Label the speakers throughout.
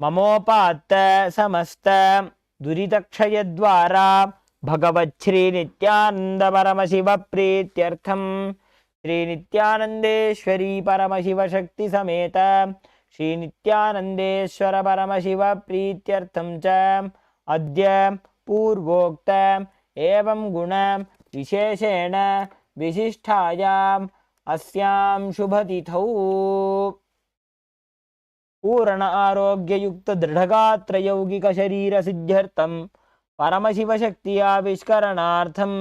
Speaker 1: ममोपात्त समस्त दुरितक्षयद्वारा भगवच्छ्री नित्यानंद परमशिव प्रीत्यर्थम श्री नित्यानंदेश्वरी परमशिव शक्ति समेत श्री नित्यानंदेश्वर परमशिव प्रीत्यर्थम च अद्य पूर्वोक्त एवं गुण विशेषेण विशिष्टायाम् अस्यां शुभतिथौ पूर्ण आरोग्य युक्त दृढ़गात्र यौगिक शरीर सिद्ध्यर्थम परमशिव शक्ति आविष्करणार्थम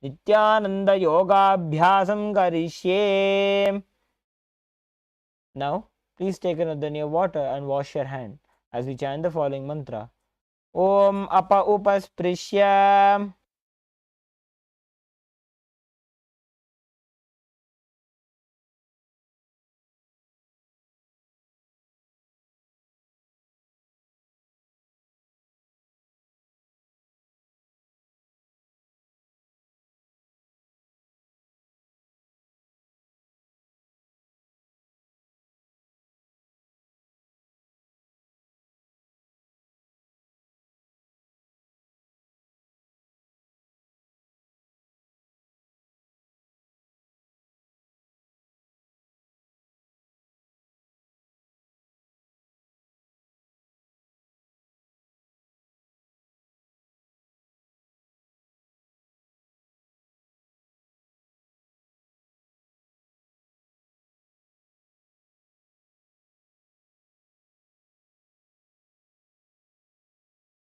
Speaker 1: नित्यानंद योगाभ्यासं करिष्ये. Now please take another near water and wash your hand as we chant the following mantra. Om apa upasprishya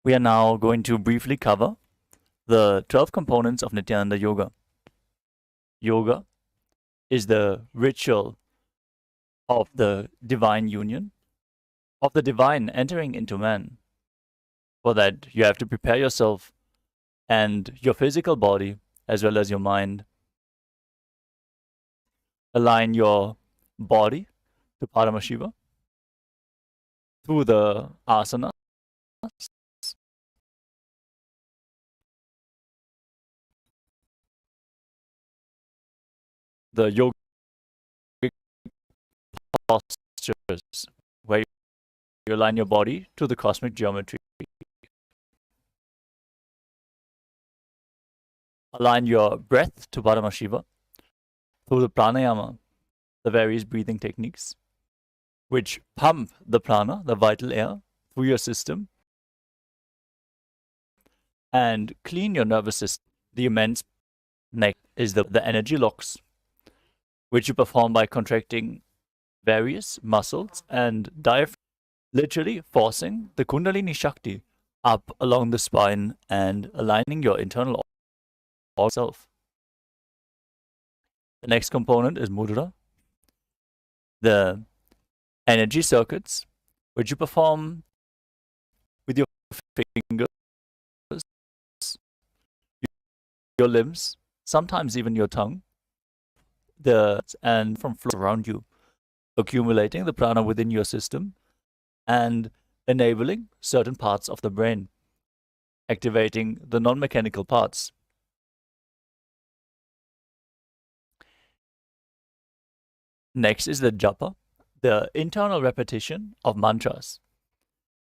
Speaker 2: We are now going to briefly cover the 12 components of Nithyananda Yoga. Yoga is the ritual of the divine union, of the divine entering into man. For that, you have to prepare yourself and your physical body as well as your mind. Align your body to Paramashiva through the asana. The yogic postures where you align your body to the cosmic geometry. Align your breath to Paramashiva through the pranayama, the various breathing techniques, which pump the prana, the vital air, through your system and clean your nervous system. The immense neck is the energy locks, which you perform by contracting various muscles and diaphragm, literally forcing the Kundalini Shakti up along the spine and aligning your internal self. The next component is mudra, the energy circuits, which you perform with your fingers, your limbs, sometimes even your tongue, and from flows around you, accumulating the prana within your system and enabling certain parts of the brain, activating the non-mechanical parts. Next is the japa, the internal repetition of mantras.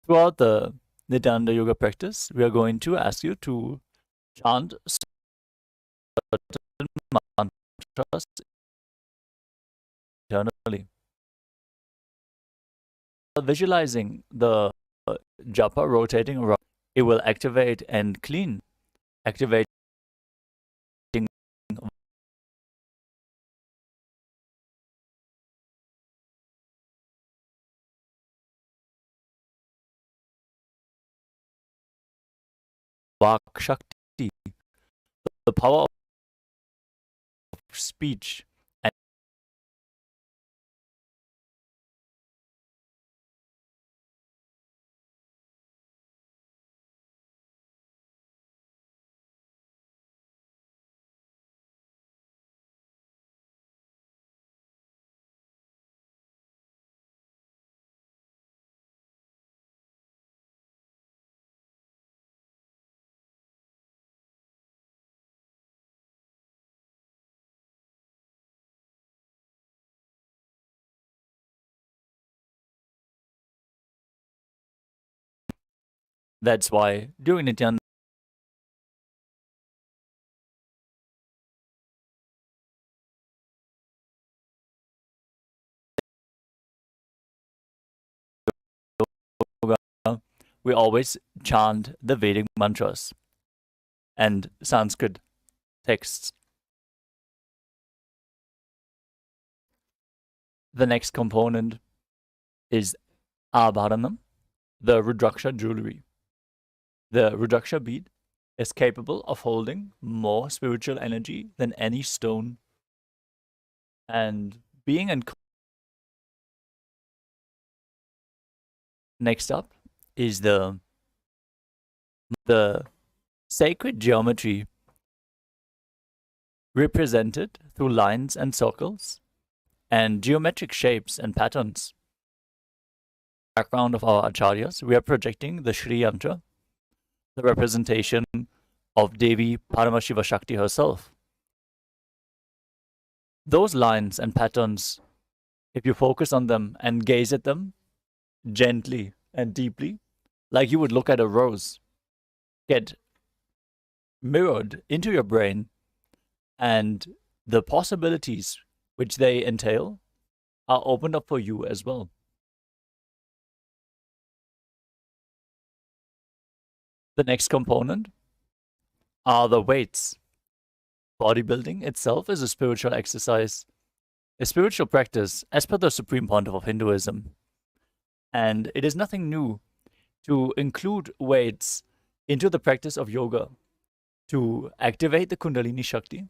Speaker 2: Throughout the Nithyananda Yoga practice, we are going to ask you to chant certain mantras internally. Visualizing the japa rotating around, it will activate and clean, activating Vak Shakti, the power of speech and That's why during Nityananda Yoga, we always chant the Vedic mantras and Sanskrit texts. The next component is Abharanam, the Rudraksha jewelry. The Rudraksha bead is capable of holding more spiritual energy than any stone. And being in. Next up is the sacred geometry represented through lines and circles and geometric shapes and patterns. Background of our acharyas, we are projecting the Shri Yantra, the representation of Devi Paramashiva Shakti herself. Those lines and patterns, if you focus on them and gaze at them gently and deeply, like you would look at a rose, get mirrored into your brain, and the possibilities which they entail are opened up for you as well. The next component are the weights. Bodybuilding itself is a spiritual exercise, a spiritual practice as per the Supreme Pontiff of Hinduism. And it is nothing new to include weights into the practice of yoga to activate the Kundalini Shakti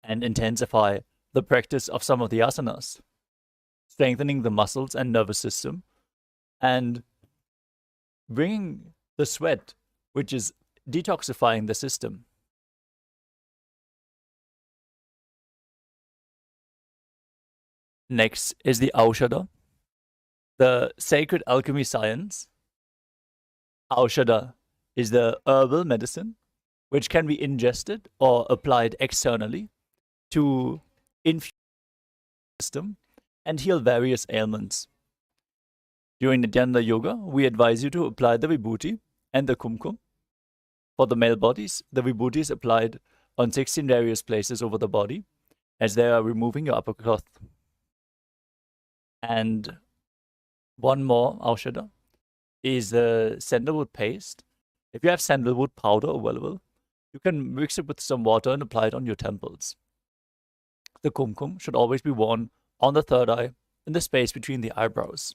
Speaker 2: and intensify the practice of some of the asanas, strengthening the muscles and nervous system, and bringing the sweat, which is detoxifying the system. Next is the Aushada, the sacred alchemy science. Aushada is the herbal medicine which can be ingested or applied externally to infuse the system and heal various ailments. During Nityananda Yoga, we advise you to apply the Vibhuti and the Kumkum. For the male bodies, the Vibhuti is applied on 16 various places over the body as they are removing your upper cloth. And one more Aushada is the sandalwood paste. If you have sandalwood powder available, you can mix it with some water and apply it on your temples. The kumkum should always be worn on the third eye in the space between the eyebrows.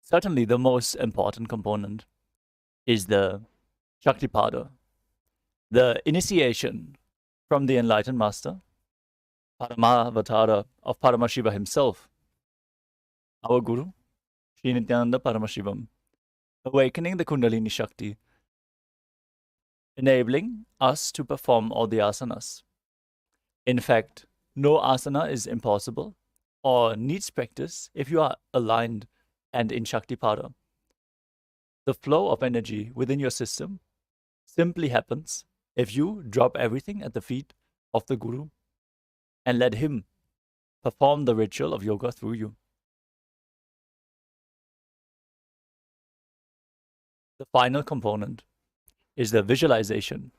Speaker 2: Certainly the most important component is the Shaktipada, the initiation from the enlightened master, Paramavatara of Paramashiva himself, our Guru, Sri Nithyananda Paramashivam, awakening the Kundalini Shakti, enabling us to perform all the asanas. In fact, no asana is impossible or needs practice if you are aligned and in Shaktipada. The flow of energy within your system simply happens if you drop everything at the feet of the Guru and let him perform the ritual of yoga through you. The final component is the visualization.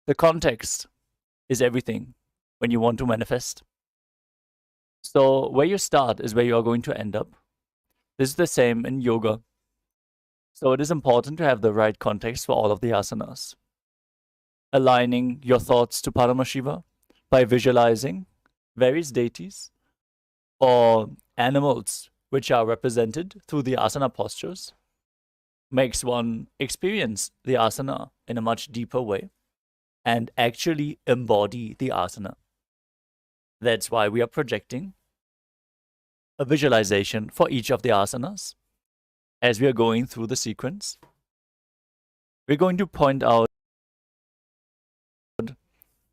Speaker 2: The context is everything when you want to manifest. So where you start is where you are going to end up. This is the same in yoga. So it is important to have the right context for all of the asanas. Aligning your thoughts to Paramashiva by visualizing various deities or animals which are represented through the asana postures makes one experience the asana in a much deeper way and actually embody the asana. That's why we are projecting a visualization for each of the asanas. As we are going through the sequence, we're going to point out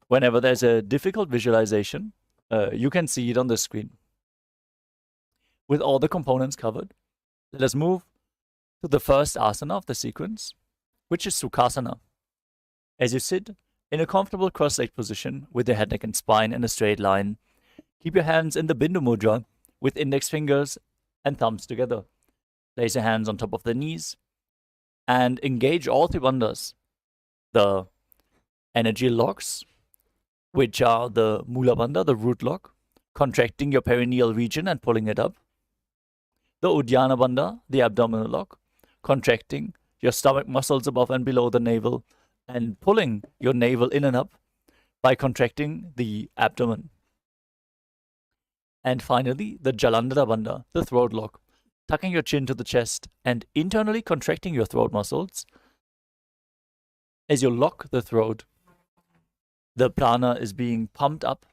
Speaker 2: whenever there's a difficult visualization You can see it on the screen. With all the components covered, let us move to the first asana of the sequence, which is Sukhasana. As you sit in a comfortable cross-legged position with your head, neck, and spine in a straight line, keep your hands in the Bindu Mudra with index fingers and thumbs together. Place your hands on top of the knees and engage all three bandhas. The energy locks, which are the Mula Bandha, the root lock, contracting your perineal region and pulling it up. The Uddiyana Bandha, the abdominal lock, contracting your stomach muscles above and below the navel and pulling your navel in and up by contracting the abdomen. And finally, the Jalandhara Bandha, the throat lock, tucking your chin to the chest and internally contracting your throat muscles. As you lock the throat, the prana is being pumped up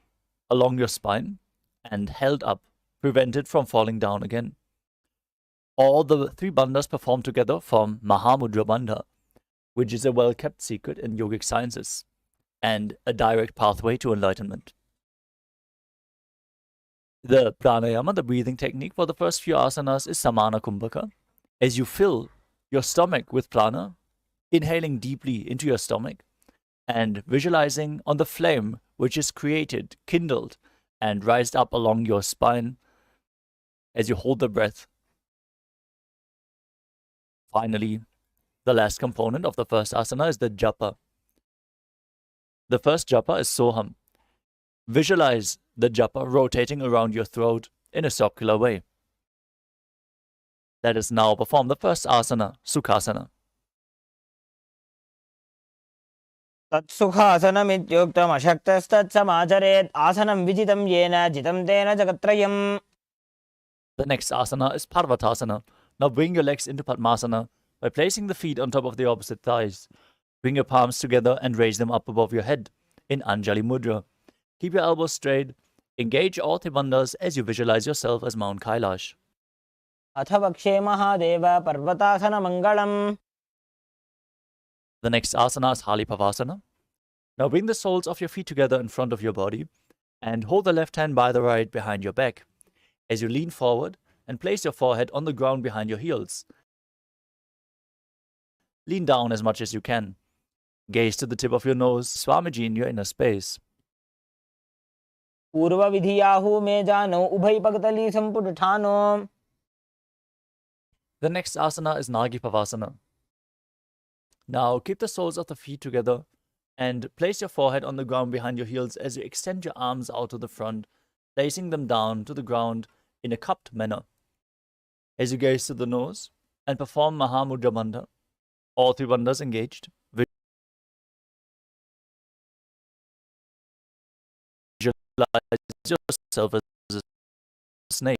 Speaker 2: along your spine and held up, prevented from falling down again. All the three bandhas performed together form Mahamudra Bandha, which is a well-kept secret in yogic sciences and a direct pathway to enlightenment. The pranayama, the breathing technique for the first few asanas, is Samana Kumbhaka. As you fill your stomach with prana, inhaling deeply into your stomach and visualizing on the flame which is created, kindled, and rised up along your spine as you hold the breath. Finally, the last component of the first asana is the japa. The first japa is Soham. Visualize the japa rotating around your throat in a circular way. Let us now perform the first asana, Sukhasana.
Speaker 1: तत्सुखासनमित्युक्तम् अशक्तस्तत्समाचरेत् आसनं विजितं येन जितं तेन जगत्त्रयम्.
Speaker 2: The next asana is Parvatasana. Now bring your legs into Padmasana by placing the feet on top of the opposite thighs. Bring your palms together and raise them up above your head in Anjali Mudra. Keep your elbows straight. Engage all three bandhas as you visualize yourself as Mount Kailash.
Speaker 1: अथ वक्षे Mahadev पर्वतासनमङ्गलम्.
Speaker 2: The next asana is Halipavasana. Now bring the soles of your feet together in front of your body and hold the left hand by the right behind your back. As you lean forward and place your forehead on the ground behind your heels. Lean down as much as you can. Gaze to the tip of your nose, Swamiji in your inner space.
Speaker 1: पूर्वविधियाहु मे जानो उभयपगतली संपुटठानो.
Speaker 2: The next asana is Nagipavasana. Now keep the soles of the feet together and place your forehead on the ground behind your heels as you extend your arms out to the front, placing them down to the ground in a cupped manner. As you gaze to the nose and perform Mahamudra Bandha, all three bandhas engaged. Visualize yourself as a snake.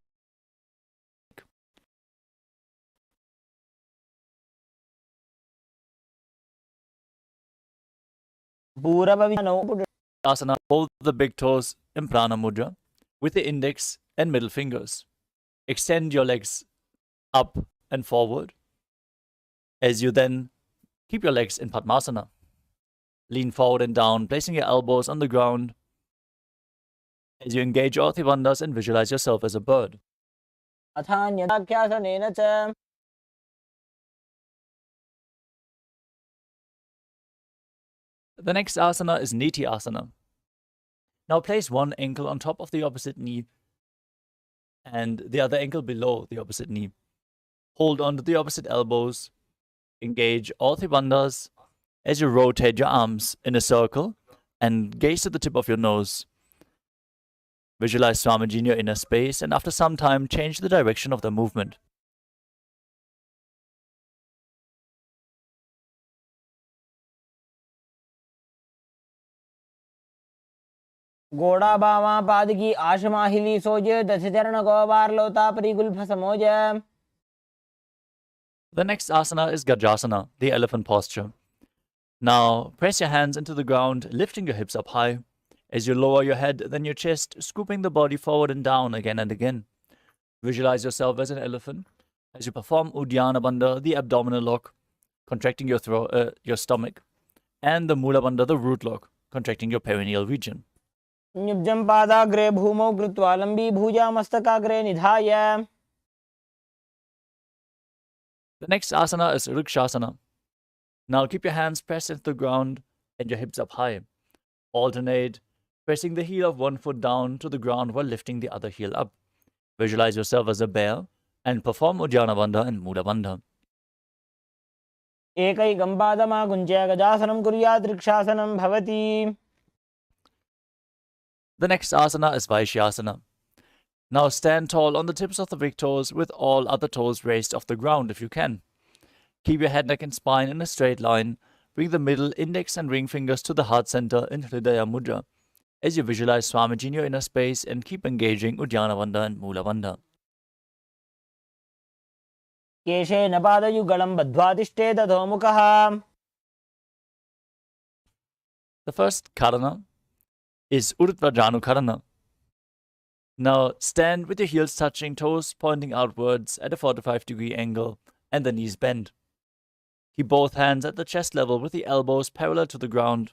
Speaker 2: Asana, hold the big toes in Prana Mudra with the index and middle fingers. Extend your legs up and forward as you then keep your legs in Padmasana. Lean forward and down, placing your elbows on the ground as you engage all three bandhas and visualize yourself as a bird.
Speaker 1: अथान्यदाख्यासनेन च.
Speaker 2: The next asana is Niti Asana. Now place one ankle on top of the opposite knee and the other ankle below the opposite knee. Hold on to the opposite elbows. Engage all three bandhas as you rotate your arms in a circle and gaze to the tip of your nose. Visualize Swamiji in your inner space and after some time change the direction of the movement.
Speaker 1: गोड़ा बावा पाद की आशमाहिली सोजे दस चरण गोबार लोता परिगुल्फ समोज.
Speaker 2: The next asana is Gajasana, the elephant posture. Now press your hands into the ground, lifting your hips up high. As you lower your head, then your chest, scooping the body forward and down again and again. Visualize yourself as an elephant as you perform Uddiyana Bandha, the abdominal lock, contracting your throat, your stomach, and the Mula Bandha, the root lock, contracting your perineal region.
Speaker 1: निब्जं पादाग्रे भूमौ कृत्वा लम्बी भुजा मस्तकाग्रे निधाय.
Speaker 2: The next asana is Rikshasana. Now keep your hands pressed into the ground and your hips up high. Alternate, pressing the heel of one foot down to the ground while lifting the other heel up. Visualize yourself as a bear and perform Uddiyana Bandha and Mula Bandha.
Speaker 1: एकैकं पादमाकुञ्च्य गजासनं कुर्यात् वृक्षासनं भवति.
Speaker 2: The next asana is Vaishyasana. Now stand tall on the tips of the big toes with all other toes raised off the ground if you can. Keep your head, neck and spine in a straight line. Bring the middle, index and ring fingers to the heart center in Hridaya Mudra as you visualize Swamiji in your inner space and keep engaging Uddiyana Bandha and Mula Bandha.
Speaker 1: केशेन पादयुगलं बद्ध्वा तिष्ठेत् अधोमुखः.
Speaker 2: The first karana is Urdhva Janu Karana. Now stand with your heels touching, toes pointing outwards at a 45-degree angle and the knees bend. Keep both hands at the chest level with the elbows parallel to the ground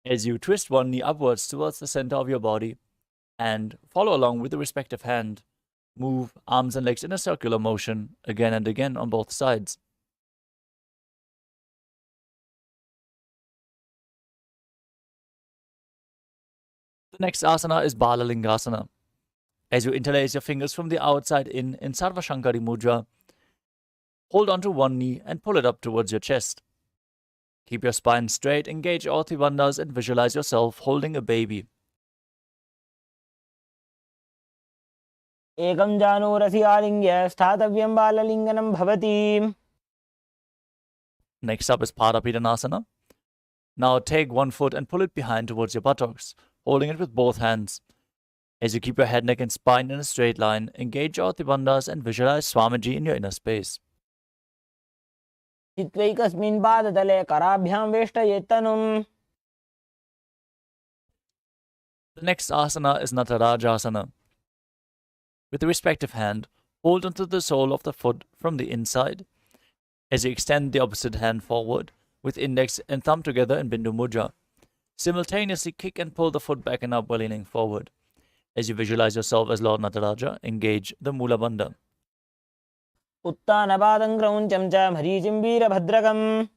Speaker 2: as you twist one knee upwards towards the center of your body and follow along with the respective hand. Move arms and legs in a circular motion again and again on both sides. The next asana is Balalingasana. As you interlace your fingers from the outside in Sarva Shankari Mudra, hold onto one knee and pull it up towards your chest. Keep your spine straight, engage all three bandhas and visualize yourself holding a baby.
Speaker 1: एकं जानुरसि आलिङ्ग्य स्थातव्यं बाललिङ्गनं भवति.
Speaker 2: Next up is Padapidanasana. Now take one foot and pull it behind towards your buttocks, holding it with both hands. As you keep your head, neck and spine in a straight line, engage all three bandhas and visualize Swamiji in your inner space.
Speaker 1: चित्वैकस्मिन् पादतले कराभ्यां वेष्टयेत् तनुम्.
Speaker 2: The next asana is Natarajasana. With the respective hand, hold onto the sole of the foot from the inside. As you extend the opposite hand forward, with index and thumb together in Bindu Mudra. Simultaneously kick and pull the foot back and up while leaning forward. As you visualize yourself as Lord Nataraja, engage the Mula Bandha.
Speaker 1: उत्तानपादं क्रौञ्चं च मरीचिं वीरभद्रकम्.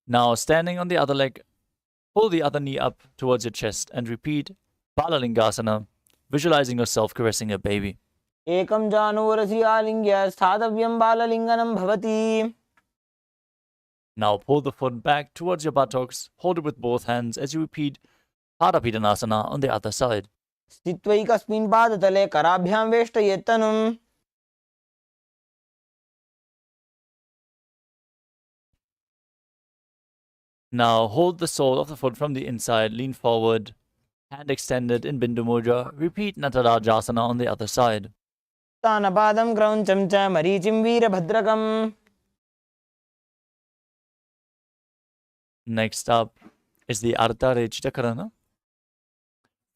Speaker 2: Now, standing on the other leg, pull the other knee up towards your chest and repeat Balalingasana, visualizing yourself caressing a baby.
Speaker 1: एकं जानुरसि आलिङ्ग्य स्थातव्यं बाललिङ्गनं भवति.
Speaker 2: Now pull the foot back towards your buttocks, hold it with both hands as you repeat Padapidanasana on the other side.
Speaker 1: स्थित्वैकस्मिन् पादतले कराभ्यां वेष्टयेत् तनुम्.
Speaker 2: Now hold the sole of the foot from the inside, lean forward, hand extended in Bindu Mudra. Repeat Natarajasana on the other side.
Speaker 1: उत्तानपादं क्रौञ्चं च मरीचिं वीरभद्रकम्.
Speaker 2: Next up is the Ardha Rechita Karana.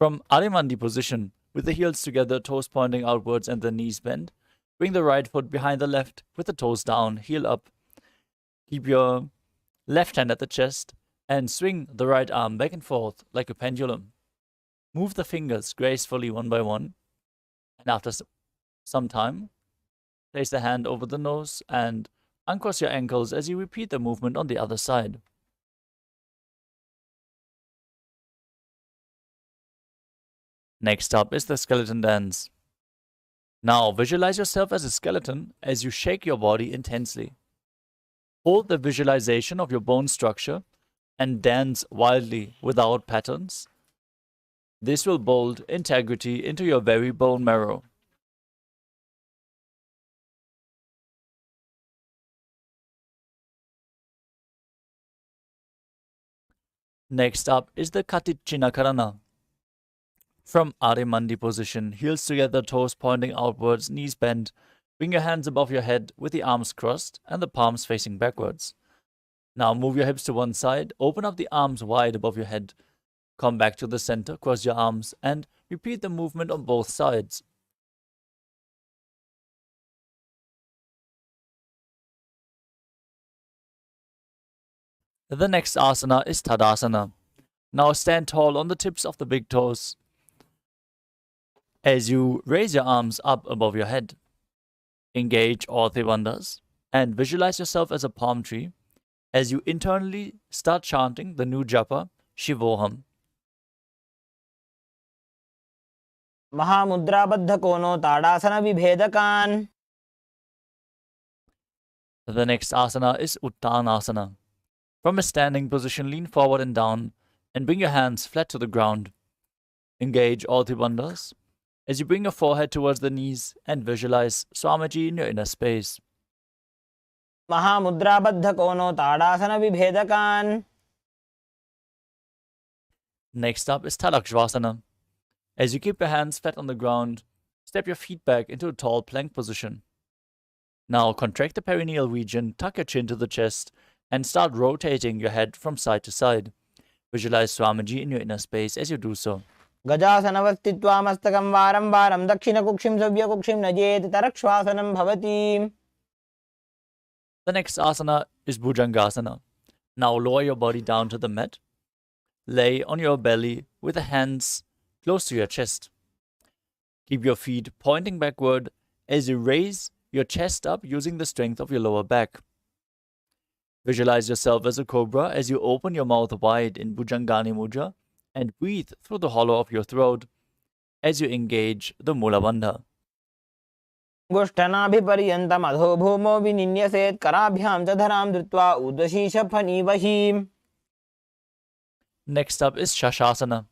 Speaker 2: From Arimandi position, with the heels together, toes pointing outwards and the knees bent, bring the right foot behind the left with the toes down, heel up. Keep your left hand at the chest and swing the right arm back and forth like a pendulum. Move the fingers gracefully one by one, and after some time, place the hand over the nose and uncross your ankles as you repeat the movement on the other side. Next up is the skeleton dance. Now visualize yourself as a skeleton as you shake your body intensely. Hold the visualization of your bone structure and dance wildly without patterns. This will build integrity into your very bone marrow. Next up is the Katichina Karana. From Arimandi position, heels together, toes pointing outwards, knees bent. Bring your hands above your head with the arms crossed and the palms facing backwards. Now move your hips to one side, open up the arms wide above your head. Come back to the center, cross your arms, and repeat the movement on both sides. The next asana is Tadasana. Now stand tall on the tips of the big toes as you raise your arms up above your head. Engage all three bandhas and visualize yourself as a palm tree as you internally start chanting the new japa, Shivoham.
Speaker 1: महामुद्राबद्ध कोनो ताड़ासन विभेदकान.
Speaker 2: The next asana is Uttanasana. From a standing position, lean forward and down and bring your hands flat to the ground. Engage all three bandhas as you bring your forehead towards the knees and visualize Swamiji in your inner space.
Speaker 1: महामुद्राबद्ध कोनो ताड़ासन विभेदकान.
Speaker 2: Next up is Talakshvasana. As you keep your hands flat on the ground, step your feet back into a tall plank position. Now contract the perineal region, tuck your chin to the chest, and start rotating your head from side to side. Visualize Swamiji in your inner space as you do so.
Speaker 1: गजासनवस्थित्वा मस्तकं वारं वारं दक्षिणकुक्षिं सव्यकुक्षिं नजेत् तरक्श्वासनं भवति.
Speaker 2: The next asana is Bhujangasana. Now lower your body down to the mat. Lay on your belly with the hands close to your chest. Keep your feet pointing backward as you raise your chest up using the strength of your lower back. Visualize yourself as a cobra as you open your mouth wide in Bhujangani Mudra and breathe through the hollow of your throat as you engage the Mula Bandha.
Speaker 1: गोष्ठनाभिपर्यन्तम् अधो भूमो विनिन्यसेत् कराभ्यां च धरां धृत्वा ऊर्ध्वशीर्षफणीवशीम्.
Speaker 2: Next up is Shashasana.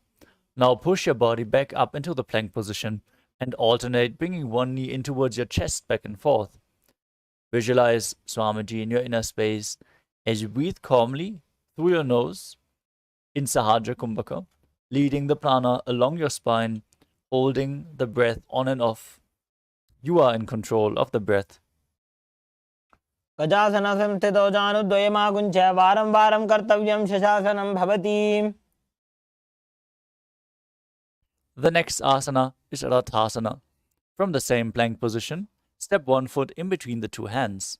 Speaker 2: Now push your body back up into the plank position and alternate bringing one knee in towards your chest back and forth. Visualize Swamiji in your inner space as you breathe calmly through your nose in Sahajra Kumbhaka, leading the prana along your spine, holding the breath on and off. You are in control of the breath.
Speaker 1: गजासनसंस्थितौ जानुद्वयमागुञ्च वारं वारं कर्तव्यं शशासनं भवति.
Speaker 2: The next asana is Rathasana. From the same plank position, step one foot in between the two hands.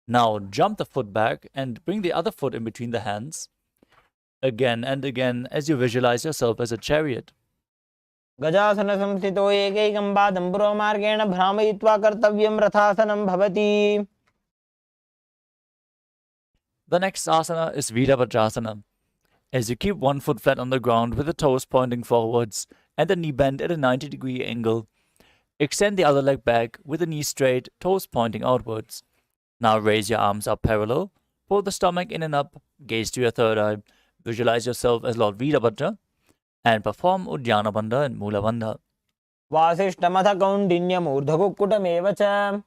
Speaker 2: Now jump the foot back and bring the other foot in between the hands. Again and again as you visualize yourself as a chariot.
Speaker 1: गजासनसंस्थितौ एकैकं पादं पुरोमार्गेण भ्रामयित्वा कर्तव्यं रथासनं भवति.
Speaker 2: The next asana is Virabhadrasana. As you keep one foot flat on the ground with the toes pointing forwards and the knee bent at a 90-degree angle, extend the other leg back with the knee straight, toes pointing outwards. Now raise your arms up parallel, pull the stomach in and up, gaze to your third eye, visualize yourself as Lord Virabhadra, and perform Uddiyana Bandha and Mula Bandha.
Speaker 1: वासिष्ठमथ कौण्डिन्यमूर्ध्वकुक्कुटमेव च.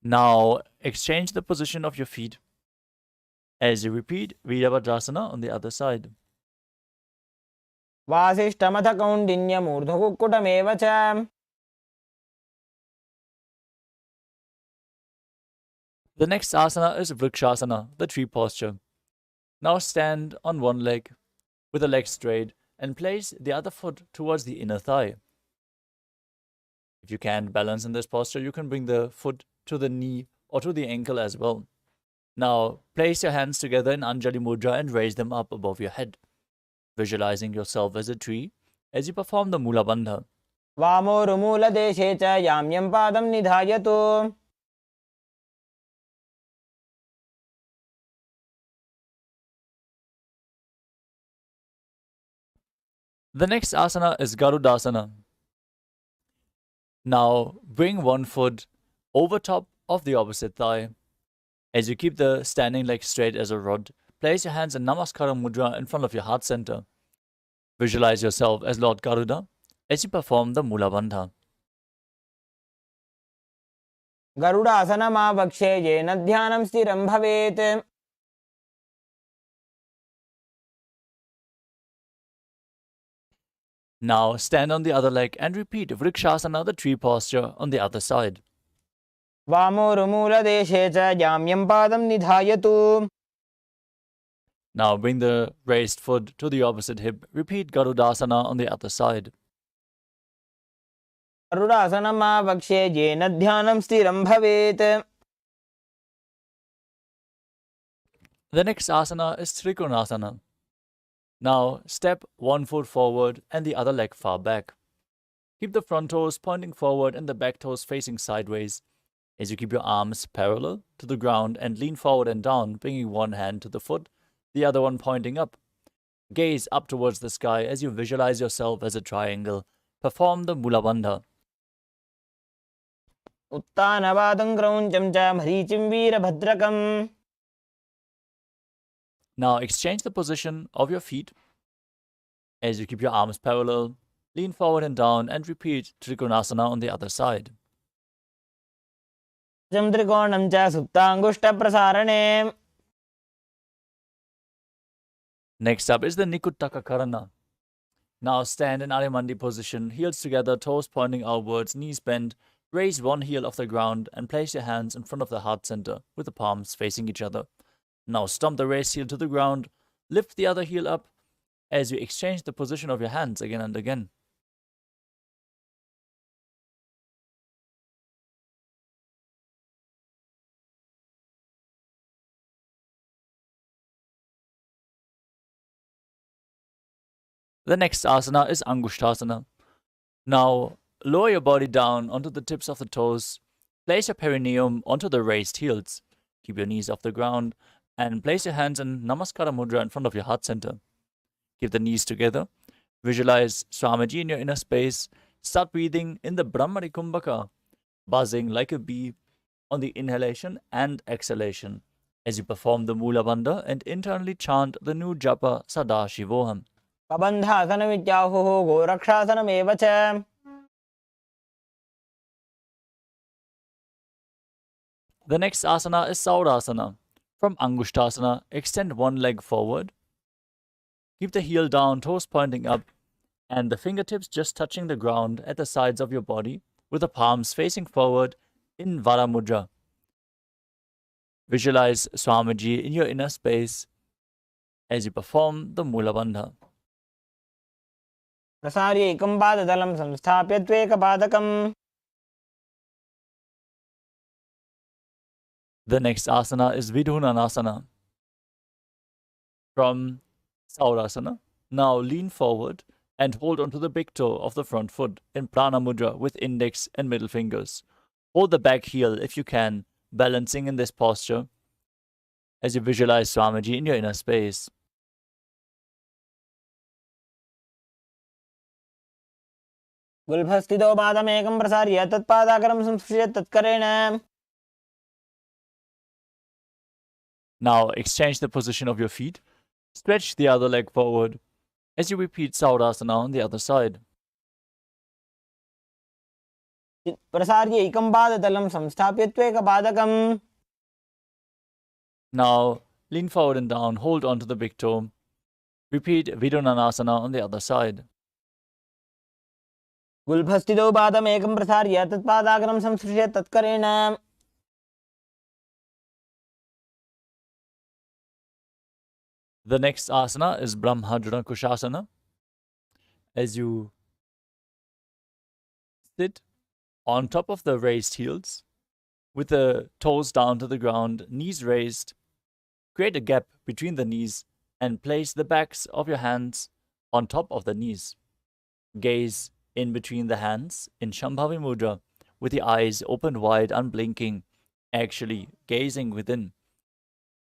Speaker 2: Now exchange the position of your feet as you repeat Virabhadrasana on the other side.
Speaker 1: वासिष्ठमथ कौण्डिन्यमूर्ध्वकुक्कुटमेव च.
Speaker 2: The next asana is Vrikshasana, the tree posture. Now stand on one leg with the leg straight and place the other foot towards the inner thigh. If you can't balance in this posture, you can bring the foot to the knee or to the ankle as well. Now place your hands together in Anjali Mudra and raise them up above your head, visualizing yourself as a tree as you perform the Mula Bandha.
Speaker 1: वामोरुमूलदेशे च याम्यं पादं निधायतु.
Speaker 2: The next asana is Garudasana. Now bring one foot over top of the opposite thigh. As you keep the standing leg straight as a rod, place your hands in Namaskara Mudra in front of your heart center. Visualize yourself as Lord Garuda as you perform the Mula Bandha.
Speaker 1: गरुडासनमावक्षे येन ध्यानं स्थिरं भवेत्.
Speaker 2: Now stand on the other leg and repeat Vrikshasana, the tree posture, on the other side.
Speaker 1: वामोरुमूलदेशे च याम्यं पादं निधायतु.
Speaker 2: Now bring the raised foot to the opposite hip. Repeat Garudasana on the other side.
Speaker 1: गरुडासनमावक्ष्ये येन ध्यानं स्थिरं भवेत्.
Speaker 2: The next asana is Trikonasana. Now step one foot forward and the other leg far back. Keep the front toes pointing forward and the back toes facing sideways as you keep your arms parallel to the ground and lean forward and down, bringing one hand to the foot, the other one pointing up. Gaze up towards the sky as you visualize yourself as a triangle. Perform the Mula Bandha.
Speaker 1: उत्तानपादं क्रौञ्चं च मरीचिं वीरभद्रकम्.
Speaker 2: Now exchange the position of your feet as you keep your arms parallel, lean forward and down, and repeat Trikonasana on the other side.
Speaker 1: त्रिकोणं च सुप्ताङ्गुष्ठप्रसारणे.
Speaker 2: Next up is the Nikuttaka Karana. Now stand in Arimandi position, heels together, toes pointing outwards, knees bent. Raise one heel off the ground and place your hands in front of the heart center with the palms facing each other. Now stomp the raised heel to the ground, lift the other heel up as you exchange the position of your hands again and again. The next asana is Angushtasana. Now lower your body down onto the tips of the toes. Place your perineum onto the raised heels. Keep your knees off the ground and place your hands in Namaskara Mudra in front of your heart center. Keep the knees together. Visualize Swamiji in your inner space. Start breathing in the Brahmari Kumbhaka, buzzing like a bee on the inhalation and exhalation as you perform the Mula Bandha and internally chant the new japa Sadashivoham.
Speaker 1: कबन्धासनमित्याहुः गोरक्षासनमेव च.
Speaker 2: The next asana is Saurasana. From Angushtasana, extend one leg forward. Keep the heel down, toes pointing up, and the fingertips just touching the ground at the sides of your body, with the palms facing forward in Vara Mudra. Visualize Swamiji in your inner space as you perform the Mula Bandha.
Speaker 1: प्रसार्य एकं पादतलं संस्थाप्य त्वेकपादकम्.
Speaker 2: The next asana is Vidhunanasana. From Saurasana, now lean forward and hold onto the big toe of the front foot in Prana Mudra with index and middle fingers. Hold the back heel if you can, balancing in this posture as you visualize Swamiji in your inner space.
Speaker 1: गुल्फस्थितो पादमेकं प्रसार्य तत्पादाकरं संस्पृश्य तत्करेण.
Speaker 2: Now exchange the position of your feet. Stretch the other leg forward as you repeat Saurasana on the other side.
Speaker 1: प्रसार्य एकं पादतलं संस्थाप्य त्वेकपादकम्.
Speaker 2: Now lean forward and down, hold on to the big toe. Repeat Vidhunanasana on the other side.
Speaker 1: गुल्फस्थितो पादमेकं प्रसार्य तत्पादाकरं संस्पृश्य तत्करेण.
Speaker 2: The next asana is Brahmadra Kushasana. As you sit on top of the raised heels, with the toes down to the ground, knees raised, create a gap between the knees and place the backs of your hands on top of the knees. Gaze in between the hands in Shambhavi Mudra with the eyes opened wide, unblinking, actually gazing within.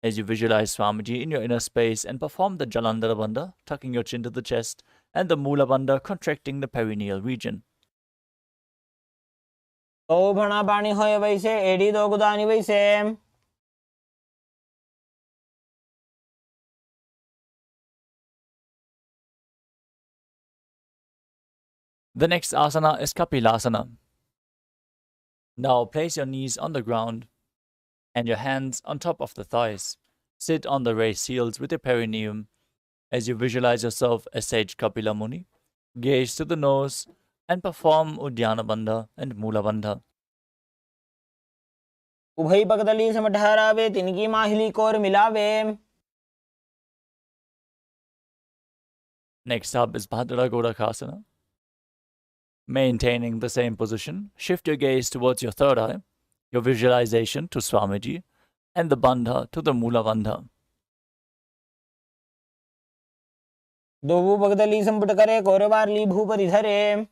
Speaker 2: As you visualize Swamiji in your inner space and perform the Jalandhara Bandha, tucking your chin to the chest, and the Mula Bandha, contracting the perineal region.
Speaker 1: ओ भणा पानी होय वैसे AD दो गुदानी वैसे.
Speaker 2: The next asana is Kapilasana. Now place your knees on the ground and your hands on top of the thighs. Sit on the raised heels with your perineum as you visualize yourself as sage Kapila Muni. Gaze to the nose and perform Uddiyana Bandha and Mula Bandha.
Speaker 1: उभय पगदली समठहरावे तिनकी माहिली core मिलावे.
Speaker 2: Next up is Bhadra Godakasana. Maintaining the same position, shift your gaze towards your third eye, your visualization to Swamiji, and the Bandha to the Mula Bandha.
Speaker 1: दोवु भगदली संपुट करे कौरवारली भूपरि धरे.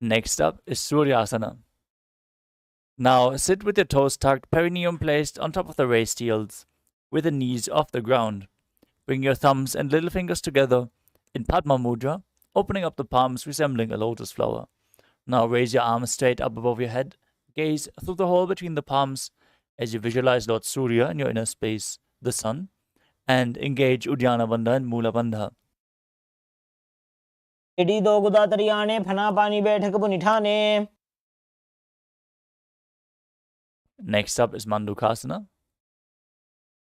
Speaker 2: Next up is Suryasana. Now sit with your toes tucked, perineum placed on top of the raised heels, with the knees off the ground. Bring your thumbs and little fingers together in Padma Mudra, opening up the palms resembling a lotus flower. Now raise your arms straight up above your head, gaze through the hole between the palms as you visualize Lord Surya in your inner space, the sun, and engage Uddiyana Bandha and Mula Bandha.
Speaker 1: ED दो गुदा तरियाने फना पानी बैठक पुनिठाने.
Speaker 2: Next up is Mandukasana.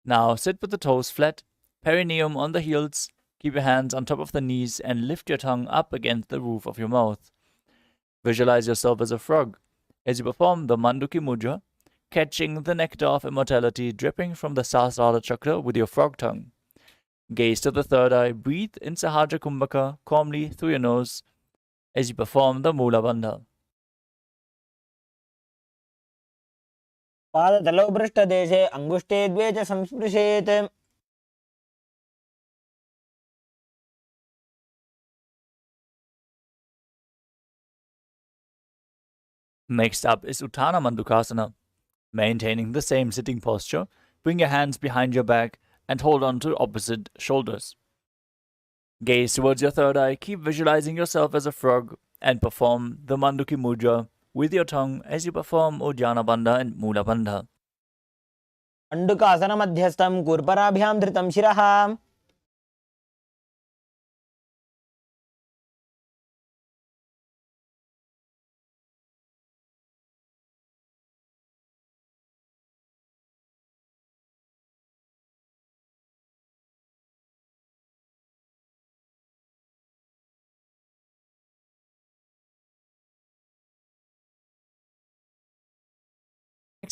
Speaker 2: Now sit with the toes flat, perineum on the heels, keep your hands on top of the knees and lift your tongue up against the roof of your mouth. Visualize yourself as a frog as you perform the Manduki Mudra, catching the nectar of immortality dripping from the Sahasrara chakra with your frog tongue. Gaze to the third eye, breathe in Sahaja Kumbhaka calmly through your nose as you perform the Mula Bandha.
Speaker 1: पादतलौ पृष्ठदेशे अङ्गुष्ठे द्वे च संस्पृशेत्.
Speaker 2: Next up is Uttana Mandukasana. Maintaining the same sitting posture, bring your hands behind your back and hold on to opposite shoulders. Gaze towards your third eye, keep visualizing yourself as a frog and perform the Manduki Mudra with your tongue as you perform Uddiyana Bandha and Mula Bandha.
Speaker 1: अंडुकासन मध्यस्थं कूर्पराभ्यां धृतं शिरः.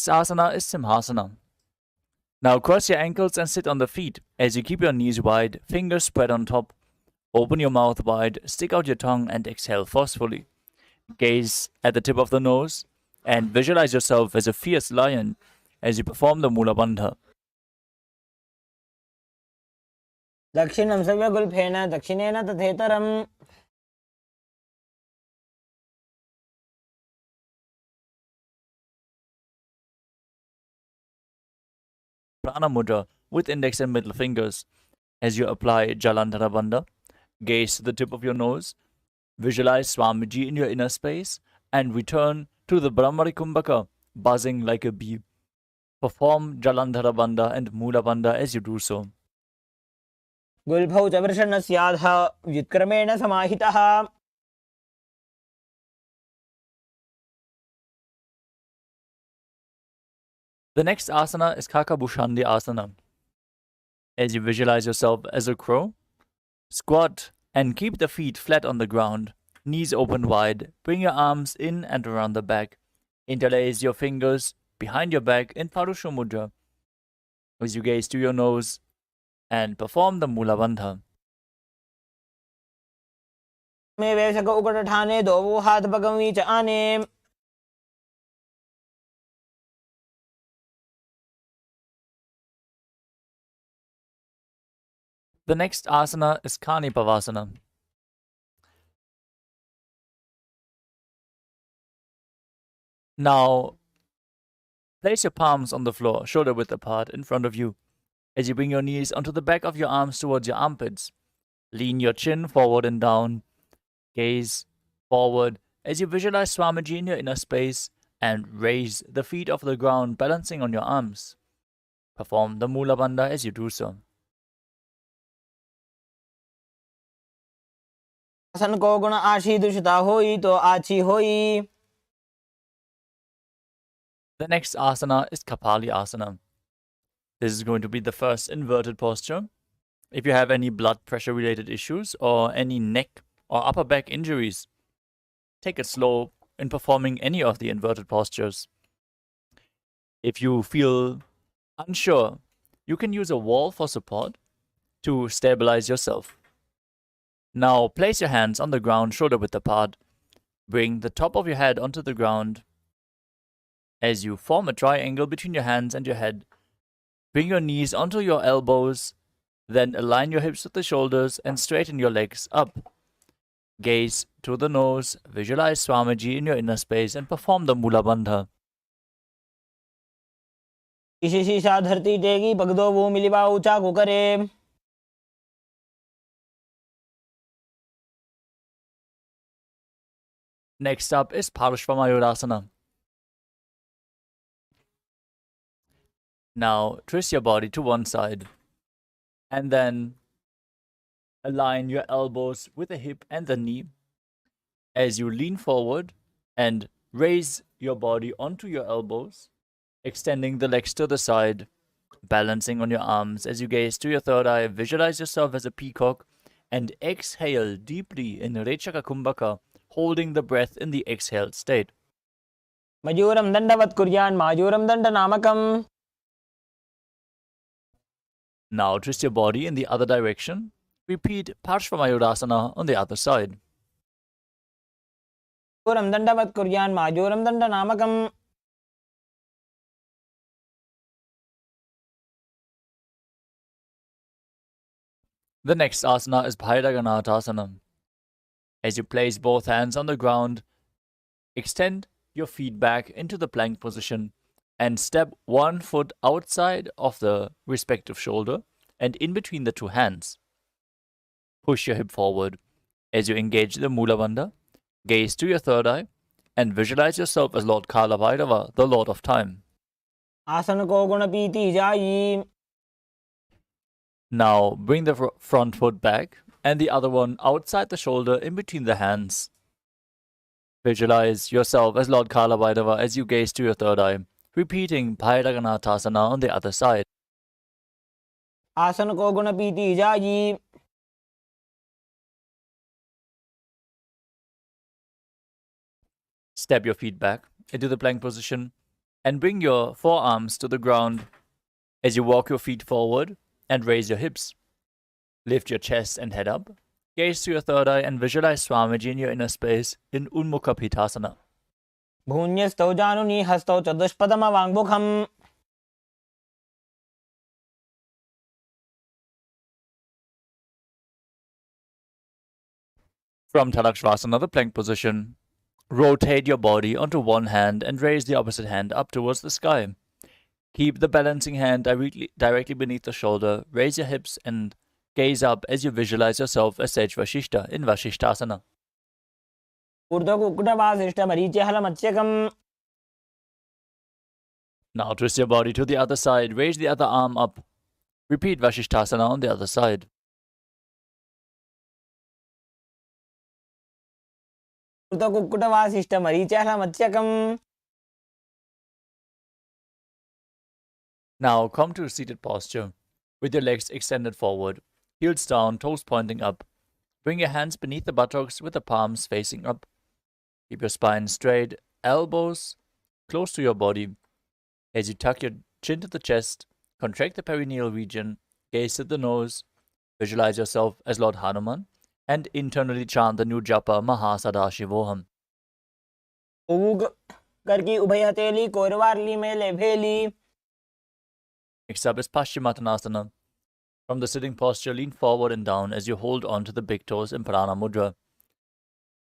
Speaker 2: Next asana is Simhasana. Now cross your ankles and sit on the feet as you keep your knees wide, fingers spread on top. Open your mouth wide, stick out your tongue and exhale forcefully. Gaze at the tip of the nose and visualize yourself as a fierce lion as you perform the Mula Bandha.
Speaker 1: दक्षिणं सव्यगुल्फेन दक्षिणेन तथेतरम्.
Speaker 2: Prana Mudra with index and middle fingers as you apply Jalandhara Bandha. Gaze to the tip of your nose, visualize Swamiji in your inner space, and return to the Brahmari Kumbhaka, buzzing like a bee. Perform Jalandhara Bandha and Mula Bandha as you do so.
Speaker 1: गुल्फौ च वृषणस्याधः व्युत्क्रमेण समाहितः.
Speaker 2: The next asana is Kakabhushandi Asana. As you visualize yourself as a crow, squat and keep the feet flat on the ground, knees open wide, bring your arms in and around the back. Interlace your fingers behind your back in Parusha Mudra as you gaze to your nose and perform the Mula Bandha.
Speaker 1: में वेशक उकट ठाने दोवो हाथ पगवी च आने.
Speaker 2: The next asana is Kanipavasana. Now, place your palms on the floor, shoulder width apart, in front of you. As you bring your knees onto the back of your arms towards your armpits, lean your chin forward and down. Gaze forward as you visualize Swamiji in your inner space and raise the feet off the ground, balancing on your arms. Perform the Mula Bandha as you do so.
Speaker 1: आसन को गुण आशी दुषिता होई तो आची होई.
Speaker 2: The next asana is Kapali Asana. This is going to be the first inverted posture. If you have any blood pressure related issues or any neck or upper back injuries, take it slow in performing any of the inverted postures. If you feel unsure, you can use a wall for support to stabilize yourself. Now place your hands on the ground shoulder width apart. Bring the top of your head onto the ground. As you form a triangle between your hands and your head, bring your knees onto your elbows, then align your hips with the shoulders and straighten your legs up. Gaze to the nose, visualize Swamiji in your inner space and perform the Mula Bandha.
Speaker 1: ईशी शीशा धरती टेगी पगदो वो मिलिबा ऊंचा को करे.
Speaker 2: Next up is Parashvamayurasana. Now twist your body to one side and then align your elbows with the hip and the knee as you lean forward and raise your body onto your elbows, extending the legs to the side, balancing on your arms as you gaze to your third eye. Visualize yourself as a peacock and exhale deeply in Rechaka Kumbhaka, holding the breath in the exhaled state.
Speaker 1: मयूरम दंडवत कुर्यान मायूरम दंड नामकम.
Speaker 2: Now twist your body in the other direction. Repeat Parshvamayurasana on the other side.
Speaker 1: मयूरम दंडवत कुर्यान मायूरम दंड नामकम.
Speaker 2: The next asana is Bhairaganathasana. As you place both hands on the ground, extend your feet back into the plank position and step one foot outside of the respective shoulder and in between the two hands. Push your hip forward as you engage the Mula Bandha. Gaze to your third eye and visualize yourself as Lord Kala Bhairava, the Lord of Time.
Speaker 1: आसन को गुण पीती जाई.
Speaker 2: Now bring the front foot back and the other one outside the shoulder in between the hands. Visualize yourself as Lord Kala Bhairava as you gaze to your third eye, repeating Bhairaganathasana on the other side.
Speaker 1: आसन को गुण पीती जाई.
Speaker 2: Step your feet back into the plank position and bring your forearms to the ground as you walk your feet forward and raise your hips. Lift your chest and head up. Gaze to your third eye and visualize Swamiji in your inner space in Unmukha Pitasana.
Speaker 1: भून्यस्तौ जानुनी हस्तौ चतुष्पदम वाङ्मुखम.
Speaker 2: From Tadakshvasana, the plank position, rotate your body onto one hand and raise the opposite hand up towards the sky. Keep the balancing hand directly beneath the shoulder. Raise your hips and gaze up as you visualize yourself as Sage Vashishta in Vashishtasana. Now twist your body to the other side. Raise the other arm up. Repeat Vashishtasana on the other side. Now come to a seated posture with your legs extended forward, heels down, toes pointing up. Bring your hands beneath the buttocks with the palms facing up. Keep your spine straight, elbows close to your body. As you tuck your chin to the chest, contract the perineal region, gaze to the nose, visualize yourself as Lord Hanuman, and internally chant the new japa Mahasadashivoham. Next up is Paschimottanasana. From the sitting posture, lean forward and down as you hold on to the big toes in Prana Mudra.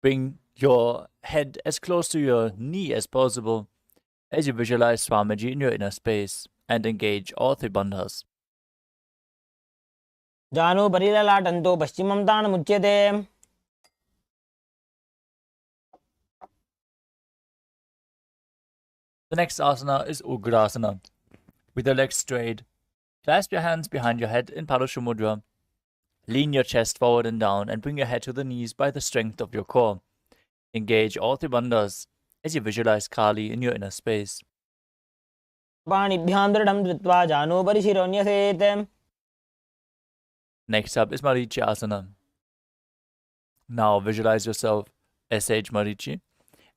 Speaker 2: Bring your head as close to your knee as possible as you visualize Swamiji in your inner space and engage all three bandhas.
Speaker 1: जानो परिललाटन्तो पश्चिमं तानमुच्यते.
Speaker 2: The next asana is Ugrasana. With your legs straight, clasp your hands behind your head in Parashumudra. Lean your chest forward and down and bring your head to the knees by the strength of your core. Engage all three bandhas as you visualize Kali in your inner space.
Speaker 1: पाणिभ्यां दृढं धृत्वा जानो परिशिरोऽन्यसेत्.
Speaker 2: Next up is Marichyasana. Now visualize yourself SH Marichi,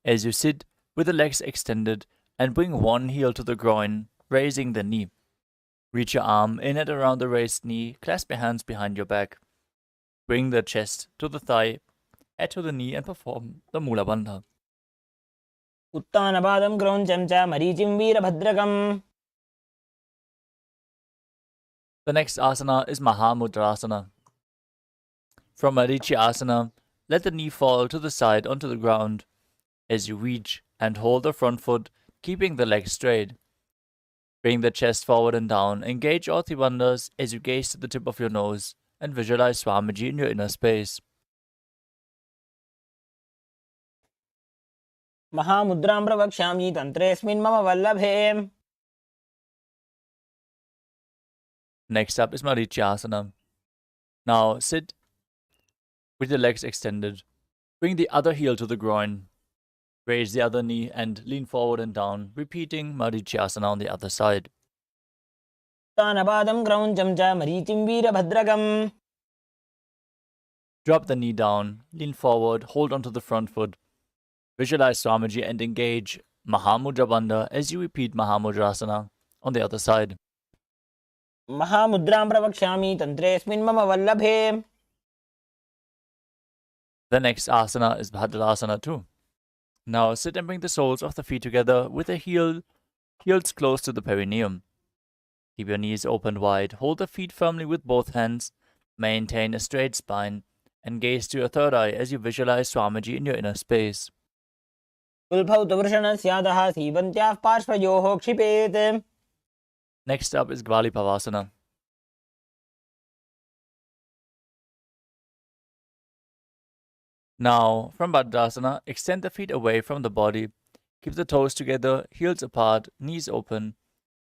Speaker 2: as you sit with the legs extended and bring one heel to the groin, raising the knee. Reach your arm in and around the raised knee, clasp your hands behind your back. Bring the chest to the thigh, head to the knee, and perform the Mula Bandha.
Speaker 1: उत्तानपादं क्रौञ्चं च मरीचिं वीरभद्रकम्.
Speaker 2: The next asana is Mahamudrasana. From Marichi Asana, let the knee fall to the side onto the ground as you reach and hold the front foot, keeping the legs straight. Bring the chest forward and down. Engage all three bandhas as you gaze to the tip of your nose and visualize Swamiji in your inner space.
Speaker 1: महामुद्रां प्रवक्ष्यामि तन्त्रेऽस्मिन् मम वल्लभे.
Speaker 2: Next up is Marichi Asana. Now sit with your legs extended. Bring the other heel to the groin. Raise the other knee and lean forward and down, repeating Marichi Asana on the other side.
Speaker 1: उत्तानपादं क्रौञ्चं च मरीचिं वीरभद्रकम्.
Speaker 2: Drop the knee down, lean forward, hold onto the front foot. Visualize Swamiji and engage Mahamudra Bandha as you repeat Mahamudrasana on the other side.
Speaker 1: महामुद्रां प्रवक्ष्यामि तन्त्रेऽस्मिन् मम वल्लभे.
Speaker 2: The next asana is Bhadrasana too. Now sit and bring the soles of the feet together with the heels close to the perineum. Keep your knees open wide, hold the feet firmly with both hands, maintain a straight spine, and gaze to your third eye as you visualize Swamiji in your inner space.
Speaker 1: उल्फौ तु वृषणस्यादः सीवन्त्याः पार्श्वयोः क्षिपेत्.
Speaker 2: Next up is Gvalipavasana. Now, from Bhadrasana, extend the feet away from the body. Keep the toes together, heels apart, knees open.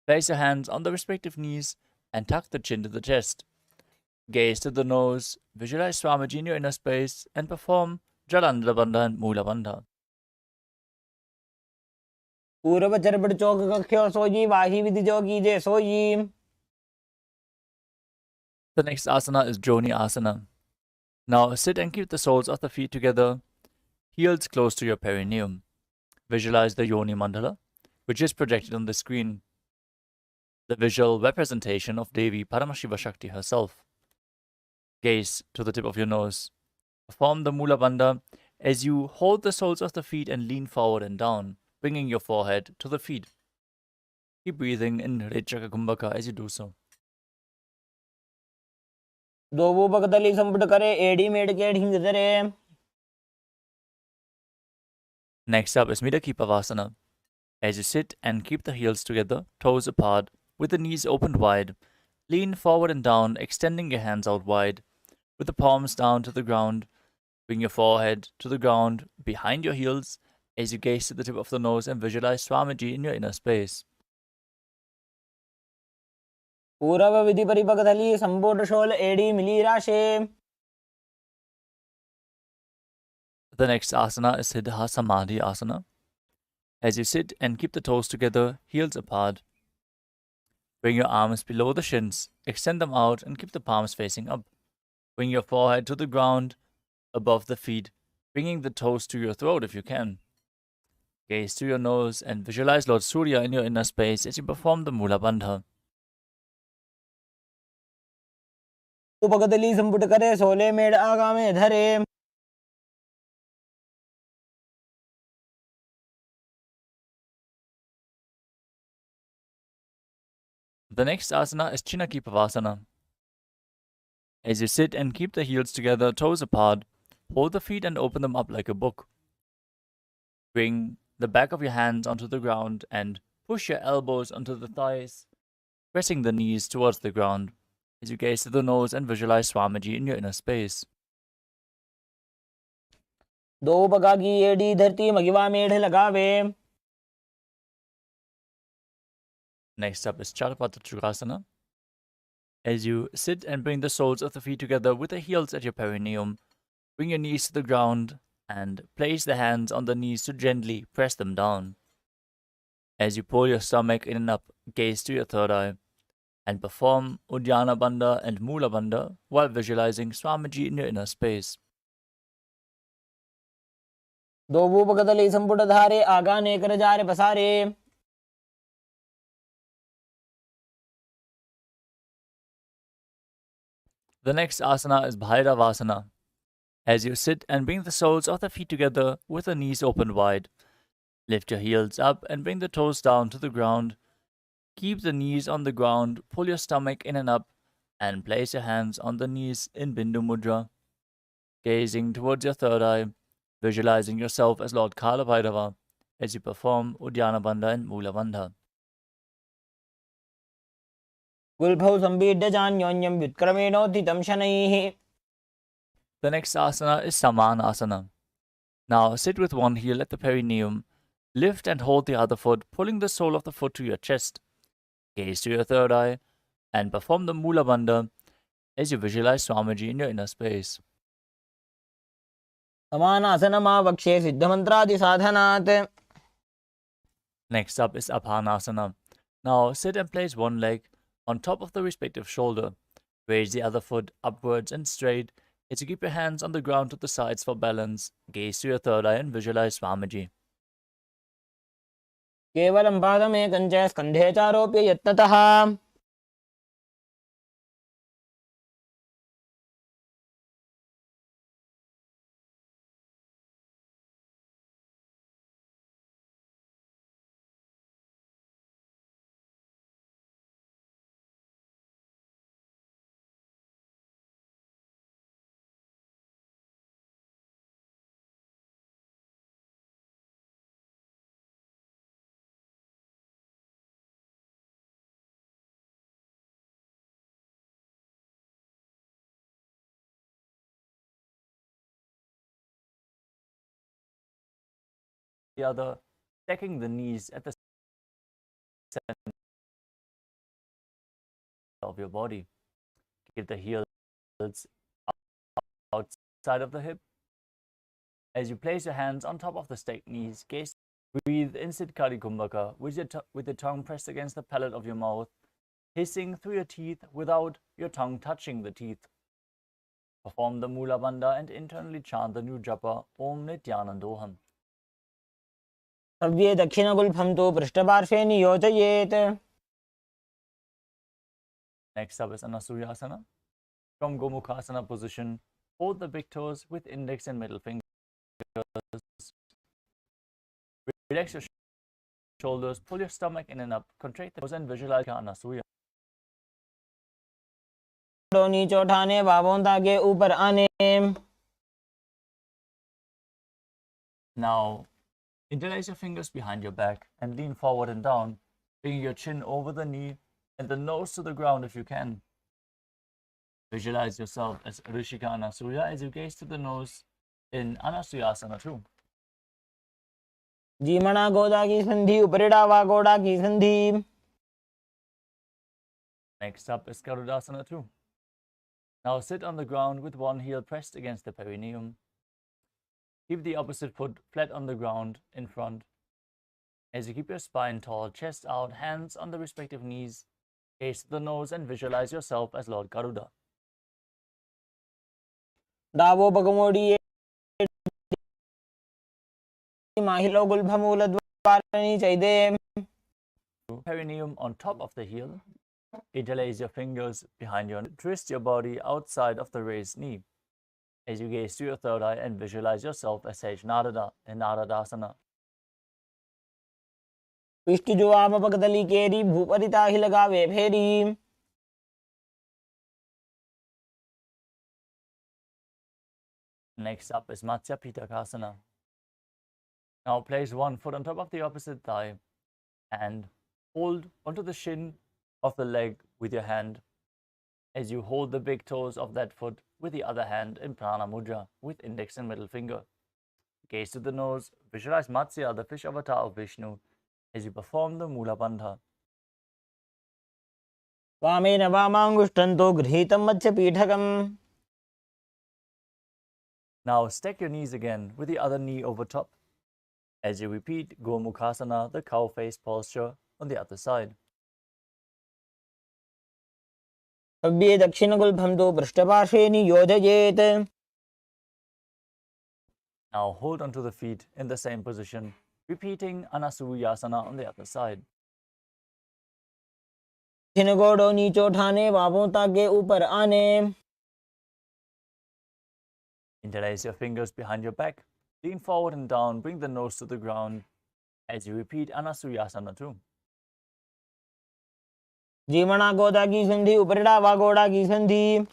Speaker 2: Place your hands on the respective knees and tuck the chin to the chest. Gaze to the nose, visualize Swamiji in your inner space, and perform Jalandhara Bandha and Mula Bandha.
Speaker 1: पूर्व चरपट चौक कख्यो सोजी वाही विधि जोगी जे sooji.
Speaker 2: The next asana is Joni Asana. Now sit and keep the soles of the feet together, heels close to your perineum. Visualize the Yoni Mandala, which is projected on the screen, the visual representation of Devi Paramashiva Shakti herself. Gaze to the tip of your nose. Perform the Mula Bandha as you hold the soles of the feet and lean forward and down, bringing your forehead to the feet. Keep breathing in Rechaka Kumbhaka as you do so.
Speaker 1: दोबू बकतली संपुट करे AD made के ढिंग धरे.
Speaker 2: Next up is Midakipavasana. As you sit and keep the heels together, toes apart, with the knees opened wide, lean forward and down, extending your hands out wide, with the palms down to the ground. Bring your forehead to the ground behind your heels as you gaze to the tip of the nose and visualize Swamiji in your inner space.
Speaker 1: पूर्व विधि परिपकतली संपुट शोल एडी मिली राशे.
Speaker 2: The next asana is Siddha Samadhi Asana. As you sit and keep the toes together, heels apart, bring your arms below the shins, extend them out and keep the palms facing up. Bring your forehead to the ground above the feet, bringing the toes to your throat if you can. Gaze to your nose and visualize Lord Surya in your inner space as you perform the Mula Bandha.
Speaker 1: उपकतली संपुट करे सोले made आगा में धरे.
Speaker 2: The next asana is Chinakipavasana. As you sit and keep the heels together, toes apart, hold the feet and open them up like a book. Bring the back of your hands onto the ground and push your elbows onto the thighs, pressing the knees towards the ground as you gaze to the nose and visualize Swamiji in your inner space.
Speaker 1: दो बगा की AD धरती मगिवा मेढ़ लगावे.
Speaker 2: Next up is Charapata As you sit and bring the soles of the feet together with the heels at your perineum, bring your knees to the ground and place the hands on the knees to gently press them down. As you pull your stomach in and up, gaze to your third eye and perform Uddiyana Bandha and Mula Bandha while visualizing Swamiji in your inner space.
Speaker 1: दोवूपकदली संपुटधारे आगाने करजारे पसारे।
Speaker 2: The next asana is Bhairavasana. As you sit and bring the soles of the feet together with the knees open wide, lift your heels up and bring the toes down to the ground. Keep the knees on the ground, pull your stomach in and up, and place your hands on the knees in Bindu Mudra. Gazing towards your third eye, visualizing yourself as Lord Kala Bhairava as you perform Uddiyana Bandha and Mula Bandha.
Speaker 1: गुल्भौ संपीड्य जान्योन्यं व्युत्क्रमेणोत्थितं शनैः।
Speaker 2: The next asana is Samanasana. Now sit with one heel at the perineum, lift and hold the other foot, pulling the sole of the foot to your chest. Gaze to your third eye and perform the Mula Bandha as you visualize Swamiji in your inner space.
Speaker 1: समानासनमावक्ष्ये सिद्धमन्त्रादिसाधनात्।
Speaker 2: Next up is Apanasana. Now sit and place one leg on top of the respective shoulder. Raise the other foot upwards and straight as you keep your hands on the ground to the sides for balance. Gaze to your third eye and visualize Swamiji.
Speaker 1: केवलं पादमेकं च स्कन्धे चारोप्य यत्नतः।
Speaker 2: The other, stacking the knees at the center of your body. Keep the heels outside of the hip. As you place your hands on top of the stacked knees, gaze, breathe in Siddhkari Kumbhaka with your tongue pressed against the palate of your mouth, hissing through your teeth without your tongue touching the teeth. Perform the Mula Bandha and internally chant the new japa Om Nithyanandoham.
Speaker 1: सव्ये दक्षिणगुल्फं तु पृष्ठपार्श्वे नियोजयेत्।
Speaker 2: Next up is Anasuyasana. From Gomukhasana position, hold the big toes with index and middle fingers. Relax your shoulders, pull your stomach in and up, contract the nose and visualize Anasuya.
Speaker 1: नीचे उठाने बाबों ताके ऊपर आने।
Speaker 2: Now, interlace your fingers behind your back and lean forward and down, bringing your chin over the knee and the nose to the ground if you can. Visualize yourself as Rishika Anasuya as you gaze to the nose in Anasuyasana too.
Speaker 1: जीमणा गोदा की संधि उपरिडावा गोड़ा की संधि।
Speaker 2: Next up is Garudasana too. Now sit on the ground with one heel pressed against the perineum. Keep the opposite foot flat on the ground in front. As you keep your spine tall, chest out, hands on the respective knees, gaze to the nose and visualize yourself as Lord Garuda.
Speaker 1: डावो बगमोड़ी माहिलो गुल्भमूलद्वारणी चैदे।
Speaker 2: Perineum on top of the heel. Interlace your fingers behind your neck. Twist your body outside of the raised knee as you gaze to your third eye and visualize yourself as Sage Narada in Naradasana.
Speaker 1: पिष्टि जो आम पकदली केरी भूपरिता ही लगावे फेरी।
Speaker 2: Next up is Matsya Pitakasana. Now place one foot on top of the opposite thigh and hold onto the shin of the leg with your hand as you hold the big toes of that foot with the other hand in Prana Mudra with index and middle finger. Gaze to the nose, visualize Matsya, the fish avatar of Vishnu, as you perform the Mula Bandha.
Speaker 1: वामेन वामांगुष्ठन्तो गृहीतं मत्स्यपीठकम्।
Speaker 2: Now stack your knees again with the other knee over top as you repeat Gomukhasana, the cow face posture on the other side.
Speaker 1: सव्ये दक्षिणगुल्फं तु पृष्ठपार्श्वे नियोजयेत्।
Speaker 2: Now hold onto the feet in the same position, repeating Anasuyasana on the other side.
Speaker 1: गोड़ों नीचो उठाने, बाहों ताके ऊपर आने.
Speaker 2: Interlace your fingers behind your back, lean forward and down, bring the nose to the ground as you repeat Anasuyasana too.
Speaker 1: जीवना गोदा की संधि, उपरिड़ा वागोड़ा की संधि.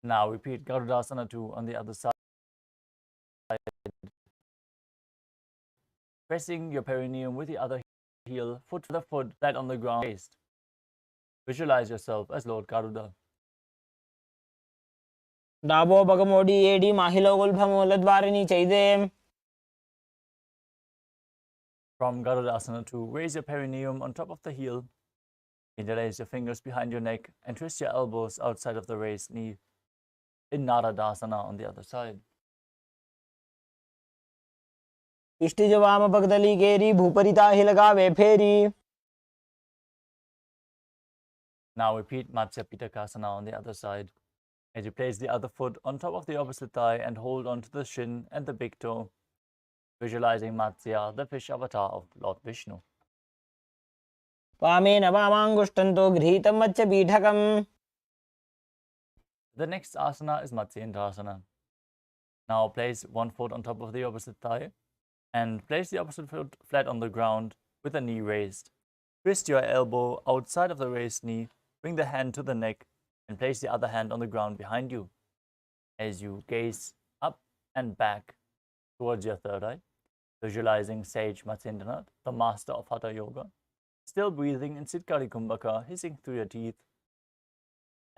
Speaker 2: Now repeat Garudasana too on the other side, pressing your perineum with the other heel, foot to the foot, flat on the ground. Visualize yourself as Lord Garuda.
Speaker 1: डाबो बगमोडी एडी माहिलो गुल्भमो लद्वारिनी चाहिए.
Speaker 2: From Garudasana 2, raise your perineum on top of the heel. Interlace your fingers behind your neck and twist your elbows outside of the raised knee. In Naradasana on the other side.
Speaker 1: इष्टि जवाम भगदली केरी, भूपरिता ही लगावे फेरी.
Speaker 2: Now repeat Matsya Pitakasana on the other side. As you place the other foot on top of the opposite thigh and hold on to the shin and the big toe, visualizing Matsya, the fish avatar of Lord Vishnu.
Speaker 1: वामेन वामांगुष्टन्तो गृहीतं मच्च पीठकम्.
Speaker 2: The next asana is Matsyendasana. Now place one foot on top of the opposite thigh and place the opposite foot flat on the ground with the knee raised. Twist your elbow outside of the raised knee, bring the hand to the neck and place the other hand on the ground behind you as you gaze up and back towards your third eye, visualizing Sage Matsyendranath, the master of Hatha Yoga, still breathing in Sitkari Kumbhaka, hissing through your teeth,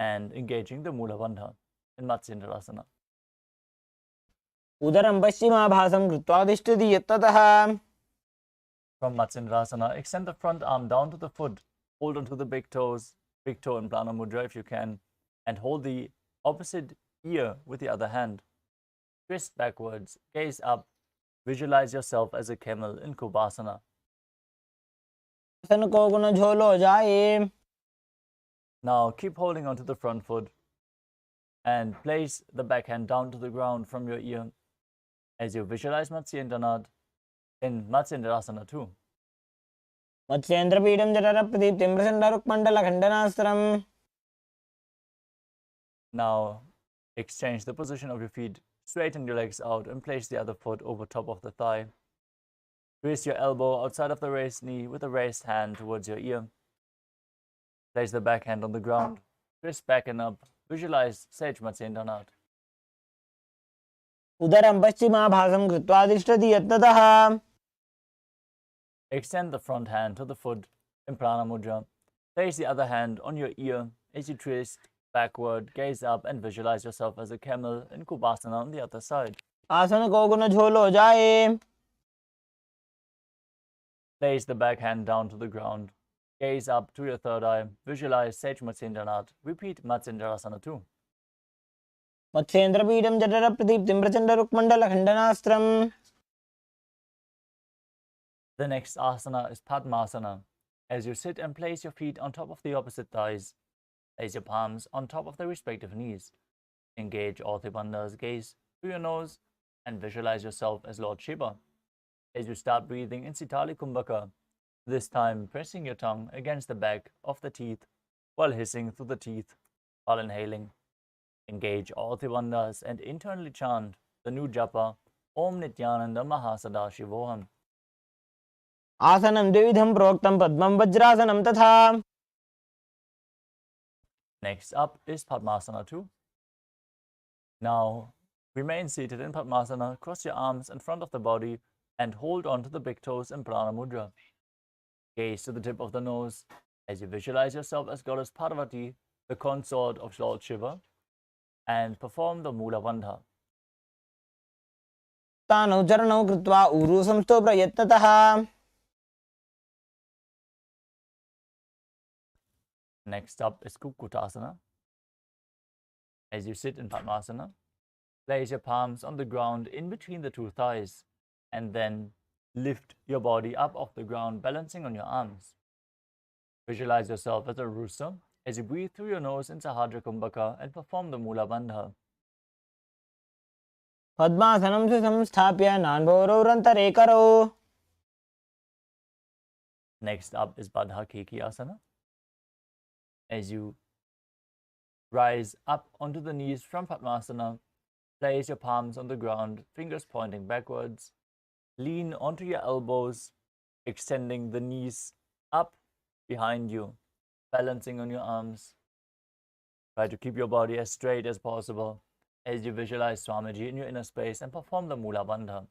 Speaker 2: and engaging the Mula Bandha in Matsyendrasana.
Speaker 1: उदरं पश्चिमाभासं कृत्वा तिष्ठति यत्ततः.
Speaker 2: From Matsyendrasana, extend the front arm down to the foot, hold onto the big toes, big toe in Prana Mudra if you can, and hold the opposite ear with the other hand. Twist backwards, gaze up, visualize yourself as a camel in Kubasana.
Speaker 1: आसन को गुण झोलो जाए.
Speaker 2: Now keep holding onto the front foot and place the backhand down to the ground from your ear as you visualize Matsyendranath in Matsyendrasana too.
Speaker 1: मत्स्येन्द्रपीडं जठरप्रदीप्तिं प्रचण्डरुक्मण्डलखण्डनास्त्रम्.
Speaker 2: Now exchange the position of your feet, straighten your legs out and place the other foot over top of the thigh. Twist your elbow outside of the raised knee with the raised hand towards your ear. Place the backhand on the ground, twist back and up, visualize Sage Matsyendranath.
Speaker 1: उदरं पश्चिमाभासं कृत्वा तिष्ठति यत्ततः.
Speaker 2: Extend the front hand to the foot in Prana Mudra. Place the other hand on your ear as you twist backward, gaze up and visualize yourself as a camel in Kubasana on the other side.
Speaker 1: आसन को गुण झोलो जाए.
Speaker 2: Place the back hand down to the ground. Gaze up to your third eye. Visualize Sage Matsyendranath. Repeat Matsyendrasana too.
Speaker 1: मत्स्येन्द्रपीडं जठरप्रदीप्तिं प्रचण्डरुक्मण्डलखण्डनास्त्रम्.
Speaker 2: The next asana is Padmasana. As you sit and place your feet on top of the opposite thighs, place your palms on top of the respective knees. Engage all the bandhas, gaze through your nose and visualize yourself as Lord Shiva. As you start breathing in Sitali Kumbhaka, this time pressing your tongue against the back of the teeth while hissing through the teeth while inhaling. Engage all the bandhas and internally chant the new japa Om Nithyananda Paramashivam.
Speaker 1: आसनं द्विविधं प्रोक्तं पद्मं वज्रासनं तथा.
Speaker 2: Next up is Padmasana 2. Now, remain seated in Padmasana, cross your arms in front of the body and hold on to the big toes in Prana Mudra. Gaze to the tip of the nose as you visualize yourself as Goddess Parvati, the consort of Lord Shiva, and perform the Mula Bandha.
Speaker 1: तानौ चरणौ कृत्वा ऊरु संस्थो प्रयत्नतः.
Speaker 2: Next up is Kukutasana. As you sit in Padmasana, place your palms on the ground in between the two thighs and then lift your body up off the ground, balancing on your arms. Visualize yourself as a rooster as you breathe through your nose in Sahadra Kumbhaka and perform the Mula Bandha.
Speaker 1: Padmasanam se samsthapya nanbhororantare karo.
Speaker 2: Next up is Badha Keki Asana. As you rise up onto the knees from Padmasana, place your palms on the ground, fingers pointing backwards. Lean onto your elbows, extending the knees up behind you, balancing on your arms. Try to keep your body as straight as possible as you visualize Swamiji in your inner space and perform the Mula Bandha.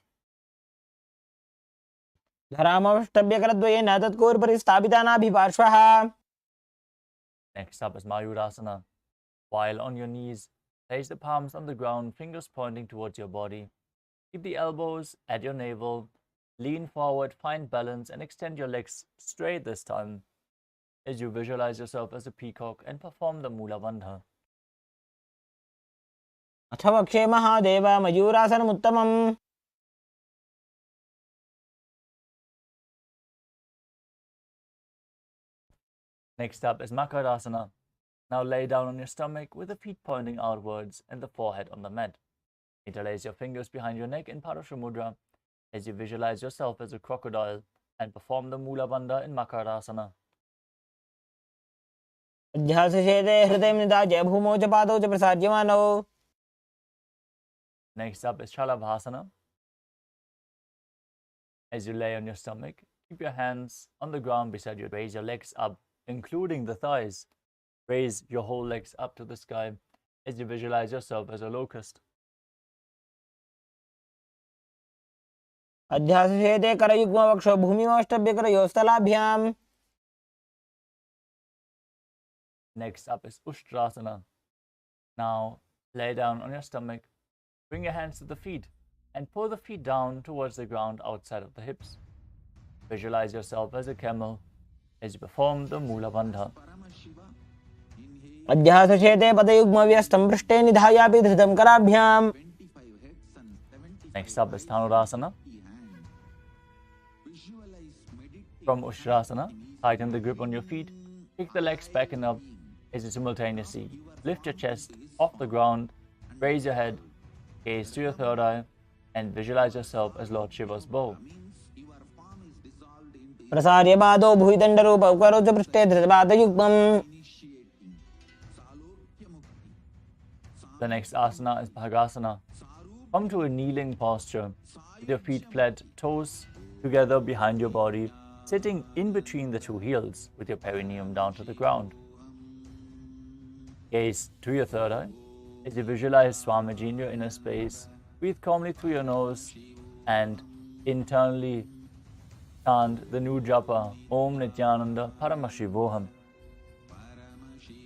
Speaker 1: धरामष्टभ्यकरद्वयेन तत्कोर्परि स्थापितानाभिपार्श्वः.
Speaker 2: Next up is Mayurasana. While on your knees, place the palms on the ground, fingers pointing towards your body. Keep the elbows at your navel. Lean forward, find balance, and extend your legs straight this time as you visualize yourself as a peacock and perform the Mula Bandha.
Speaker 1: अथ वक्षे Mahadev मयूरासनमुत्तमम्.
Speaker 2: Next up is Makarasana. Now lay down on your stomach with the feet pointing outwards and the forehead on the mat. Interlace your fingers behind your neck in Parashamudra as you visualize yourself as a crocodile and perform the Mula Bandha in Makarasana.
Speaker 1: अध्यासशेते हृदयं निधाय भूमौ च पादौ च प्रसार्यमानौ.
Speaker 2: Next up is Shalabhasana. As you lay on your stomach, keep your hands on the ground beside you. Raise your legs up, including the thighs. Raise your whole legs up to the sky as you visualize yourself as a locust.
Speaker 1: अध्यासशेते करयुग्मवक्षो भूमिमष्टभ्यकरयोस्तलाभ्याम्.
Speaker 2: Next up is Ushtrasana. Now lay down on your stomach, bring your hands to the feet and pull the feet down towards the ground outside of the hips. Visualize yourself as a camel as you perform the Mula Bandha.
Speaker 1: अध्यासशेते पदयुग्मव्यस्तं पृष्ठे निधायापि धृतं कराभ्याम्.
Speaker 2: Next up is Dhanurasana. From Ushtrasana, tighten the grip on your feet, kick the legs back and up as you simultaneously lift your chest off the ground, raise your head, gaze to your third eye, and visualize yourself as Lord Shiva's bow.
Speaker 1: प्रसार्य पादौ भुविदण्डरूपौ करौ च पृष्ठे धृतपादयुग्मम्.
Speaker 2: The next asana is Bhagasana. Come to a kneeling posture with your feet flat, toes together behind your body, sitting in between the two heels with your perineum down to the ground. Gaze to your third eye as you visualize Swamiji in your inner space. Breathe calmly through your nose and internally chant the new japa, Om Nithyananda Paramashivoham.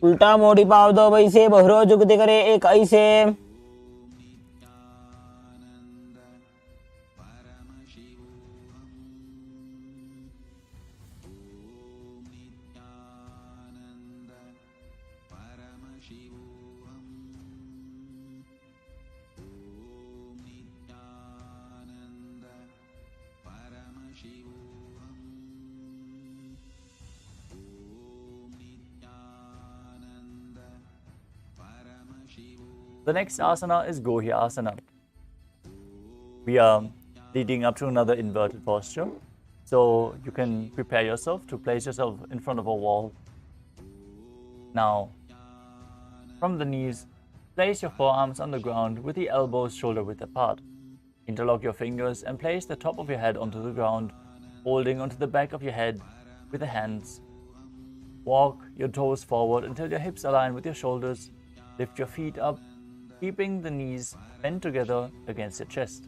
Speaker 1: उल्टा मोड़ी पाव दो वैसे बहुरो जुगति करे एक ऐसे.
Speaker 2: The next asana is Gohya Asana. We are leading up to another inverted posture. So you can prepare yourself to place yourself in front of a wall. Now, from the knees, place your forearms on the ground with the elbows shoulder width apart. Interlock your fingers and place the top of your head onto the ground, holding onto the back of your head with the hands. Walk your toes forward until your hips align with your shoulders. Lift your feet up, keeping the knees bent together against your chest.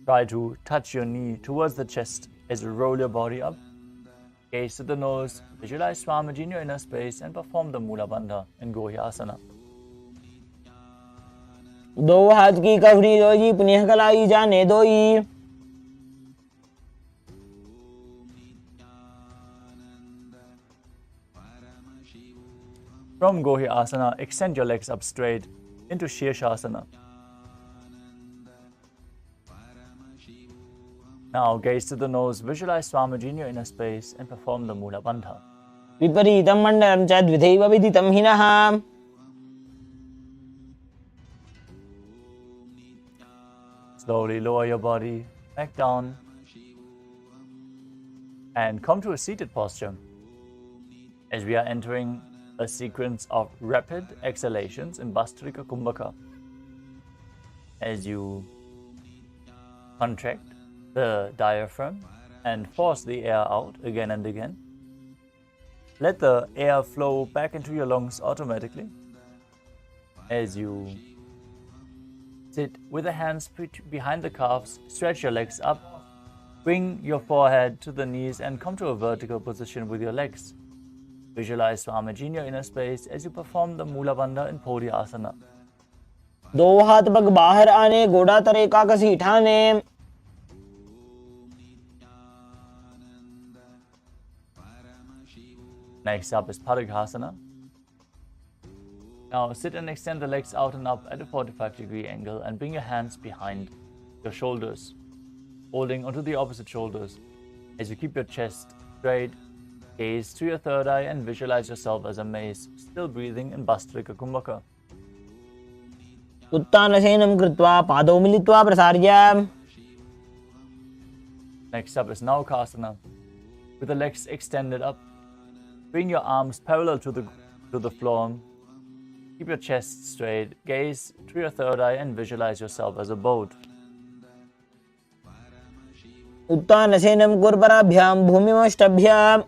Speaker 2: Try to touch your knee towards the chest as you roll your body up. Gaze to the nose, visualize Swamiji in your inner space and perform the Mula Bandha in Gohya Asana.
Speaker 1: दो हाथ की कवरी दोई पुण्य कलाई जाने दोई.
Speaker 2: From Gohya Asana, extend your legs up straight into Shirshasana. Now gaze to the nose, visualize Swamiji in your inner space and perform the Mula Bandha.
Speaker 1: विपरीतं मण्डलं च द्विधैव विदितं हिनः.
Speaker 2: Slowly lower your body back down and come to a seated posture as we are entering a sequence of rapid exhalations in Bastrika Kumbhaka. As you contract the diaphragm and force the air out again and again, let the air flow back into your lungs automatically. As you sit with the hands behind the calves, stretch your legs up, bring your forehead to the knees and come to a vertical position with your legs. Visualize Swamiji in your inner space as you perform the Mula Bandha in Podiasana.
Speaker 1: दो हाथ पग बाहर आने, गोड़ा तरे का कसी ठाने.
Speaker 2: Next up is Parighasana. Now sit and extend the legs out and up at a 45-degree angle and bring your hands behind your shoulders, holding onto the opposite shoulders. As you keep your chest straight, gaze to your third eye and visualize yourself as a mace, still breathing in Bastrika Kumbhaka.
Speaker 1: उत्तानशयनं कृत्वा पादौ मिलित्वा प्रसार्य.
Speaker 2: Next up is Naukasana. With the legs extended up, bring your arms parallel to the floor. Keep your chest straight, gaze to your third eye and visualize yourself as a boat.
Speaker 1: उत्तानशयनं कुर्पराभ्यां भूमिमष्टभ्याम्.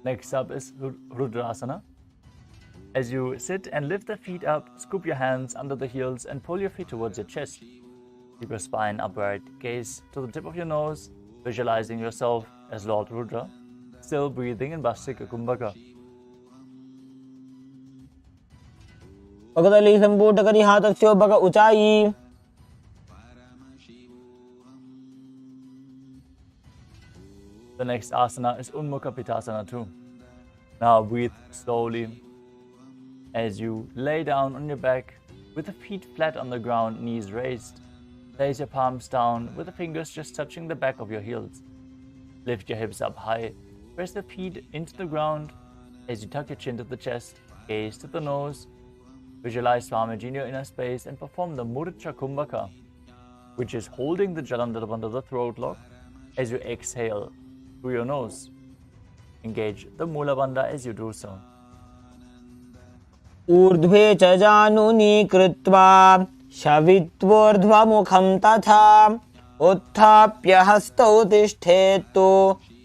Speaker 2: Next up is Rudrasana. As you sit and lift the feet up, scoop your hands under the heels and pull your feet towards your chest. Keep your spine upright, gaze to the tip of your nose, visualizing yourself as Lord Rudra, still breathing in Bastrika Kumbhaka.
Speaker 1: पगदली संपूट करी हाथस्यो पग ऊंचाई.
Speaker 2: The next asana is Unmukha Pitasana too. Now breathe slowly as you lay down on your back with the feet flat on the ground, knees raised. Place your palms down with the fingers just touching the back of your heels. Lift your hips up high. Press the feet into the ground as you tuck your chin to the chest, gaze to the nose. Visualize Swamiji in your inner space and perform the Murcha Kumbhaka, which is holding the Jalandhar under the throat lock as you exhale through your nose. Engage the Mula Bandha as you do so.
Speaker 1: ऊर्ध्वे च जानुनी कृत्वा शवित्वोर्ध्वमुखं तथा उत्थाप्य हस्तौ तिष्ठेत्तु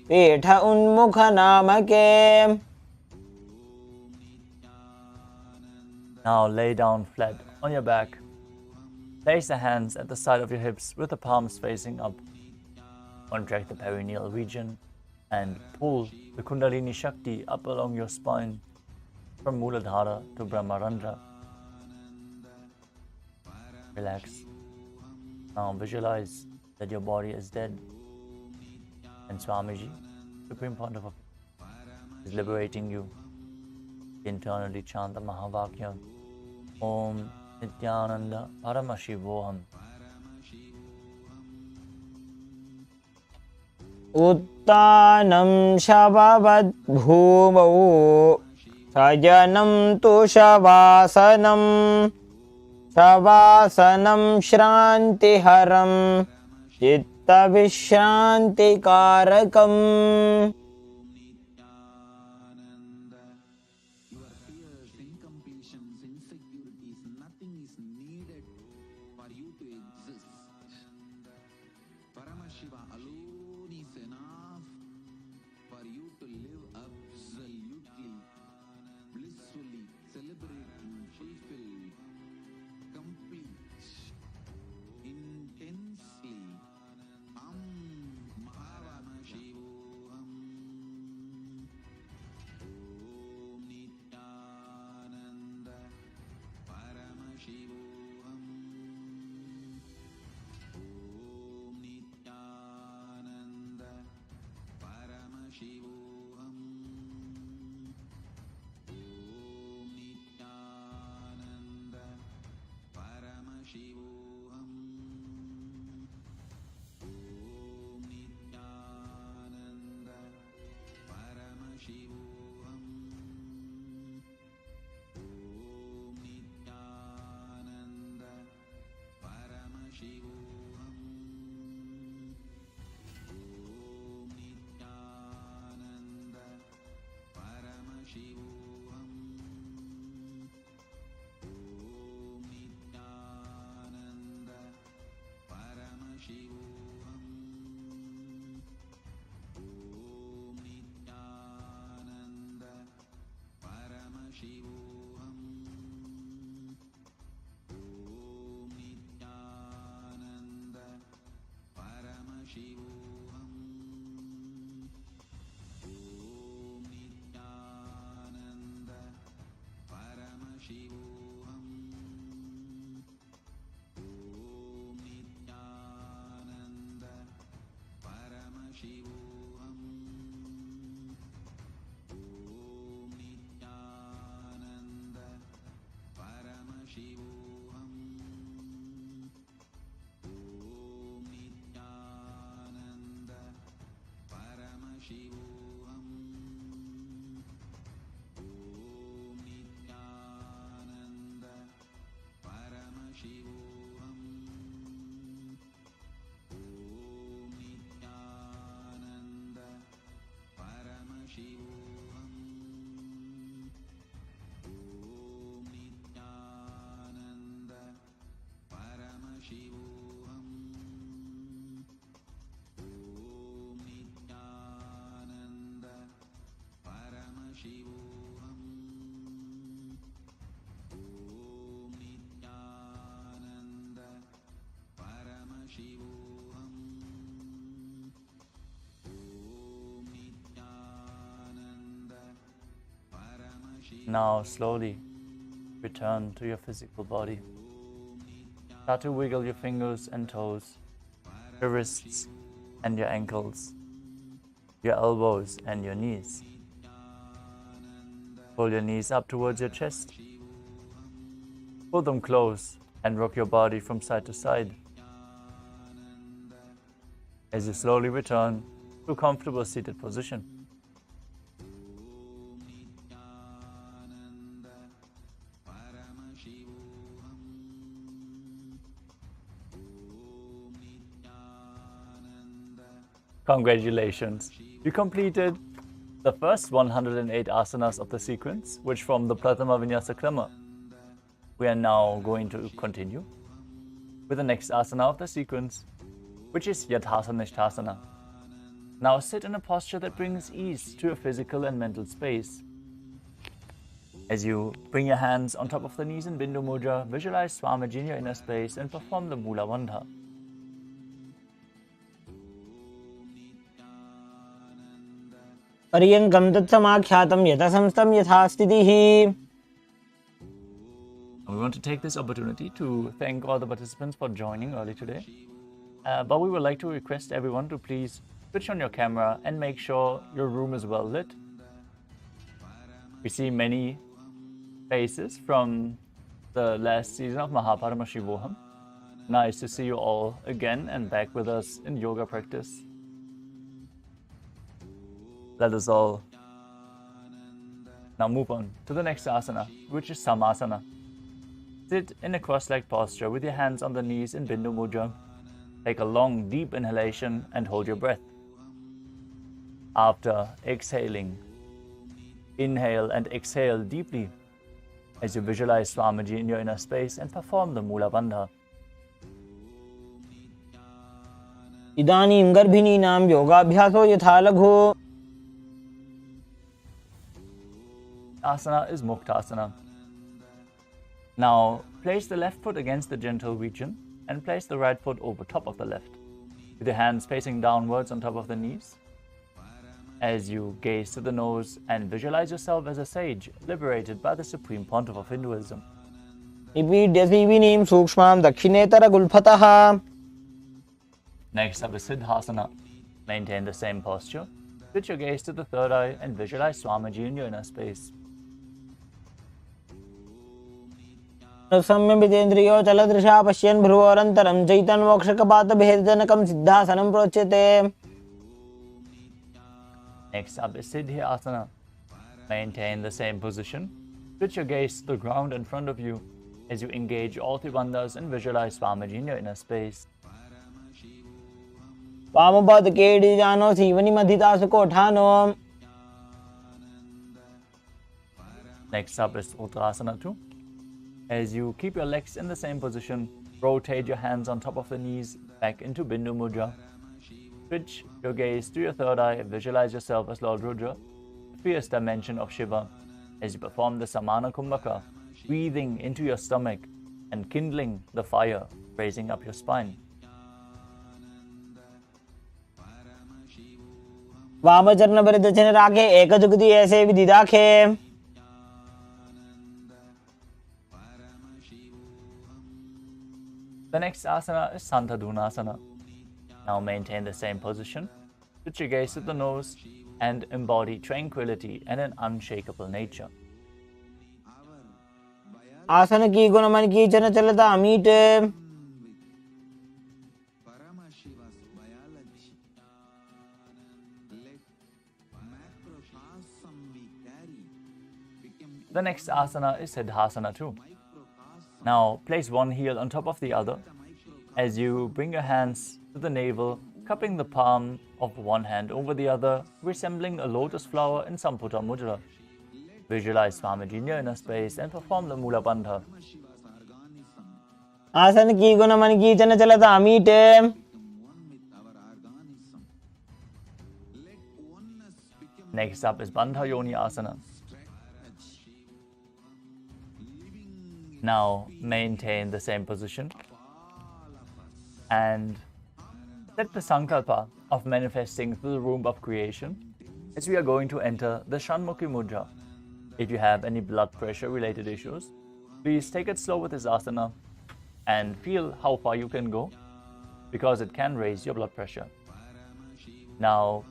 Speaker 1: पीठ उन्मुख नामके.
Speaker 2: Now lay down flat on your back. Place the hands at the side of your hips with the palms facing up. Contract the perineal region and pull the Kundalini Shakti up along your spine from Muladhara to Brahmarandra. Relax. Now visualize that your body is dead and Swamiji, Supreme Pontiff of Hinduism, is liberating you. Internally chant the Mahavakya. Om Nithyananda Paramashivoham.
Speaker 1: उत्तानं शववद्भूमौ सजनं तु शवासनं. शवासनं श्रान्तिहरं चित्तविश्रान्तिकारकम्.
Speaker 3: Paramashiva alone is enough for you to live absolutely, blissfully, celebrating, fulfilled, complete, intensely. Paramashivoham. Om Nithyananda Paramashivoham. Om Nithyananda Paramashivoham.
Speaker 2: Now slowly return to your physical body. Start to wiggle your fingers and toes, your wrists and your ankles, your elbows and your knees. Pull your knees up towards your chest. Pull them close and rock your body from side to side. As you slowly return to a comfortable seated position. Congratulations! You completed the first 108 asanas of the sequence, which form the Pratama Vinyasa Krama. We are now going to continue with the next asana of the sequence, which is Yathasana Nishthasana. Now sit in a posture that brings ease to your physical and mental space. As you bring your hands on top of the knees in Bindu Mudra, visualize Swamiji in your inner space and perform the Mula Bandha.
Speaker 1: पर्यङ्कं तत्समाख्यातं यथासंस्थं यथा स्थितिः.
Speaker 2: We want to take this opportunity to thank all the participants for joining early today. But we would like to request everyone to please switch on your camera and make sure your room is well lit. We see many faces from the last season of Paramashivoham. Nice to see you all again and back with us in yoga practice. Let us all now move on to the next asana, which is Samasana. Sit in a cross-legged posture with your hands on the knees in Bindu Mudra. Take a long, deep inhalation and hold your breath. After exhaling, inhale and exhale deeply as you visualize Swamiji in your inner space and perform the Mula Bandha.
Speaker 1: इदानीं गर्भिणीनां योगाभ्यासो यथा लघु.
Speaker 2: Asana is Muktasana. Now place the left foot against the genital region and place the right foot over top of the left, with your hands facing downwards on top of the knees. As you gaze to the nose and visualize yourself as a sage liberated by the Supreme Pontiff of Hinduism.
Speaker 1: निपीड्यसीविनीं सूक्ष्मां दक्षिणेतरगुल्फतः.
Speaker 2: Next up is Siddhasana. Maintain the same posture. Switch your gaze to the third eye and visualize Swamiji in your inner space.
Speaker 1: सम्यमितेन्द्रियो चलदृशा पश्यन् भ्रुवोरन्तरं चैतन्मोक्षकपातभेदजनकं सिद्धासनं प्रोच्यते.
Speaker 2: Next up is Siddhyasana. Maintain the same position. Switch your gaze to the ground in front of you as you engage all three bandhas and visualize Swamiji in your inner space.
Speaker 1: वामपदकेडिजानो सीवनिमधितासु कोठानो.
Speaker 2: Next up is Uttarasana 2. As you keep your legs in the same position, rotate your hands on top of the knees back into Bindu Mudra. Switch your gaze to your third eye and visualize yourself as Lord Rudra, the fierce dimension of Shiva, as you perform the Samana Kumbhaka, breathing into your stomach and kindling the fire, raising up your spine.
Speaker 1: वामचरण पर दक्षिण राखे एक जुगति ऐसे विधि दाखे.
Speaker 2: The next asana is Santadhunasana. Now maintain the same position. Switch your gaze to the nose and embody tranquility and an unshakable nature.
Speaker 1: आसन की गुण मन की चन चलता meet.
Speaker 3: Paramashiva's biology. Let
Speaker 2: The next asana is Siddhasana too. Now place one heel on top of the other as you bring your hands to the navel, cupping the palm of one hand over the other, resembling a lotus flower in Samputa Mudra. Visualize Swamiji near inner space and perform the Mula Bandha.
Speaker 1: आसन की गुण मन की चन चलता मीटे
Speaker 2: Next up is Bandha Yoni Asana. Now maintain the same position and set the sankalpa of manifesting through the womb of creation as we are going to enter the Shanmukhi Mudra. If you have any blood pressure related issues, please take it slow with this asana and feel how far you can go because it can raise your blood pressure. Now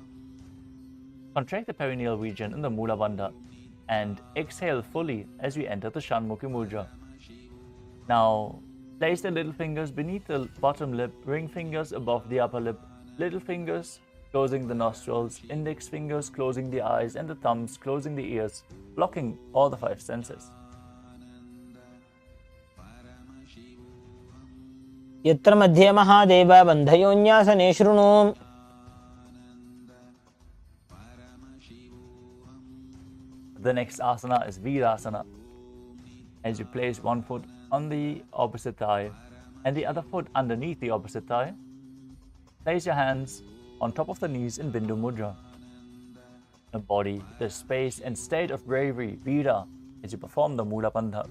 Speaker 2: contract the perineal region in the Mula Bandha and exhale fully as we enter the Shanmukhi Mudra. Now place the little fingers beneath the bottom lip, ring fingers above the upper lip, little fingers closing the nostrils, index fingers closing the eyes, and the thumbs closing the ears, blocking all the five senses.
Speaker 1: यत्र मध्ये महादेव बन्धयोन्यासने शृणु
Speaker 2: The next asana is Virasana. As you place one foot on the opposite thigh and the other foot underneath the opposite thigh, place your hands on top of the knees in Bindu Mudra. Embody the space and state of bravery, Vira, as you perform the Mula Bandha.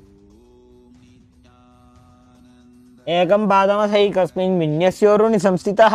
Speaker 1: एकं पादमथैकस्मिन् विन्यस्योरुणि संस्थितः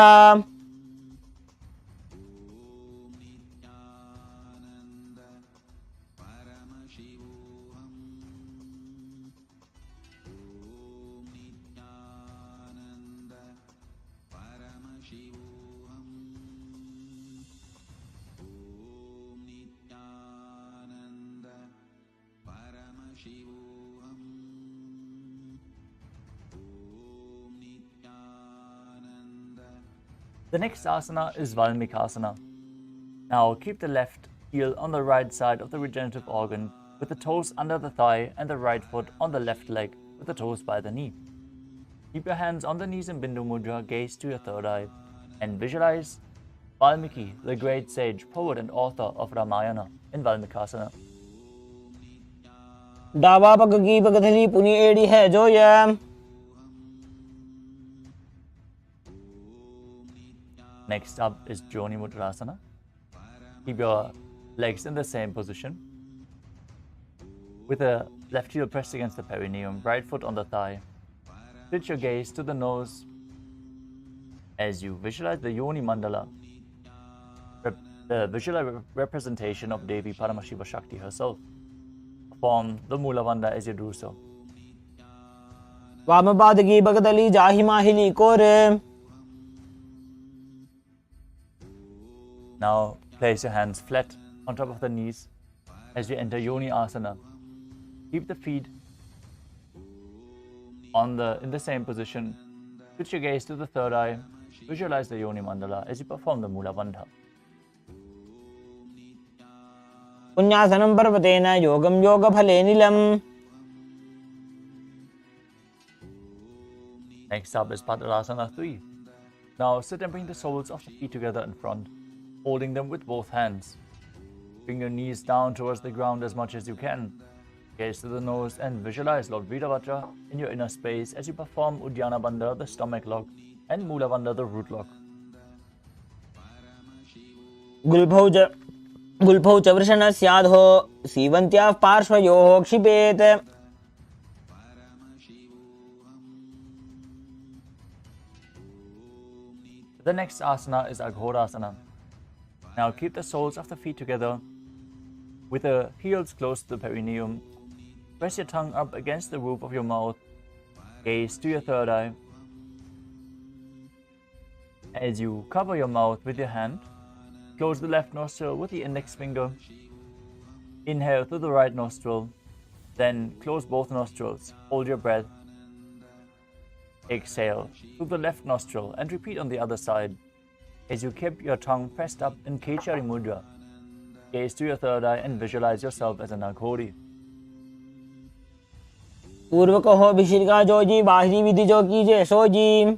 Speaker 2: The next asana is Valmikasana. Now keep the left heel on the right side of the regenerative organ with the toes under the thigh and the right foot on the left leg with the toes by the knee. Keep your hands on the knees in Bindu Mudra, gaze to your third eye, and visualize Valmiki, the great sage, poet and author of Ramayana in Valmikasana.
Speaker 1: डावा पग की पगथली पुनी एड़ी है जो ये
Speaker 2: Next up is Joni Mudrasana. Keep your legs in the same position with the left heel pressed against the perineum, right foot on the thigh. Switch your gaze to the nose as you visualize the Yoni Mandala, the visual representation of Devi Paramashiva Shakti herself. Perform the Mula Bandha as you do so.
Speaker 1: वाम पाद की पगथली जाहि माहिली कोरे
Speaker 2: Now place your hands flat on top of the knees as you enter Yoni Asana. Keep the feet in the same position. Switch your gaze to the third eye. Visualize the Yoni Mandala as you perform the Mula Bandha.
Speaker 1: पुण्यासनं पर्वतेन योगं योगफले नीलम्
Speaker 2: Next up is Padasana 3. Now sit and bring the soles of the feet together in front, holding them with both hands. Bring your knees down towards the ground as much as you can. Gaze to the nose and visualize Lord Virabhadra in your inner space as you perform Uddiyana Bandha, the stomach lock, and Mula Bandha, the root lock.
Speaker 1: गुल्फौ च वृषणस्याधो सीवन्त्याः पार्श्वयोः क्षिपेत्
Speaker 2: The next asana is Aghorasana. Now keep the soles of the feet together with the heels close to the perineum. Press your tongue up against the roof of your mouth. Gaze to your third eye. As you cover your mouth with your hand, close the left nostril with the index finger. Inhale through the right nostril. Then close both nostrils. Hold your breath. Exhale through the left nostril and repeat on the other side as you keep your tongue pressed up in Kechari Mudra. Gaze to your third eye and visualize yourself as an Aghori.
Speaker 1: पूर्व कहो भिशिर का जो जी, बाहरी विधि जो कीजिए सो जी।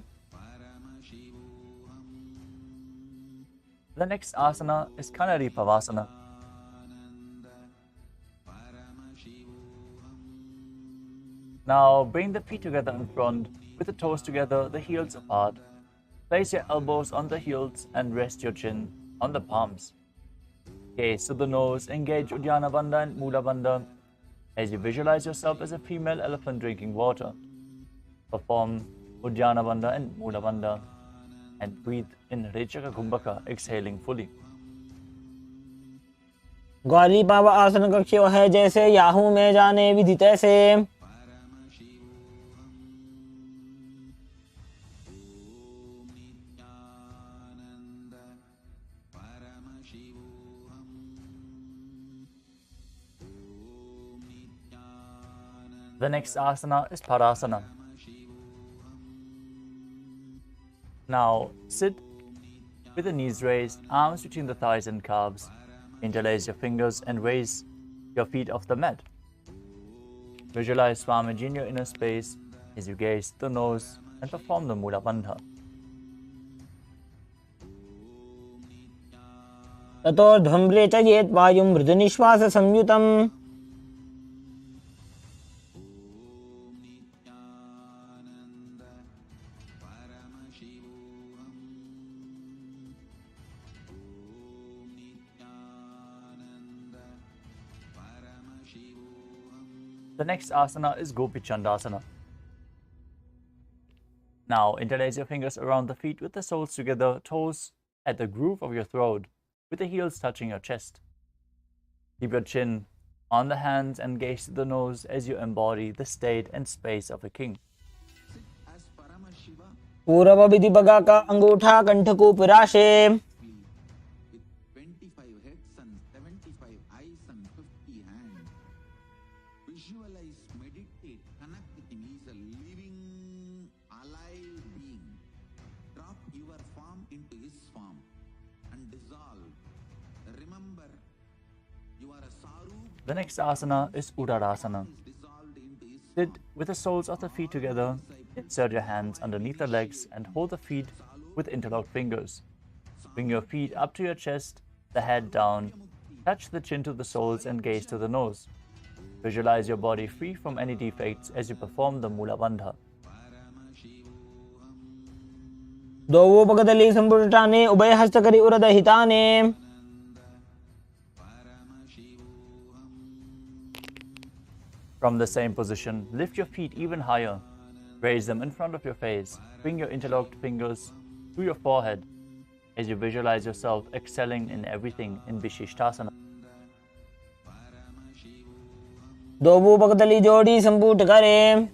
Speaker 2: The next asana is Kanari Pavasana. Now bring the feet together in front, with the toes together, the heels apart. Place your elbows on the heels and rest your chin on the palms. Gaze to the nose, engage Uddiyana Bandha and Mula Bandha as you visualize yourself as a female elephant drinking water. Perform Uddiyana Bandha and Mula Bandha and breathe in Rechaka Kumbhaka, exhaling fully.
Speaker 1: ग्वाली पाव आसन कक्ष है जैसे, Yahoo में जाने विधि तैसे।
Speaker 2: The next asana is Parasana. Now sit with the knees raised, arms between the thighs and calves. Interlace your fingers and raise your feet off the mat. Visualize Swamiji in your inner space as you gaze the nose and perform the Mula Bandha.
Speaker 1: ततोर्ध्वम्रे च येत् वायुं मृदुनिश्वास संयुतम्।
Speaker 2: The next asana is Gopi Chandasana. Now interlace your fingers around the feet with the soles together, toes at the groove of your throat, with the heels touching your chest. Keep your chin on the hands and gaze to the nose as you embody the state and space of a king.
Speaker 3: Sit as Paramashiva
Speaker 1: पूर्व विधि बगा का अंगूठा कंठ को पिराशे।
Speaker 3: with 25 heads and 75 eyes and 50 hands. Visualize, meditate, connect with him. He is a living, alive being. Drop your form into his form and dissolve. Remember, you are a sarup.
Speaker 2: The next asana is Uttarasana.
Speaker 3: Is dissolved into his
Speaker 2: Sit with the soles of the feet together, insert your hands underneath the legs and hold the feet with interlocked fingers. Bring your feet up to your chest, the head down, touch the chin to the soles and gaze to the nose. Visualize your body free from any defects as you perform the Mula Bandha.
Speaker 1: दोवो पगदली संपुटाने उभय हस्त करी उरद हिताने।
Speaker 2: From the same position, lift your feet even higher. Raise them in front of your face. Bring your interlocked fingers to your forehead as you visualize yourself excelling in everything in Vishishtasana.
Speaker 1: दोवो पगदली जोड़ी संपुट करे।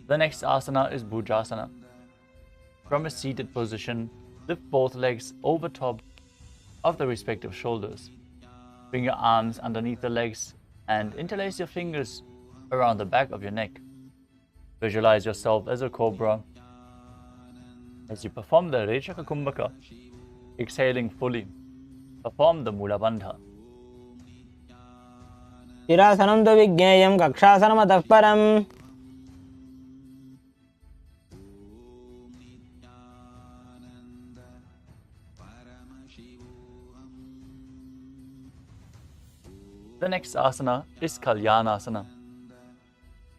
Speaker 2: The next asana is Bhujasana. From a seated position, lift both legs over top of the respective shoulders. Bring your arms underneath the legs and interlace your fingers around the back of your neck. Visualize yourself as a cobra as you perform the Rechaka Kumbhaka. Exhaling fully, perform the Mula Bandha.
Speaker 1: शिरासनं तु विज्ञेयं कक्षासनमतः परम्।
Speaker 2: The next asana is Kalyanasana.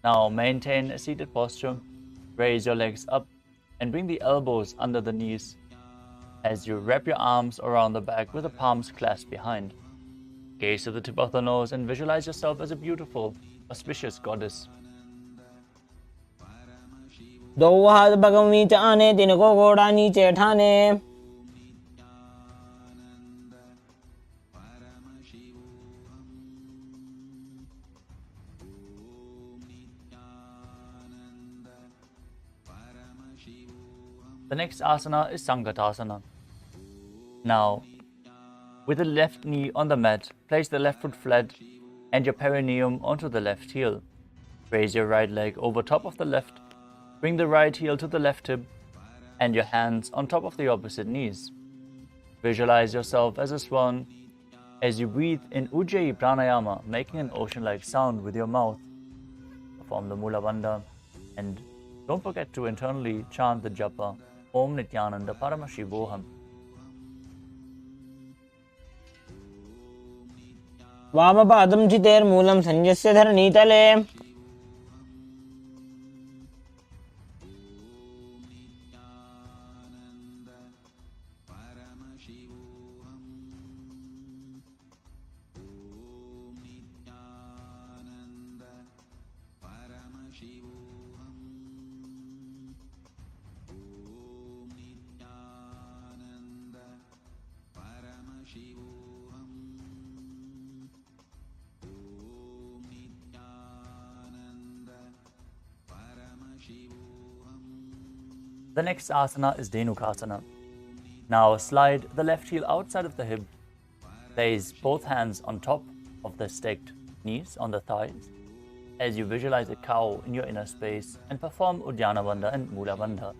Speaker 2: Now maintain a seated posture, raise your legs up and bring the elbows under the knees as you wrap your arms around the back with the palms clasped behind. Gaze to the tip of the nose and visualize yourself as a beautiful, auspicious goddess.
Speaker 1: दोवो हाथ भगम नीचे आने, तिनको घोड़ा नीचे ठाने।
Speaker 2: The next asana is Sankatasana. Now, with the left knee on the mat, place the left foot flat and your perineum onto the left heel. Raise your right leg over top of the left. Bring the right heel to the left hip and your hands on top of the opposite knees. Visualize yourself as a swan as you breathe in Ujjayi Pranayama, making an ocean-like sound with your mouth. Perform the Mula Bandha and don't forget to internally chant the japa Om Nithyananda Paramashivoham.
Speaker 1: वामपादं चितेर्मूलं संयस्य धरणीतले
Speaker 2: The next asana is Dhenukasana. Now slide the left heel outside of the hip. Place both hands on top of the staked knees on the thighs as you visualize a cow in your inner space and perform Uddiyana Bandha and Mula Bandha.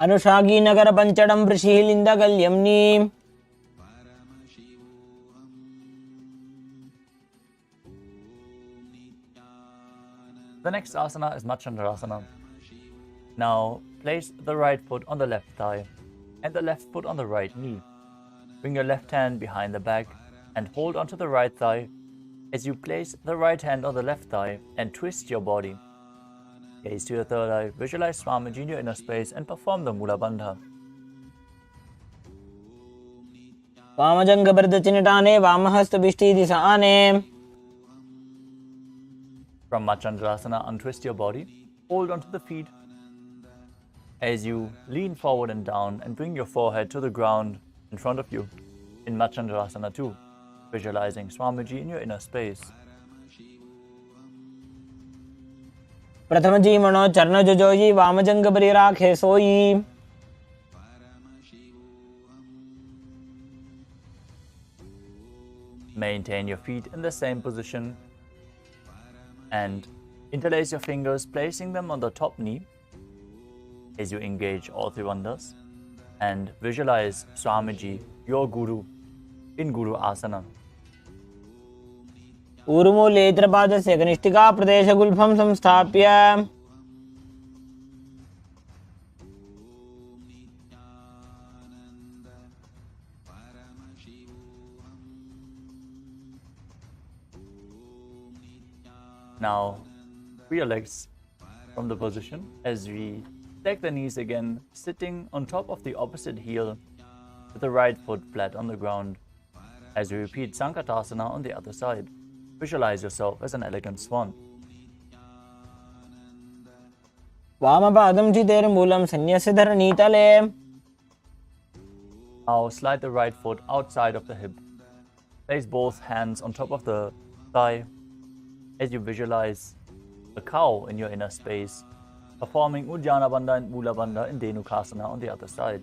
Speaker 1: अनुषागी Nagar पंचडं वृषिलिन्दगल्यम्नि
Speaker 2: The next asana is Machandrasana. Now place the right foot on the left thigh and the left foot on the right knee. Bring your left hand behind the back and hold onto the right thigh as you place the right hand on the left thigh and twist your body. Gaze to your third eye, visualize Swamiji in your inner space and perform the Mula Bandha.
Speaker 1: वामजङ्घभृतचिनटाने वामहस्तभिष्टिदिशाने
Speaker 2: From Machandrasana, untwist your body, hold onto the feet as you lean forward and down and bring your forehead to the ground in front of you. In Machandrasana too, visualizing Swamiji in your inner space.
Speaker 1: प्रथमजी मनो चरणजोजी वामजङ्घपरिराखे सोयी
Speaker 2: Maintain your feet in the same position and interlace your fingers, placing them on the top knee as you engage all three bandhas and visualize Swamiji, your Guru, in Guru Asana.
Speaker 1: ऊर्मूलेत्रपादस्य कनिष्ठिका प्रदेशगुल्फं संस्थाप्य
Speaker 2: Now, free your legs from the position as we take the knees again, sitting on top of the opposite heel with the right foot flat on the ground as we repeat Sankatasana on the other side. Visualize yourself as an elegant swan.
Speaker 1: वामपादं चितेर्मूलं संयस्य धरणीतले
Speaker 2: Now slide the right foot outside of the hip. Place both hands on top of the thigh as you visualize a cow in your inner space, performing Uddiyana Bandha and Mula Bandha in Dhenukasana on the other side.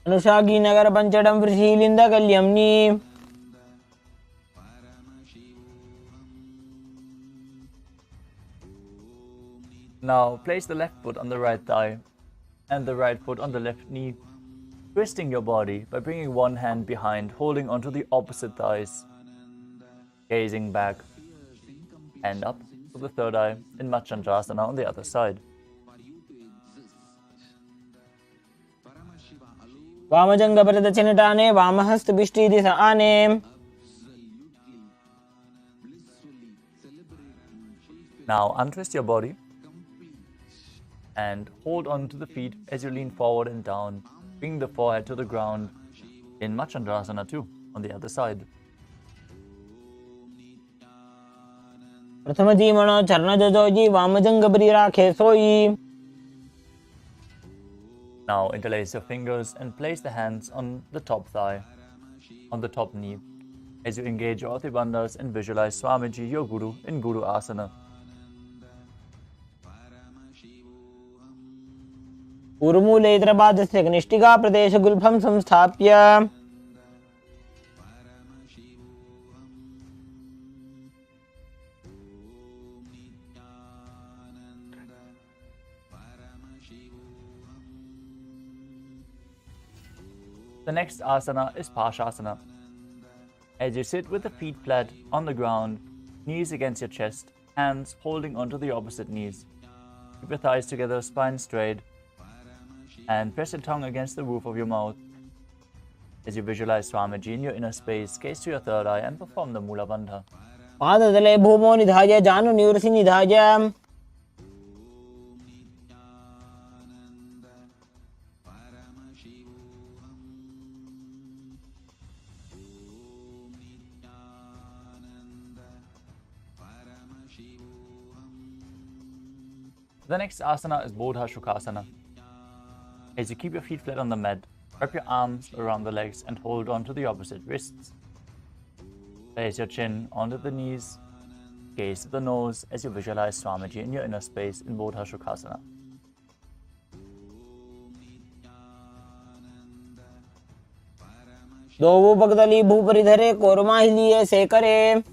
Speaker 1: अनुषागी Nagar पंचडं वृषिलिन्दगल्यम्नि
Speaker 2: Now place the left foot on the right thigh and the right foot on the left knee, twisting your body by bringing one hand behind, holding onto the opposite thighs, gazing back and up to the third eye in Machandrasana on the other side.
Speaker 1: वामजङ्घभृतचिनटाने वामहस्तभिष्टिदिशाने
Speaker 2: Now untwist your body and hold on to the feet as you lean forward and down, bring the forehead to the ground in Machandrasana too on the other side.
Speaker 1: प्रथमजी मनो चरणजोजी वामजङ्घपरिराखे सोयी
Speaker 2: Now interlace your fingers and place the hands on the top thigh, on the top knee, as you engage your bandhas and visualize Swamiji, your Guru, in Guru Asana.
Speaker 1: ऊर्मूलेत्रपादस्य कनिष्ठिका प्रदेशगुल्फं संस्थाप्य
Speaker 2: The next asana is Pashasana. As you sit with the feet flat on the ground, knees against your chest, hands holding onto the opposite knees. Keep your thighs together, spine straight, and press your tongue against the roof of your mouth. As you visualize Swamiji in your inner space, gaze to your third eye and perform the Mula Bandha.
Speaker 1: पादतले भूमो निधाय जानु निवृत्ति निधाय
Speaker 2: The next asana is Bodha Shukasana. As you keep your feet flat on the mat, wrap your arms around the legs and hold on to the opposite wrists. Place your chin onto the knees, gaze to the nose as you visualize Swamiji in your inner space in Bodha Shukasana.
Speaker 1: दो पगदली भूपरि धरे कोरमा हिलिए से करे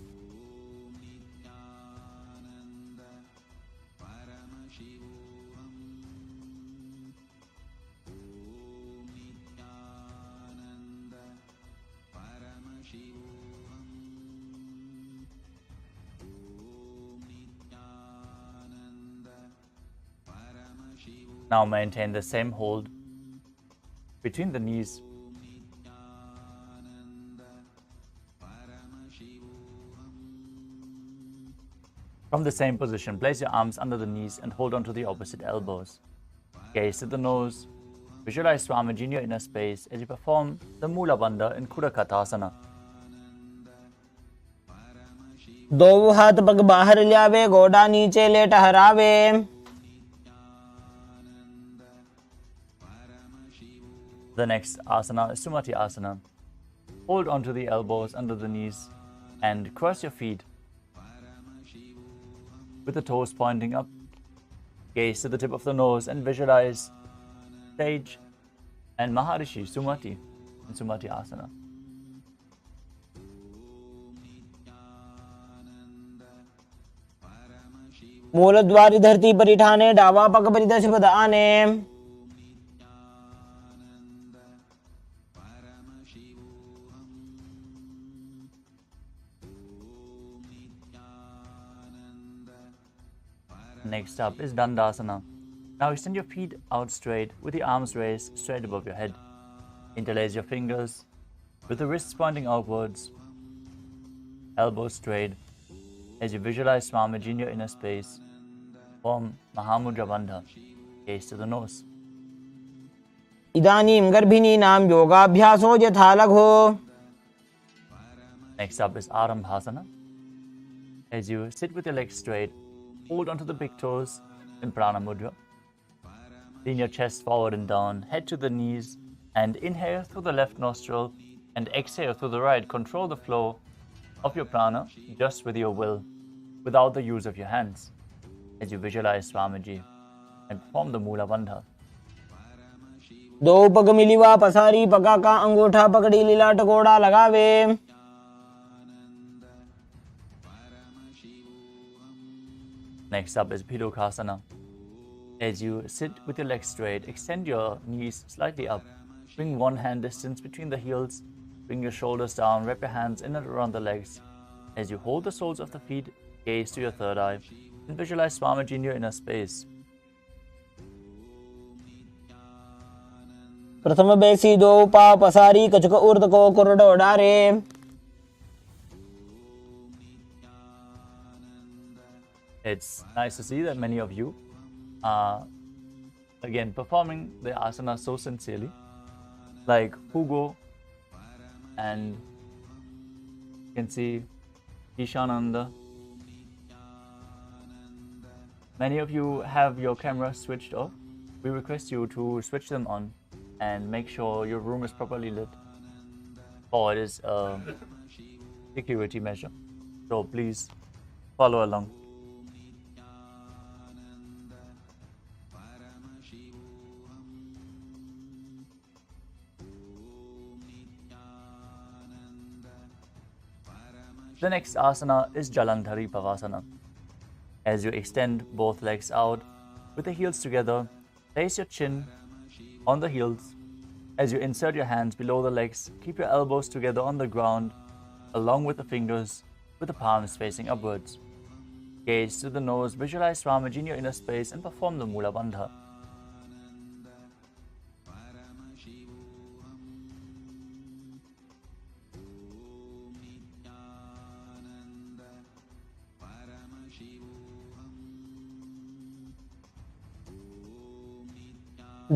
Speaker 2: Now maintain the same hold between the knees. From the same position, place your arms under the knees and hold on to the opposite elbows. Gaze to the nose. Visualize Swamiji in your inner space as you perform the Mula Bandha in Kudakatasana.
Speaker 1: दो हाथ पग बाहर ल्यावे गोडा नीचे ले टहरावे
Speaker 2: The next asana is Sumati Asana. Hold onto the elbows under the knees and cross your feet with the toes pointing up. Gaze to the tip of the nose and visualize Sage and Maharishi Sumati in Sumati Asana.
Speaker 1: मूलद्वारी धरती परिठाने डावा पग परिदश बदाने
Speaker 2: Next up is Dandasana. Now extend your feet out straight with the arms raised straight above your head. Interlace your fingers with the wrists pointing outwards, elbows straight. As you visualize Swamiji in your inner space, form Mahamudra Bandha. Gaze to the nose.
Speaker 1: इदानीं गर्भिणीनां योगाभ्यासो यथा लघो
Speaker 2: Next up is Arambhasana. As you sit with your legs straight, hold onto the big toes in Prana Mudra. Lean your chest forward and down, head to the knees, and inhale through the left nostril and exhale through the right. Control the flow of your prana just with your will, without the use of your hands, as you visualize Swamiji and perform the Mula Bandha.
Speaker 1: दो पग मिलीवा पसारी पगा का अंगूठा पकड़ी लीला टकोड़ा लगावे
Speaker 2: Next up is Bhidokasana. As you sit with your legs straight, extend your knees slightly up. Bring one hand distance between the heels. Bring your shoulders down. Wrap your hands in and around the legs. As you hold the soles of the feet, gaze to your third eye and visualize Swamiji in your inner space.
Speaker 1: प्रथम बेसी दो पा पसारी कचक ऊर्ध को कुरड उडारे
Speaker 2: It's nice to see that many of you are again performing the asana so sincerely, like Hugo, and you can see Ishananda. Many of you have your camera switched off. We request you to switch them on and make sure your room is properly lit, or it is a security measure. So please follow along. The next asana is Jalandhari Pavasana. As you extend both legs out with the heels together, place your chin on the heels As you insert your hands below the legs, keep your elbows together on the ground, along with the fingers, with the palms facing upwards. Gaze to the nose, visualize Swamiji in your inner space, and perform the Mula Bandha.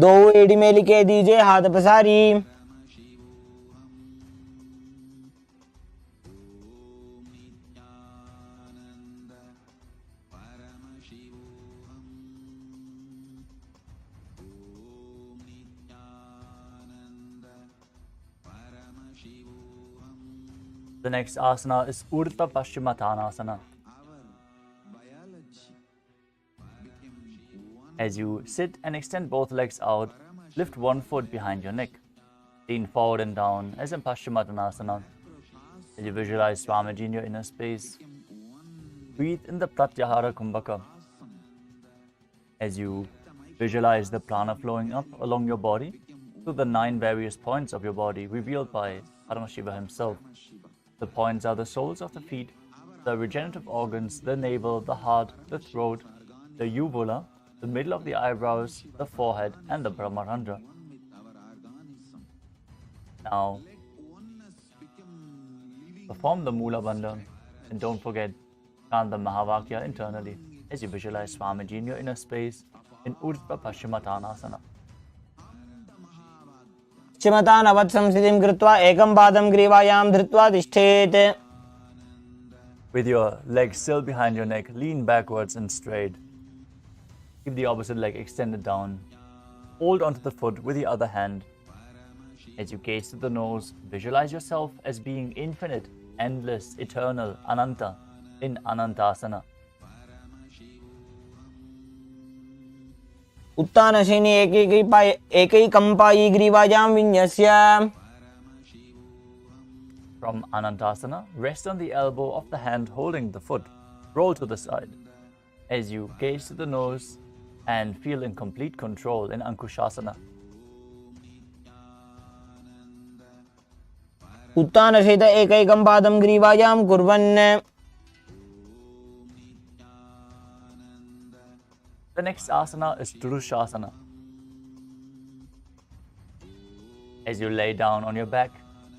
Speaker 1: दो एड़ी में लिखे दीजिए हाथ पसारी।
Speaker 2: The next asana is Urdhva Paschimottanasana. As you sit and extend both legs out, lift one foot behind your neck. Lean forward and down as in Paschimottanasana. As you visualize Swamiji in your inner space, breathe in the Pratyahara Kumbhaka. As you visualize the prana flowing up along your body to the 9 various points of your body revealed by Paramashiva himself. The points are the soles of the feet, the regenerative organs, the navel, the heart, the throat, the uvula, the middle of the eyebrows, the forehead, and the Brahmarandra. Now, perform the Mula Bandha, and don't forget, chant the Mahavakya internally as you visualize Swamiji in your inner space in Urdhva Paschimottanasana.
Speaker 1: पश्चिमतानवत् संस्थितिं कृत्वा एकं पादं ग्रीवायां धृत्वा तिष्ठेत्।
Speaker 2: With your legs still behind your neck, lean backwards and straight. Keep the opposite leg extended down. Hold onto the foot with the other hand. As you gaze to the nose, visualize yourself as being infinite, endless, eternal, Ananta in Anantasana.
Speaker 1: उत्तानशयनि एकैकं पायी ग्रीवायां विन्यस्य।
Speaker 2: From Anantasana, rest on the elbow of the hand holding the foot. Roll to the side. As you gaze to the nose and feel in complete control in Ankushasana.
Speaker 1: उत्तानसहित एकैकं पादं ग्रीवायां कुर्वन्।
Speaker 2: The next asana is Durushasana. As you lay down on your back,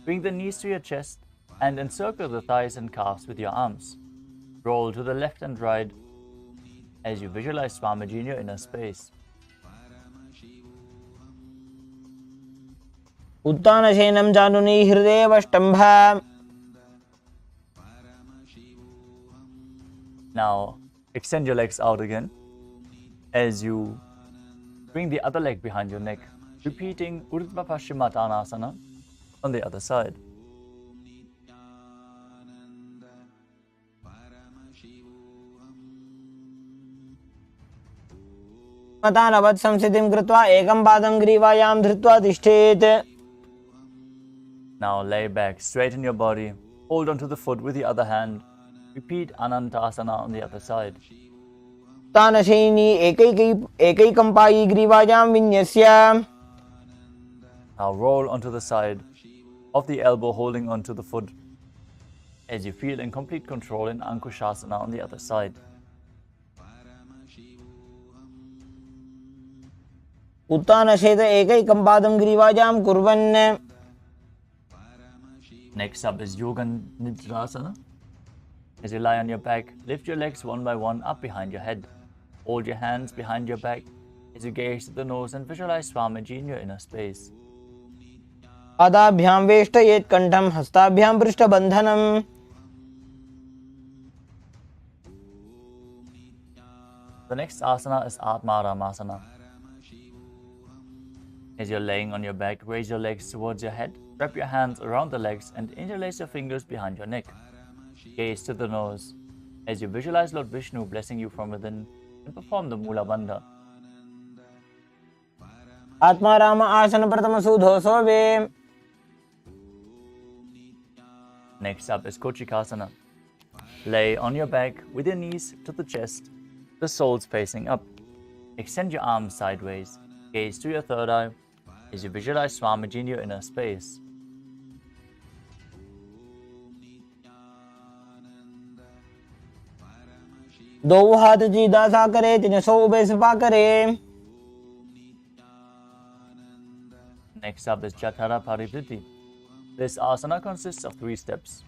Speaker 2: bring the knees to your chest and encircle the thighs and calves with your arms. Roll to the left and right as you visualize Swamiji in your inner space.
Speaker 1: उत्तानशयनं जानुनी हृदयेऽवष्टम्भ।
Speaker 2: Now, extend your legs out again as you bring the other leg behind your neck, repeating Urdhva Paschimottanasana on the other side.
Speaker 1: पश्चिमतानवत् संस्थितिं कृत्वा एकं पादं ग्रीवायां धृत्वा तिष्ठेत्।
Speaker 2: Now lay back, straighten your body, hold onto the foot with the other hand, repeat Anantasana on the other side.
Speaker 1: उत्तानशयनि एकैकं पायी ग्रीवायां विन्यस्य।
Speaker 2: Now roll onto the side of the elbow holding onto the foot as you feel in complete control in Ankushasana on the other side.
Speaker 1: उत्तानशयित एकैकं पादं ग्रीवायां कुर्वन्।
Speaker 2: Next up is Yoga Nidrasana. As you lie on your back, lift your legs one by one up behind your head. Hold your hands behind your back as you gaze to the nose and visualize Swamiji in your inner space.
Speaker 1: पादाभ्यां वेष्टयेत् कण्ठं हस्ताभ्यां पृष्ठबन्धनम्।
Speaker 2: The next asana is Atmaramasana. As you're laying on your back, raise your legs towards your head, wrap your hands around the legs and interlace your fingers behind your neck. Gaze to the nose as you visualize Lord Vishnu blessing you from within and perform the Mula Bandha.
Speaker 1: Atmaram आसन प्रथम सुधोसो वे।
Speaker 2: Next up is Kochikasana. Lay on your back with your knees to the chest, the soles facing up. Extend your arms sideways. Gaze to your third eye. as you visualize Swamiji in your inner space.
Speaker 1: दो हाथ सीधा सा करे, 300 ube सफा करे.
Speaker 2: Next up is Jatara Parivriti. This asana consists of 3 steps.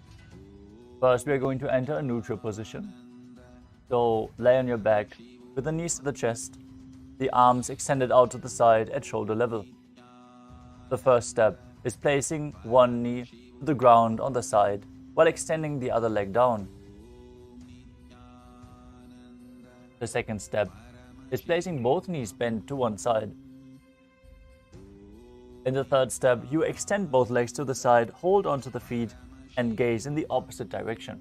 Speaker 2: First, we are going to enter a neutral position. So, lay on your back with the knees to the chest, the arms extended out to the side at shoulder level. The first step is placing one knee to the ground on the side while extending the other leg down. The second step is placing both knees bent to one side. In the third step, you extend both legs to the side, hold onto the feet, and gaze in the opposite direction.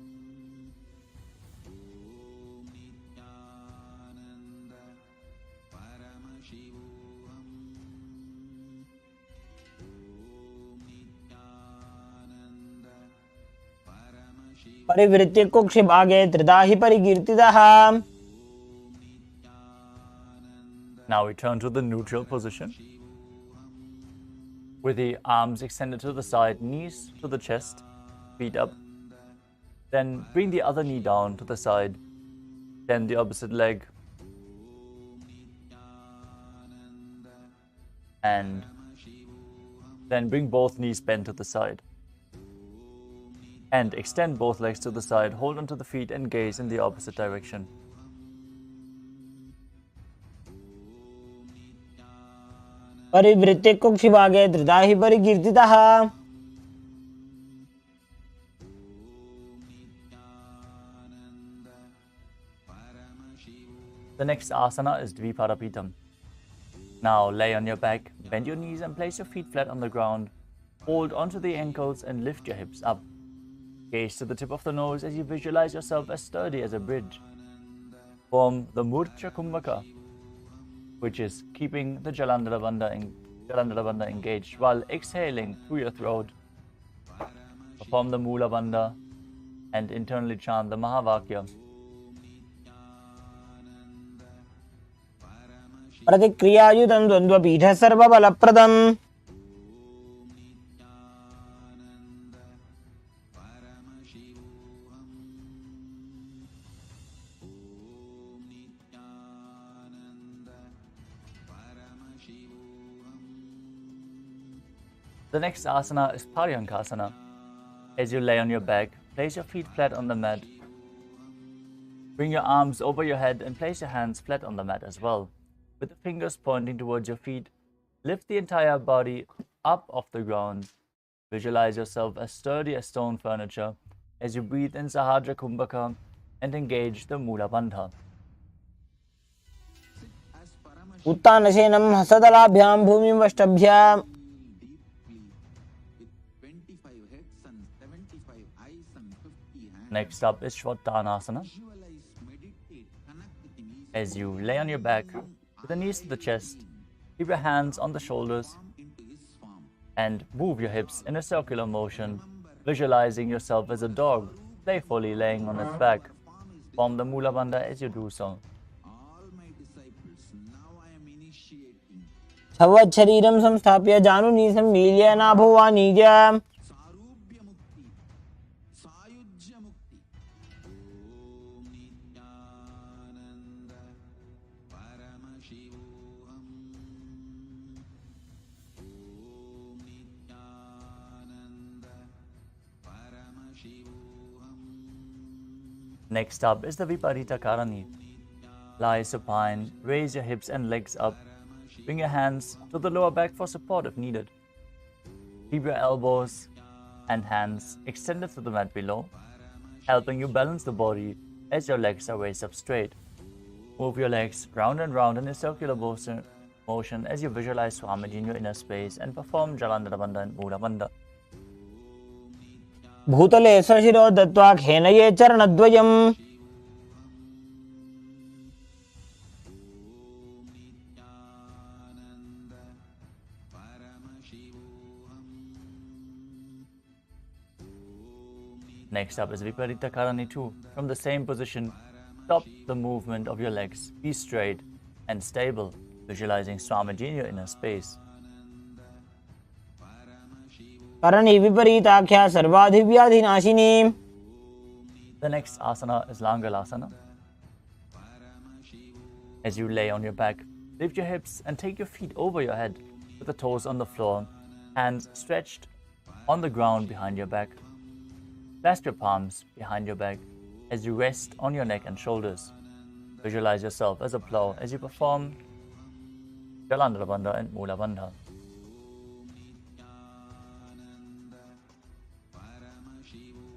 Speaker 1: परिवृत्ति कुक्षि भागे त्रिधा हि परिकीर्तितः.
Speaker 2: Now we turn to the neutral position. With the arms extended to the side, knees to the chest, feet up. Then bring the other knee down to the side. Then the opposite leg. And then bring both knees bent to the side. And extend both legs to the side, hold onto the feet and gaze in the opposite direction.
Speaker 1: परिवृत्ति कुक्षि भागे त्रिधा हि परिकीर्तितः.
Speaker 2: The next asana is Dviparapitam. Now lay on your back, bend your knees and place your feet flat on the ground. Hold onto the ankles and lift your hips up. Gaze to the tip of the nose as you visualize yourself as sturdy as a bridge. Form the Murcha Kumbhaka, which is keeping the Jalandhara Bandha engaged while exhaling through your throat. Perform the Mula Bandha and internally chant the Mahavakya.
Speaker 1: प्रतिक्रियायुतं द्वन्द्वपीठ सर्वबलप्रदम्.
Speaker 2: The next asana is Paryankasana. As you lay on your back, place your feet flat on the mat. Bring your arms over your head and place your hands flat on the mat as well. With the fingers pointing towards your feet, lift the entire body up off the ground. Visualize yourself as sturdy as stone furniture as you breathe in Sahajra Kumbhaka and engage the Mula Bandha.
Speaker 1: उत्तानशयनं हस्तदलाभ्यां भूमिं वष्टभ्याम्.
Speaker 2: Next up is Shvattanasana. As you lay on your back with the knees to the chest, keep your hands on the shoulders and move your hips in a circular motion, visualizing yourself as a dog playfully laying on its back. Form the Mula Bandha as you do so.
Speaker 1: शरीरं संस्थाप्य जानुनी सम्मील्य नाभो वा निज.
Speaker 2: Next up is the Viparita Karani. Lie supine, raise your hips and legs up. Bring your hands to the lower back for support if needed. Keep your elbows and hands extended to the mat below, helping you balance the body as your legs are raised up straight. Move your legs round and round in a circular motion as you visualize Swamiji in your inner space and perform Jalandhara Bandha and Mula Bandha.
Speaker 1: भूतले सशिरो दत्त्वा खेनये चरणद्वयम्.
Speaker 2: Next up is Viparita Karani 2. From the same position, stop the movement of your legs. Be straight and stable, visualizing Swamiji in your inner space.
Speaker 1: Karni विपरीताख्या सर्वाधिव्याधिनाशिनी.
Speaker 2: The next asana is Langalasana. As you lay on your back, lift your hips and take your feet over your head with the toes on the floor, hands stretched on the ground behind your back. Clasp your palms behind your back as you rest on your neck and shoulders. Visualize yourself as a plow as you perform Jalandhara Bandha and Mula Bandha.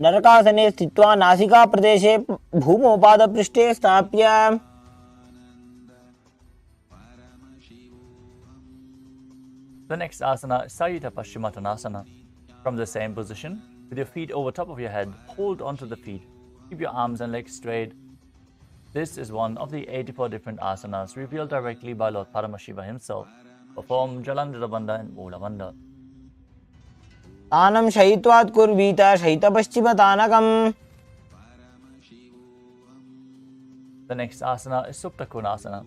Speaker 1: नरकासने स्थित्वा नासिका प्रदेशे भूमौ पादपृष्ठे स्थाप्य.
Speaker 2: The next asana is Sayita Paschimottanasana. From the same position, with your feet over top of your head, hold onto the feet. Keep your arms and legs straight. This is one of the 84 different asanas revealed directly by Lord Paramashiva himself. Perform Jalandhara Bandha and Mula Bandha.
Speaker 1: तानं शयित्वात् कुर्वीत शयितपश्चिमतानकम्.
Speaker 2: The next asana is Supta Konasana.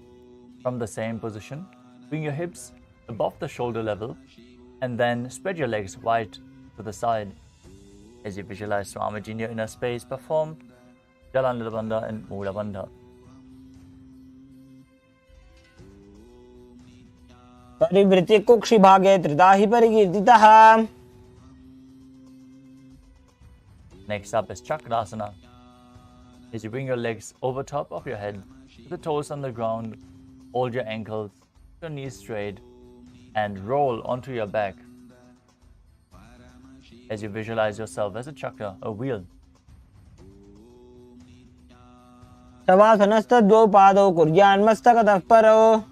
Speaker 2: From the same position, bring your hips above the shoulder level and then spread your legs wide to the side. As you visualize Swamiji in your inner space, perform Jalandhara Bandha and Mula Bandha.
Speaker 1: परिवृत्य कुक्षिभागे त्रिदाहि परिकीर्तितः.
Speaker 2: Next up is Chakrasana. As you bring your legs over top of your head, with the toes on the ground, hold your ankles, your knees straight, and roll onto your back. As you visualize yourself as a chakra, a wheel.
Speaker 1: शवासनस्तद्वौ पादौ कुर्यान्मस्तकतः परौ.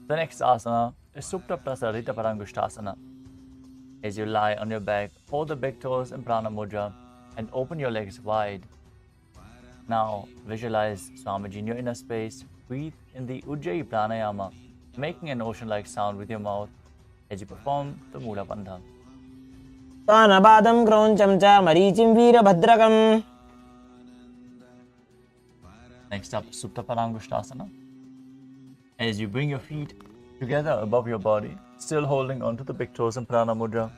Speaker 2: The next asana is Supta Prasarita Parangushtasana. As you lie on your back, hold the big toes in Prana Mudra and open your legs wide. Now visualize Swamiji in your inner space. Breathe in the Ujjayi Pranayama, making an ocean-like sound with your mouth as you perform the Mula Bandha.
Speaker 1: तानपादं क्रौञ्चं च मरीचिं वीरभद्रकम्.
Speaker 2: Next up, Supta Parangushtasana. As you bring your feet together above your body, still holding onto the big toes in Prana Mudra,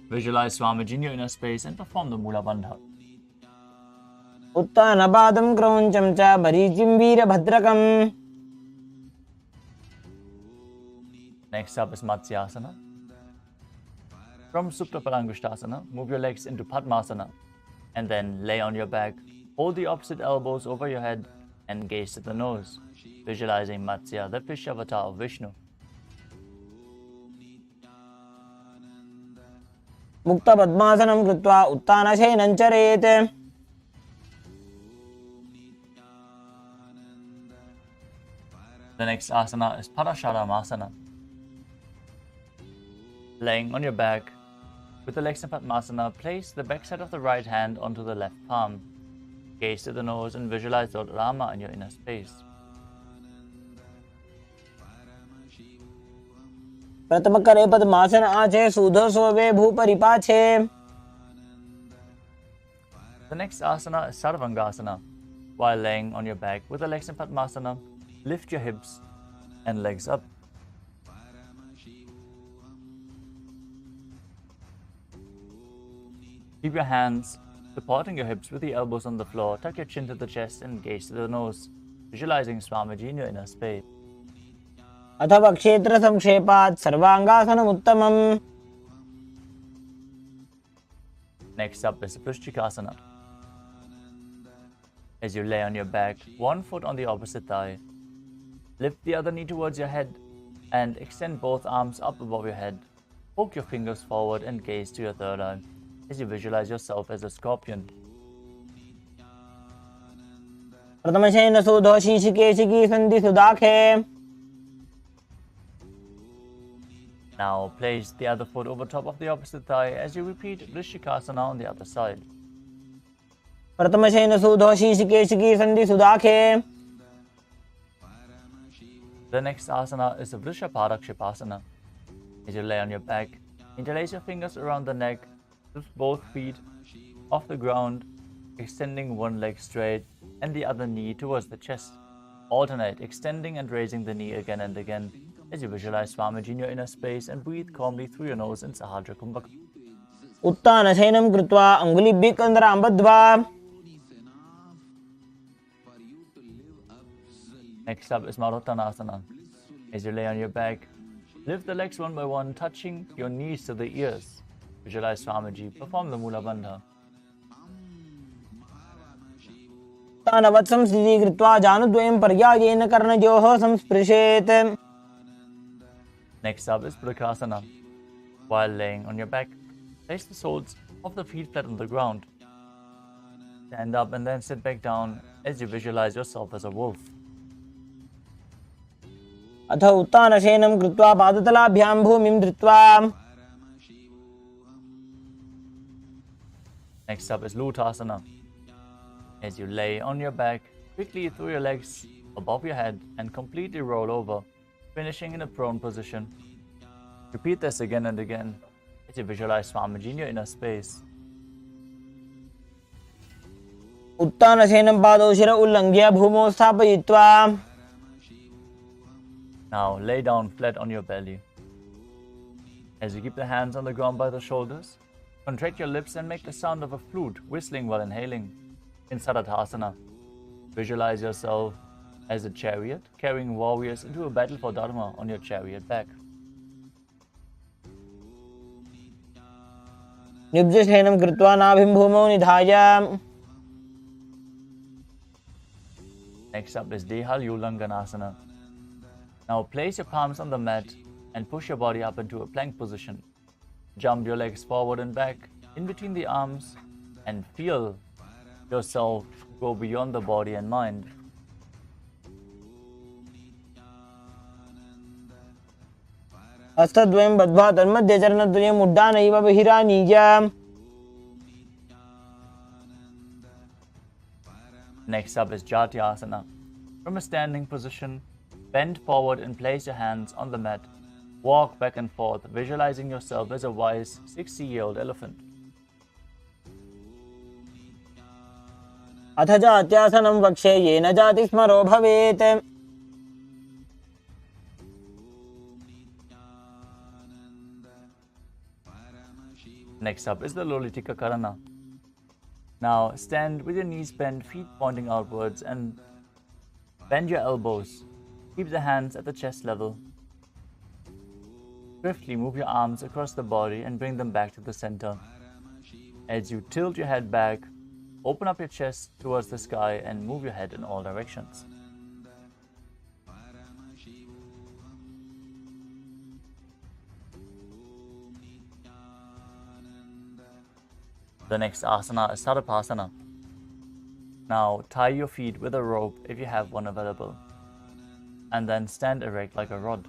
Speaker 2: visualize Swamiji in your inner space and perform the Mula Bandha.
Speaker 1: उत्तानपादं क्रौञ्चं च मरीचिं वीरभद्रकम्.
Speaker 2: Next up is Matsyasana. From Supta Parangushtasana, move your legs into Padmasana and then lay on your back. Hold the opposite elbows over your head and gaze at the nose, visualizing Matsya, the fish avatar of Vishnu.
Speaker 1: मुक्तपद्मासनं कृत्वा उत्तानशयनं चरेत्.
Speaker 2: The next asana is Parasharamasana. Laying on your back, with the legs in Padmasana, place the backside of the right hand onto the left palm. Gaze to the nose and visualize Lord Rama in your inner space.
Speaker 1: प्रथम करे पद्मासन आचे सूधो सोवे भूपरिपाछे.
Speaker 2: The next asana is Sarvangasana. While laying on your back with the legs in Padmasana, lift your hips and legs up. Keep your hands supporting your hips with the elbows on the floor. Tuck your chin to the chest and gaze to the nose, visualizing Swamiji in your inner space.
Speaker 1: अथवा क्षेत्र संक्षेपात् सर्वांगासनम् उत्तमम्.
Speaker 2: Next up is Vrishchikasana. As you lay on your back, one foot on the opposite thigh, lift the other knee towards your head and extend both arms up above your head. Poke your fingers forward and gaze to your third eye as you visualize yourself as a scorpion.
Speaker 1: प्रथमशयन सूधो शीशिकेशिकी सन्धि सुदाखे.
Speaker 2: Now place the other foot over top of the opposite thigh as you repeat Vrishchikasana on the other side.
Speaker 1: प्रथमशयन सूधो शीशिकेशिकी सन्धि सुदाखे.
Speaker 2: The next asana is the Vrishaparakshipasana. As you lay on your back, interlace your fingers around the neck, lift both feet off the ground, extending one leg straight and the other knee towards the chest. Alternate extending and raising the knee again and again as you visualize Swamiji in your inner space and breathe calmly through your nose in Sahadra Kumbhaka.
Speaker 1: उत्तानशयनं कृत्वा अङ्गुलिभ्यः कन्दरां बद्ध्वा
Speaker 2: Next up is Maruttanasana. As you lay on your back, lift the legs one by one, touching your knees to the ears. Visualize Swamiji perform the Mula Bandha.
Speaker 1: उत्तानवत् संस्थितीकृत्वा जानुद्वयं पर्यायेन कर्णयोः संस्पृशेत्.
Speaker 2: Next up is Prakasana. While laying on your back, place the soles of the feet flat on the ground. Stand up and then sit back down as you visualize yourself as a wolf.
Speaker 1: अथ उत्तानशयनं कृत्वा पादतलाभ्यां भूमिं धृत्वा.
Speaker 2: Next up is Lutasana. As you lay on your back, quickly throw your legs above your head and completely roll over, finishing in a prone position. Repeat this again and again as you visualize Swamiji in your inner space.
Speaker 1: उत्तानशयनं पादौ शिर उल्लङ्घ्य भूमौ स्थापयित्वा.
Speaker 2: Now lay down flat on your belly. As you keep the hands on the ground by the shoulders, contract your lips and make the sound of a flute whistling while inhaling. In Sarathasana, visualize yourself as a chariot carrying warriors into a battle for Dharma on your chariot back.
Speaker 1: निब्जशयनं कृत्वा नाभिं भूमौ निधाय.
Speaker 2: Next up is Dehal Ulanganasana. Now place your palms on the mat and push your body up into a plank position. Jump your legs forward and back in between the arms and feel yourself go beyond the body and mind.
Speaker 1: हस्तद्वयं बद्ध्वा तन्मध्ये चरणद्वयम् उड्डानैव बहिरानीय.
Speaker 2: Next up is Jatyasana. From a standing position, bend forward and place your hands on the mat. Walk back and forth, visualizing yourself as a wise 60-year-old elephant.
Speaker 1: अथ जात्यासनं वक्ष्ये येन जातिस्मरो भवेत्.
Speaker 2: Next up is the Lolitika Karana. Now stand with your knees bent, feet pointing outwards, and bend your elbows. Keep the hands at the chest level. Swiftly move your arms across the body and bring them back to the center. As you tilt your head back, open up your chest towards the sky and move your head in all directions. The next asana is Sarapasana. Now tie your feet with a rope if you have one available, and then stand erect like a rod.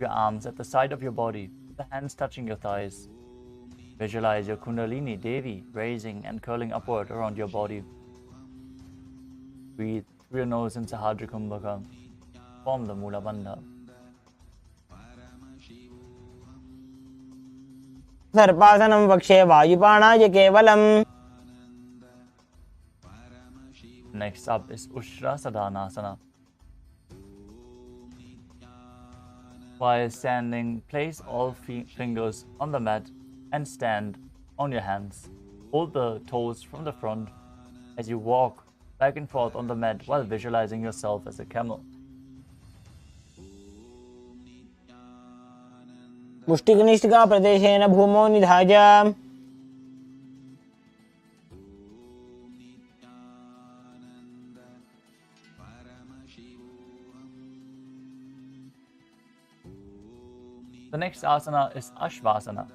Speaker 2: Your arms at the side of your body, the hands touching your thighs. Visualize your Kundalini Devi raising and curling upward around your body. Breathe through your nose in Sahadra Kumbhaka. Form the Mula Bandha.
Speaker 1: सर्पासनं वक्ष्ये वायुपाणाय केवलम्.
Speaker 2: Next up is Ushra Sadhanasana. While standing, place all fingers on the mat and stand on your hands. Hold the toes from the front as you walk back and forth on the mat while visualizing yourself as a camel.
Speaker 1: मुष्टिकनिष्ठिका प्रदेशेन भूमौ निधाय.
Speaker 2: The next asana is Ashvasana.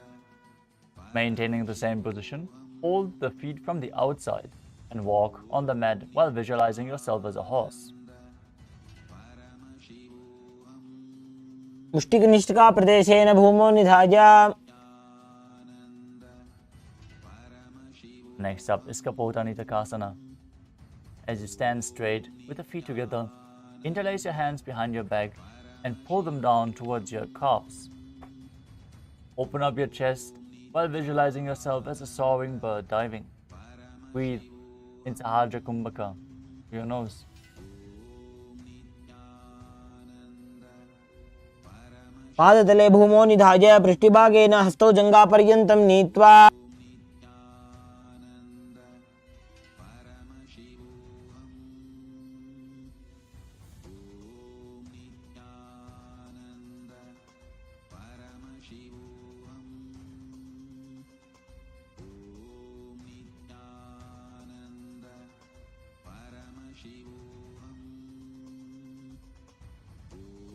Speaker 2: Maintaining the same position, hold the feet from the outside and walk on the mat while visualizing yourself as a horse.
Speaker 1: मुष्टिकनिष्ठिका प्रदेशेन भूमौ निधाय.
Speaker 2: Next up is Kapotanitakasana. As you stand straight with the feet together, interlace your hands behind your back and pull them down towards your calves. Open up your chest while visualizing yourself as a soaring bird diving. Breathe in Sahadra Kumbhaka through your nose.
Speaker 1: पादतले भूमौ निधाय पृष्ठभागेन हस्तौ जङ्घापर्यन्तं नीत्वा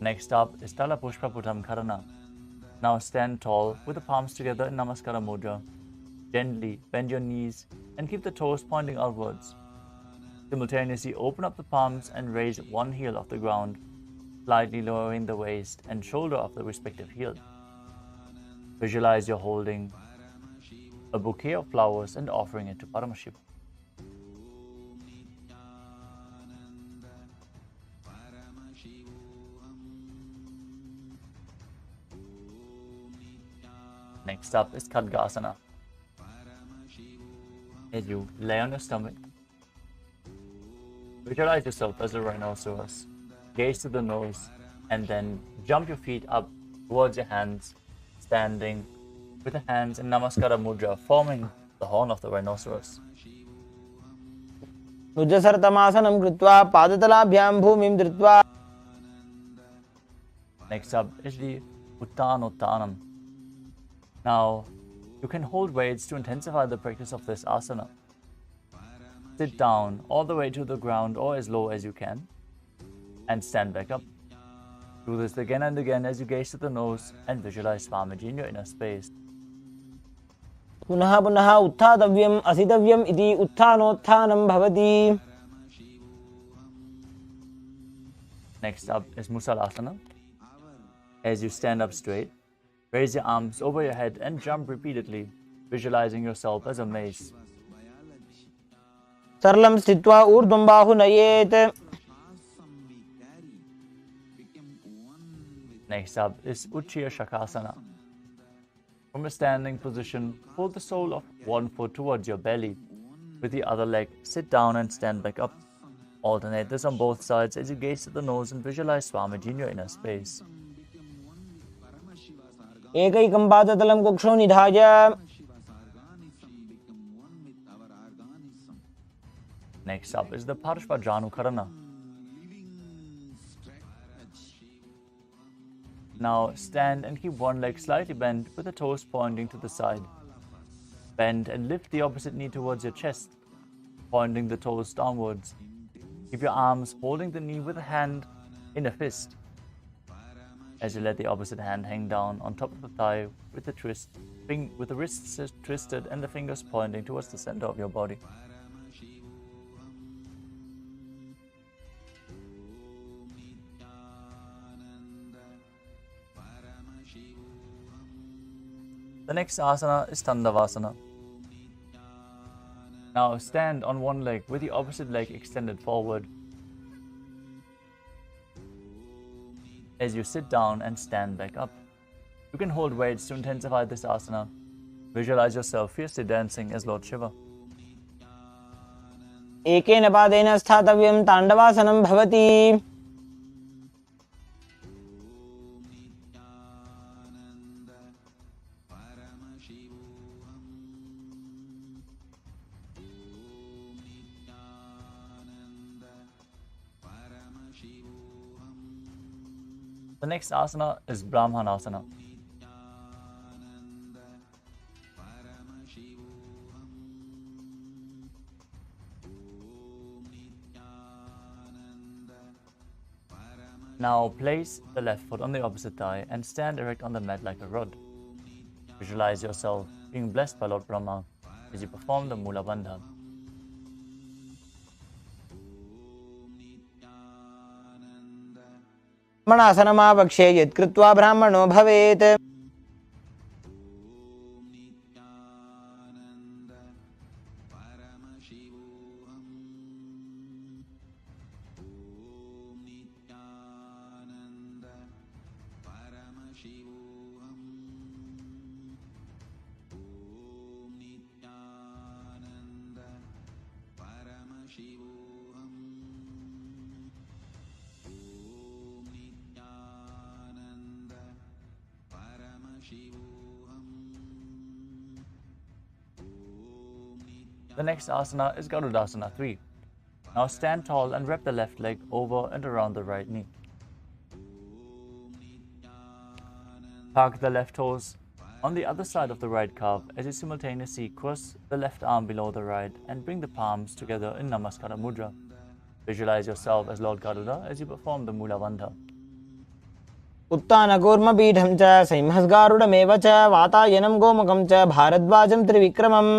Speaker 2: Next up is Tala Pushpa Putam Karana. Now stand tall with the palms together in Namaskara Mudra. Gently bend your knees and keep the toes pointing outwards. Simultaneously open up the palms and raise one heel off the ground, slightly lowering the waist and shoulder of the respective heel. Visualize you're holding a bouquet of flowers and offering it to Paramashivam. Next up is Khadgasana. As you lay on your stomach, visualize yourself as a rhinoceros. Gaze to the nose and then jump your feet up towards your hands, standing with the hands in Namaskara Mudra, forming the horn of the rhinoceros.
Speaker 1: भुजसर्तमासनं कृत्वा पादतलाभ्यां भूमिं धृत्वा.
Speaker 2: Next up is the Uttanottanam. Now, you can hold weights to intensify the practice of this asana. Sit down all the way to the ground or as low as you can and stand back up. Do this again and again as you gaze to the nose and visualize Swamiji in your inner space.
Speaker 1: पुनः पुनः उत्थातव्यम् असितव्यम् इति उत्थानोत्थानं भवति.
Speaker 2: Next up is Musalasana. As you stand up straight, raise your arms over your head and jump repeatedly, visualizing yourself as a mace.
Speaker 1: सरलं स्थित्वा ऊर्ध्वं बाहु नयेत्.
Speaker 2: Next up is Uchchiya Shakasana. From a standing position, pull the sole of one foot towards your belly. With the other leg, sit down and stand back up. Alternate this on both sides as you gaze to the nose and visualize Swamiji in your inner space.
Speaker 1: एकैकं पादतलं कुक्षौ निधाय.
Speaker 2: Next up is the Parshva Karana. Now stand and keep one leg slightly bent with the toes pointing to the side. Bend and lift the opposite knee towards your chest, pointing the toes downwards. Keep your arms holding the knee with a hand in a fist. As you let the opposite hand hang down on top of the thigh with the wrists twisted and the fingers pointing towards the center of your body. The next asana is Tandavasana. Now stand on one leg with the opposite leg extended forward. As you sit down and stand back up, you can hold weights to intensify this asana. Visualize yourself fiercely dancing as Lord Shiva.
Speaker 1: एकेन पादेन स्थातव्यं ताण्डवासनं भवति.
Speaker 2: The next asana is Brahmanasana. Now place the left foot on the opposite thigh and stand erect on the mat like a rod. Visualize yourself being blessed by Lord Brahma as you perform the Mula Bandha.
Speaker 1: ब्राह्मणासनमावक्ष्ये यत्कृत्वा ब्राह्मणो भवेत्.
Speaker 2: The next asana is Garudasana 3. Now stand tall and wrap the left leg over and around the right knee. Park the left toes on the other side of the right calf as you simultaneously cross the left arm below the right and bring the palms together in Namaskara Mudra. Visualize yourself as Lord Garuda as you perform the Mula Bandha.
Speaker 1: उत्तानकूर्मपीठं च सिंहस्गारुडमेव च वातायनं गोमुखं च भारद्वाजं त्रिविक्रमम्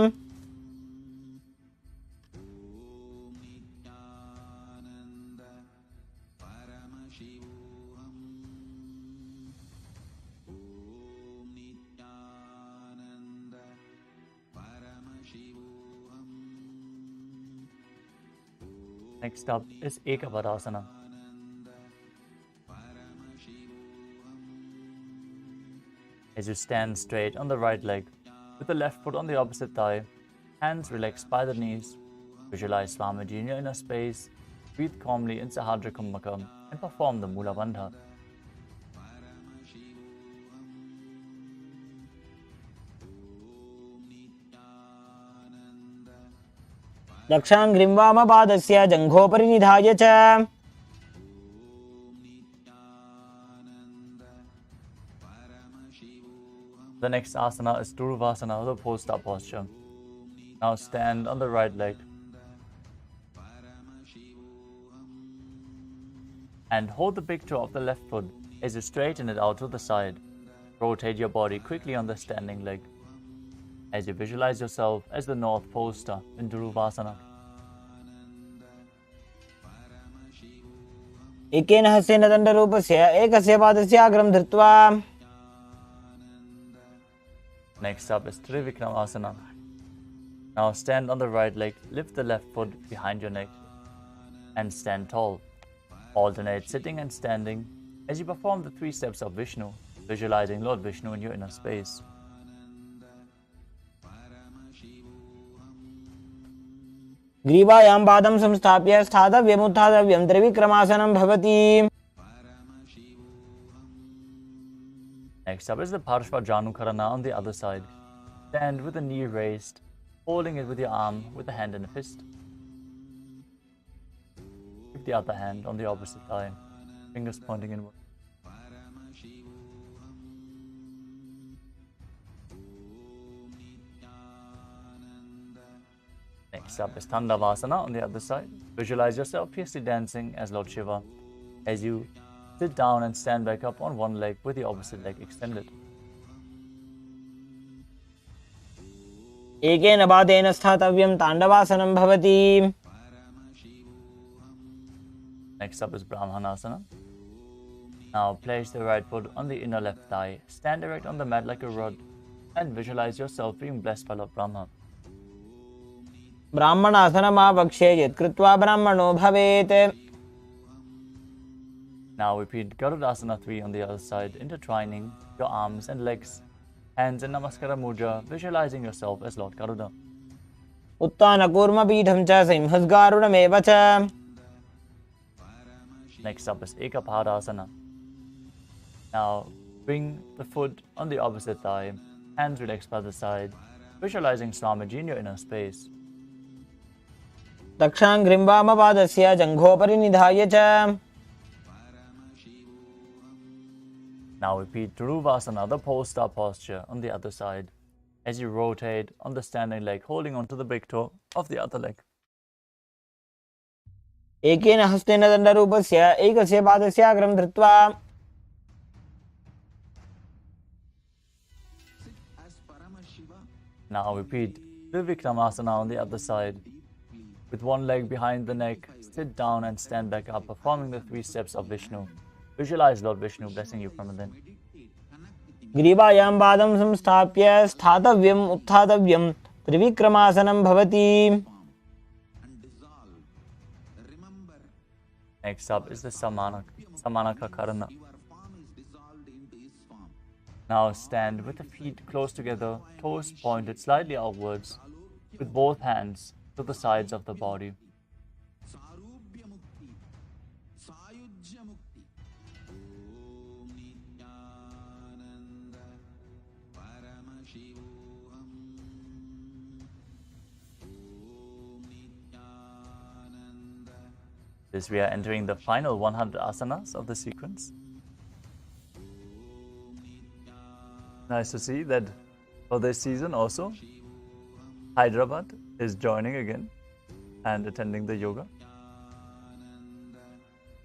Speaker 2: Next up is Ekapadasana. As you stand straight on the right leg, with the left foot on the opposite thigh, hands relaxed by the knees, visualize Swamiji in your inner space, breathe calmly in Sahadra Kumbhaka, and perform the Mula Bandha.
Speaker 1: दक्षाङ्घ्रिं वामपादस्य जङ्घोपरि निधाय च
Speaker 2: The next asana is Durvasana, the post-up posture. Now stand on the right leg and hold the big toe of the left foot as you straighten it out to the side. Rotate your body quickly on the standing leg as you visualize yourself as the North Poster in Durvasana.
Speaker 1: एकेन हस्तेन दण्डरूपस्य एकस्य पादस्य अग्रं धृत्वा
Speaker 2: Next up is Trivikramasana. Now stand on the right leg, lift the left foot behind your neck and stand tall. Alternate sitting and standing as you perform the 3 steps of Vishnu, visualizing Lord Vishnu in your inner space.
Speaker 1: ग्रीवायां पादं संस्थाप्य स्थातव्यमुत्थातव्यं त्रिविक्रमासनं भवति
Speaker 2: Next up is the Parshva Janukarana on the other side. Stand with the knee raised, holding it with your arm with the hand in a fist. Keep the other hand on the opposite thigh, fingers pointing inward. Next up is Tandavasana on the other side. Visualize yourself fiercely dancing as Lord Shiva as you sit down and stand back up on one leg with the opposite leg extended.
Speaker 1: एकेन पादेन स्थातव्यं ताण्डवासनं भवति
Speaker 2: Next up is Brahmanasana. Now place the right foot on the inner left thigh, stand erect on the mat like a rod, and visualize yourself being blessed by Lord Brahma.
Speaker 1: ब्राह्मणासनमावक्ष्ये यत्कृत्वा ब्राह्मणो भवेत्
Speaker 2: Now repeat Garudasana 3 on the other side, intertwining your arms and legs, hands in Namaskara Mudra, visualizing yourself as Lord Garuda.
Speaker 1: उत्तानकूर्मपीठं च सिंहस्गारुडमेव च
Speaker 2: Next up is Ekapadasana. Now bring the foot on the opposite thigh, hands relaxed by the side, visualizing Swamiji in your inner space.
Speaker 1: दक्षाङ्घ्रिं वामपादस्य जङ्घोपरि निधाय च
Speaker 2: Now repeat Dhuruvasana, the pole-star posture on the other side, as you rotate on the standing leg, holding onto the big toe of the other leg.
Speaker 1: एकेन हस्तेन दण्डरूपस्य एकस्य पादस्य अग्रं धृत्वा
Speaker 3: as Paramashiva.
Speaker 2: Now repeat Trivikramasana on the other side. With one leg behind the neck, sit down and stand back up, performing the 3 steps of Vishnu. Visualize Lord Vishnu blessing you from within.
Speaker 1: ग्रीवायां पादं संस्थाप्य स्थातव्यम् उत्थातव्यं त्रिविक्रमासनं भवति
Speaker 3: And dissolve. Remember,
Speaker 2: Next up is the Samanaka Karana.
Speaker 3: your form is dissolved into his form.
Speaker 2: Now stand with the feet close together, toes pointed slightly outwards, with both hands to the sides of the body.
Speaker 3: Sarubhya Mukti. Sayujya Mukti. Om Nithyananda
Speaker 2: This we are entering the final 100 asanas of the sequence. Nice to see that for this season also, Hyderabad is joining again and attending the yoga.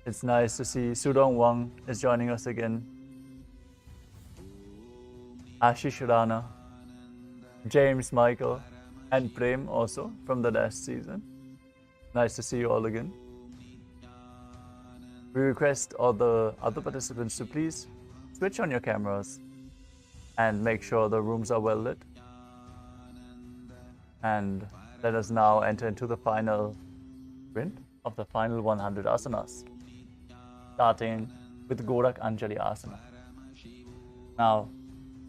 Speaker 2: It's nice to see Sudong Wang is joining us again. Ashish Rana, James Michael, and Prem also from the last season. Nice to see you all again. We request all the other participants to please switch on your cameras and make sure the rooms are well lit. And let us now enter into the final sprint of the final 100 asanas, starting with Gorak Anjali Asana. Now,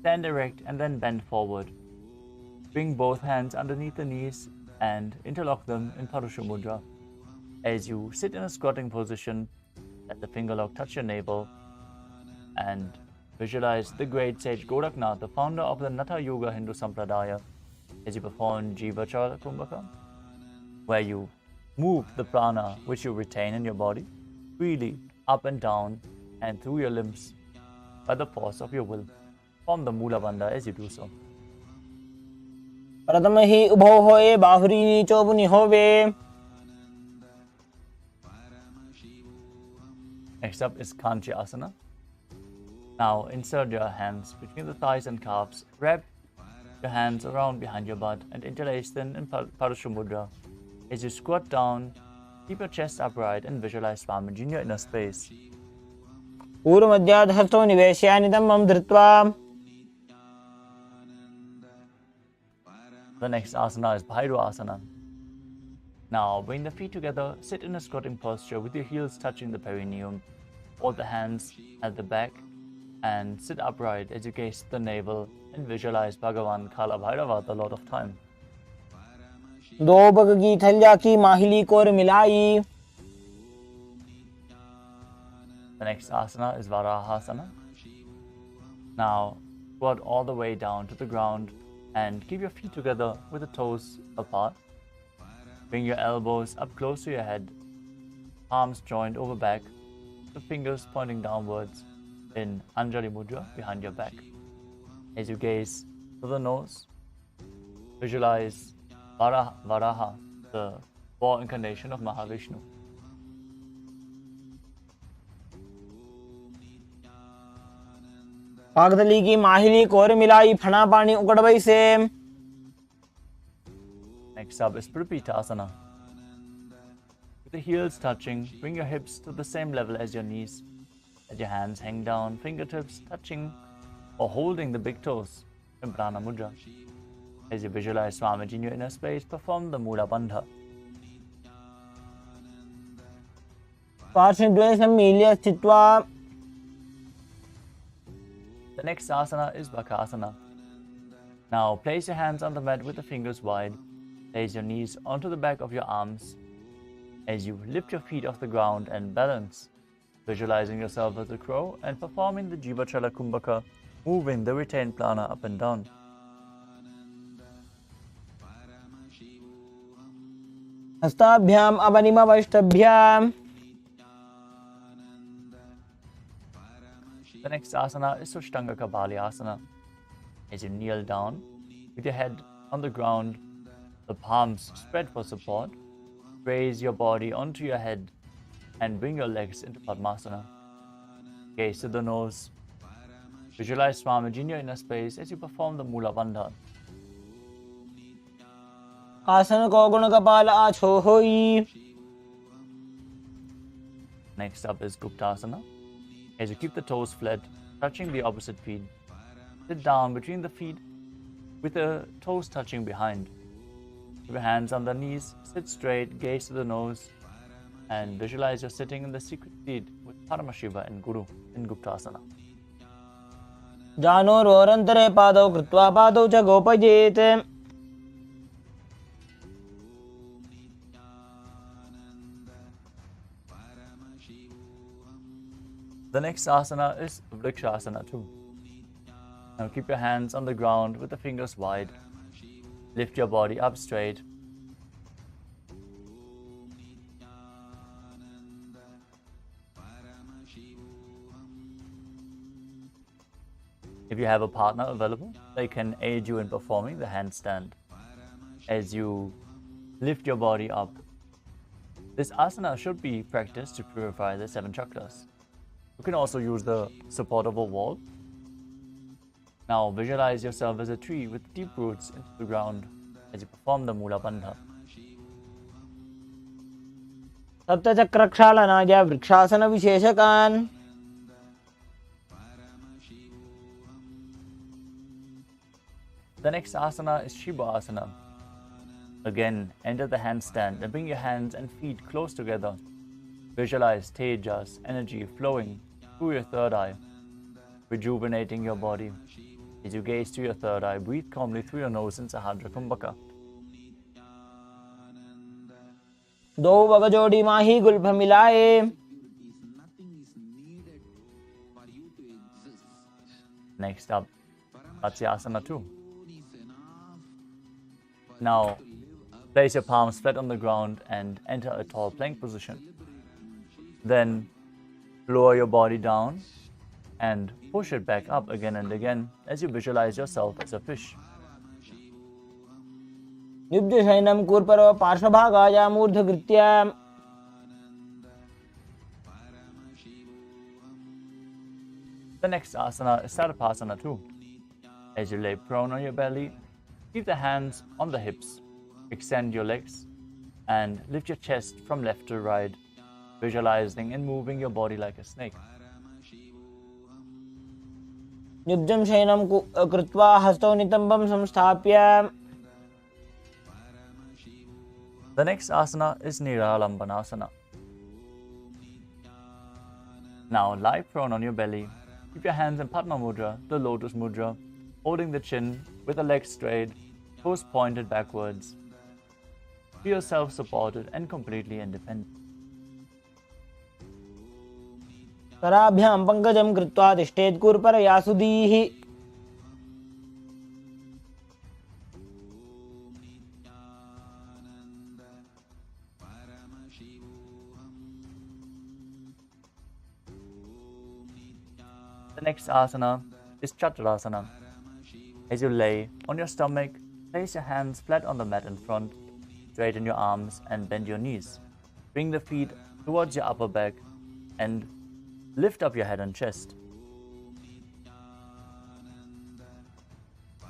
Speaker 2: stand erect and then bend forward. Bring both hands underneath the knees and interlock them in Parusha Mudra. As you sit in a squatting position, let the finger lock touch your navel and visualize the great sage Goraknath, the founder of the Natha Yoga Hindu Sampradaya, as you perform Jiva Chala Kumbhaka, where you move the prana which you retain in your body freely up and down and through your limbs by the force of your will. Form the Mula Bandha as you do so.
Speaker 1: प्रथम ही उभौ होए बाहुरी नीचो बुनि होवे.
Speaker 2: Next up is Kanchi Asana. Now insert your hands between the thighs and calves. Wrap your hands around behind your butt and interlace them in Parusha Mudra. As you squat down, keep your chest upright and visualize Swamiji in your inner space.
Speaker 1: पूर्वमध्याद् हस्तौ निवेशयानिदं मम धृत्वा.
Speaker 2: The next asana is Bhairava Asana. Now bring the feet together, sit in a squatting posture with your heels touching the perineum. Hold the hands at the back and sit upright as you gaze to the navel and visualize Bhagavan Kala Bhairava, the Lord of Time.
Speaker 1: दो bug की थल्या की माहिली core मिलाई.
Speaker 2: The next asana is Varahasana. Now squat all the way down to the ground and keep your feet together with the toes apart. Bring your elbows up close to your head, palms joined over back, the fingers pointing downwards in Anjali Mudra behind your back. As you gaze to the nose, visualize Varaha, the boar incarnation of Mahavishnu.
Speaker 1: पागदली की माहिली core मिलाई फना पानी उकड़वई से.
Speaker 2: Next up is Prapitasana. With the heels touching, bring your hips to the same level as your knees. Let your hands hang down, fingertips touching or holding the big toes in Prana Mudra. As you visualize Swamiji in your inner space, perform the Mula Bandha.
Speaker 1: पार्श्वद्वये सम्मील्य स्थित्वा.
Speaker 2: The next asana is Bakasana. Now place your hands on the mat with the fingers wide. Place your knees onto the back of your arms as you lift your feet off the ground and balance, visualizing yourself as a crow and performing the Jiva Chala Kumbhaka, moving the retained prana up and down.
Speaker 1: हस्ताभ्याम अवनिमवष्टभ्याम.
Speaker 2: The next asana is Sushtanga Kabali Asana. As you kneel down with your head on the ground, the palms spread for support, raise your body onto your head and bring your legs into Padmasana. Gaze to the nose. Visualize Swamiji in your inner space as you perform the Mula Bandha.
Speaker 1: आसन को गुण कपाल आछो होई.
Speaker 2: Next up is Guptasana. As you keep the toes flat, touching the opposite feet. Sit down between the feet with the toes touching behind. Keep your hands on the knees, sit straight, gaze to the nose, and visualize you're sitting in the secret seat with Paramashiva and Guru in Guptasana.
Speaker 1: जानो रोरंतरे पादौ कृत्वा पादौ च गोपजेत.
Speaker 2: The next asana is Vrikshasana too. Now keep your hands on the ground with the fingers wide. Lift your body up straight. If you have a partner available, they can aid you in performing the handstand as you lift your body up. This asana should be practiced to purify the 7 chakras. You can also use the support of a wall. Now visualize yourself as a tree with deep roots into the ground as you perform the Mula Bandha.
Speaker 1: सप्तचक्रक्षालनाय vrikshasana विशेषकान्
Speaker 2: The next asana is Shiva Asana. Again, enter the handstand and bring your hands and feet close together. Visualize Tejas, energy flowing through your third eye, rejuvenating your body. As you gaze to your third eye, breathe calmly through your nose in Sahadra Kumbhaka.
Speaker 1: दो बगजोड़ी माही Gulf मिलाए
Speaker 3: Nothing is needed for you to exist.
Speaker 2: Next up, Matsyasana 2.
Speaker 3: Is enough for
Speaker 2: Now,
Speaker 3: you to live up.
Speaker 2: place your palms flat on the ground and enter a tall plank position. Then, lower your body down and push it back up again and again as you visualize yourself as a fish.
Speaker 1: निब्जशयनं कूर्परो पार्श्वभागाय मूर्धकृत्य
Speaker 2: The next asana is Sarvasana 2. As you lay prone on your belly, keep the hands on the hips, extend your legs, and lift your chest from left to right, visualizing and moving your body like a snake.
Speaker 1: निब्जं शयनं कृत्वा हस्तौ नितम्बं संस्थाप्य
Speaker 2: The next asana is Niralambanasana. Now lie prone on your belly. Keep your hands in Padma Mudra, the Lotus Mudra, holding the chin with the legs straight, toes pointed backwards. Feel self-supported and completely independent.
Speaker 1: कराभ्यां पङ्कजं कृत्वा तिष्ठेत् कूर्परया सुधीः
Speaker 2: The next asana is Chaturasana. As you lay on your stomach, place your hands flat on the mat in front, straighten your arms and bend your knees. Bring the feet towards your upper back and lift up your head and chest.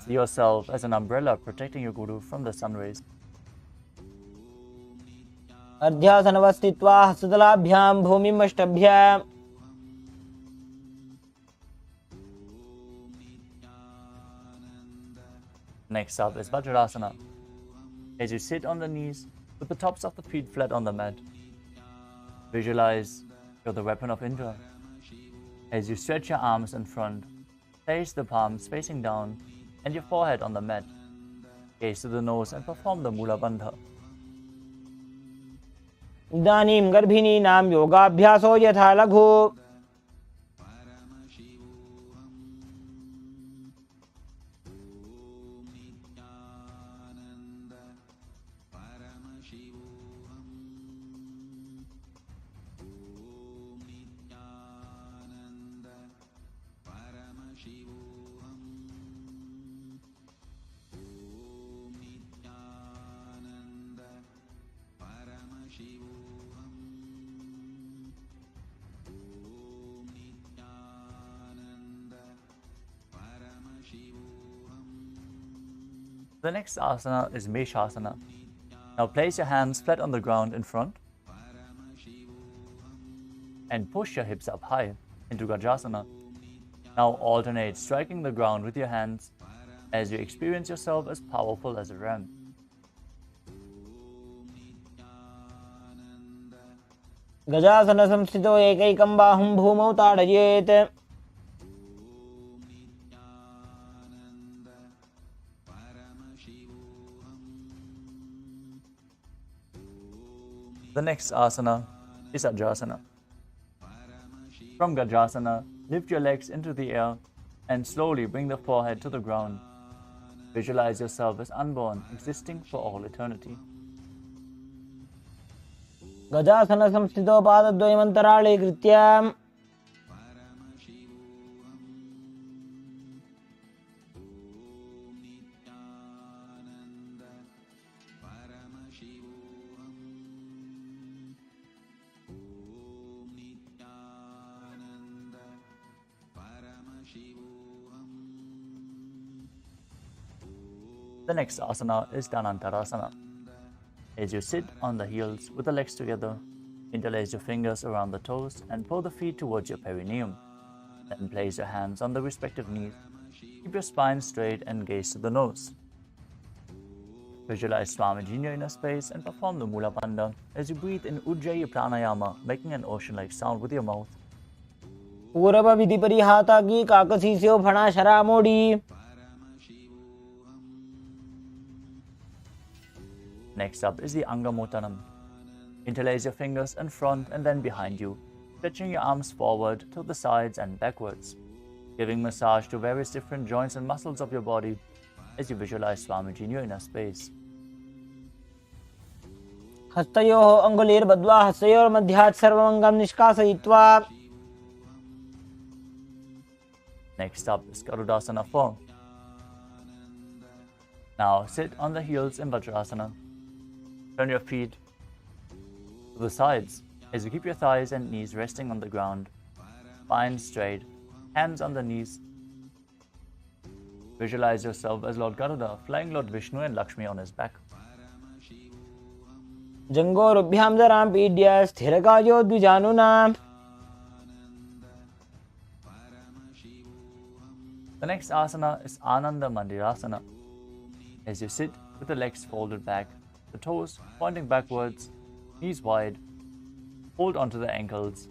Speaker 2: See yourself as an umbrella protecting your guru from the sun rays.
Speaker 1: अर्ध्यासनवस्थित्वा हस्ततलाभ्यां भूमिम् अष्टभ्य
Speaker 2: Next up is Vajrasana. As you sit on the knees with the tops of the feet flat on the mat, visualize you're the weapon of Indra. As you stretch your arms in front, place the palms facing down and your forehead on the mat. Gaze to the nose and perform the Mula Bandha.
Speaker 1: इदानीं गर्भिणीनां योगाभ्यासो यथा लघु
Speaker 2: The next asana is Meshasana. Now place your hands flat on the ground in front and push your hips up high into Gajasana. Now alternate striking the ground with your hands as you experience yourself as powerful as a ram.
Speaker 1: गजासनसंस्थितो एकैकं बाहुं भूमौ ताडयेत्
Speaker 2: The next asana is Ajasana. From Gajasana, lift your legs into the air and slowly bring the forehead to the ground. Visualize yourself as unborn, existing for all eternity.
Speaker 1: गजासन संस्थितो पादद्वयमन्तराळे कृत्य
Speaker 2: The next asana is Dhanantarasana. As you sit on the heels with the legs together, interlace your fingers around the toes and pull the feet towards your perineum. Then place your hands on the respective knees. Keep your spine straight and gaze to the nose. Visualize Swamiji in your inner space and perform the Mula Bandha as you breathe in Ujjayi Pranayama, making an ocean-like sound with your mouth.
Speaker 1: पूर्व विधि परिहाता की काकसीस्यो फणा शरा मोड़ी.
Speaker 2: Next up is the Angamotanam. Interlace your fingers in front and then behind you, stretching your arms forward to the sides and backwards, giving massage to various different joints and muscles of your body as you visualize Swamiji in your inner space.
Speaker 1: हस्तयोः अङ्गुलीर्बद्ध्वा हस्तयोर्मध्यात् सर्वमङ्गं निष्कासयित्वा.
Speaker 2: Next up is Garudasana form. Now sit on the heels in Vajrasana. Turn your feet to the sides as you keep your thighs and knees resting on the ground. Spine straight, hands on the knees. Visualize yourself as Lord Garuda, flying Lord Vishnu and Lakshmi on his back.
Speaker 1: जङ्घोरुभ्यां जरां पीड्य स्थिरकायो द्विजानुना.
Speaker 2: The next asana is Ananda Mandirasana. As you sit with the legs folded back, the toes pointing backwards, knees wide, hold onto the ankles,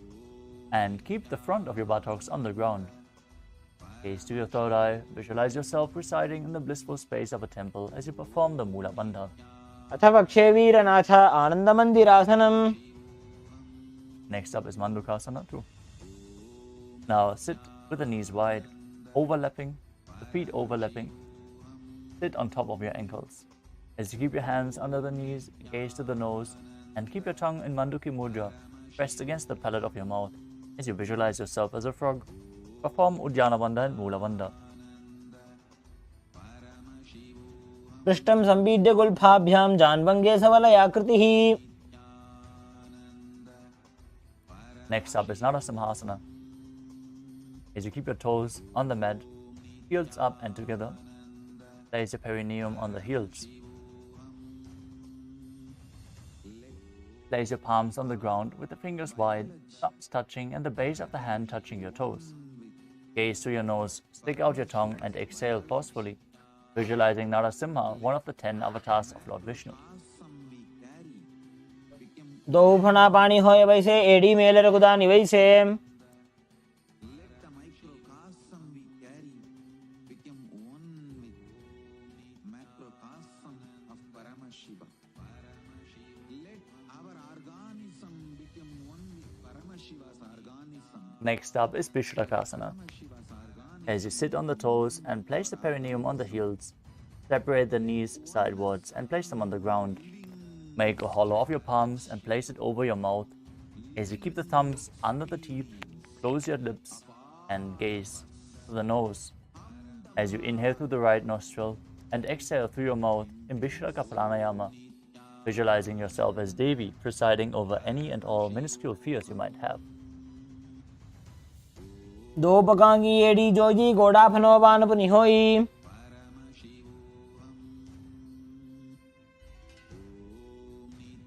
Speaker 2: and keep the front of your buttocks on the ground. Gaze to your third eye, visualize yourself residing in the blissful space of a temple as you perform the Mula Bandha.
Speaker 1: अथ वक्षे वीरनाथ आनन्दमन्दिरासनम्.
Speaker 2: Next up is Mandukasana too. Now sit with the knees wide, overlapping, the feet overlapping. Sit on top of your ankles. As you keep your hands under the knees, gaze to the nose, and keep your tongue in Manduki Mudra, pressed against the palate of your mouth. As you visualize yourself as a frog, perform Uddiyana Bandha and Mula Bandha.
Speaker 1: पृष्ठं संपीड्य गुल्फाभ्यां जान्भङ्गे सवलयाकृतिः.
Speaker 2: Next up is Narasimhasana. As you keep your toes on the mat, heels up and together, place your perineum on the heels. Place your palms on the ground with the fingers wide, thumbs touching and the base of the hand touching your toes. Gaze to your nose, stick out your tongue and exhale forcefully, visualizing Narasimha, one of the 10 avatars of Lord Vishnu.
Speaker 1: दो फणा पानी होय वैसे AD mail रघुदानी वैसे.
Speaker 3: Let the microcosm we carry become one with macrocosm of Paramashiva. Let our organism become one with Paramashiva's organism.
Speaker 2: Next up is Vishrakasana. As you sit on the toes and place the perineum on the heels, separate the knees sidewards and place them on the ground. Make a hollow of your palms and place it over your mouth. As you keep the thumbs under the teeth, close your lips and gaze to the nose. As you inhale through the right nostril and exhale through your mouth in Vishraka Pranayama, visualizing yourself as Devi presiding over any and all minuscule fears you might have.
Speaker 1: दो पकांगी AD Joji गोड़ा फनो बान पुनि होई.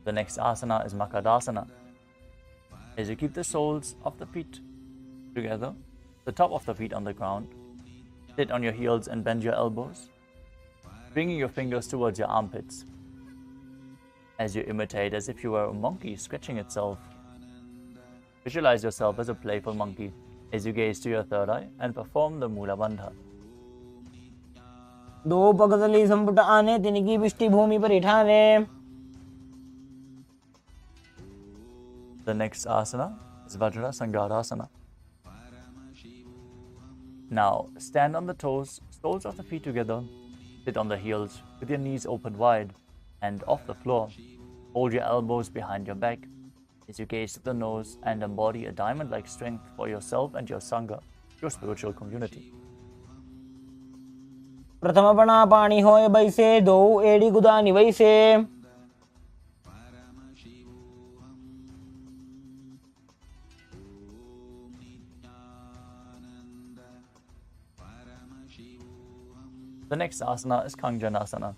Speaker 2: The next asana is Makadasana. As you keep the soles of the feet together, the top of the feet on the ground, sit on your heels and bend your elbows, bringing your fingers towards your armpits. As you imitate as if you were a monkey scratching itself. Visualize yourself as a playful monkey as you gaze to your third eye and perform the Mula Bandha.
Speaker 1: दो पगतली संपुट आने तिनकी पिष्टि भूमि पर इठाने.
Speaker 2: The next asana is Vajra Sangarasana. Now stand on the toes, soles of the feet together. Sit on the heels with your knees open wide and off the floor. Hold your elbows behind your back as you gaze to the nose and embody a diamond-like strength for yourself and your Sangha, your spiritual community.
Speaker 1: प्रथम पणा पाणी होय बैसे दो एड़ी गुदा निवैसे
Speaker 2: The next asana is Kanjanasana.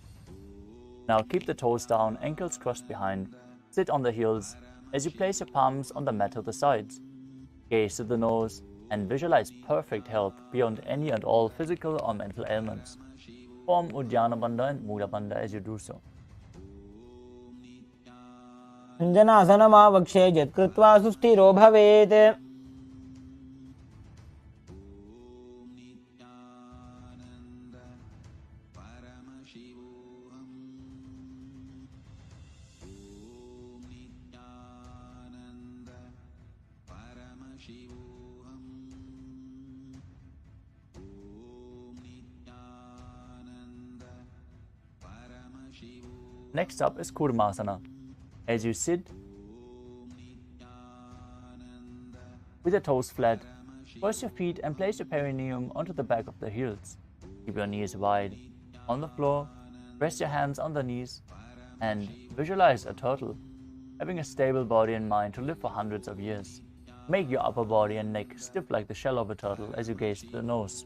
Speaker 2: Now keep the toes down, ankles crossed behind. Sit on the heels as you place your palms on the mat to the sides. Gaze to the nose and visualize perfect health beyond any and all physical or mental ailments. Form Uddiyana Bandha and Mula Bandha as you do so.
Speaker 1: अंजनासनमावक्षे यत्कृत्वा सुस्थिरो भवेत्
Speaker 2: Next up is Kurmasana. As you sit with your toes flat, cross your feet and place your perineum onto the back of the heels. Keep your knees wide. On the floor, rest your hands on the knees and visualize a turtle, having a stable body and mind to live for hundreds of years. Make your upper body and neck stiff like the shell of a turtle as you gaze to the nose.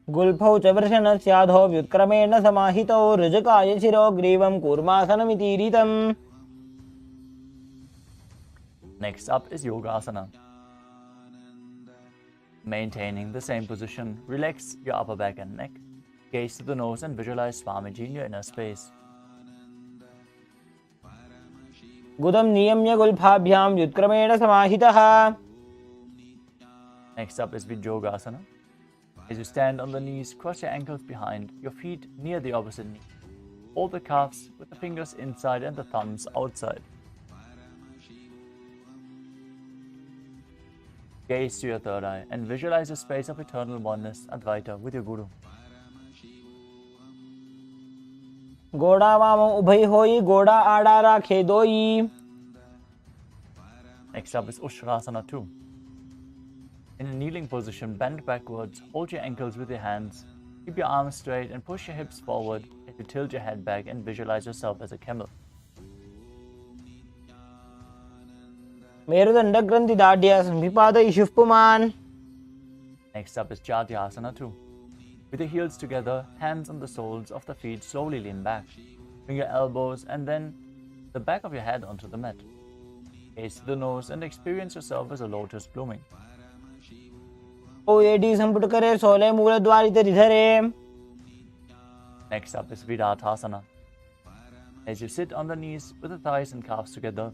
Speaker 1: गुल्फौ च वृषणस्याधो व्युत्क्रमेण समाहितौ ऋजकाय शिरो ग्रीवं कूर्मासनमितीरितम्
Speaker 2: Next up is Yogasana. Maintaining the same position, relax your upper back and neck. Gaze to the nose and visualize Swamiji in your inner space.
Speaker 1: गुदं नियम्य गुल्फाभ्यां व्युत्क्रमेण समाहितः
Speaker 2: Next up is Vijogasana. As you stand on the knees, cross your ankles behind, your feet near the opposite knee. Hold the calves with the fingers inside and the thumbs outside. Gaze to your third eye and visualize a space of eternal oneness, Advaita, with your Guru.
Speaker 1: गोड़ा वामो उभय होई गोड़ा आड़ा राखे दोई
Speaker 2: Next up is Ustrasana 2. In a kneeling position, bend backwards, hold your ankles with your hands, keep your arms straight and push your hips forward as you tilt your head back and visualize yourself as a camel.
Speaker 1: मेरुदंड ग्रंथि दाढ़्य संभिपादयिषुः पुमान्
Speaker 2: Next up is Jatyasana 2. With your heels together, hands on the soles of the feet, slowly lean back. Bring your elbows and then the back of your head onto the mat. Gaze to the nose and experience yourself as a lotus blooming.
Speaker 1: ओ एडी संपुट करे सोले मूल द्वारित रिधरे
Speaker 2: Next up is Vidatasana. As you sit on the knees with the thighs and calves together,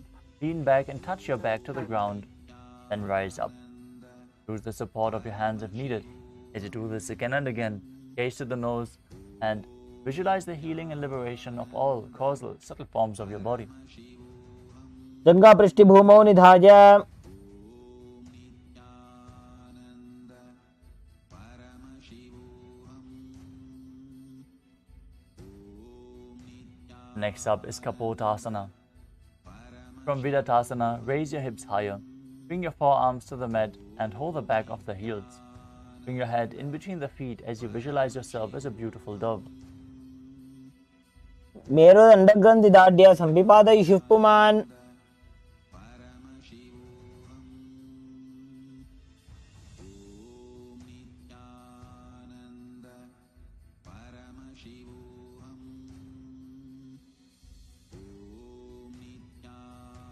Speaker 2: lean back and touch your back to the ground, then rise up. Use the support of your hands if needed. As you do this again and again, gaze to the nose and visualize the healing and liberation of all causal, subtle forms of your body.
Speaker 1: Ganga पृष्ठभूमौ निधाय
Speaker 2: Next up is Kapotasana. From Vidatasana, raise your hips higher. Bring your forearms to the mat and hold the back of the heels. Bring your head in between the feet as you visualize yourself as a beautiful dove.
Speaker 1: मेरुदंड ग्रंथि दाढ़्य संभिपादयिषुः पुमान्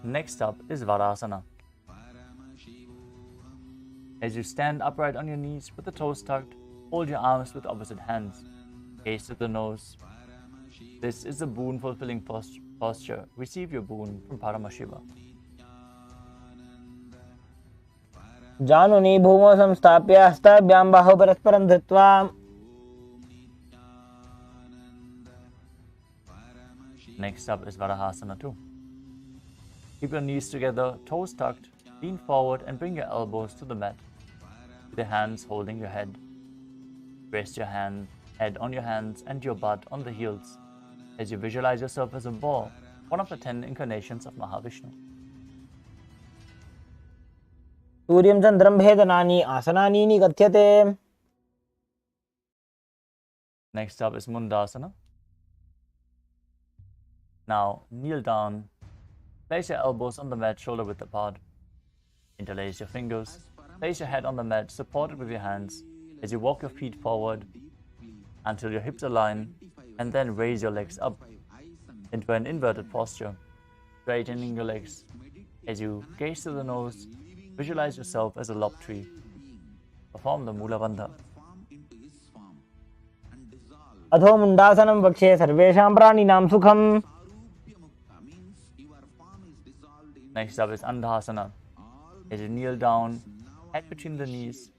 Speaker 2: Next up is Varasana. As you stand upright on your knees with the toes tucked, hold your arms with opposite hands. Gaze to the nose. This is a boon fulfilling posture. Receive your boon from Paramashiva.
Speaker 1: जानुनी भूमौ संस्थाप्य हस्ताभ्यां बाहौ परस्परं धृत्वा
Speaker 2: Next up is Varahasana 2. Keep your knees together, toes tucked, lean forward and bring your elbows to the mat. with your hands holding your head. Rest your head on your hands and your butt on the heels as you visualize yourself as a boar, one of the 10 incarnations of Mahavishnu.
Speaker 1: सूर्यं चन्द्रं भेदनानि आसनानि निगत्यते.
Speaker 2: Next up is Mundasana. Now kneel down. Place your elbows on the mat, shoulder width apart. Interlace your fingers. Place your head on the mat, supported with your hands, as you walk your feet forward until your hips align, and then raise your legs up into an inverted posture, straightening your legs. As you gaze to the nose, visualize yourself as a lob tree. Perform the Mula Bandha.
Speaker 1: अधो मुण्डासनं वक्षे सर्वेषां प्राणिनां सुखम्.
Speaker 2: Next up is Andhasana. As you kneel down, head between the knees,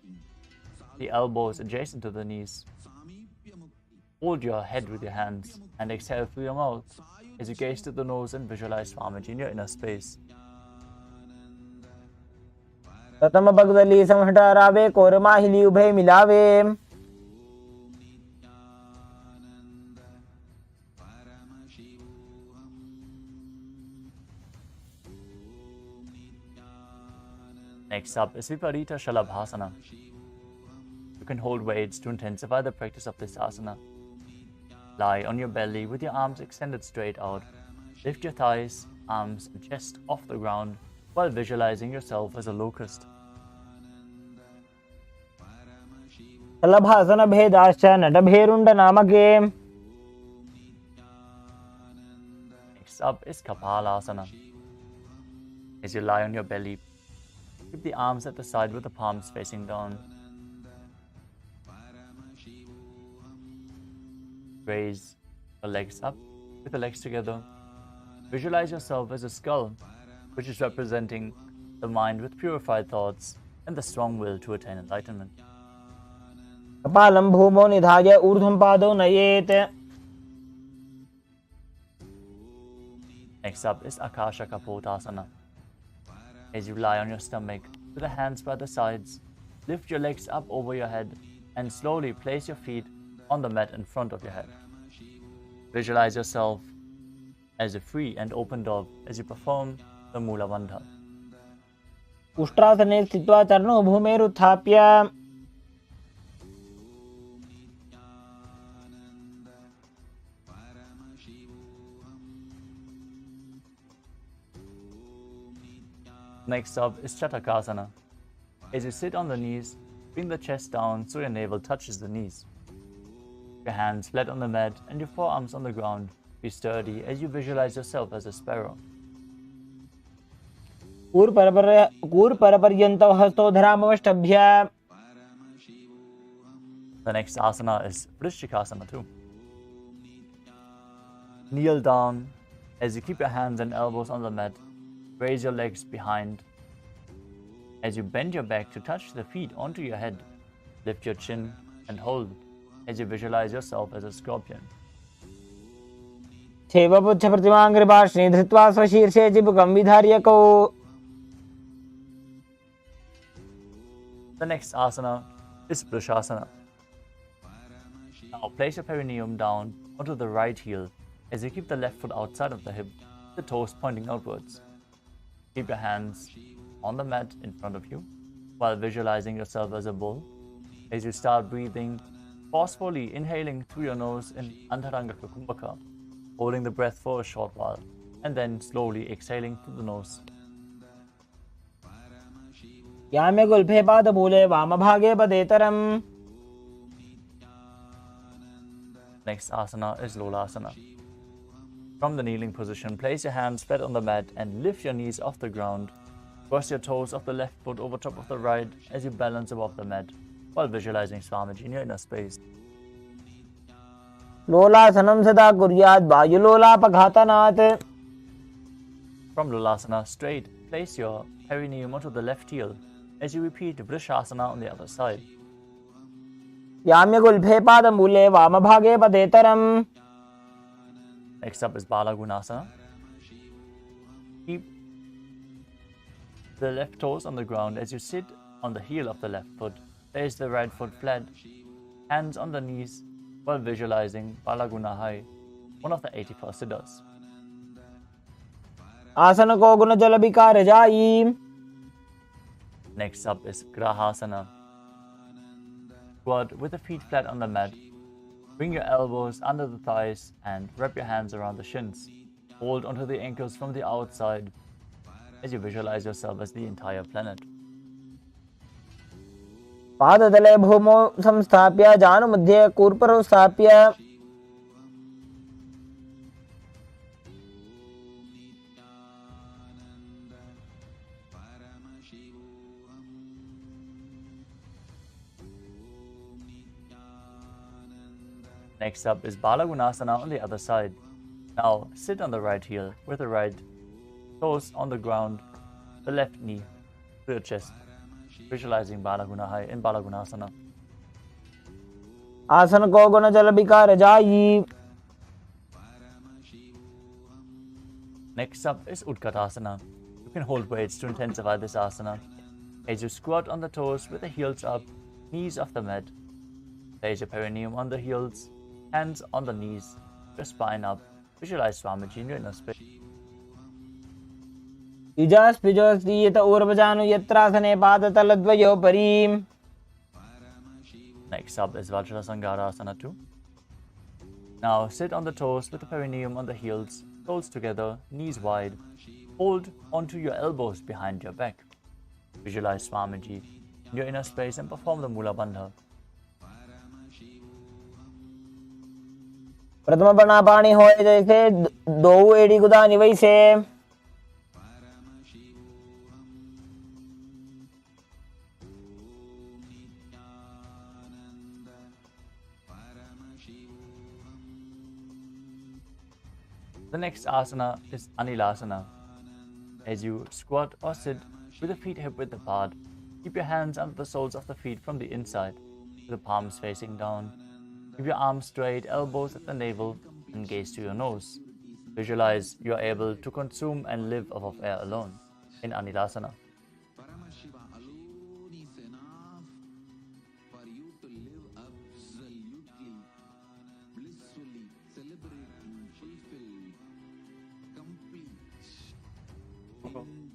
Speaker 2: the elbows adjacent to the knees. Hold your head with your hands and exhale through your mouth as you gaze to the nose and visualize Swamiji in your inner space.
Speaker 1: प्रथम पगदली समहटारावे कोरमाहिली उभय मिलावे.
Speaker 2: Next up is Viparita Shalabhasana. You can hold weights to intensify the practice of this asana. Lie on your belly with your arms extended straight out. Lift your thighs, arms, and chest off the ground while visualizing yourself as a locust.
Speaker 1: शलभासन भेदाश्च नटभेरुण्ड नामके.
Speaker 2: Next up is Kapalasana. As you lie on your belly, keep the arms at the side with the palms facing down. Raise the legs up with the legs together. Visualize yourself as a skull, which is representing the mind with purified thoughts and the strong will to attain enlightenment.
Speaker 1: कपालं भूमौ निधाय ऊर्ध्वं पादौ नयेत्.
Speaker 2: Next up is Akasha Kapotasana. As you lie on your stomach with the hands by the sides, lift your legs up over your head and slowly place your feet on the mat in front of your head. Visualize yourself as a free and open dove as you perform the Mula Bandha.
Speaker 1: उष्ट्रासने स्थित्वा चरणौ भूमेरुत्थाप्य.
Speaker 2: Next up is Chatakasana. As you sit on the knees, bring the chest down so your navel touches the knees. Your hands flat on the mat and your forearms on the ground. Be sturdy as you visualize yourself as a sparrow.
Speaker 1: कूर्परपर्यन्तौ हस्तौ धरामवष्टभ्य.
Speaker 2: The next asana is Vrishchikasana too. Kneel down as you keep your hands and elbows on the mat. Raise your legs behind. As you bend your back to touch the feet onto your head, lift your chin and hold as you visualize yourself as a scorpion.
Speaker 1: छेवपुच्छप्रतिमाङ्घ्रिपार्श्वे धृत्वा स्वशीर्षे चिबुकं विधार्यकौ.
Speaker 2: The next asana is Vrishasana. Now place your perineum down onto the right heel as you keep the left foot outside of the hip, the toes pointing outwards. Keep your hands on the mat in front of you while visualizing yourself as a bull. As you start breathing, forcefully inhaling through your nose in Antaranga Kumbhaka, holding the breath for a short while, and then slowly exhaling through the nose.
Speaker 1: याम्य गुल्फे पादमूले वामभागे पदेतरम्.
Speaker 2: Next asana is Lolasana. From the kneeling position, place your hands flat on the mat and lift your knees off the ground. Cross your toes of the left foot over top of the right as you balance above the mat while visualizing Swamiji in your inner space.
Speaker 1: लोलासनं सदा कुर्यात् वायुलोलापघातनात्.
Speaker 2: From Lolasana, straight, place your perineum onto the left heel as you repeat Vrishasana on the other side.
Speaker 1: याम्य गुल्फे पादमूले वामभागे पदेतरम्.
Speaker 2: Next up is Balagunasana. Keep the left toes on the ground as you sit on the heel of the left foot Place the right foot flat, hands on the knees, while visualizing Balagunahai, one of the 84 siddhas.
Speaker 1: आसन को गुण जल विकार जाई.
Speaker 2: Next up is Grahasana. Squat with the feet flat on the mat. Bring your elbows under the thighs and wrap your hands around the shins. Hold onto the ankles from the outside as you visualize yourself as the entire planet.
Speaker 1: पादतले भूमौ संस्थाप्य जानुमध्ये कूर्परौ स्थाप्य.
Speaker 2: Next up is Balagunasana on the other side. Now sit on the right heel with the right toes on the ground, the left knee to your chest, visualizing Balagunahai in Balagunasana.
Speaker 1: आसन को गुण जल विकार जाई.
Speaker 2: Next up is Utkatasana. You can hold weights to intensify this asana. As you squat on the toes with the heels up, knees off the mat. Place your perineum on the heels, hands on the knees, your spine up. Visualize Swamiji in your inner space.
Speaker 1: युजास् पिजोस् दीयत ऊर्वजानु यत्रासने पादतलद्वयोपरि.
Speaker 2: Next up is Vajrasangarasana 2. Now sit on the toes with the perineum on the heels, toes together, knees wide. Hold onto your elbows behind your back. Visualize Swamiji in your inner space and perform the Mula Bandha.
Speaker 1: प्रथम प्रणापाणी होए जैसे दो एड़ी गुदानी वैसे.
Speaker 2: The next asana is Anilasana. As you squat or sit with the feet hip width apart, keep your hands under the soles of the feet from the inside, with the palms facing down. Keep your arms straight, elbows at the navel, and gaze to your nose. Visualize you are able to consume and live off of air alone in Anilasana.
Speaker 3: Paramashiva alone is enough for you to live absolutely, blissfully, celebrating, fulfilled, complete.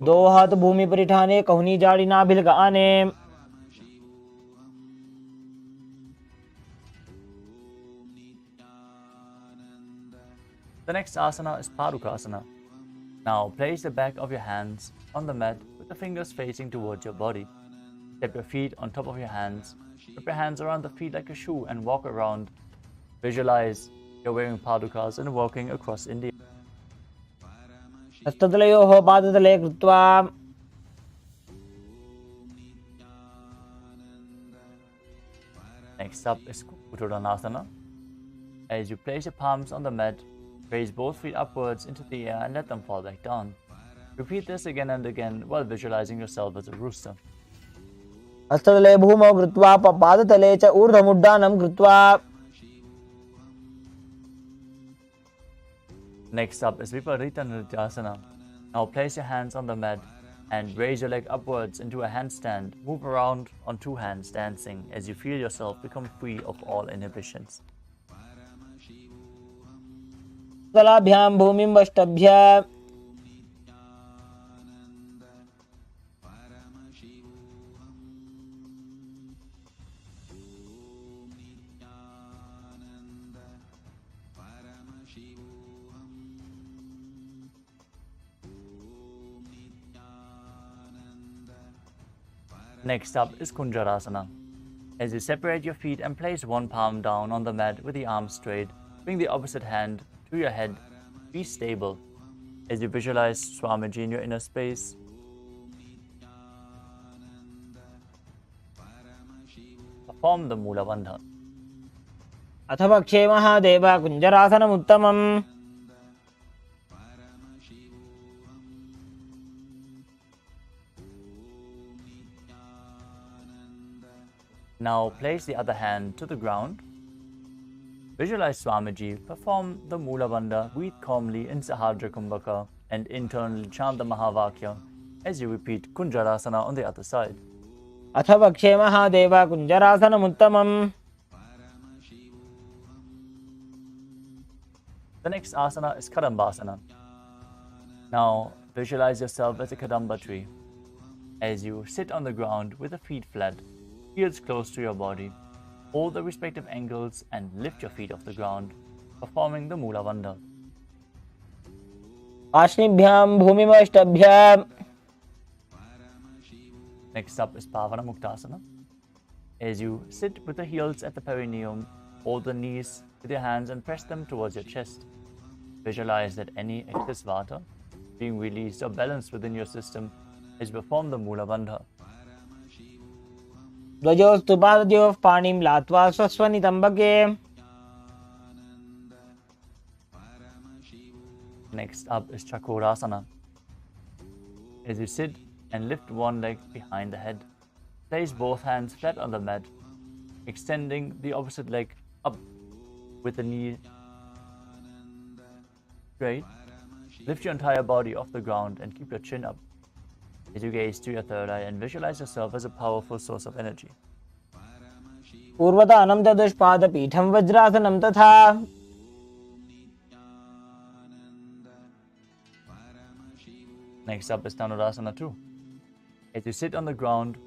Speaker 1: दो हाथ भूमि पर ठाने कहनी जाड़ी ना भिल आने.
Speaker 2: The next asana is Padukasana. Now place the back of your hands on the mat with the fingers facing towards your body. Step your feet on top of your hands. Wrap your hands around the feet like a shoe and walk around. Visualize you're wearing padukas and walking across India.
Speaker 1: हस्ततलयोः पादतले कृत्वा.
Speaker 2: Next up is Uttanasana. As you place your palms on the mat, raise both feet upwards into the air and let them fall back down. Repeat this again and again while visualizing yourself as a rooster.
Speaker 1: हस्ततले भूमौ कृत्वा पादतले च ऊर्ध्वमुड्डानं कृत्वा.
Speaker 2: Next up is Viparita Nrityasana. Now place your hands on the mat and raise your leg upwards into a handstand. Move around on two hands dancing as you feel yourself become free of all inhibitions.
Speaker 1: तलाभ्यां भूमिं वष्टभ्य.
Speaker 2: Next up is Kunjarasana. As you separate your feet and place one palm down on the mat with the arms straight, bring the opposite hand to your head. Be stable. As you visualize Swamiji in your inner space, perform the Mula Bandha.
Speaker 1: अथ पक्षे Mahadev कुञ्जरासनमुत्तमम्.
Speaker 2: Now place the other hand to the ground. Visualize Swamiji, perform the Mula Bandha, breathe calmly in Sahadra Kumbhaka, and internally chant the Mahavakya as you repeat Kunjarasana on the other side.
Speaker 1: अथ वक्षे Mahadev कुञ्जरासनमुत्तमम्.
Speaker 2: The next asana is Kadambasana. Now visualize yourself as a Kadamba tree. As you sit on the ground with the feet flat, heels close to your body, hold the respective angles and lift your feet off the ground, performing the Mula Bandha.
Speaker 1: आश्निभ्यां भूमिमष्टभ्याम्.
Speaker 2: Next up is Pavana Muktasana. As you sit with the heels at the perineum, hold the knees with your hands and press them towards your chest. Visualize that any excess vata being released or balanced within your system as you perform the Mula Bandha.
Speaker 1: ध्वजोस्तु पादयोः पाणिं लात्वा स्वस्वनितम्बके.
Speaker 2: Next up is Chakorasana. As you sit and lift one leg behind the head, place both hands flat on the mat, extending the opposite leg up with the knee straight. Lift your entire body off the ground and keep your chin up as you gaze to your third eye and visualize yourself as a powerful source of energy.
Speaker 1: पूर्वतानं चतुष्पादपीठं वज्रासनं तथा.
Speaker 2: Next up is Dhanurasana 2. As you sit on the ground,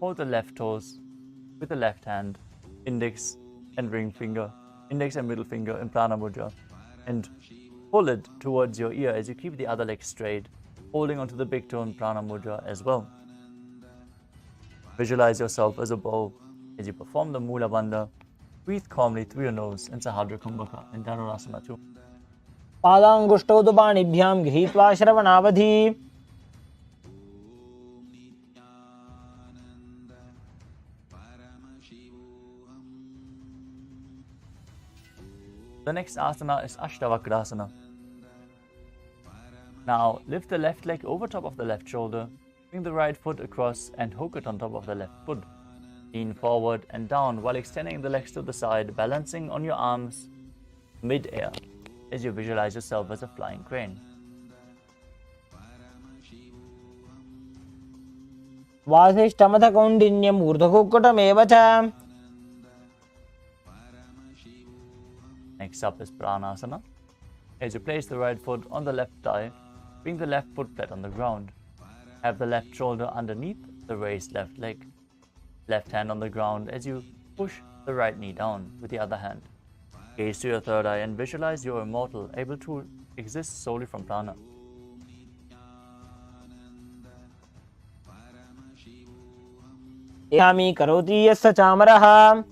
Speaker 2: hold the left toes with the left hand, index and ring finger, index and middle finger in Prana Mudra, and pull it towards your ear as you keep the other leg straight, holding onto the big toe in Prana Mudra as well. Visualize yourself as a bow as you perform the Mula Bandha. Breathe calmly through your nose in Sahadra Kumbhaka in Dhanurasana 2.
Speaker 1: पादाङ्गुष्ठौ तु पाणिभ्यां गृहीत्वा श्रवणावधि.
Speaker 2: The next asana is Ashtavakrasana. Now lift the left leg over top of the left shoulder, bring the right foot across and hook it on top of the left foot. Lean forward and down while extending the legs to the side, balancing on your arms mid-air as you visualize yourself as a flying crane.
Speaker 1: वासिष्ठमथ कौण्डिन्यम् ऊर्ध्वकुक्कुटमेव च.
Speaker 2: Next up is Pranasana. As you place the right foot on the left thigh, bring the left foot flat on the ground. Have the left shoulder underneath the raised left leg. Left hand on the ground as you push the right knee down with the other hand. Gaze to your third eye and visualize you are immortal, able to exist solely from prana.
Speaker 1: यामि करोति यस्य चामरः.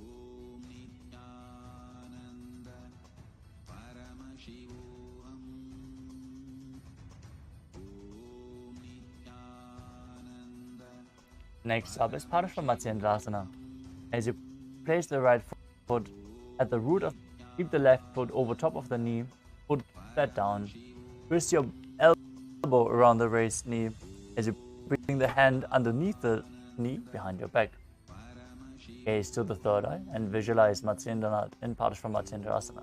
Speaker 2: Next up is Paramashivoham. As you place the right foot at the root of, keep the left foot over top of the knee, foot flat down. Twist your elbow around the raised knee as you bring the hand underneath the knee behind your back. Gaze to the third eye and visualize Matsyendranath in Paramashivoham.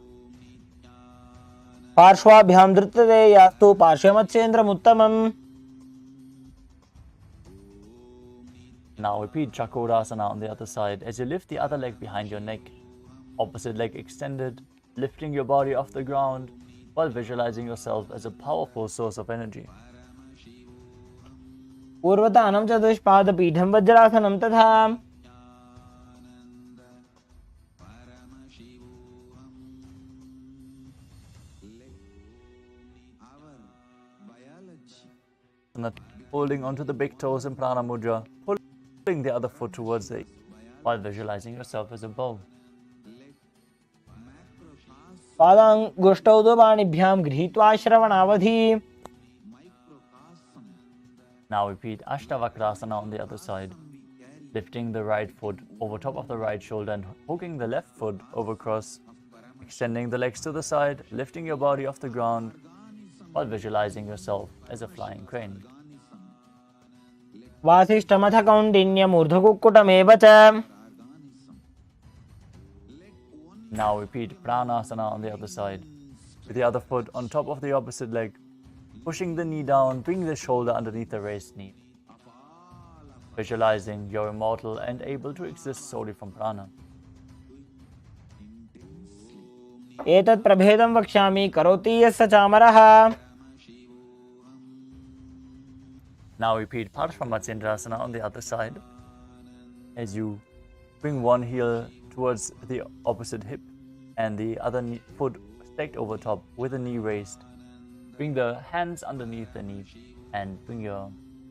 Speaker 1: पार्श्वाभ्यां धृतते यास्तु पार्श्वमत्स्येन्द्रमुत्तमम्.
Speaker 2: Now repeat Chakorasana on the other side as you lift the other leg behind your neck, opposite leg extended, lifting your body off the ground while visualizing yourself as a powerful source of energy.
Speaker 1: पूर्वतानं चतुष्पादपीठं वज्रासनं तथा.
Speaker 2: Holding onto the big toes in Prana Mudra, pulling the other foot towards the while visualizing yourself as a bow.
Speaker 1: पादाङ्गुष्ठौ तु पाणिभ्यां गृहीत्वा श्रवणावधि.
Speaker 2: Now repeat Ashtavakrasana on the other side, lifting the right foot over top of the right shoulder and hooking the left foot over cross, extending the legs to the side, lifting your body off the ground while visualizing yourself as a flying crane.
Speaker 1: वासिष्ठमथ कौण्डिन्यम् ऊर्ध्वकुक्कुटमेव च.
Speaker 2: Now repeat Pranasana on the other side. With the other foot on top of the opposite leg, pushing the knee down, bring the shoulder underneath the raised knee. Visualizing you're immortal and able to exist solely from prana.
Speaker 1: एतत् प्रभेदं वक्ष्यामि करोति यस्य चामरः.
Speaker 2: Now repeat Paramashivoham on the other side as you bring one heel towards the opposite hip and the other foot stacked over top with the knee raised. Bring the hands underneath the knee and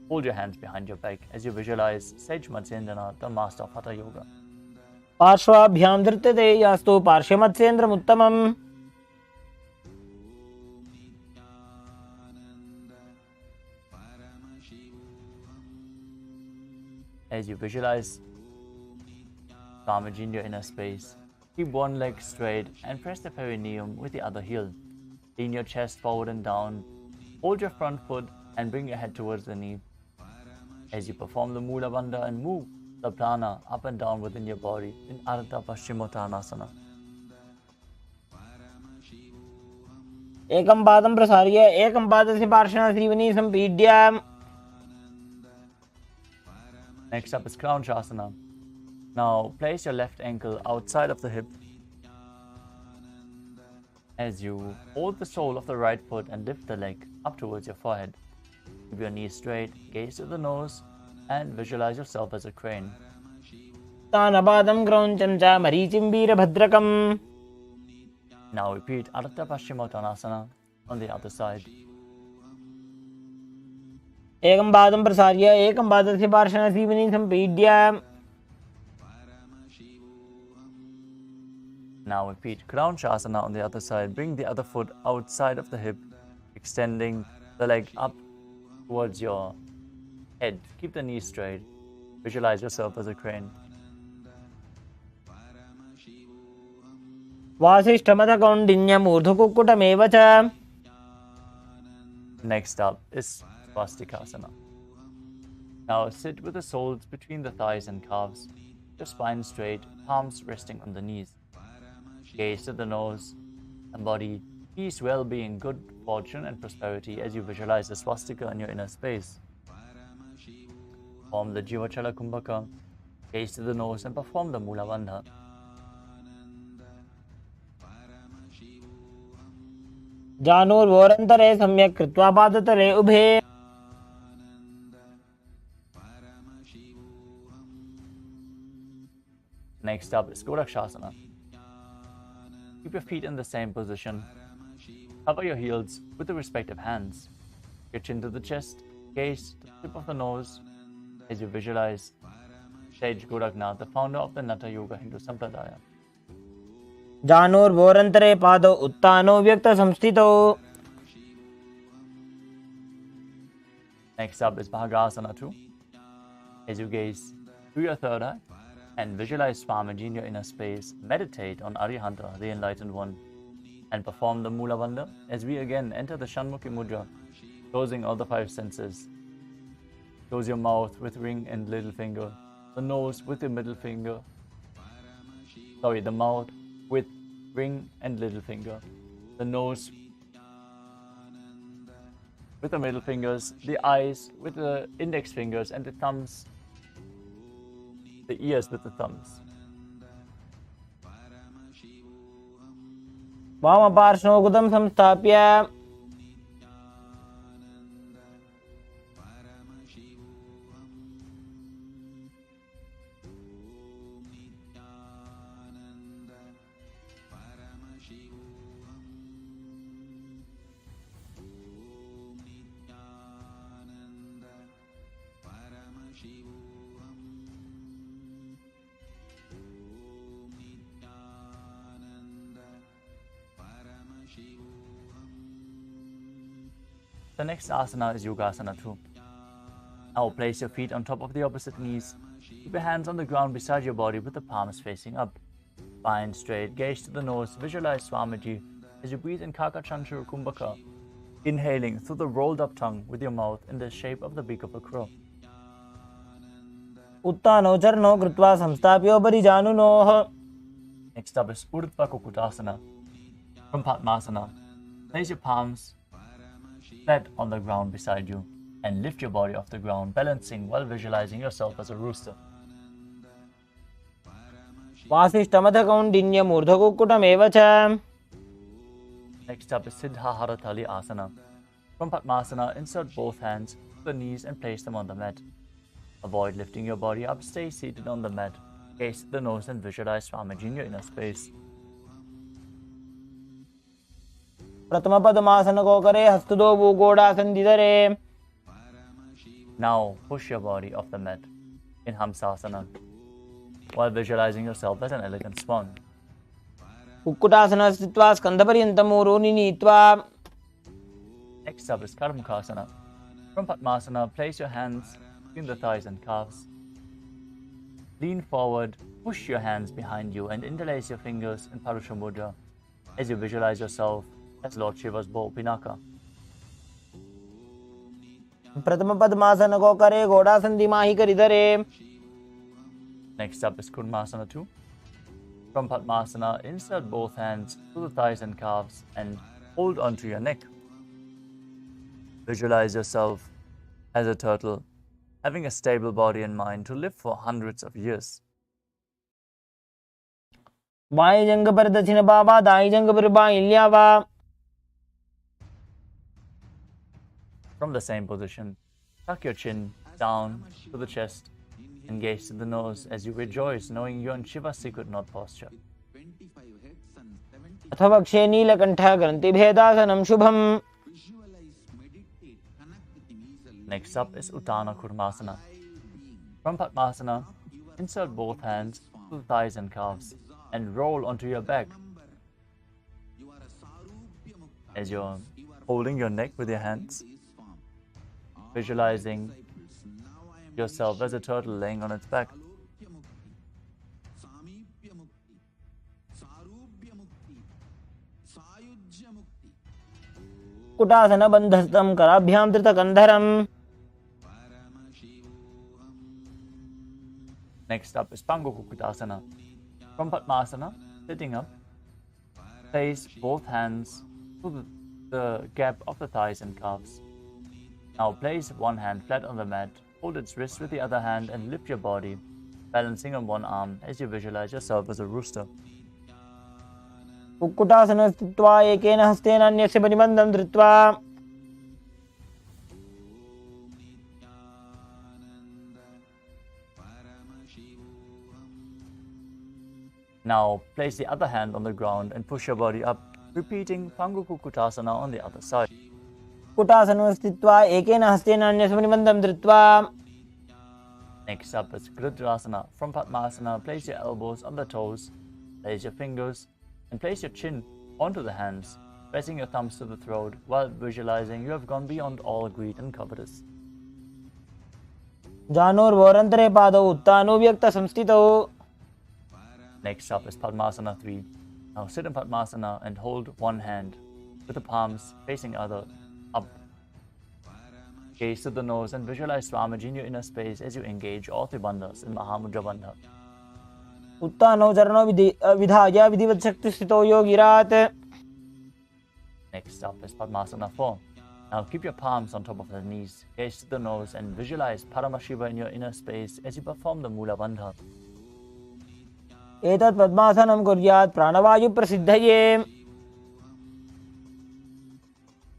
Speaker 2: hold your hands behind your back as you visualize Sage Matsyendra, the master of Hatha Yoga.
Speaker 1: पार्श्वाभ्यां धृत्यते यास्तु पार्श्वमत्स्येन्द्रमुत्तमम्.
Speaker 2: As you visualize Swamiji in your inner space, keep one leg straight and press the perineum with the other heel. Lean your chest forward and down. Hold your front foot and bring your head towards the knee. As you perform the Mula Bandha and move the prana up and down within your body in Ardha Paschimottanasana.
Speaker 1: एकं पादं प्रसार्य एकं पादस्य पार्श्वना Shrivani सम्पीड्य.
Speaker 2: Next up is Kranchasana. Now place your left ankle outside of the hip as you hold the sole of the right foot and lift the leg up towards your forehead. Keep your knees straight, gaze to the nose, and visualize yourself as a crane.
Speaker 1: तानपादं क्रौञ्चं च मरीचिं वीरभद्रकम्.
Speaker 2: Now repeat Ardha Paschimottanasana on the other side.
Speaker 1: एकं पादं प्रसार्य एकं पादस्य पार्श्वना Shrivani सम्पीड्य.
Speaker 2: Now repeat Kranchasana on the other side. Bring the other foot outside of the hip, extending the leg up towards your head. Keep the knees straight. Visualize yourself as a crane.
Speaker 1: वासिष्ठमथ कौण्डिन्यम् ऊर्ध्वकुक्कुटमेव च.
Speaker 2: Next up is Swastikasana. Now sit with the soles between the thighs and calves, your spine straight, palms resting on the knees. Gaze to the nose, embody peace, well-being, good fortune and prosperity as you visualize the swastika in your inner space. Form the Jivachala Kumbhaka, gaze to the nose and perform the Mula Bandha.
Speaker 1: जानुर्वोरन्तरे सम्यक् कृत्वा पादतले उभे.
Speaker 2: Next up is Gorakshasana. Keep your feet in the same position. Cover your heels with the respective hands. Your chin to the chest, gaze to the tip of the nose as you visualize Sage Goraknath, the founder of the Natha Yoga Hindu Sampradaya.
Speaker 1: जानुर्वोरन्तरे पादौ उत्तानो व्यक्तसंस्थितौ.
Speaker 2: Next up is Bhagasana 2. As you gaze through your third eye and visualize Swamiji in your inner space, meditate on Arihanta, the enlightened one, and perform the Mula Bandha as we again enter the Shanmukhi Mudra, closing all the five senses. Close your mouth with ring and little finger, the nose with the middle finger, the mouth with ring and little finger, the nose with the middle fingers, the eyes with the index fingers, and the thumbs, the ears with the thumbs.
Speaker 1: वामपार्श्वं गुदं संस्थाप्य.
Speaker 2: The next asana is Yogasana 2. Now place your feet on top of the opposite knees. Keep your hands on the ground beside your body with the palms facing up. Spine straight, gaze to the nose, visualize Swamiji as you breathe in Kakachanchuru Kumbhaka, inhaling through the rolled up tongue with your mouth in the shape of the beak of a crow.
Speaker 1: उत्तानो चरणो कृत्वा संस्थाप्योपरि जानुनोः.
Speaker 2: Next up is Urdhva Kukutasana. From Padmasana, place your palms flat on the ground beside you and lift your body off the ground, balancing while visualizing yourself as a rooster.
Speaker 1: वासिष्ठमथ कौण्डिन्यमूर्धकुक्कुटमेव च.
Speaker 2: Next up is Siddhaharatali Asana. From Padmasana, insert both hands to the knees and place them on the mat. Avoid lifting your body up, stay seated on the mat. Gaze at the nose and visualize Swamiji in your inner space.
Speaker 1: प्रथम पद्मासन को करे हस्तदो भूगोड़ासन दिधरे.
Speaker 2: Now push your body off the mat in Hamsasana while visualizing yourself as an elegant swan.
Speaker 1: Kukkutasana स्थित्वा स्कन्धपर्यन्तं ऊरोनि नीत्वा.
Speaker 2: Next up is Karmukasana. From Padmasana, place your hands between the thighs and calves. Lean forward, push your hands behind you and interlace your fingers in Parusha Mudra as you visualize yourself as Lord Shiva's bow Pinaka.
Speaker 1: प्रथम पद्मासन को करे घोड़ासन दिमाही कर इधरे.
Speaker 2: Next up is Kurmasana 2. From Padmasana, insert both hands through the thighs and calves and hold onto your neck. Visualize yourself as a turtle, having a stable body and mind to live for hundreds of years.
Speaker 1: बाएं जंग पर दक्षिण बाबा, दाएं जंग पर बाएं ल्यावा.
Speaker 2: From the same position, tuck your chin down to the chest and gaze to the nose as you rejoice knowing you're in Shiva's secret knot posture.
Speaker 3: 25 heads and 70.
Speaker 1: अथ वक्षे नीलकण्ठ ग्रन्थिभेदासनं शुभम्.
Speaker 3: Visualize, meditate, connect with him. He is a
Speaker 2: Next up is Uttana Kurmasana. From Padmasana, insert both hands to the thighs and calves and roll onto your back
Speaker 3: You are a sarupya mukta.
Speaker 2: as you're holding your neck with your hands, visualizing
Speaker 3: Now I am
Speaker 2: yourself as a turtle laying on its back.
Speaker 3: Salopya mukti, samipya mukti, sarupya mukti, sayujya mukti.
Speaker 1: कुटासन बन्धस्तं कराभ्यां धृतकन्धरम्.
Speaker 3: Paramashivoham.
Speaker 2: Next up is Pangukukutasana. From Padmasana, sitting up, place both hands through the gap of the thighs and calves. Now place one hand flat on the mat, hold its wrist with the other hand and lift your body, balancing on one arm as you visualize yourself as a rooster.
Speaker 1: Kukkutasana स्थित्वा एकेन हस्तेन अन्यस्य परिबन्धं धृत्वा.
Speaker 2: Now place the other hand on the ground and push your body up, repeating Pangukukutasana on the other side.
Speaker 1: कुटासन स्थित्वा एकेन हस्तेन अन्यस्य परिबन्धं धृत्वा.
Speaker 2: Next up is Gridrasana. From Padmasana, place your elbows on the toes, place your fingers, and place your chin onto the hands, pressing your thumbs to the throat while visualizing you have gone beyond all greed and covetous.
Speaker 1: जानोर्वोरन्तरे पादौ उत्तानोव्यक्तसंस्थितौ.
Speaker 2: Next up is Padmasana 3. Now sit in Padmasana and hold one hand with the palms facing other up. Gaze to the nose and visualize Swamiji in your inner space as you engage all three bandhas in Mahamudra Bandha.
Speaker 1: उत्तानौ चरणौ विधाय विधिवत् शक्तिस्थितौ योगिरात्.
Speaker 2: Next up is Padmasana 4. Now keep your palms on top of the knees, gaze to the nose and visualize Paramashiva in your inner space as you perform the Mula Bandha.
Speaker 1: एतत् पद्मासनं कुर्यात् प्राणवायुप्रसिद्धये.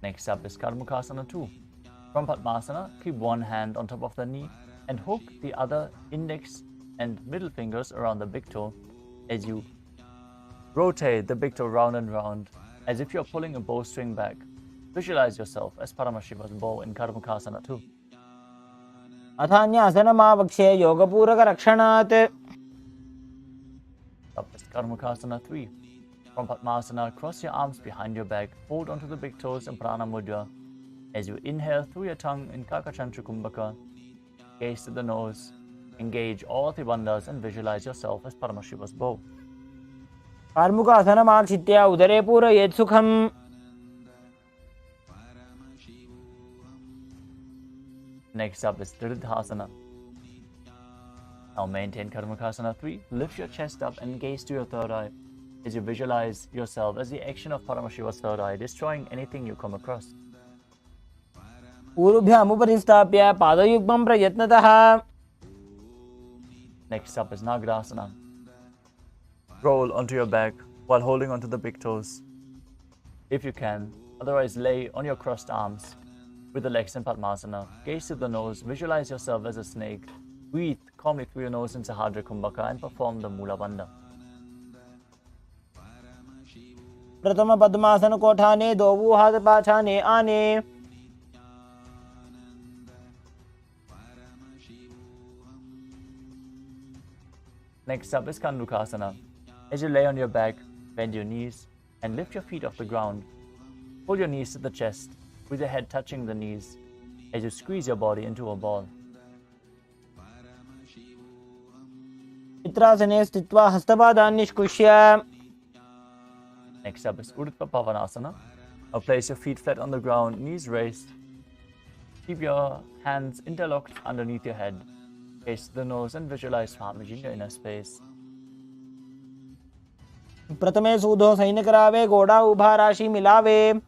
Speaker 2: Next up is Karmukasana 2. From Padmasana, keep one hand on top of the knee and hook the other index and middle fingers around the big toe as you rotate the big toe round and round as if you're pulling a bowstring back. Visualize yourself as Paramashiva's bow in Karmukasana 2.
Speaker 1: अथान्यासनमावक्षे योगपूरकरक्षणात्.
Speaker 2: Up is Karmukasana 3. From Padmasana, cross your arms behind your back, hold onto the big toes in Prana Mudra. As you inhale through your tongue in Kakachantra Kumbhaka, gaze to the nose, engage all three bandhas and visualize yourself as Paramashiva's bow.
Speaker 1: कार्मुकासनमाक्षित्य उदरे पूरयेत् सुखम्.
Speaker 2: Next up is Dridhasana. Now maintain Karmakasana 3. Lift your chest up and gaze to your third eye. as you visualize yourself as the action of Paramashiva's third eye, destroying anything you come across.
Speaker 1: ऊरुभ्याम् उपरिस्थाप्य पादयुग्मं प्रयत्नतः.
Speaker 2: Next up is Nagrasana. Roll onto your back while holding onto the big toes, if you can. Otherwise, lay on your crossed arms with the legs in Padmasana. Gaze to the nose, visualize yourself as a snake. Breathe calmly through your nose in Sahadra Kumbhaka and perform the Mula Bandha.
Speaker 1: प्रथम पद्मासन कोठाने दोवु हाथ पाछाने आने.
Speaker 2: Next up is Kandukasana. As you lay on your back, bend your knees and lift your feet off the ground. Hold your knees to the chest with your head touching the knees as you squeeze your body into a ball.
Speaker 1: चित्रासने स्थित्वा हस्तपादान् निष्कुष्य.
Speaker 2: Next up is Urdhva Pavanasana. Now place your feet flat on the ground, knees raised. Keep your hands interlocked underneath your head. Gaze to the nose and visualize Swamiji in your inner space.
Speaker 1: प्रथमे सूधो San करावे घोड़ा उभा राशि मिलावे.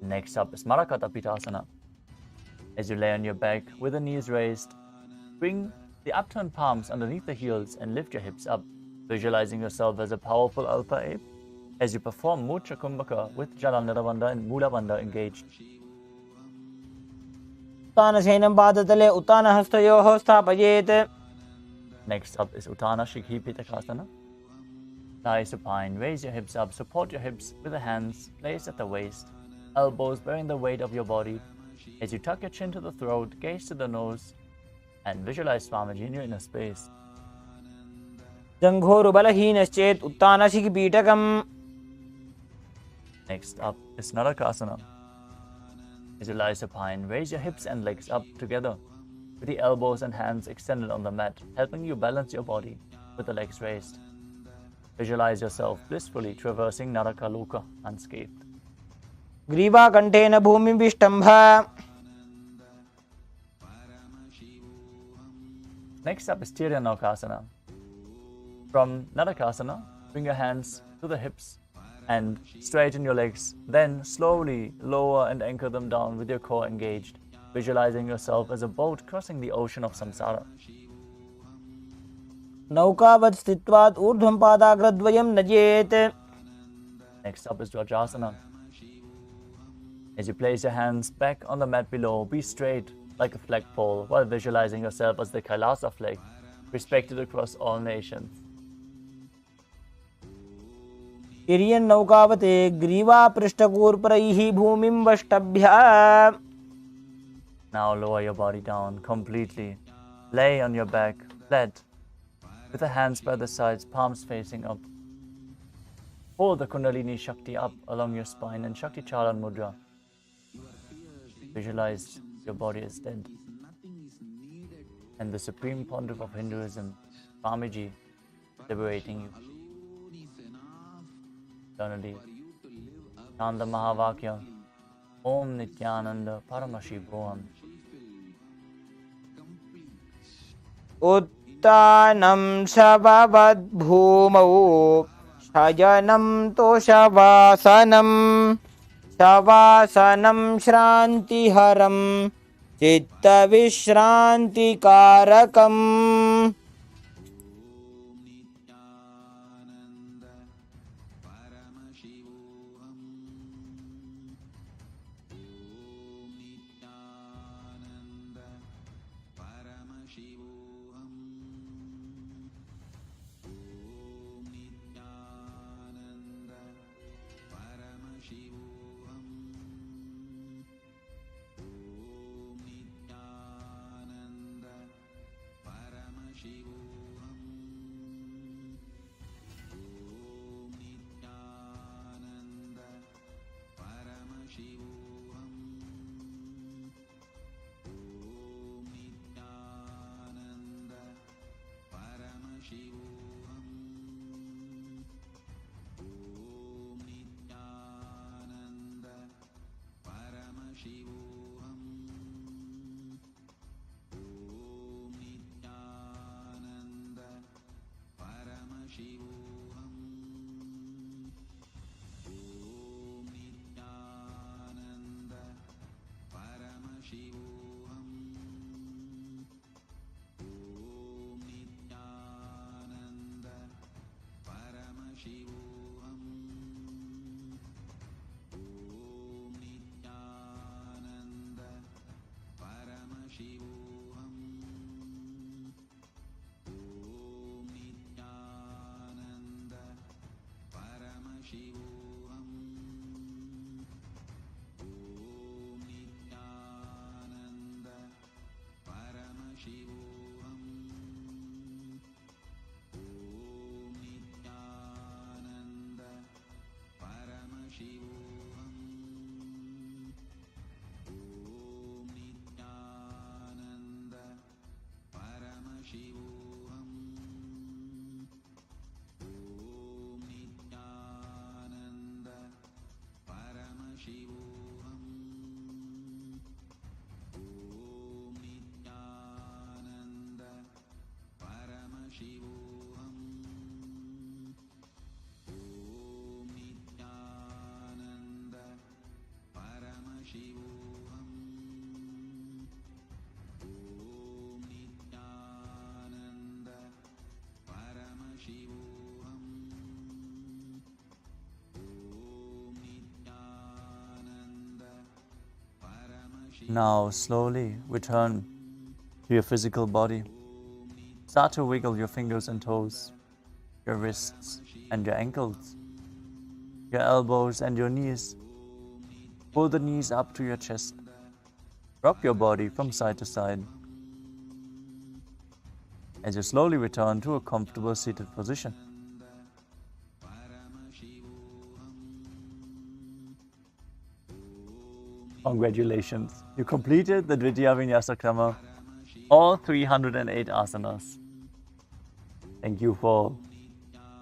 Speaker 2: Next up is Marakata Pitasana. As you lay on your back with the knees raised, bring the upturned palms underneath the heels and lift your hips up, visualizing yourself as a powerful alpha ape as you perform Mucha Kumbhaka with Jalandhara and Mula Bandha engaged.
Speaker 1: उत्तानसेनं पादतले उत्तानहस्तयोः स्थापयेत्.
Speaker 2: Next up is Uttana Shikhi Pitakasana. Lie supine, raise your hips up, support your hips with the hands placed at the waist, elbows bearing the weight of your body. As you tuck your chin to the throat, gaze to the nose, and visualize Swamiji in your inner space.
Speaker 1: जङ्घोरुबलहीनश्चेत् उत्तानशिखिपीठकम्.
Speaker 2: Next up is Narakasana. As you lie supine, raise your hips and legs up together, with the elbows and hands extended on the mat, helping you balance your body with the legs raised. Visualize yourself blissfully traversing Naraka Loka unscathed.
Speaker 1: ग्रीवाकण्ठेन भूमिं विष्टम्भ.
Speaker 2: Next up is Tiryanokasana. From Narakasana, bring your hands to the hips and straighten your legs. Then slowly lower and anchor them down with your core engaged, visualizing yourself as a boat crossing the ocean of samsara.
Speaker 1: नौकावत् स्थित्वात् ऊर्ध्वं पादाग्रद्वयं नजेत्.
Speaker 2: Next up is Dvajasana. As you place your hands back on the mat below, be straight like a flagpole while visualizing yourself as the Kailasa flag, respected across all nations.
Speaker 1: तिर्यन् नौकावते ग्रीवा पृष्ठकूर्परैः भूमिं वष्टभ्य.
Speaker 2: Now lower your body down completely. Lay on your back, flat, with the hands by the sides, palms facing up. Hold the Kundalini Shakti up along your spine and Shakti Charan Mudra. Visualize your body is dead. And the Supreme Pontiff of Hinduism, Swamiji, liberating you. Eternally. Nanda Mahavakya, Om Nithyananda Paramashivoham.
Speaker 1: उत्तानं शववद्भूमौ शयनं तोषवासनं शवासनं श्रान्तिहरं चित्तविश्रान्तिकारकम्.
Speaker 3: Paramashivoham. Paramashivoham. Om Nithyananda Paramashivoham. Om Nithyananda Paramashivoham. Om Nithyananda Paramashivoham. Om Nithyananda Paramashivoham.
Speaker 2: Now slowly return to your physical body. Start to wiggle your fingers and toes, your wrists and your ankles, your elbows and your knees. Pull the knees up to your chest. Rock your body from side to side. As you slowly return to a comfortable seated position. Congratulations, you completed the Dvitiya Vinyasa Krama, all 308 asanas. Thank you for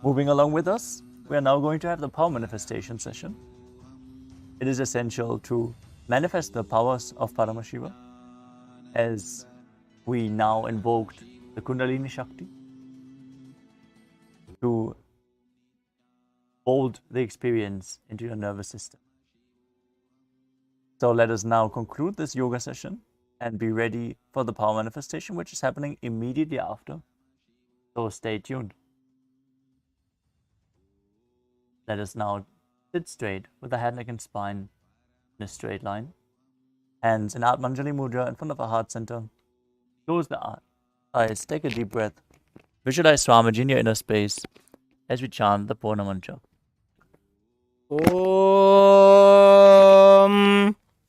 Speaker 2: moving along with us. We are now going to have the power manifestation session. It is essential to manifest the powers of Paramashiva as we now invoked the Kundalini Shakti to hold the experience into your nervous system. So let us now conclude this yoga session and be ready for the power manifestation, which is happening immediately after. So stay tuned. Let us now sit straight with the head, neck and spine in a straight line. Hands in Atmanjali Mudra in front of our heart center. Close the eyes, take a deep breath. Visualize Swamiji in your inner space as we chant the Purna Mantra.
Speaker 1: Om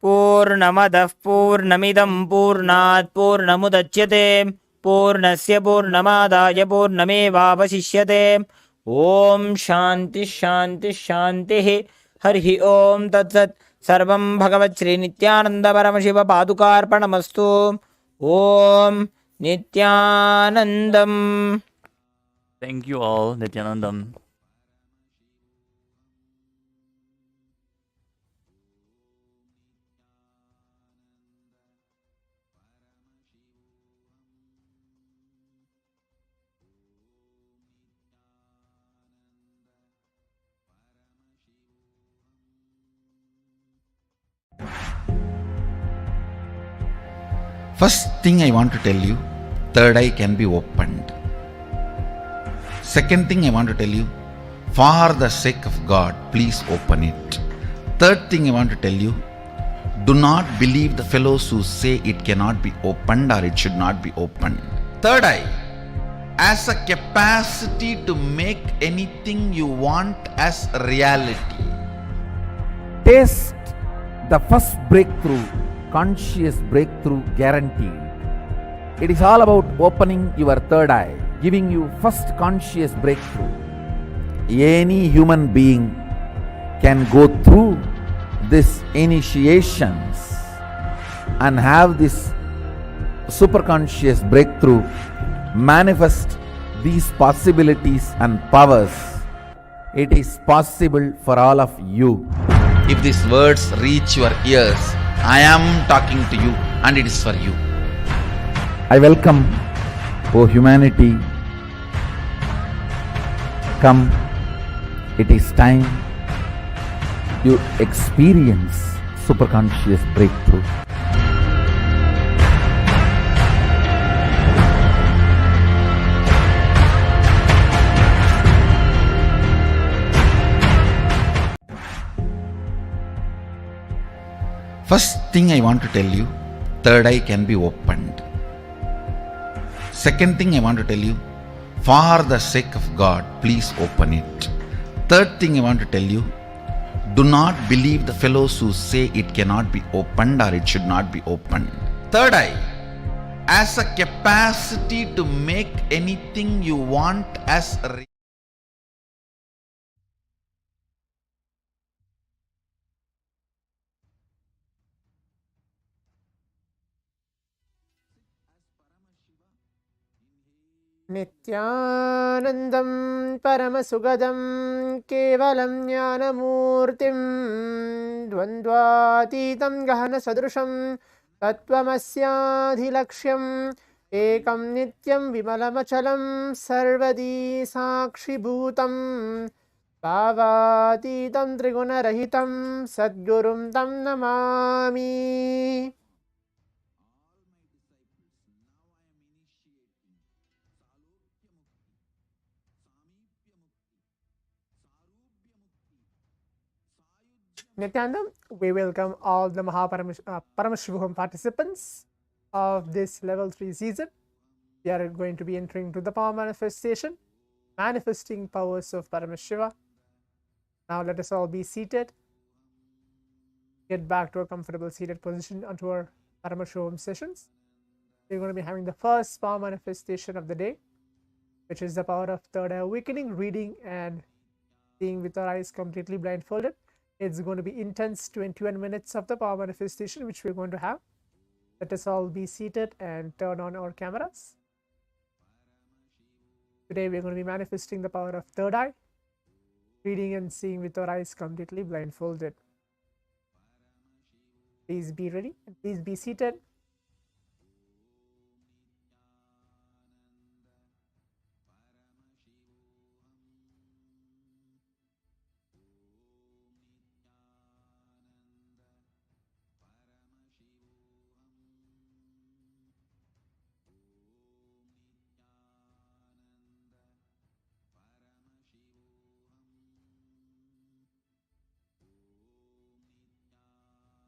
Speaker 1: Purnamadah Purnamidam Purnat Purnamudachyate Purnasya Purnamadaya Purnamevavasishyate. Om Shanti Shanti Shanti Hari Om Tat Sat Sarvam Bhagavat Sri Nithyananda Paramashiva Padukarpanamastu. Om Nithyanandam.
Speaker 2: Thank you all, Nithyanandam.
Speaker 3: First thing I want to tell you, third eye can be opened. Second thing I want to tell you, for the sake of God, please open it. Third thing I want to tell you, do not believe the fellows who say it cannot be opened or it should not be opened. Third eye has a capacity to make anything you want as reality.
Speaker 4: Taste the first breakthrough, conscious breakthrough guaranteed. It is all about opening your third eye, giving you first conscious breakthrough. Any human being can go through these initiations and have this superconscious breakthrough, manifest these possibilities and powers. It is possible for all of you.
Speaker 3: If these words reach your ears, I am talking to you and it is for you.
Speaker 4: I welcome, O humanity, come, it is time you experience superconscious breakthrough.
Speaker 3: First thing I want to tell you, third eye can be opened. Second thing I want to tell you, for the sake of God, please open it. Third thing I want to tell you, do not believe the fellows who say it cannot be opened or it should not be opened. Third eye has a capacity to make anything you want as reality.
Speaker 5: नित्यानन्दं परमसुगदं केवलं ज्ञानमूर्तिं द्वन्द्वातीतं गहनसदृशं तत्त्वमस्याधिलक्ष्यम् एकं नित्यं विमलमचलं सर्वदी साक्षिभूतं भावातीतं त्रिगुणरहितं सद्गुरुं तं Namami. Nityanandam, we welcome all the Paramashivoham participants of this level 3 season. We are going to be entering to the power manifestation, manifesting powers of Paramashiva. Now let us all be seated. Get back to a comfortable seated position onto our Paramashivoham sessions. We're going to be having the first power manifestation of the day, which is the power of third eye awakening, reading and seeing with our eyes completely blindfolded. It's going to be intense 21 minutes of the power manifestation, which we're going to have. Let us all be seated and turn on our cameras. Today we're going to be manifesting the power of third eye, reading and seeing with our eyes completely blindfolded. Please be ready and please be seated.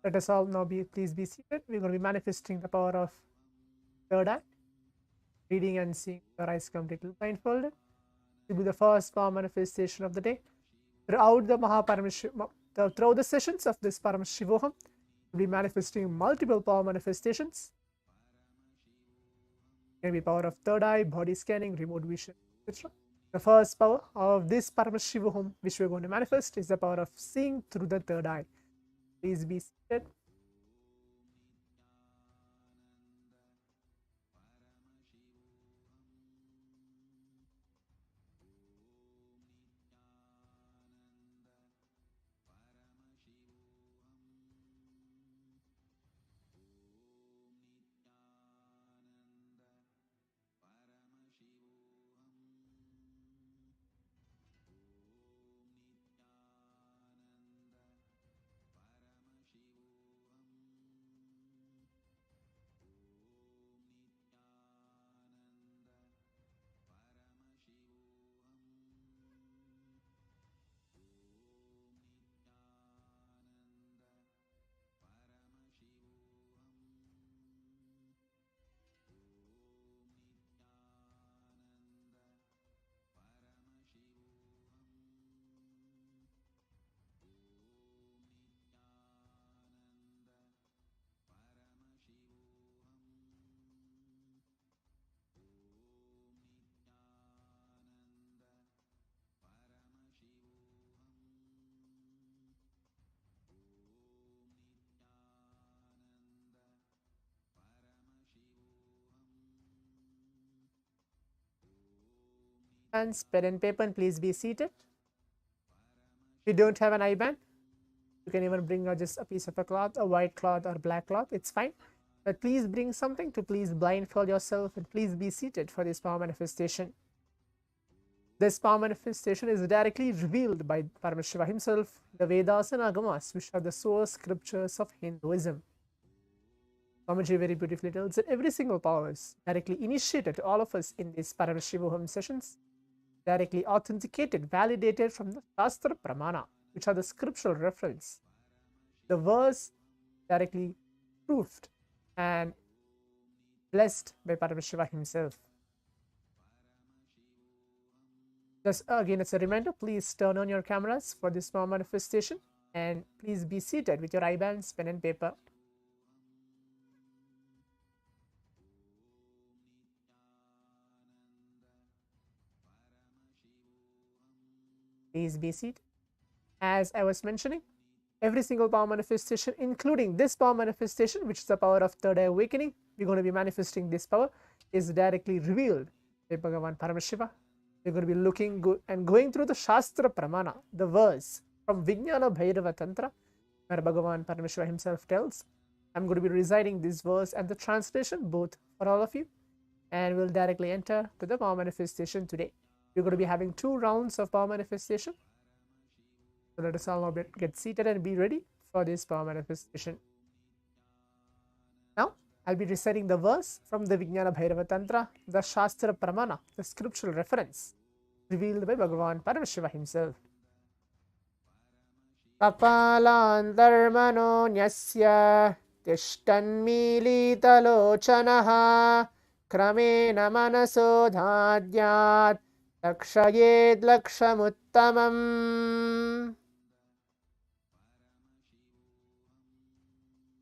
Speaker 5: Let us all now please be seated. We're going to be manifesting the power of third eye, reading and seeing with our eyes completely blindfolded. It will be the first power manifestation of the day. Throughout the sessions of this Paramashivoham, we'll be manifesting multiple power manifestations. It can be power of third eye, body scanning, remote vision, etc. The first power of this Paramashivoham, which we're going to manifest, is the power of seeing through the third eye. Please be seated. Hands, pen and paper, and please be seated. If you don't have an IBAN, you can even bring just a piece of a cloth, a white cloth or black cloth, it's fine. But please bring something to please blindfold yourself and please be seated for this power manifestation. This power manifestation is directly revealed by Paramashiva himself, the Vedas and Agamas, which are the source scriptures of Hinduism. Swamiji very beautifully tells that every single power is directly initiated to all of us in these Paramashivoham sessions, directly authenticated, validated from the Shastra Pramana, which are the scriptural reference. The verse directly proved and blessed by Paramashiva himself. Just again, it's a reminder, please turn on your cameras for this power manifestation and please be seated with your IBANs, pen and paper. Please be seated. As I was mentioning, every single power manifestation, including this power manifestation, which is the power of third eye awakening, we're going to be manifesting this power, is directly revealed by Bhagavan Paramashiva. We're going to be looking good and going through the Shastra Pramana, the verse from Vijnana Bhairava Tantra, where Bhagavan Paramashiva himself tells. I'm going to be reciting this verse and the translation both for all of you, and we'll directly enter to the power manifestation today. We're going to be having 2 rounds of power manifestation. So let us all now get seated and be ready for this power manifestation. Now, I'll be reciting the verse from the Vijnana Bhairava Tantra, the Shastra Pramana, the scriptural reference revealed by Bhagavan Paramashiva himself. Kapalantarmano nyasya tishtanmilitalochanaha kramena manaso dhadyat lakshayed lakshamuttamam.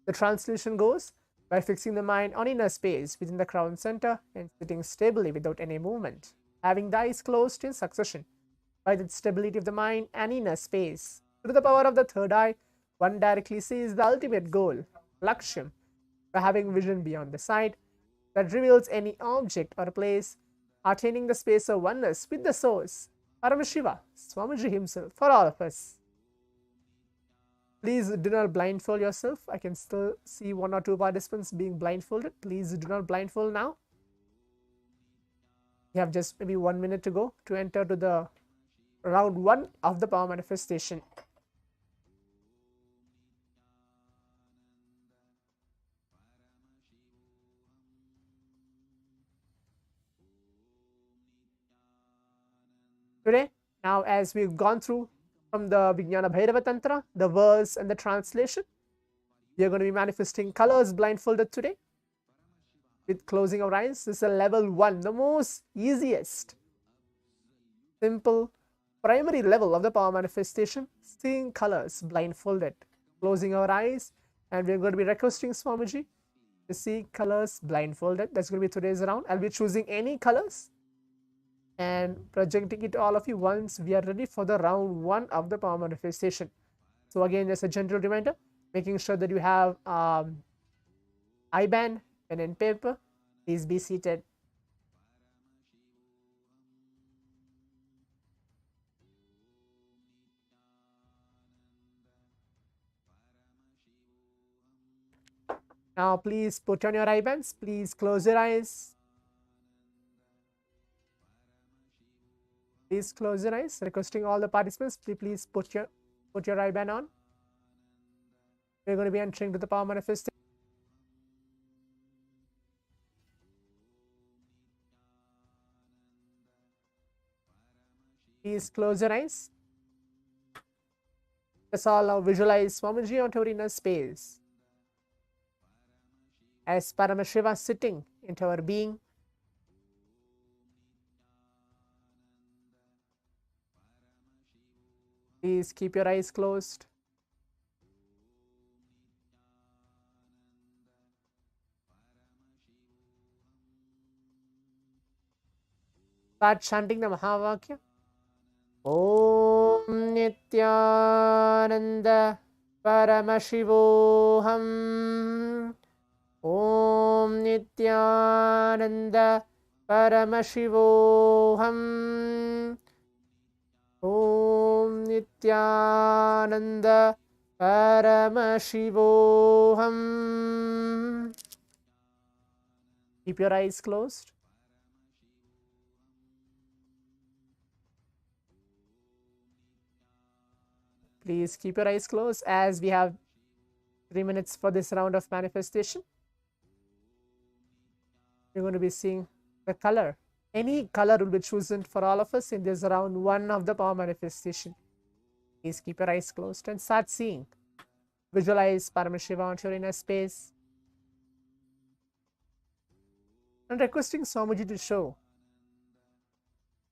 Speaker 5: The translation goes, by fixing the mind on inner space within the crown center and sitting stably without any movement, having the eyes closed in succession, by the stability of the mind and inner space, through the power of the third eye, one directly sees the ultimate goal, Lakshyam, by having vision beyond the sight that reveals any object or place, attaining the space of oneness with the source, Paramashiva, Swamiji himself, for all of us. Please do not blindfold yourself. I can still see 1 or 2 participants being blindfolded. Please do not blindfold now. You have just maybe 1 minute to go to enter to the round 1 of the power manifestation. Today, now as we've gone through from the Vijnana Bhairava Tantra, the verse and the translation, we are going to be manifesting colors blindfolded today with closing our eyes. This is a level 1, the most easiest, simple, primary level of the power manifestation, seeing colors blindfolded, closing our eyes, and we are going to be requesting Swamiji to see colors blindfolded. That's going to be today's round. I'll be choosing any colors and projecting it to all of you once we are ready for the round 1 of the power manifestation. So again, just a gentle reminder, making sure that you have IBAN, pen and paper. Please be seated. Now please put on your IBANs. Please close your eyes. Please close your eyes. Requesting all the participants, please put your IBAN on. We're going to be entering to the power manifestation. Please close your eyes. Let's all now visualize Swamiji onto our inner space as Paramashiva sitting into our being. Please keep your eyes closed. Start chanting the Mahavakya. Om Nithyananda Paramashivoham. Om Nithyananda Paramashivoham. Om Nithyananda Paramashivoham. Keep your eyes closed. Please keep your eyes closed as we have 3 minutes for this round of manifestation. We're going to be seeing the color. Any color will be chosen for all of us in this round 1 of the power manifestation. Please keep your eyes closed and start seeing. Visualize Paramashiva onto your inner space. And requesting Swamiji to show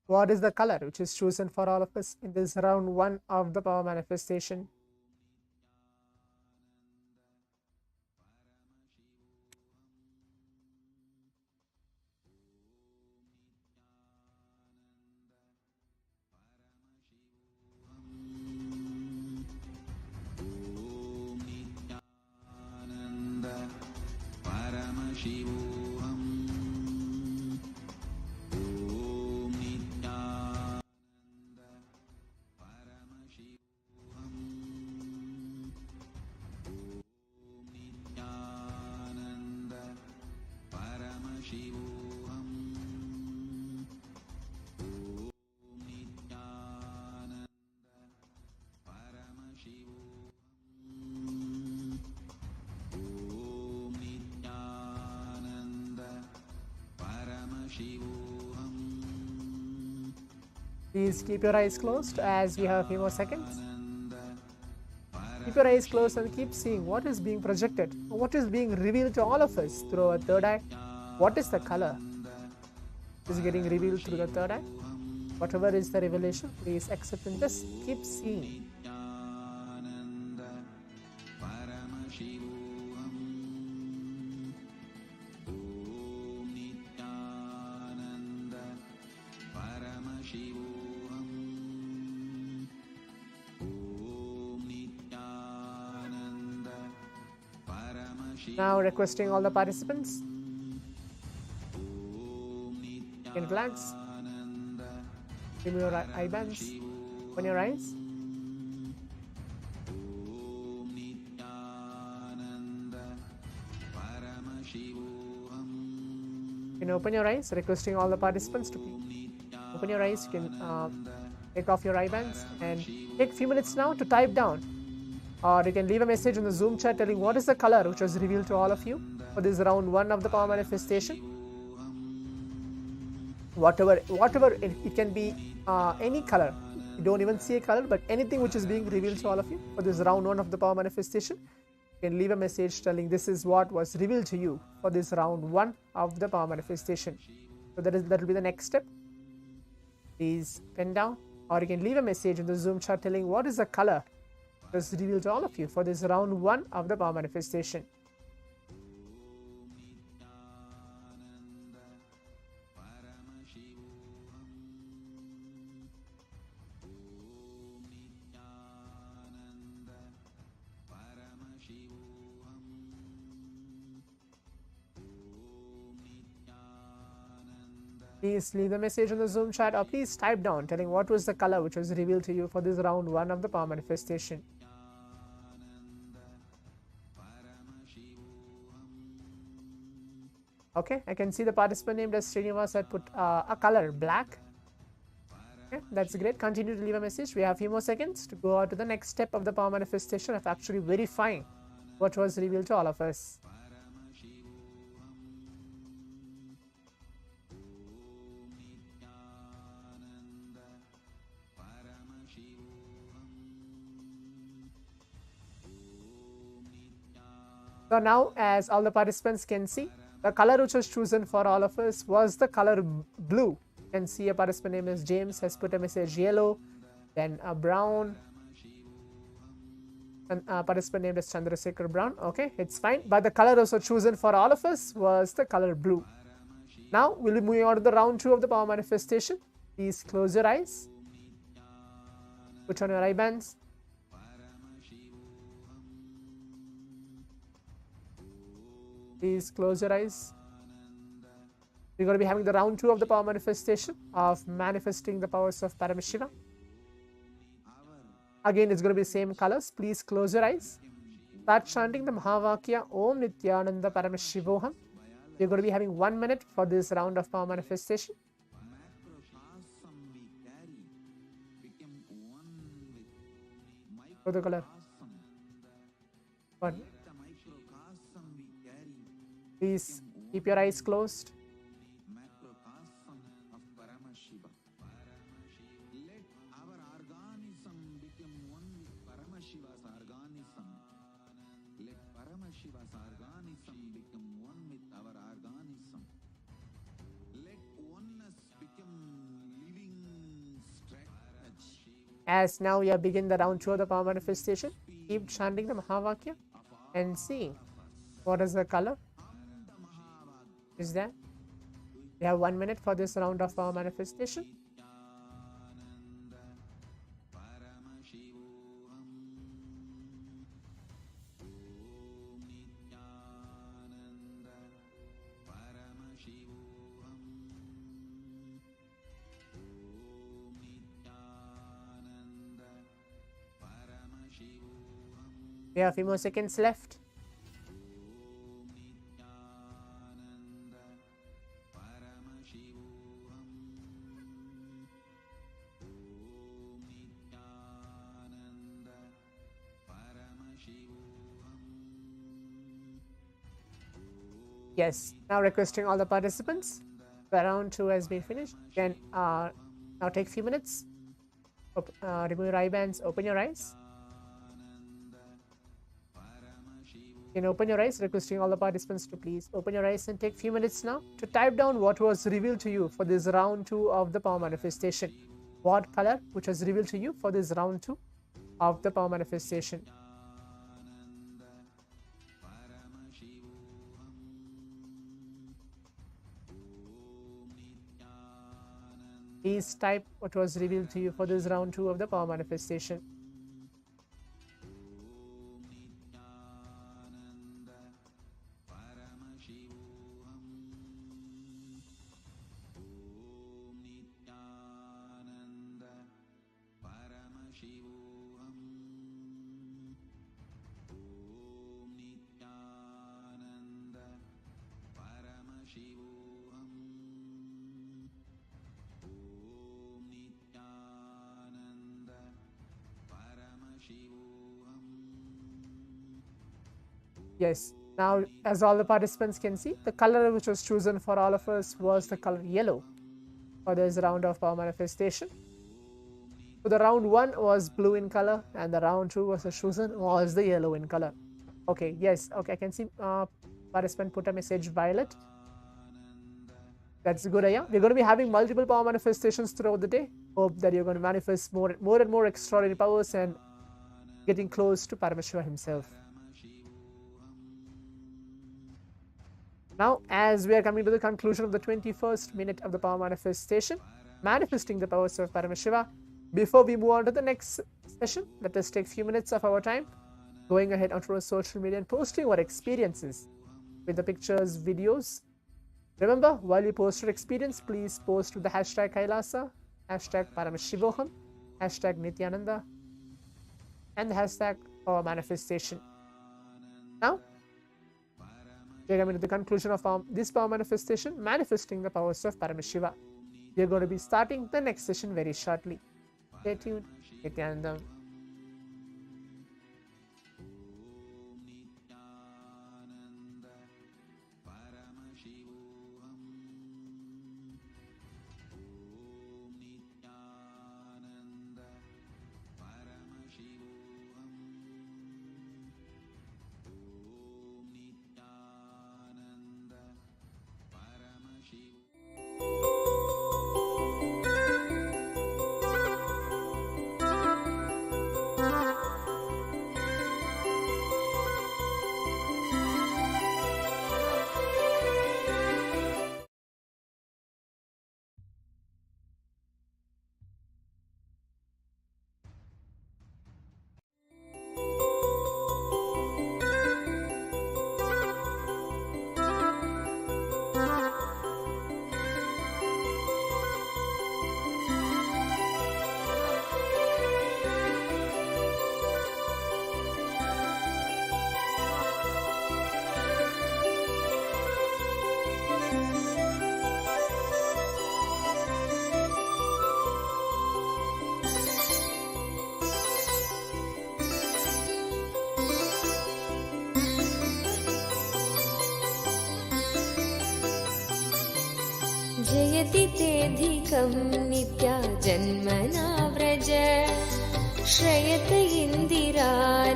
Speaker 5: what is the color which is chosen for all of us in this round 1 of the power manifestation.
Speaker 3: Paramashivoham.
Speaker 5: Please keep your eyes closed as we have a few more seconds. Keep your eyes closed and keep seeing what is being projected, what is being revealed to all of us through our third eye. What is the color? Is getting revealed through the third eye. Whatever is the revelation, please accept and just keep seeing. Now requesting all the participants, you can relax, remove your eye bands, open your eyes. You can open your eyes, requesting all the participants to open your eyes. You can take off your eye bands and take a few minutes now to type down, or you can leave a message in the Zoom chat telling what is the color which was revealed to all of you for this round 1 of the power manifestation. Whatever it can be, any color. You don't even see a color, but anything which is being revealed to all of you for this round 1 of the power manifestation. You can leave a message telling this is what was revealed to you for this round 1 of the power manifestation. So that will be the next step. Please pen down, or you can leave a message in the Zoom chat telling what is the color was revealed to all of you for this round 1 of the power manifestation. Please leave the message in the Zoom chat, or please type down telling what was the color which was revealed to you for this round 1 of the power manifestation. Okay, I can see the participant named as Srinivas had put a color black. Okay, that's great. Continue to leave a message. We have a few more seconds to go on to the next step of the power manifestation of actually verifying what was revealed to all of us. So now, as all the participants can see, the color which was chosen for all of us was the color blue. You can see a participant name is James has put a message yellow, then a brown, and a participant named as Chandrasekhar Brown. Okay, it's fine. But the color also chosen for all of us was the color blue. Now we'll be moving on to the round 2 of the power manifestation. Please close your eyes. Put on your eye bands. Please close your eyes. We're going to be having the round 2 of the power manifestation of manifesting the powers of Paramashivam. Again, it's going to be the same colors. Please close your eyes. Start chanting the Mahavakya Om Nithyananda Paramashivoham. We're going to be having 1 minute for this round of power manifestation. For the color. 1. Please keep your eyes closed.
Speaker 3: Macrocosm of Paramashiva. Let our organism become one with Paramashiva's organism. Let Paramashiva's organism become one with our organism. Let oneness become living stretch.
Speaker 5: As now we are beginning the round 2 of the power manifestation, keep chanting the Mahavakya and seeing what is the color is there. We have 1 minute for this round of power manifestation. We have a few more seconds left. Yes, now requesting all the participants. The round 2 has been finished. You can Now take few minutes. Remove your eye bands. Open your eyes. You can open your eyes, requesting all the participants to please open your eyes and take few minutes now to type down what was revealed to you for this round 2 of the power manifestation. What color which was revealed to you for this round 2 of the power manifestation. Please type what was revealed to you for this round 2 of the power manifestation. Yes, now as all the participants can see, the color which was chosen for all of us was the color yellow for this round of power manifestation. So the round 1 was blue in color and the round 2 was chosen was the yellow in color. Okay, yes, okay, I can see participant put a message violet. That's good, yeah. We're going to be having multiple power manifestations throughout the day. Hope that you're going to manifest more and more extraordinary powers and getting close to Paramashiva himself. Now, as we are coming to the conclusion of the 21st minute of the power manifestation, manifesting the powers of Paramashiva, before we move on to the next session, let us take a few minutes of our time going ahead onto our social media and posting our experiences with the pictures, videos. Remember, while you post your experience, please post with the hashtag Kailasa, hashtag Paramashivoham, hashtag Nithyananda, and the hashtag power manifestation. Now, we are coming to the conclusion of this power manifestation, manifesting the powers of Paramashiva. We are going to be starting the next session very shortly. Stay tuned. Nithyanandam.
Speaker 6: जयति तेऽधिकं नित्या जन्मना व्रज श्रयत इन्दिरा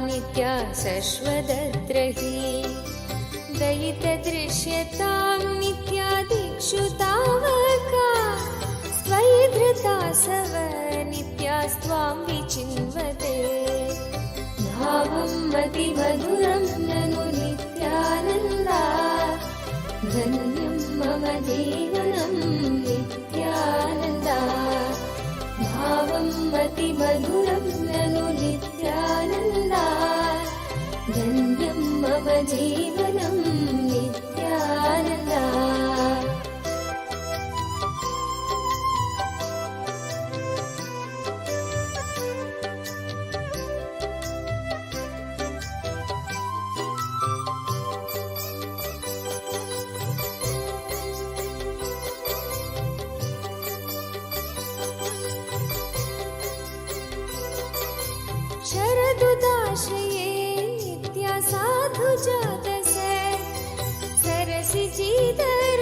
Speaker 6: नित्या शश्वदद्रहि दयितदृश्यतां नित्या दिक्षु तावका स्वयि धृता सव नित्यास्त्वां विचिन्वते भावं मतिमधुरं ननु नित्यानन्दा धन्यं मम जीवनं नित्यानन्दा भावं मतिमधुरं ननु नित्यानन्दा धन्यं मम जीवनं नित्यानन्दा शरदुदाश्रये नित्या साधु जातसे सरसिचिदर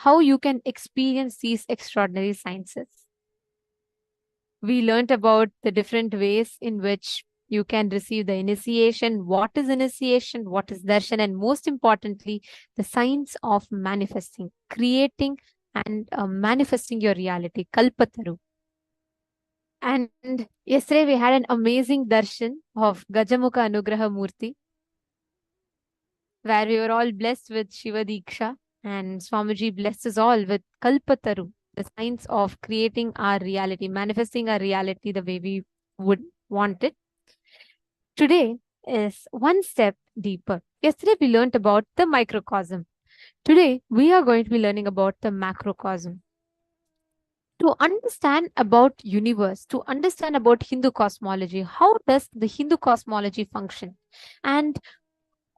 Speaker 7: how you can experience these extraordinary sciences. We learnt about the different ways in which you can receive the initiation, what is darshan, and most importantly, the science of manifesting, creating and manifesting your reality, Kalpataru. And yesterday we had an amazing darshan of Gajamukha Anugraha Murti, where we were all blessed with Shiva Deeksha, and Swamiji blessed us all with Kalpataru, the science of creating our reality, manifesting our reality the way we would want it. Today is one step deeper. Yesterday we learned about the microcosm. Today we are going to be learning about the macrocosm. To understand about universe, to understand about Hindu cosmology, how does the Hindu cosmology function? And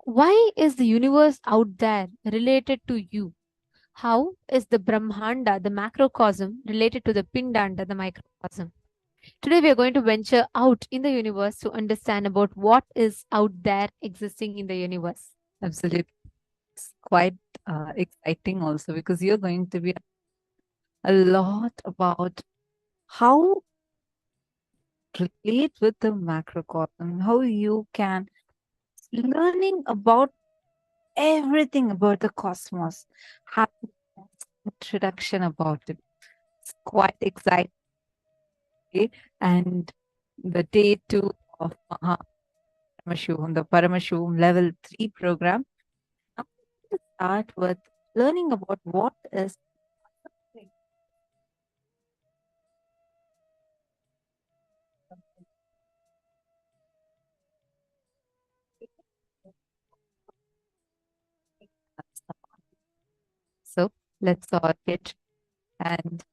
Speaker 7: why is the universe out there related to you? How is the Brahmanda, the macrocosm, related to the Pindanda, the microcosm? Today we are going to venture out in the universe to understand about what is out there existing in the universe.
Speaker 8: Absolutely. It's quite exciting also because you're going to be a lot about how relate with the macrocosm, how you can learning about everything about the cosmos, have introduction about it. It's quite exciting. And the day 2 of Paramashivoham, the Paramashivoham level 3 program, I'm going to start with learning about what is so let's all get and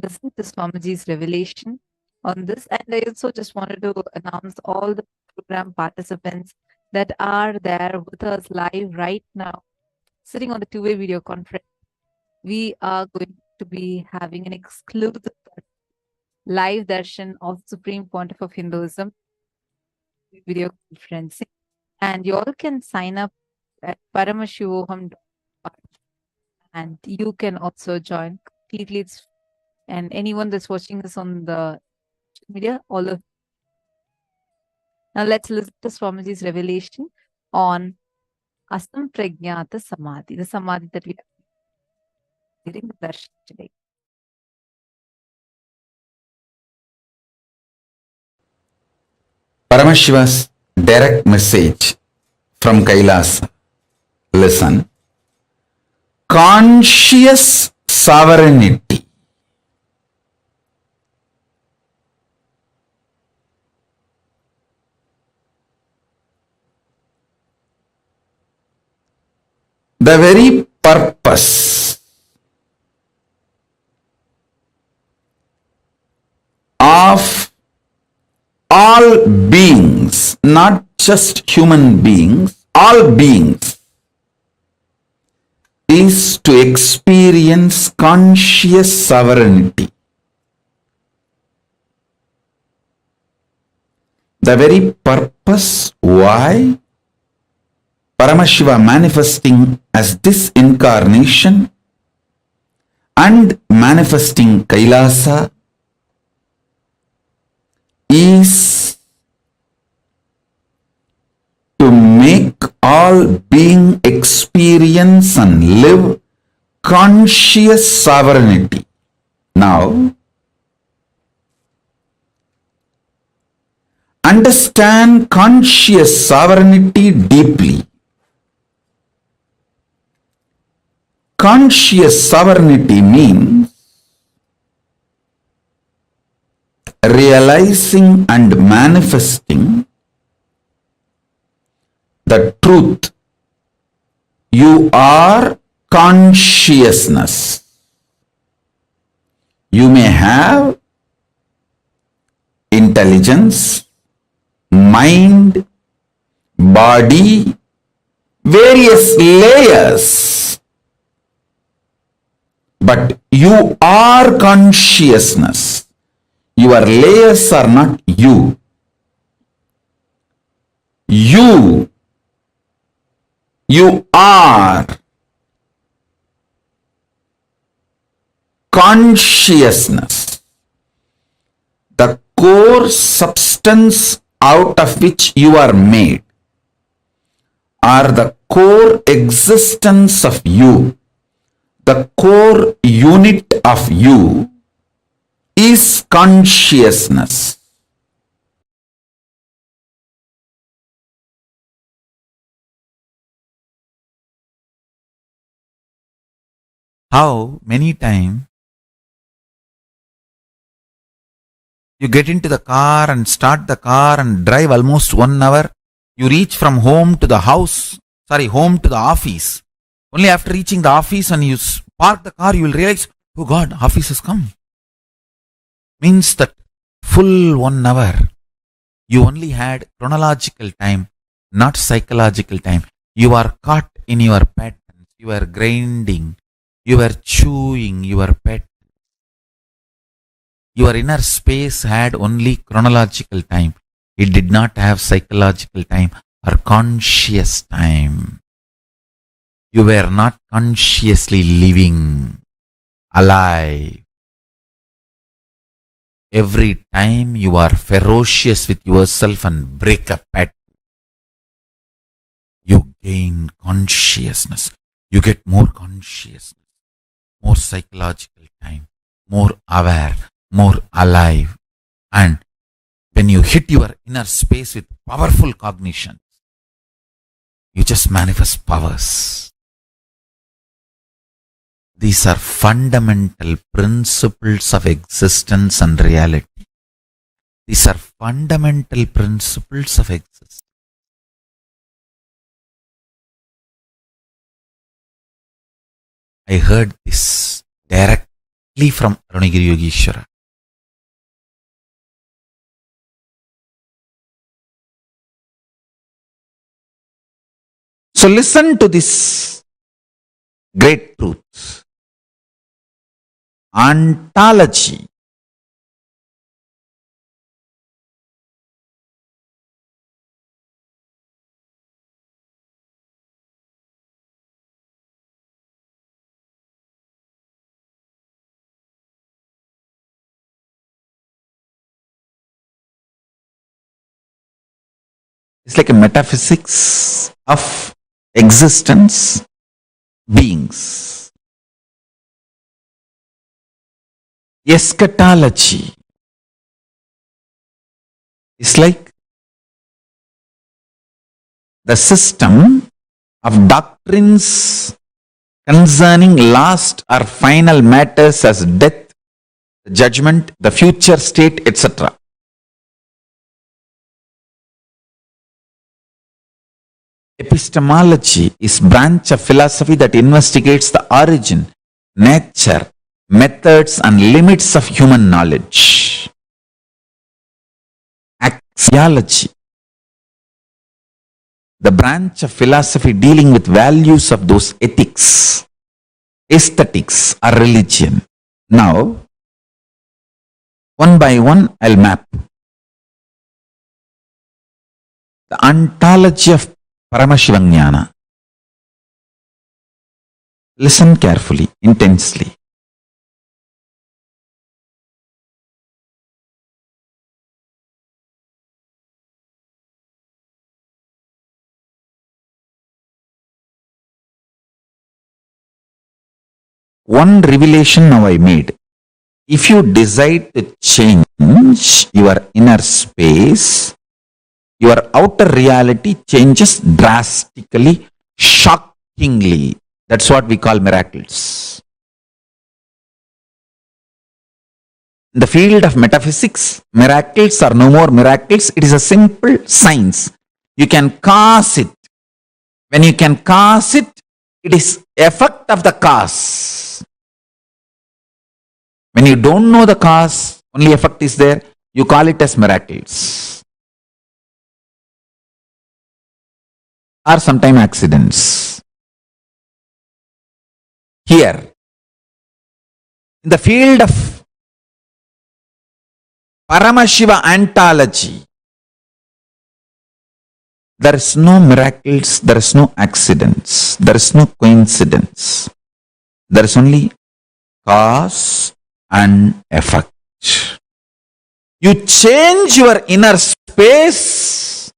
Speaker 8: listen to Swamiji's revelation on this. And I also just wanted to announce all the program participants that are there with us live right now, sitting on the two-way video conference. We are going to be having an exclusive live darshan of Supreme Pontiff of Hinduism video conferencing. And you all can sign up at Paramashivoham, and you can also join completely. And anyone that's watching this on the media, all of. Now let's listen to Swamiji's revelation on Asampragnata Samadhi, the Samadhi that we are getting the darshan today.
Speaker 3: Paramashiva's direct message from Kailasa. Listen. Conscious sovereignty. The very purpose of all beings, not just human beings, all beings, is to experience conscious sovereignty. The very purpose why Paramashiva manifesting as this incarnation and manifesting Kailasa is to make all being experience and live conscious sovereignty. Now, understand conscious sovereignty deeply. Conscious sovereignty means realizing and manifesting the truth. You are consciousness. You may have intelligence, mind, body, various layers, but you are consciousness. Your layers are not you. You are.
Speaker 4: consciousness, the core substance out of which you are made, or the core existence of you, the core unit of you is consciousness. How many times you get into the car and start the car and drive almost 1 hour, you reach from home to the home to the office. Only after reaching the office and you park the car, you will realize, oh God, office has come. Means that full 1 hour, you only had chronological time, not psychological time. You are caught in your patterns, you are grinding, you are chewing your pet. Your inner space had only chronological time. It did not have psychological time or conscious time. You were not consciously living, alive. Every time you are ferocious with yourself and break a pattern, you gain consciousness. You get more consciousness, more psychological time, more aware, more alive. And when you hit your inner space with powerful cognition, you just manifest powers. These are fundamental principles of existence and reality. These are fundamental principles of existence. I heard this directly from Arunagiri Yogeshwara. So listen to this great truth. Ontology. It's like a metaphysics of existence, beings. Eschatology is like the system of doctrines concerning last or final matters as death, judgment, the future state, etc. Epistemology is branch of philosophy that investigates the origin, nature, methods and limits of human knowledge. Axiology, the branch of philosophy dealing with values of those ethics, aesthetics or religion. Now, one by one I'll map. The ontology of Paramashivam Jnana. Listen carefully, intensely. One revelation now I made. If you decide to change your inner space, your outer reality changes drastically, shockingly. That's what we call miracles. In the field of metaphysics, miracles are no more miracles. It is a simple science. You can cause it. When you can cause it, it is effect of the cause. When you don't know the cause, only effect is there, you call it as miracles. Or sometimes accidents. Here, in the field of Paramashiva ontology, there is no miracles, there is no accidents, there is no coincidence. There is only cause and effect. You change your inner space,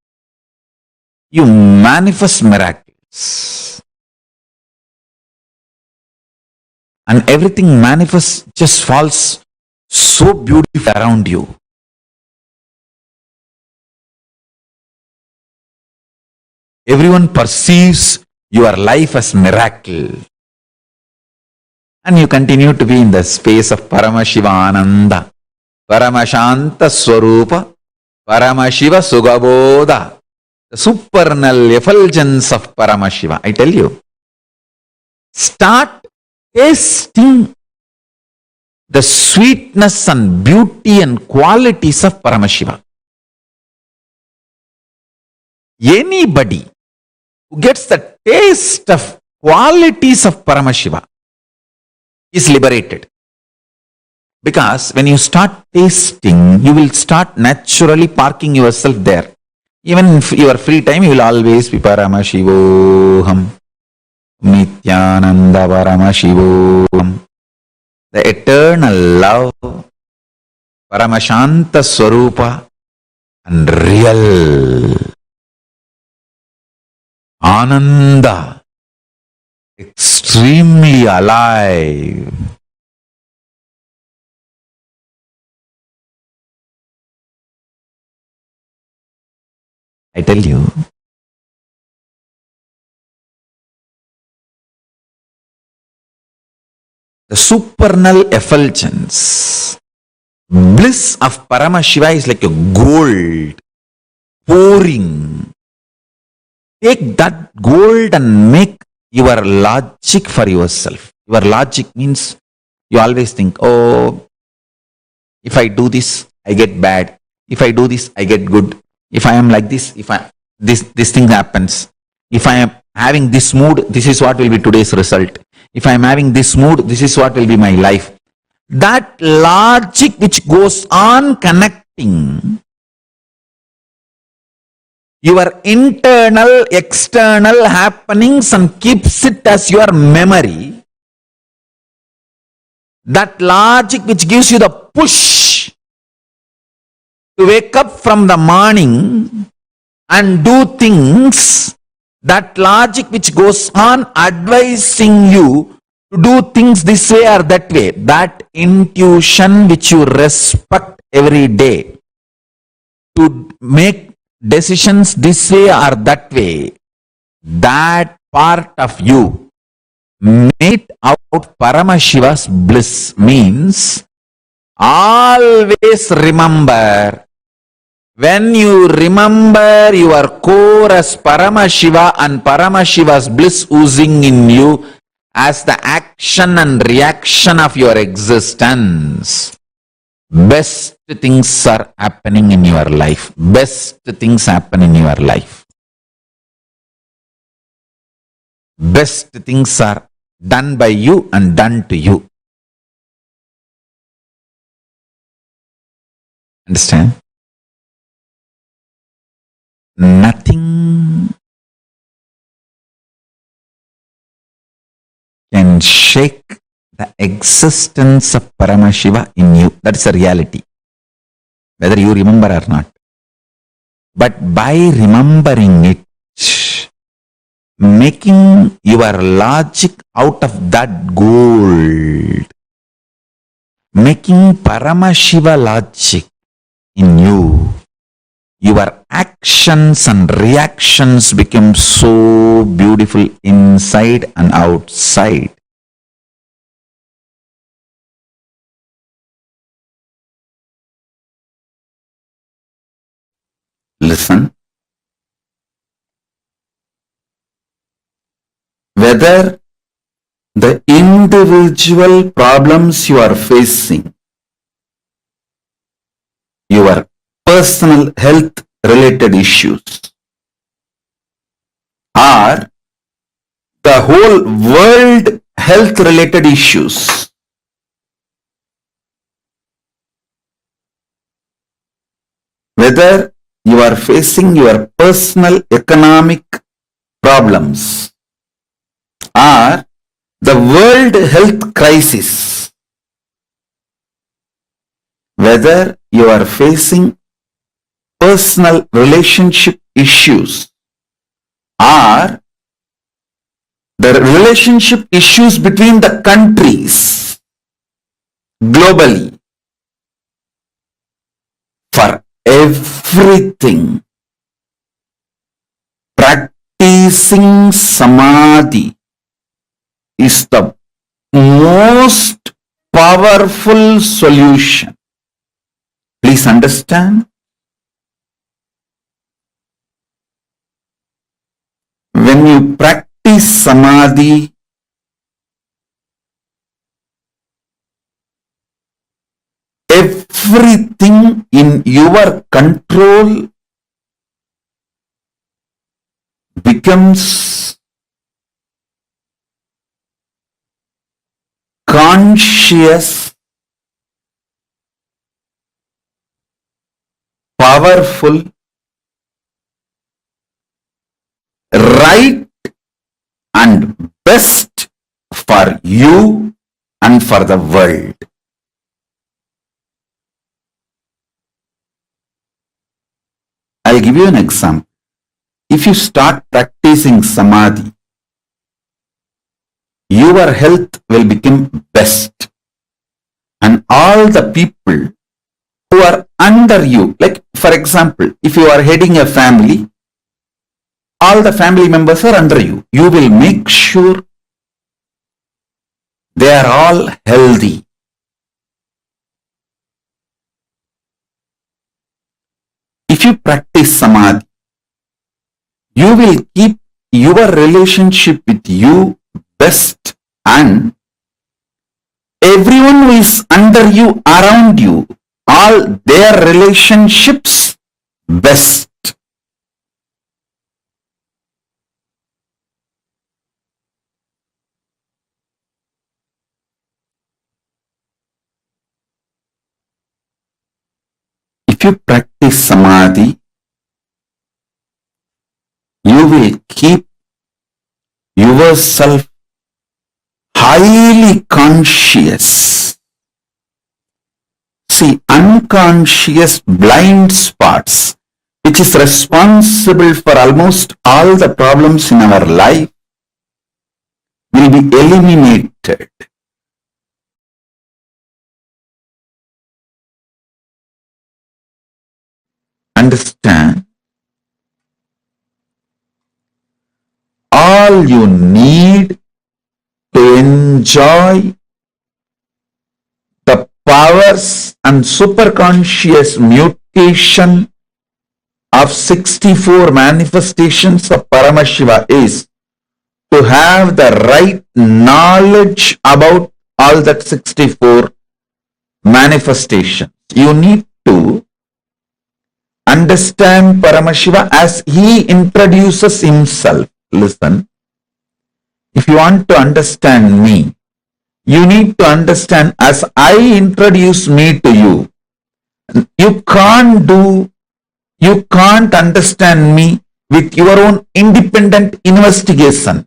Speaker 4: you manifest miracles. And everything manifests, just falls so beautiful around you. Everyone perceives your life as miracle. And you continue to be in the space of Paramashivananda, Paramashanta Swarupa, Paramashiva Sugabodha, the supernal effulgence of Paramashiva. I tell you, start tasting the sweetness and beauty and qualities of Paramashiva. Anybody who gets the taste of qualities of Paramashiva is liberated. Because when you start tasting, you will start naturally parking yourself there. Even in your free time, you will always be Paramashivoham, Nithyananda Paramashivam. The eternal love, Paramashanta Swarupa, and real Ananda, extremely alive. I tell you, the supernal effulgence, bliss of Paramashiva is like a gold pouring. Take that gold and make your logic for yourself. Your logic means you always think, oh, if I do this, I get bad. If I do this, I get good. If I am like this, this thing happens. If I am having this mood, this is what will be today's result. If I am having this mood, this is what will be my life. That logic which goes on connecting your internal, external happenings and keeps it as your memory. That logic which gives you the push to wake up from the morning and do things, that logic which goes on advising you to do things this way or that way, that intuition which you respect every day, to make decisions this way or that way, that part of you made out Paramashiva's bliss means always remember, when you remember your core as Paramashiva and Paramashiva's bliss oozing in you as the action and reaction of your existence, best things are happening in your life. Best things happen in your life. Best things are done by you and done to you. Understand? Nothing can shake the existence of Paramashiva in you. That's a reality, whether you remember or not. But by remembering it, making your logic out of that gold, making Paramashiva logic in you, your actions and reactions become so beautiful inside and outside. Listen. Whether the individual problems you are facing, your personal health related issues, or the whole world health related issues, whether you are facing your personal economic problems or the world health crisis, whether you are facing personal relationship issues or the relationship issues between the countries globally, for everything, practicing samadhi is the most powerful solution. Please understand. When you practice samadhi, everything in your control becomes conscious, powerful, right and best for you and for the world. I'll give you an example. If you start practicing samadhi, your health will become best. And all the people who are under you, like for example, if you are heading a family, all the family members are under you. You will make sure they are all healthy. If you practice samadhi, you will keep your relationship with you best, and everyone who is under you, around you, all their relationships best. If you practice samadhi, you will keep yourself highly conscious. See, unconscious blind spots, which is responsible for almost all the problems in our life, will be eliminated. Understand? All you need to enjoy the powers and superconscious mutation of 64 manifestations of Paramashiva is to have the right knowledge about all that 64 manifestations. You need to understand Paramashiva as he introduces himself. Listen, if you want to understand me, you need to understand as I introduce me to you. You can't understand me with your own independent investigation.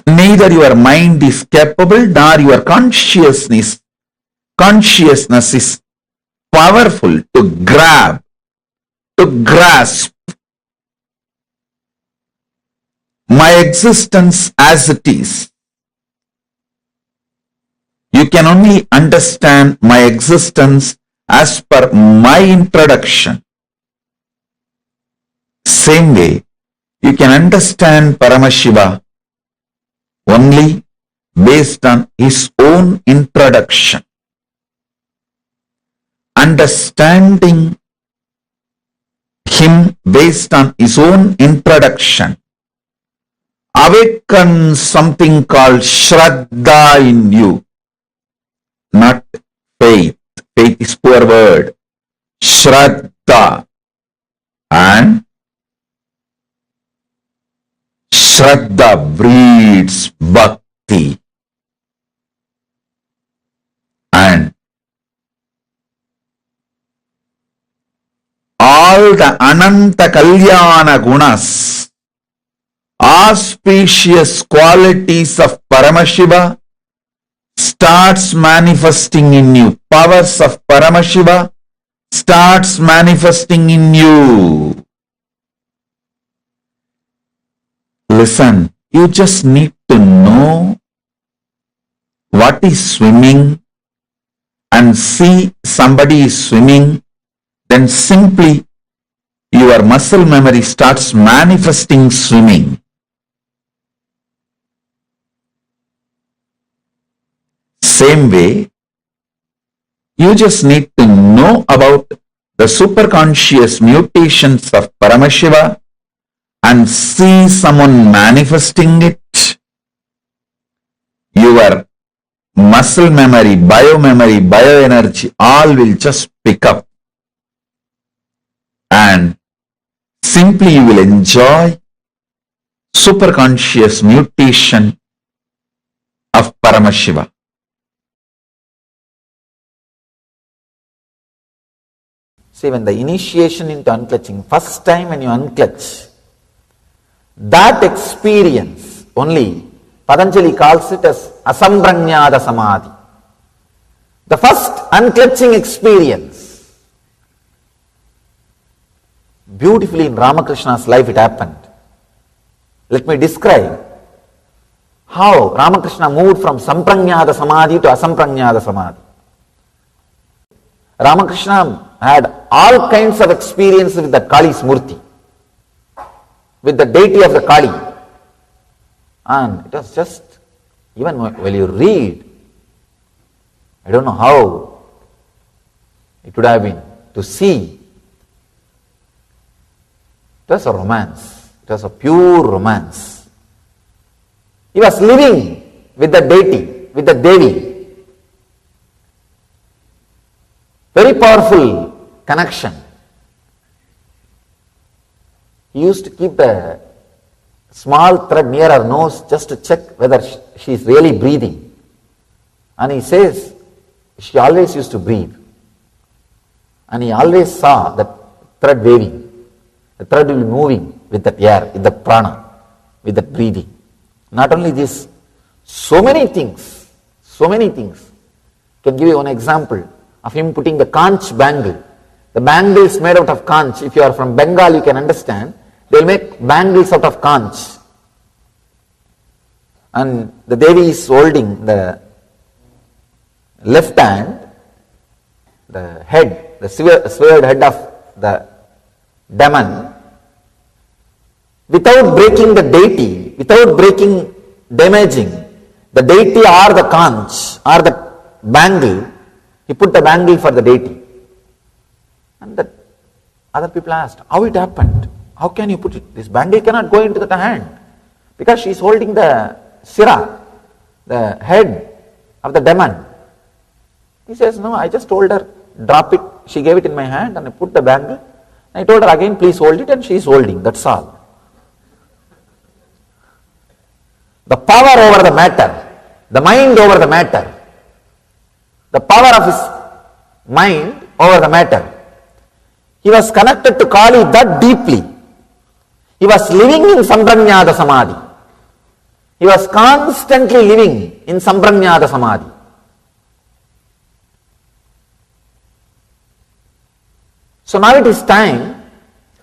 Speaker 4: Neither your mind is capable nor your consciousness is powerful to grasp my existence as it is. You can only understand my existence as per my introduction. Same way, you can understand Paramashiva only based on his own introduction. Understanding him based on his own introduction awakens something called Shraddha in you, not faith. Faith is poor word. Shraddha. And Shraddha breeds bhakti. And all the Ananta Kalyana Gunas, auspicious qualities of Paramashiva starts manifesting in you. Powers of Paramashiva starts manifesting in you. Listen, you just need to know what is swimming and see somebody is swimming, then simply your muscle memory starts manifesting swimming. Same way, you just need to know about the superconscious mutations of Paramashiva and see someone manifesting it. Your muscle memory, biomemory, bioenergy, all will just pick up. And simply you will enjoy superconscious mutation of Paramashiva. See, when the initiation into unclutching, first time when you unclutch, that experience only, Patanjali calls it as asampranyada samadhi. The first unclutching experience. Beautifully in Ramakrishna's life it happened. Let me describe how Ramakrishna moved from sampranyada samadhi to asampranyada samadhi. Ramakrishna had all kinds of experience with the Kali's Murti, with the deity of the Kali. And it was just, even when you read, I don't know how it would have been to see. It was a romance. It was a pure romance. He was living with the deity, with the Devi. Very powerful connection. He used to keep a small thread near her nose just to check whether she is really breathing. And he says she always used to breathe. And he always saw that thread waving. The thread will be moving with that air, with the prana, with that breathing. Not only this, so many things. Can give you one example of him putting the conch bangle. The bangle is made out of conch. If you are from Bengal, you can understand. They will make bangles out of conch. And the Devi is holding the left hand, the head, the severed head of the demon, without breaking the deity, without breaking, damaging the deity or the conch or the bangle. He put the bangle for the deity. And the other people asked, how it happened? How can you put it? This bangle cannot go into the hand. Because she is holding the sira, the head of the demon. He says, no, I just told her, drop it. She gave it in my hand and I put the bangle. I told her again, please hold it, and she is holding. That's all. The power over the matter, the mind over the matter, the power of his mind over the matter. He was connected to Kali that deeply. He was living in sampranyada samadhi. He was constantly living in sampranyada samadhi. So now it is time,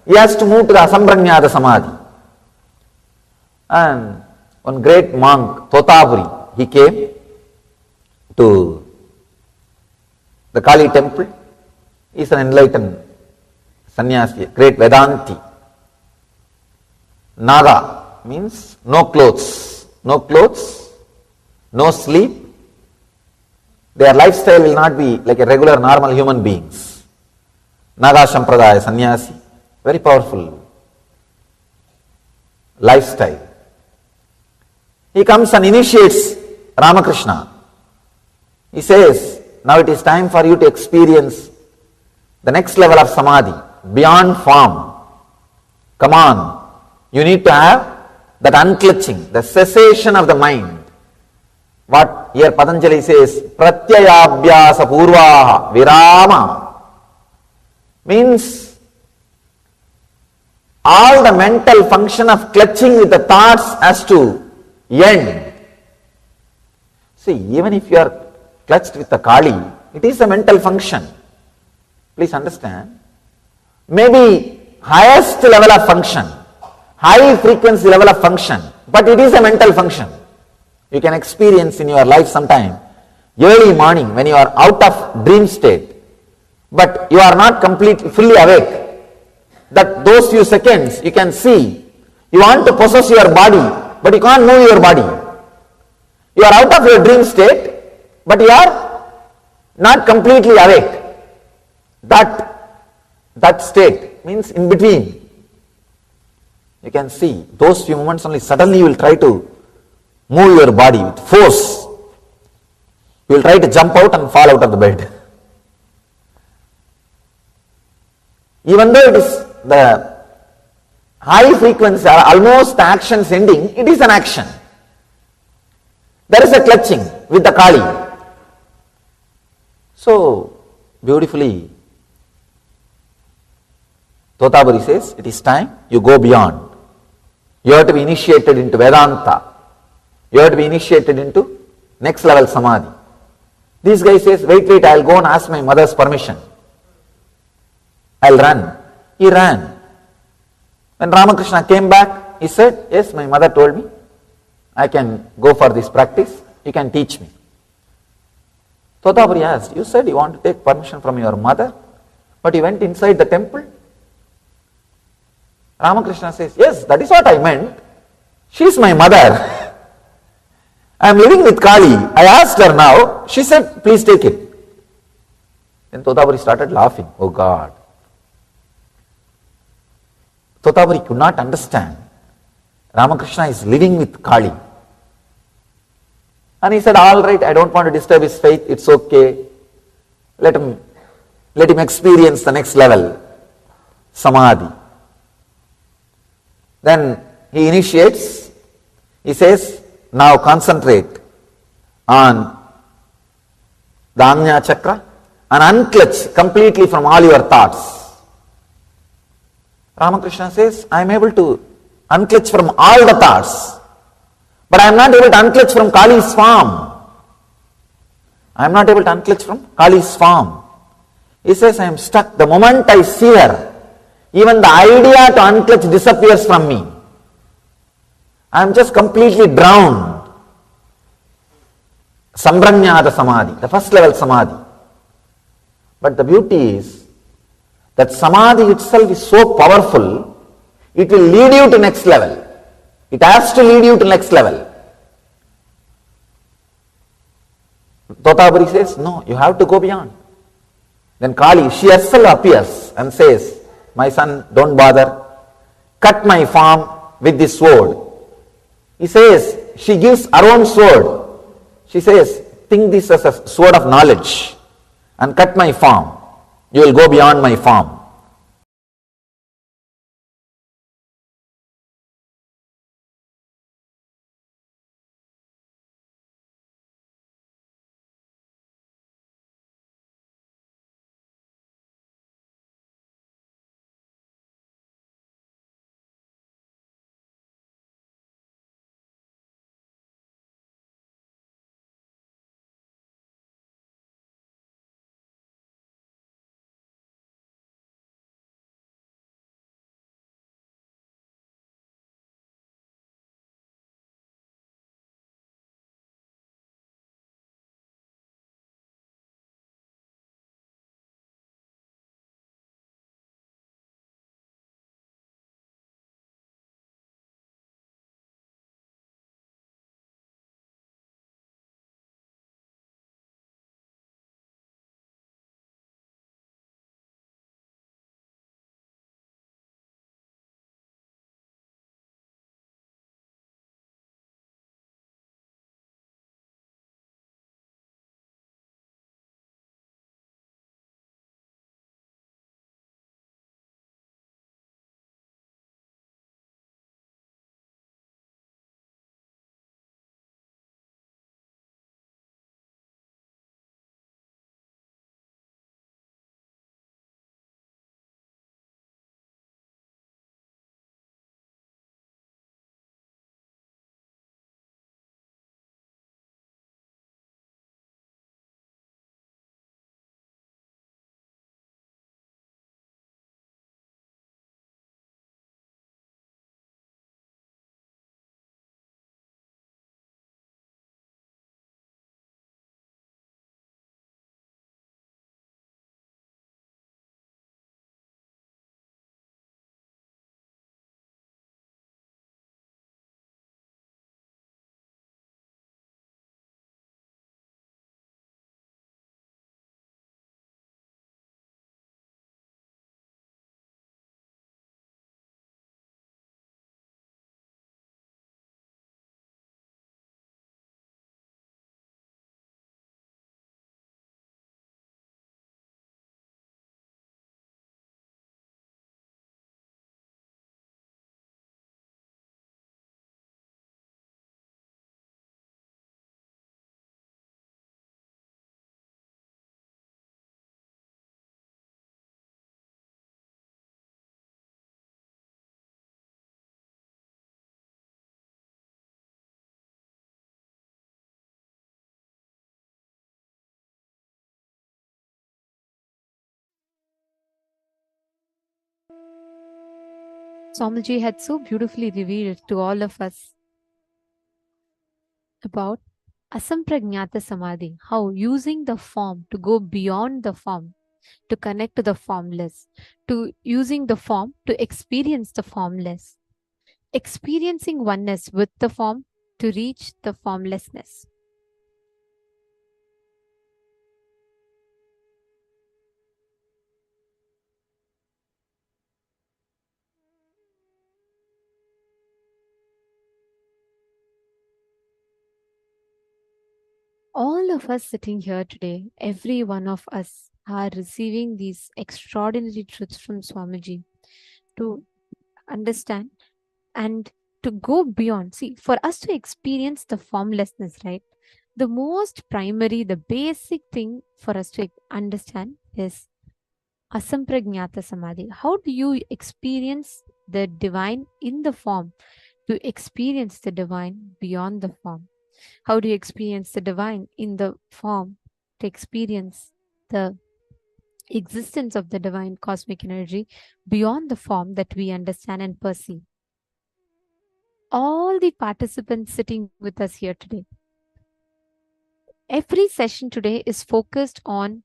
Speaker 4: he has to move to the asampranyada samadhi. And one great monk, Totapuri, he came to the Kali temple. He is an enlightened sannyasi, great Vedanti. Naga means no clothes, no sleep. Their lifestyle will not be like a regular normal human beings. Naga Sampradaya sannyasi, very powerful lifestyle. He comes and initiates Ramakrishna. He says, now it is time for you to experience the next level of samadhi, beyond form. Come on, you need to have that unclutching, the cessation of the mind. What here Patanjali says, pratyayabhyasa purvaha virama, means all the mental function of clutching with the thoughts has to end. See, even if you are clutched with a Kali, it is a mental function. Please understand. Maybe highest level of function, high frequency level of function, but it is a mental function. You can experience in your life sometime, early morning when you are out of dream state, but you are not completely fully awake. That those few seconds you can see, you want to possess your body, but you can't move your body. You are out of your dream state, but you are not completely awake. That state means in between. You can see those few moments only, suddenly you will try to move your body with force. You will try to jump out and fall out of the bed. Even though it is the high frequency or almost actions ending, it is an action. There is a clutching with the Kali. So beautifully, Totaburi says, it is time you go beyond. You have to be initiated into Vedanta. You have to be initiated into next level Samadhi. This guy says, wait, I'll go and ask my mother's permission. I'll run. He ran. When Ramakrishna came back, he said, yes, my mother told me, I can go for this practice, you can teach me. Totaburi asked, you said you want to take permission from your mother, but you went inside the temple? Ramakrishna says, yes, that is what I meant. She is my mother. I am living with Kali. I asked her now. She said, please take it. Then Totaburi started laughing. Oh God. Totaburi could not understand. Ramakrishna is living with Kali. And he said, all right, I don't want to disturb his faith. It's okay. Let him experience the next level, Samadhi. Then he initiates. He says, now concentrate on the Ajna Chakra and unclutch completely from all your thoughts. Ramakrishna says, I am able to unclutch from all the thoughts, but I am not able to unclutch from Kali's form. I am not able to unclutch from Kali's form. He says, I am stuck. The moment I see her, even the idea to unclutch disappears from me. I am just completely drowned. Sambranyada Samadhi, the first level Samadhi. But the beauty is that Samadhi itself is so powerful, it will lead you to next level. It has to lead you to next level. Totaburi says, no, you have to go beyond. Then Kali, she herself appears and says, my son, don't bother. Cut my form with this sword. He says, she gives her own sword. She says, think this as a sword of knowledge and cut my form. You will go beyond my form.
Speaker 7: Swamiji had so beautifully revealed to all of us about asampragnata samadhi, how using the form to go beyond the form, to connect to the formless, to using the form to experience the formless, experiencing oneness with the form to reach the formlessness. All of us sitting here today, every one of us are receiving these extraordinary truths from Swamiji to understand and to go beyond. See, for us to experience the formlessness, right? The most primary, the basic thing for us to understand is asampragnata samadhi. How do you experience the divine in the form to experience the divine beyond the form? How do you experience the divine in the form to experience the existence of the divine cosmic energy beyond the form that we understand and perceive? All the participants sitting with us here today, every session today is focused on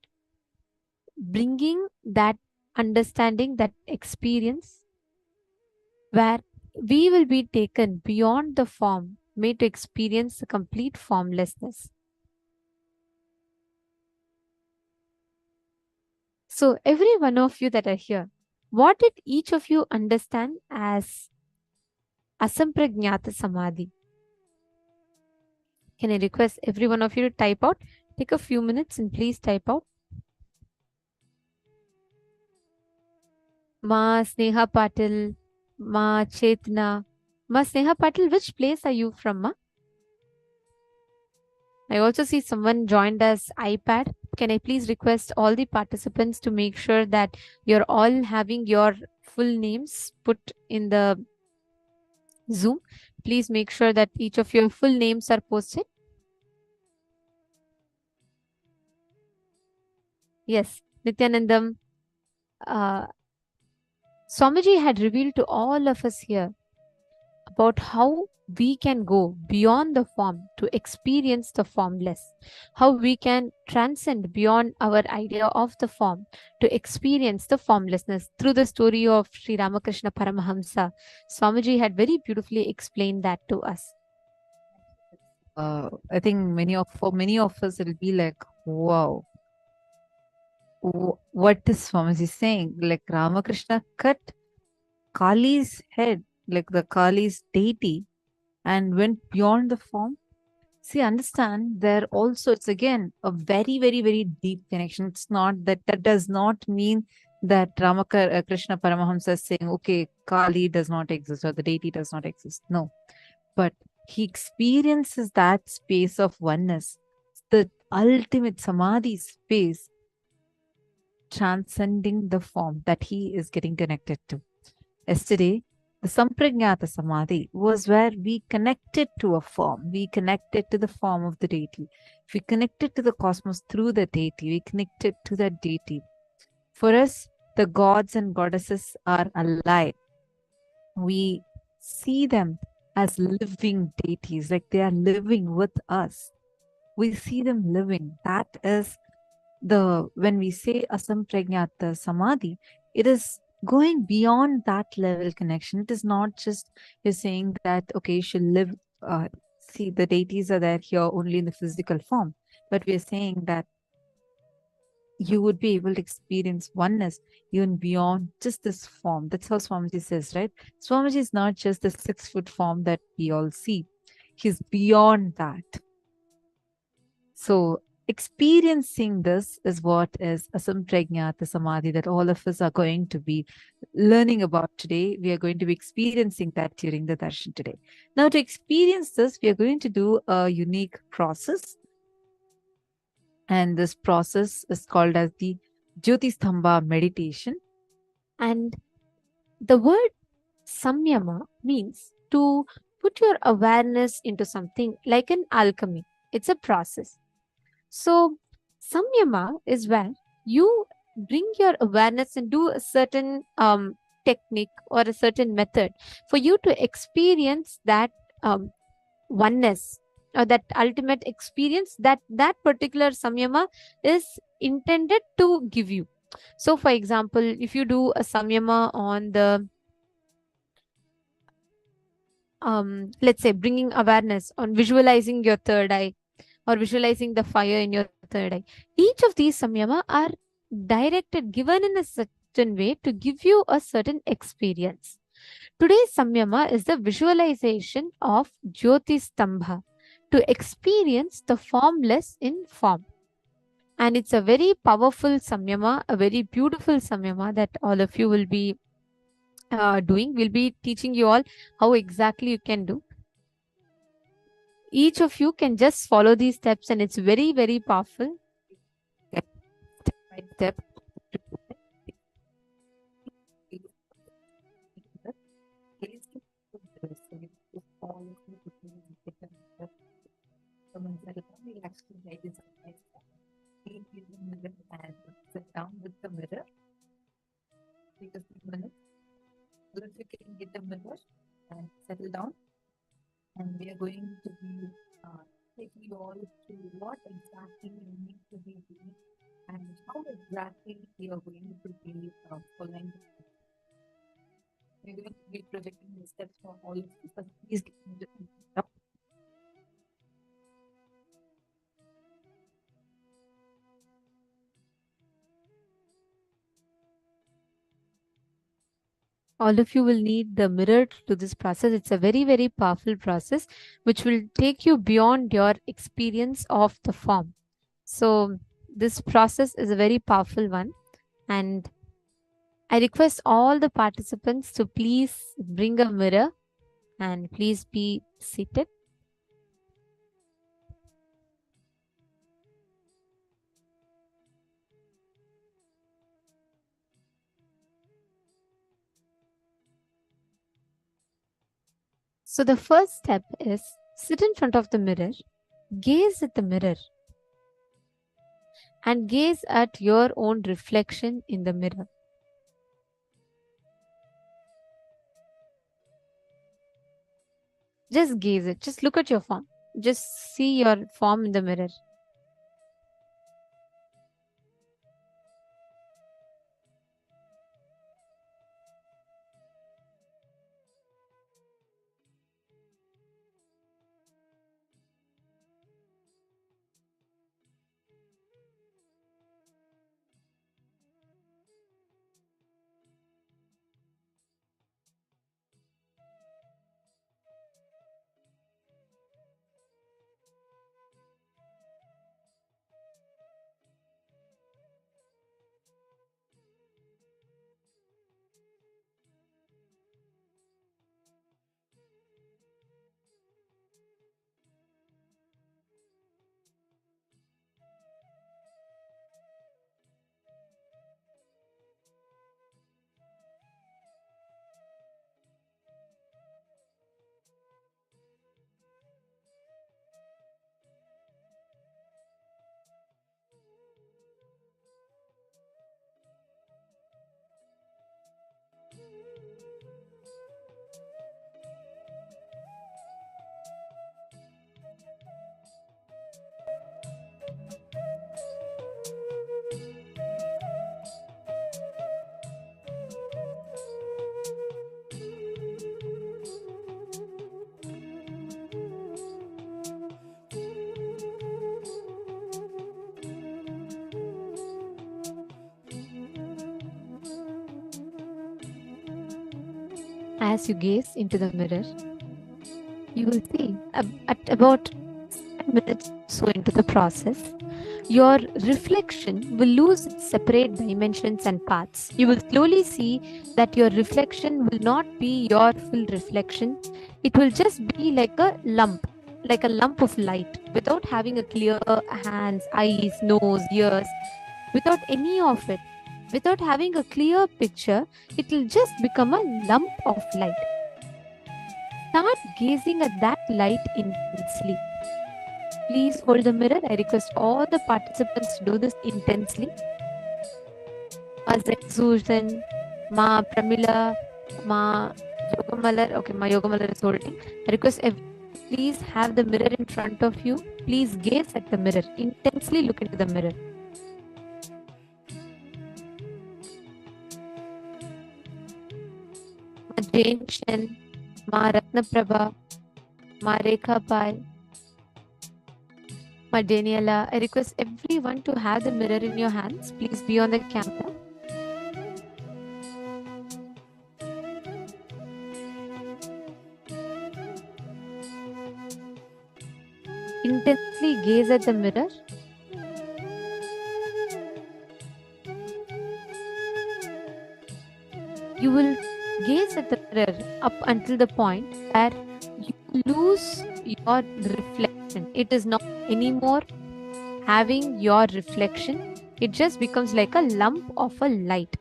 Speaker 7: bringing that understanding, that experience, where we will be taken beyond the form, made to experience the complete formlessness. So, every one of you that are here, what did each of you understand as asampragnata samadhi? Can I request every one of you to type out? Take a few minutes and please type out. Ma Sneha Patil, Ma Chetna. Ma Sneha Patil, which place are you from, Ma? I also see someone joined us iPad. Can I please request all the participants to make sure that you're all having your full names put in the Zoom? Please make sure that each of your full names are posted. Yes, Nithyanandam, Swamiji had revealed to all of us here about how we can go beyond the form to experience the formless, how we can transcend beyond our idea of the form to experience the formlessness. Through the story of Sri Ramakrishna Paramahamsa, Swamiji had very beautifully explained that to us.
Speaker 8: I think for many of us, it'll be like, wow, what is Swamiji saying? Like Ramakrishna cut Kali's head, like the Kali's deity, and went beyond the form. See, understand there also, it's again a very, very, very deep connection. It's not that does not mean that Krishna Paramahamsa is saying, okay, Kali does not exist or the deity does not exist. No, but he experiences that space of oneness, the ultimate samadhi space, transcending the form that he is getting connected to. Yesterday, the Sampragnata Samadhi was where we connected to a form. We connected to the form of the deity. We connected to the cosmos through the deity. We connected to that deity. For us, the gods and goddesses are alive. We see them as living deities, like they are living with us. We see them living. That is when we say Asampragnata Samadhi, it is going beyond that level connection. It is not just you're saying that, okay, you should live, see, the deities are there here only in the physical form, but we're saying that you would be able to experience oneness even beyond just this form. That's how Swamiji says, right? Swamiji is not just the 6-foot form that we all see. He's beyond that. So experiencing this is what is Asampragnata Samadhi that all of us are going to be learning about today. We are going to be experiencing that during the darshan today. Now, to experience this, we are going to do a unique process. And this process is called as the Jyotistambha meditation.
Speaker 7: And the word samyama means to put your awareness into something like an alchemy. It's a process. So, samyama is where you bring your awareness and do a certain technique or a certain method for you to experience that oneness or that ultimate experience that that particular samyama is intended to give you. So for example, if you do a samyama on the let's say bringing awareness on visualizing your third eye or visualizing the fire in your third eye, each of these samyama are directed, given in a certain way to give you a certain experience. Today's samyama is the visualization of Jyoti Stambha, to experience the formless in form. And it's a very powerful samyama, a very beautiful samyama that all of you will be doing. We'll be teaching you all how exactly you can do. Each of you can just follow these steps, and it's very, very powerful.
Speaker 8: Step by step. And sit down with the mirror. Take a few minutes. So that you can get the mirror and settle down. And we are going to be taking you all through what exactly you need to be doing and how exactly you are going to be following. We're going to be projecting the steps for all of you. But please get into the
Speaker 7: All of you will need the mirror to do this process. It's a very, very powerful process which will take you beyond your experience of the form. So this process is a very powerful one, and I request all the participants to please bring a mirror and please be seated. So the first step is sit in front of the mirror, gaze at the mirror, and gaze at your own reflection in the mirror. Just gaze it. Just look at your form. Just see your form in the mirror. As you gaze into the mirror, you will see at about 7 minutes or so into the process, your reflection will lose its separate dimensions and paths. You will slowly see that your reflection will not be your full reflection. It will just be like a lump of light, without having a clear hands, eyes, nose, ears, without any of it. Without having a clear picture, it will just become a lump of light. Start gazing at that light intensely. Please hold the mirror. I request all the participants to do this intensely. As exhaustion, Ma Pramila, Ma Yogamalar. Okay, Ma Yogamalar is holding. I request please have the mirror in front of you. Please gaze at the mirror. Intensely look into the mirror. Ma Jane Shen, Ma Ratnaprabha, Ma Rekha Pai, Ma Daniela. I request everyone to have the mirror in your hands. Please be on the camera. Intensely gaze at the mirror. You will gaze at the mirror up until the point where you lose your reflection. It is not anymore having your reflection. It just becomes like a lump of a light.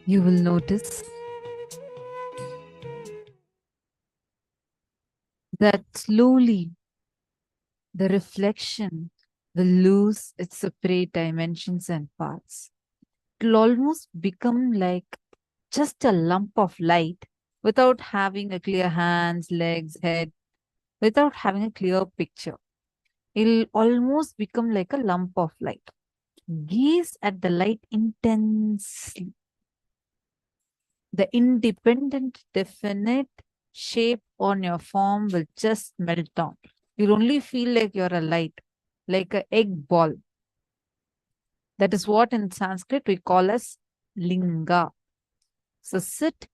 Speaker 8: you will notice that slowly the reflection will lose its separate dimensions and parts. It will almost become like just a lump of light without having a clear hands, legs, head, without having a clear picture. It'll almost become like a lump of light. Gaze at the light intensely. The independent, definite shape on your form will just melt down. You'll only feel like you're a light, like an egg ball. That is what in Sanskrit we call as linga. So sit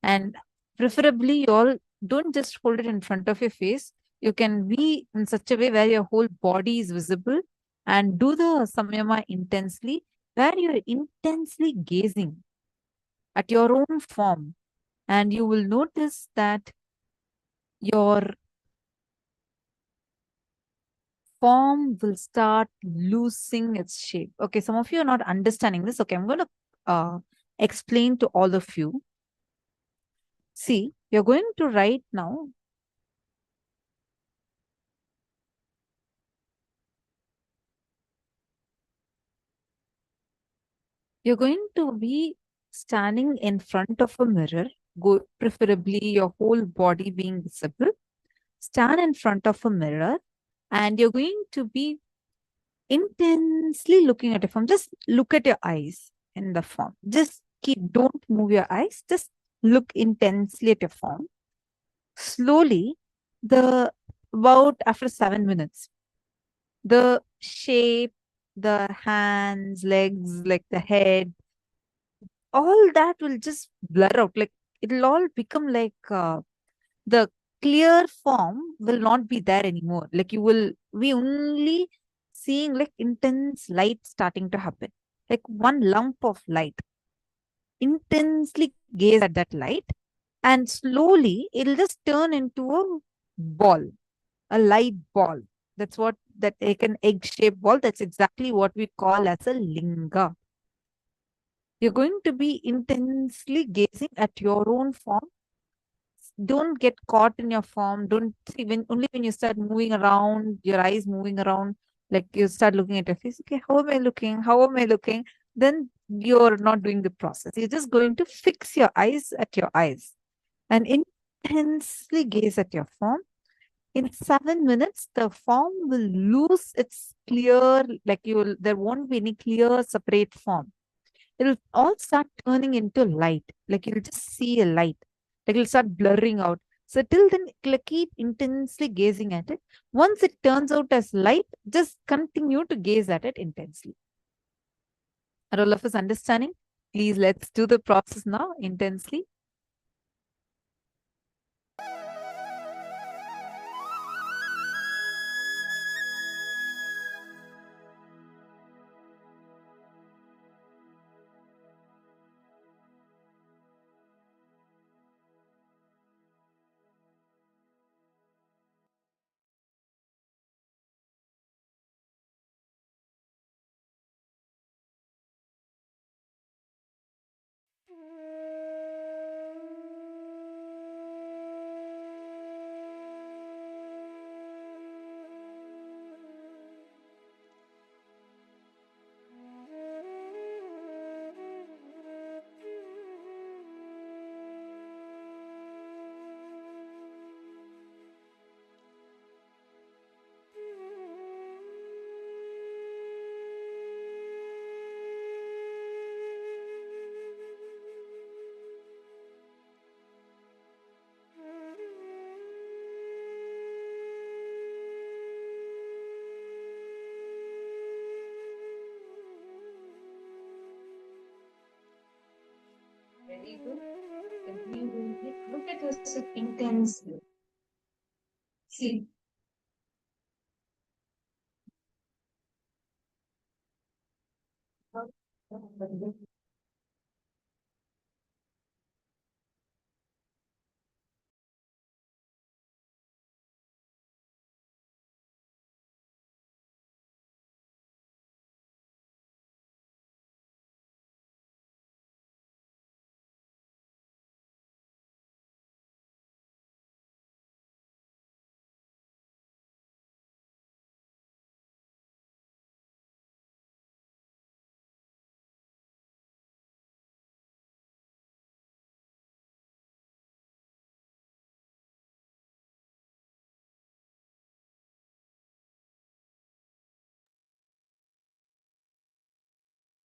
Speaker 8: and preferably you all don't just hold it in front of your face. You can be in such a way where your whole body is visible and do the samyama intensely, where you're intensely gazing at your own form. And you will notice that your form will start losing its shape. Okay, some of you are not understanding this. Okay, I'm going to explain to all of you. See, you're going to write now. You're going to be standing in front of a mirror, preferably your whole body being visible. Stand in front of a mirror and you're going to be intensely looking at your form. Just look at your eyes in the form. Just don't move your eyes. Just look intensely at your form. Slowly, about after 7 minutes, the shape, the hands, legs, like the head, all that will just blur out. Like it'll all become like the clear form will not be there anymore. Like you will be only seeing like intense light starting to happen, like one lump of light. Intensely gaze at that light, and slowly it'll just turn into a ball, a light ball. That's what that like an egg-shaped ball. That's exactly what we call as a linga. You're going to be intensely gazing at your own form. Don't get caught in your form. Don't see only when you start moving around, your eyes moving around, like you start looking at your face. Okay, how am I looking? How am I looking? Then you're not doing the process. You're just going to fix your eyes at your eyes and intensely gaze at your form. In 7 minutes, the form will lose its clear, like there won't be any clear separate form. It'll all start turning into light. Like you'll just see a light. Like it'll start blurring out. So till then, like keep intensely gazing at it. Once it turns out as light, just continue to gaze at it intensely. Are all of us understanding? Please let's do the process now intensely. Very good. Look at yourself intensely. See.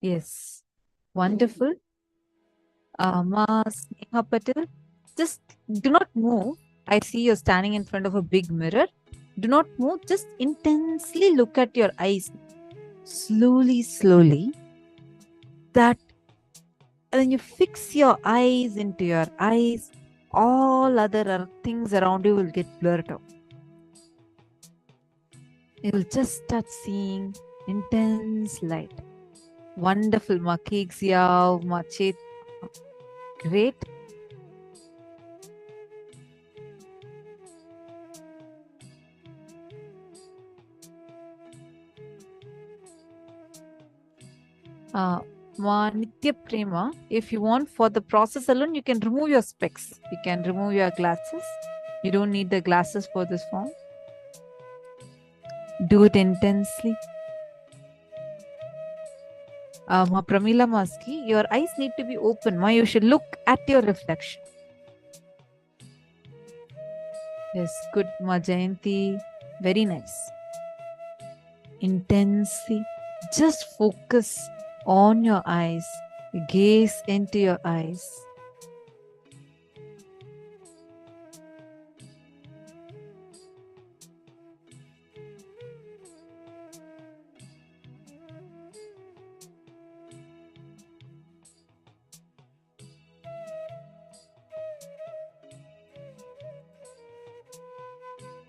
Speaker 8: Yes. Wonderful. Ma Sneha Patel, just do not move. I see you're standing in front of a big mirror. Do not move. Just intensely look at your eyes. Slowly, slowly. That, and then you fix your eyes into your eyes. All other things around you will get blurred out. You'll just start seeing intense light. Wonderful, Ma Kexiao, Ma Chet. Great. Ma Nitya Prema, if you want for the process alone, you can remove your specs. You can remove your glasses. You don't need the glasses for this form. Do it intensely. Ma Pramila Maski, your eyes need to be open. Ma, you should look at your reflection. Yes, good. Ma Jayanti, very nice. Intensely, just focus on your eyes. Gaze into your eyes.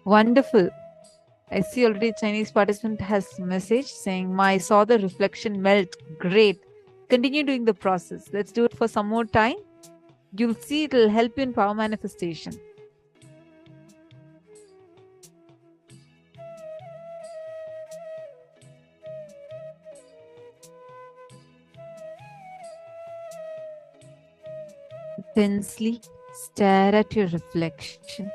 Speaker 8: Wonderful. I see already Chinese participant has message saying, I saw the reflection melt. Great. Continue doing the process. Let's do it for some more time. You'll see it will help you in power manifestation. Intensely stare at your reflection.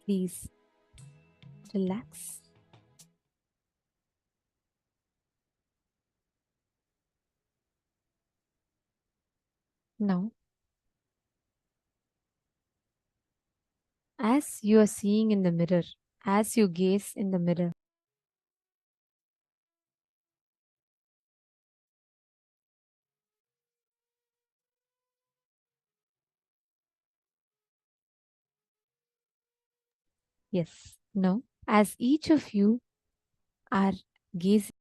Speaker 7: Please relax. Now, as you are seeing in the mirror, as you gaze in the mirror, yes, now, as each of you are gazing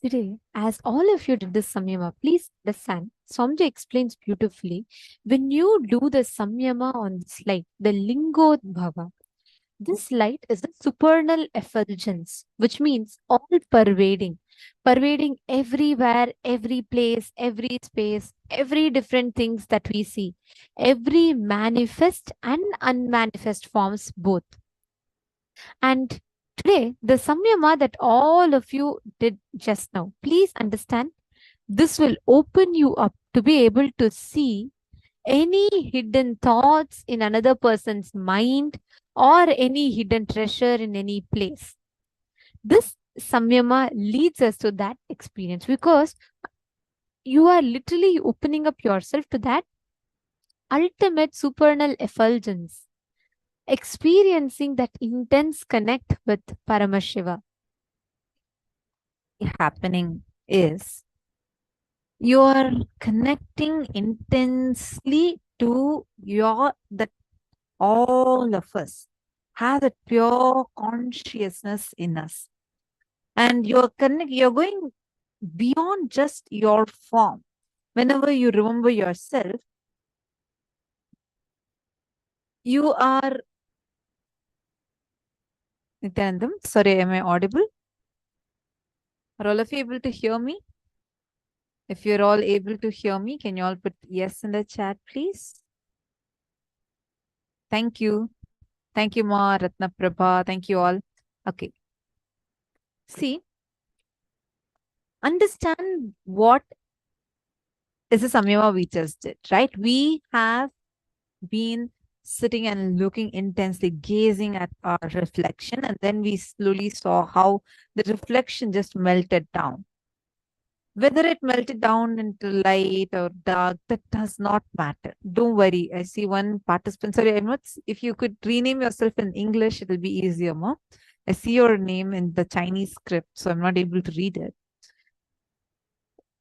Speaker 7: Today, as all of you did this samyama, please understand. Swamiji explains beautifully. When you do the samyama on this light, the lingodbhava, this light is a supernal effulgence, which means all pervading, pervading everywhere, every place, every space, every different things that we see, every manifest and unmanifest forms both. And today, the samyama that all of you did just now, please understand, this will open you up to be able to see any hidden thoughts in another person's mind or any hidden treasure in any place. This samyama leads us to that experience because you are literally opening up yourself to that ultimate supernal effulgence, experiencing that intense connect with Paramashiva.
Speaker 8: Happening is you are connecting intensely to that all of us have that pure consciousness in us. And you're going beyond just your form. Whenever you remember yourself, you are Nityanandam, sorry, am I audible? Are all of you able to hear me? If you're all able to hear me, can you all put yes in the chat, please? Thank you. Thank you, Ma, Ratna Prabha. Thank you all. Okay. See, understand what is the samyama we just did, right? We have been sitting and looking intensely, gazing at our reflection, and then we slowly saw how the reflection just melted down. Whether it melted down into light or dark, that does not matter. Don't worry. I see one participant. Sorry, I'm not. If you could rename yourself in English, it'll be easier, Ma. I see your name in the Chinese script, so I'm not able to read it.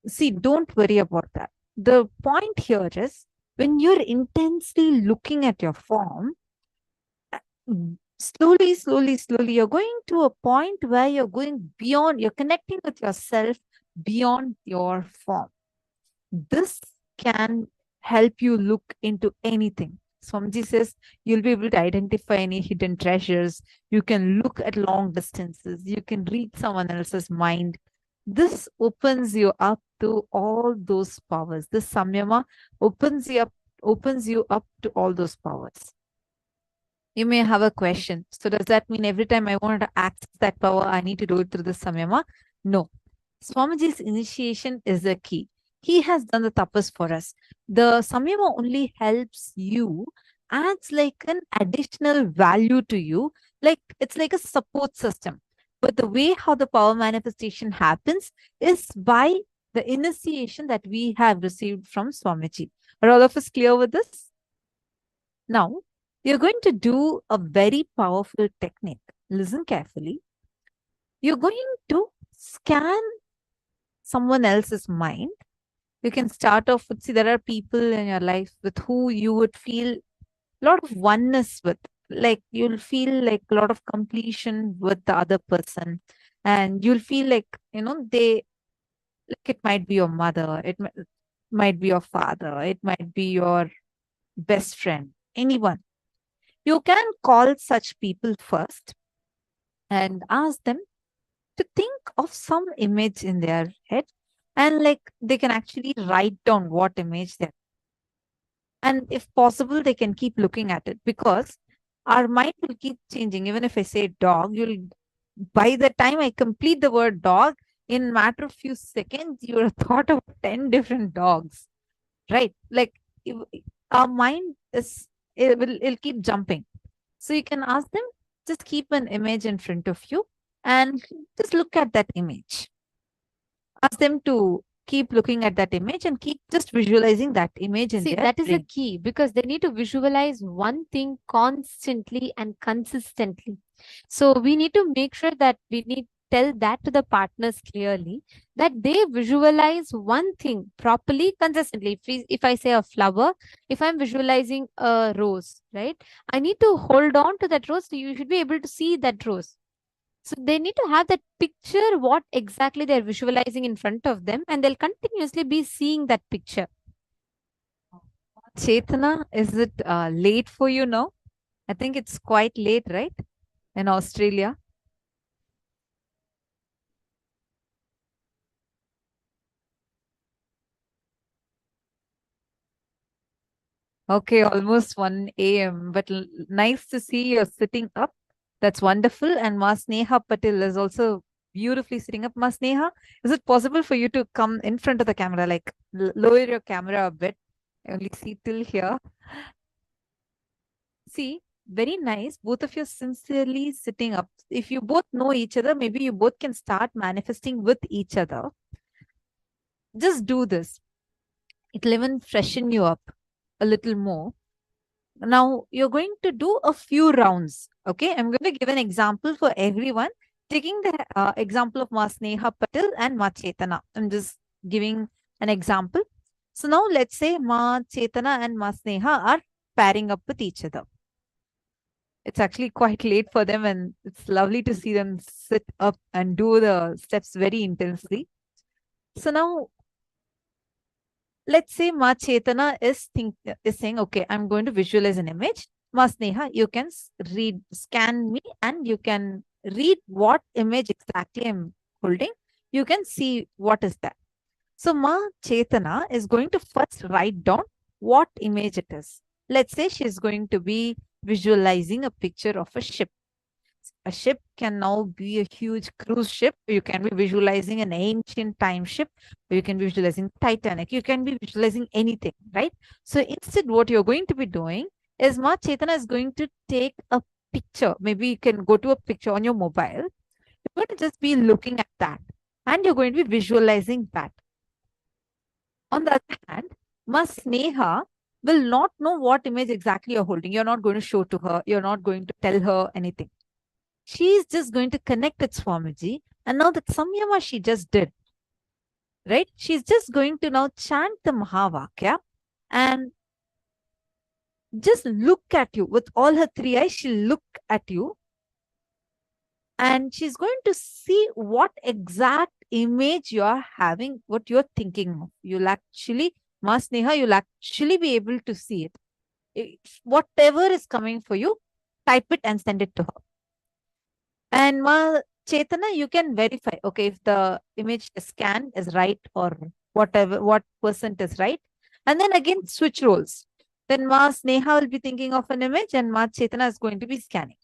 Speaker 8: See, don't worry about that. The point here is when you're intensely looking at your form, slowly, you're going to a point where you're going beyond, you're connecting with yourself beyond your form. This can help you look into anything. Swamiji says you'll be able to identify any hidden treasures. You can look at long distances. You can read someone else's mind. This opens you up to all those powers. This samyama opens you up to all those powers. You may have a question. So does that mean every time I want to access that power, I need to do it through the samyama? No. Swamiji's initiation is the key. He has done the tapas for us. The samyama only helps you, adds like an additional value to you. Like it's like a support system. But the way how the power manifestation happens is by the initiation that we have received from Swamiji. Are all of us clear with this? Now, you're going to do a very powerful technique. Listen carefully. You're going to scan someone else's mind. You can start off with, see, there are people in your life with who you would feel a lot of oneness with. Like you'll feel like a lot of completion with the other person. And you'll feel like, like it might be your mother, it might be your father, it might be your best friend, anyone. You can call such people first and ask them to think of some image in their head, and like they can actually write down what image they're. And if possible, they can keep looking at it because our mind will keep changing. Even if I say dog, by the time I complete the word dog, in a matter of few seconds, you have thought of 10 different dogs, right? Like our mind it'll keep jumping. So you can ask them, just keep an image in front of you and just look at that image. Ask them to keep looking at that image and keep just visualizing that image in
Speaker 7: See,
Speaker 8: their
Speaker 7: that is the
Speaker 8: brain.
Speaker 7: key because they need to visualize one thing constantly and consistently. So we need to make sure that we need tell that to the partners clearly that they visualize one thing properly, consistently. If I say a flower, if I'm visualizing a rose, right? I need to hold on to that rose. So you should be able to see that rose. So they need to have that picture, what exactly they're visualizing in front of them, and they'll continuously be seeing that picture.
Speaker 8: Chetana, is it late for you now? I think it's quite late, right? In Australia. Okay, almost 1 a.m. But nice to see you're sitting up. That's wonderful. And Ma Sneha Patil is also beautifully sitting up. Ma Sneha, is it possible for you to come in front of the camera, like lower your camera a bit? I only see till here. See, very nice. Both of you sincerely sitting up. If you both know each other, maybe you both can start manifesting with each other. Just do this. It'll even freshen you up a little more. Now you're going to do a few rounds. Okay, I'm going to give an example for everyone. Taking the example of Ma Sneha Patil and Ma Chetana. I'm just giving an example. So now let's say Ma Chetana and Ma Sneha are pairing up with each other. It's actually quite late for them, and it's lovely to see them sit up and do the steps very intensely. So now let's say Ma Chetana is saying, okay, I'm going to visualize an image. Ma Sneha, you can scan me, and you can read what image exactly I'm holding. You can see what is that. So Ma Chetana is going to first write down what image it is. Let's say she's going to be visualizing a picture of a ship. A ship can now be a huge cruise ship. You can be visualizing an ancient time ship, or you can be visualizing Titanic. You can be visualizing anything, right? So instead, what you're going to be doing is Ma Chetana is going to take a picture. Maybe you can go to a picture on your mobile. You're going to just be looking at that, and you're going to be visualizing that. On the other hand, Ma Sneha will not know what image exactly you're holding. You're not going to show to her. You're not going to tell her anything. She's just going to connect with Swamiji. And now that Samyama she just did, right? She's just going to now chant the Mahavakya and just look at you with all her three eyes. She'll look at you and she's going to see what exact image you're having, what you're thinking of. You'll actually, Ma Sneha, you'll actually be able to see it. Whatever is coming for you, type it and send it to her. And Ma Chetana, you can verify, okay, if the image scan is right or whatever, what percent is right. And then again, switch roles. Then Ma Sneha will be thinking of an image and Ma Chetana is going to be scanning.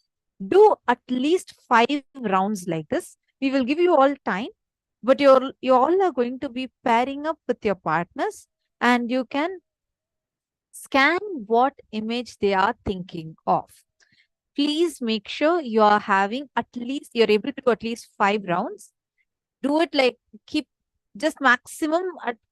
Speaker 8: Do at least 5 rounds like this. We will give you all time, but you all are going to be pairing up with your partners and you can scan what image they are thinking of. Please make sure you are having you're able to do at least 5 rounds. Do it like keep just maximum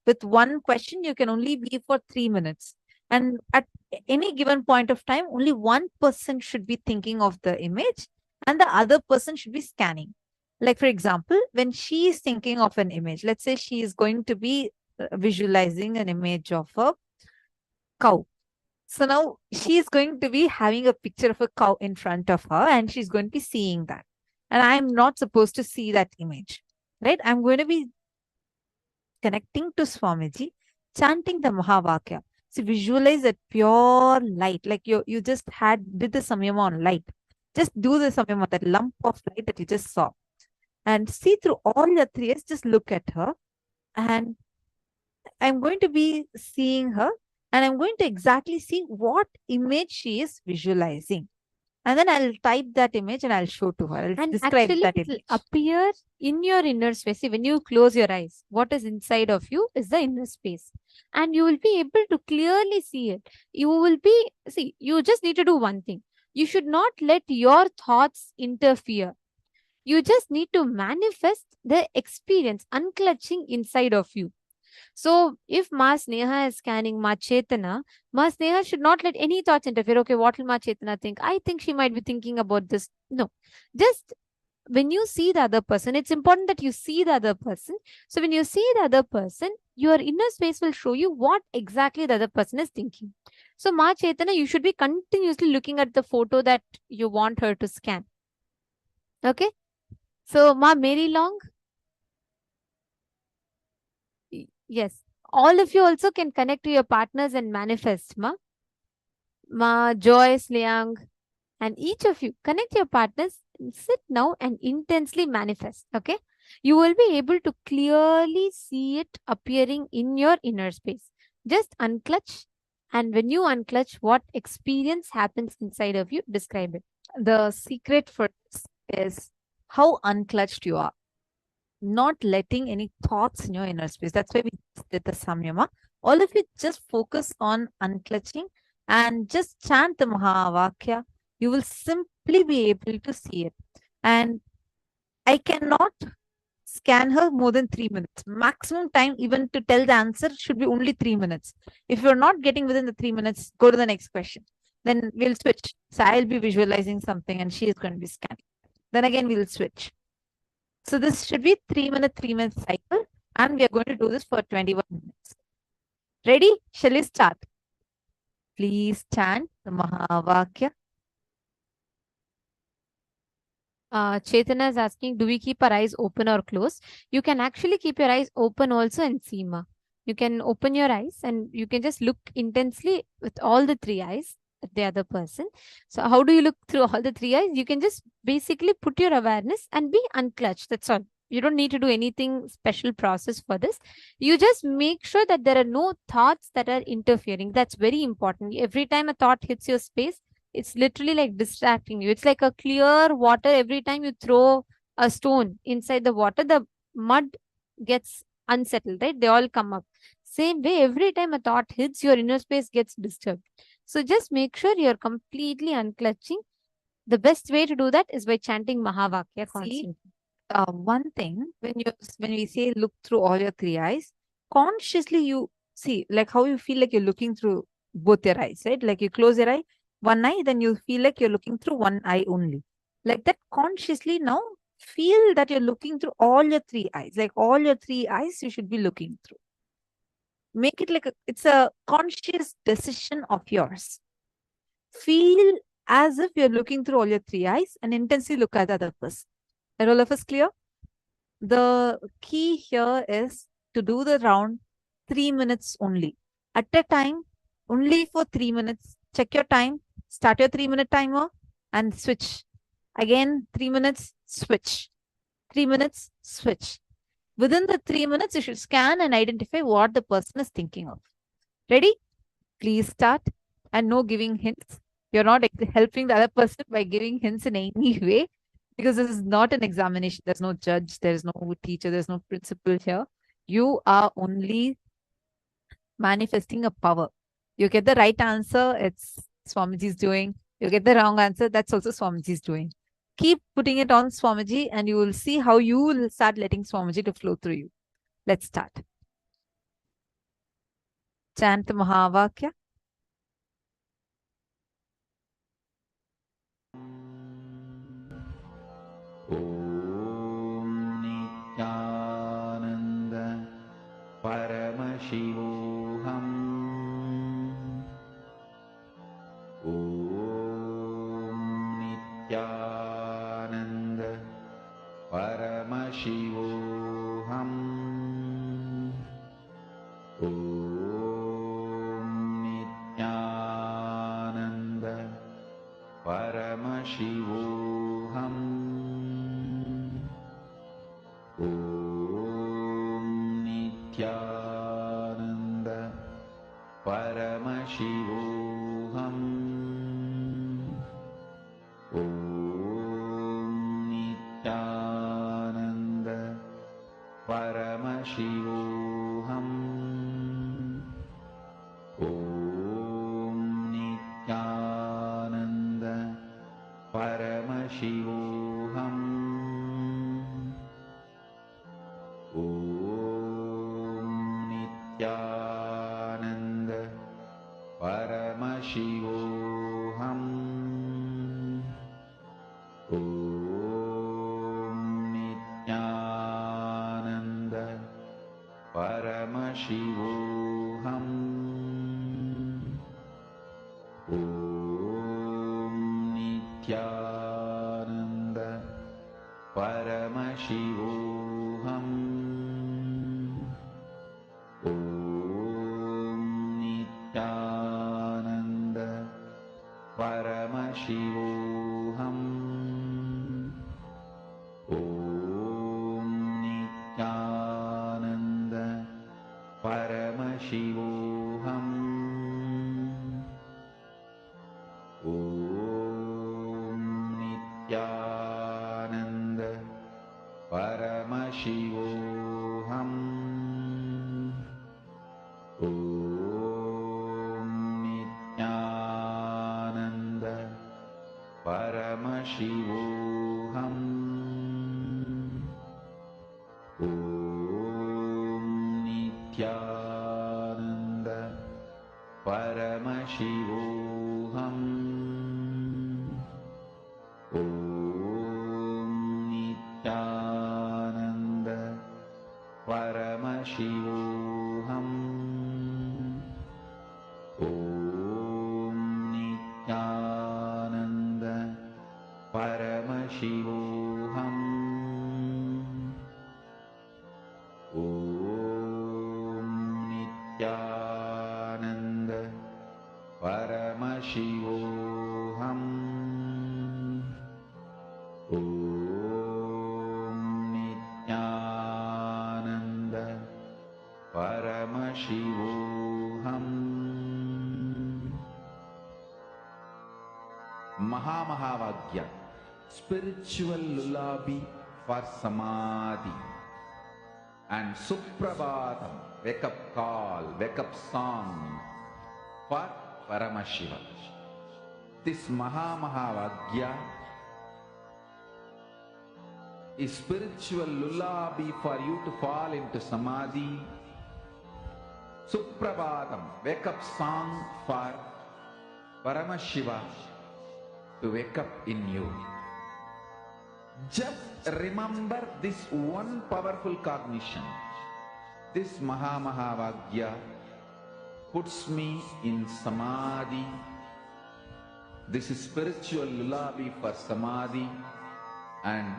Speaker 8: with one question, you can only be for 3 minutes. And at any given point of time, only one person should be thinking of the image and the other person should be scanning. Like, for example, when she is thinking of an image, let's say she is going to be visualizing an image of a cow. So now she is going to be having a picture of a cow in front of her and she's going to be seeing that. And I'm not supposed to see that image, right? I'm going to be connecting to Swamiji, chanting the Mahavakya. So visualize that pure light, like you just did the samyama on light. Just do the samyama, that lump of light that you just saw. And see through all your 3 eyes, just look at her. And I'm going to be seeing her. And I'm going to exactly see what image she is visualizing. And then I'll type that image and I'll show to her. I'll describe that image.
Speaker 7: It will appear in your inner space. See, when you close your eyes, what is inside of you is the inner space. And you will be able to clearly see it. You just need to do one thing. You should not let your thoughts interfere. You just need to manifest the experience, unclutching inside of you. So if Ma Sneha is scanning Ma Chetana, Ma Sneha should not let any thoughts interfere. Okay, what will Ma Chetana think? I think she might be thinking about this. No, just when you see the other person, it's important that you see the other person. So when you see the other person, your inner space will show you what exactly the other person is thinking. So Ma Chetana, you should be continuously looking at the photo that you want her to scan. Okay. So, Ma Mary Long, yes. All of you also can connect to your partners and manifest, Ma Joyce Liang, and each of you connect your partners, and sit now and intensely manifest. Okay, you will be able to clearly see it appearing in your inner space. Just unclutch, and when you unclutch, what experience happens inside of you? Describe it.
Speaker 8: The secret for this is how unclutched you are, not letting any thoughts in your inner space. That's why we did the samyama. All of you just focus on unclutching and just chant the Mahavakya. You will simply be able to see it. And I cannot scan her more than 3 minutes. Maximum time, even to tell the answer, should be only 3 minutes. If you're not getting within the 3 minutes, go to the next question. Then we'll switch. So I'll be visualizing something and she is going to be scanning. Then again, we'll switch. So this should be 3 minute cycle. And we are going to do this for 21 minutes. Ready? Shall we start? Please chant the Mahavakya.
Speaker 7: Chaitanya is asking, do we keep our eyes open or closed? You can actually keep your eyes open also and see, Ma. You can open your eyes and you can just look intensely with all the three eyes at the other person. So how do you look through all the three eyes? You can just basically put your awareness and be unclutched. That's all. You don't need to do anything special process for this. You just make sure that there are no thoughts that are interfering. That's very important. Every time a thought hits your space, it's literally like distracting you. It's like a clear water. Every time you throw a stone inside the water, the mud gets unsettled, right? They all come up. Same way, every time a thought hits, your inner space gets disturbed. So just make sure you're completely unclutching. The best way to do that is by chanting Mahavakya constantly.
Speaker 8: One thing, when we say look through all your three eyes, consciously you see like how you feel like you're looking through both your eyes, right? Like you close your eye, one eye, then you feel like you're looking through one eye only. Like that, consciously now feel that you're looking through all your three eyes. Like all your three eyes you should be looking through. Make it like it's a conscious decision of yours. Feel as if you're looking through all your three eyes and intensely look at the other person. Are all of us clear? The key here is to do the round 3 minutes only. At a time, only for 3 minutes. Check your time, start your 3-minute timer and switch. Again, 3 minutes, switch. 3 minutes, switch. Within the 3 minutes, you should scan and identify what the person is thinking of. Ready? Please start. And no giving hints. You're not helping the other person by giving hints in any way, because this is not an examination. There's no judge, there's no teacher, there's no principal here. You are only manifesting a power. You get the right answer, it's Swamiji's doing. You get the wrong answer, that's also Swamiji's doing. Keep putting it on Swamiji and you will see how you will start letting Swamiji to flow through you. Let's start. Chant the Mahavakya.
Speaker 3: ॐ नित्यानन्द परमशिवोऽहम् ॐ नित्यानन्द परमशिवोऽहम् ॐ नित्यानन्द परमशिवोऽहम् ॐ नित्यानन्द परमशिवोऽहम् ॐ नित्यानन्द परमशिवोऽहम् ॐ नित्यानन्द परमशिवोऽहम् ॐ नित्यानन्द परमशिवोऽहम् Nithyananda Paramashivoham. Om Nithyananda Paramashivoham. Om Nithyananda Paramashivoham. Om Nithyananda Paramashivoham. Om Nithyananda Paramashivoham. Om Nithyananda Paramashivoham. Om Nithyananda Paramashivoham. Om Nithyananda Paramashivoham. Om Nithyananda Paramashivoham. Mahamahavagya, spiritual lullaby for samadhi, and Suprabhatam, wake up call, wake up song for Paramashiva. This Mahamahavagya is spiritual lullaby for you to fall into samadhi. Suprabhatam, wake up song for Paramashiva to wake up in you. Just remember this one powerful cognition. This Mahamahavagya puts me in samadhi. This is spiritual lullaby for samadhi, and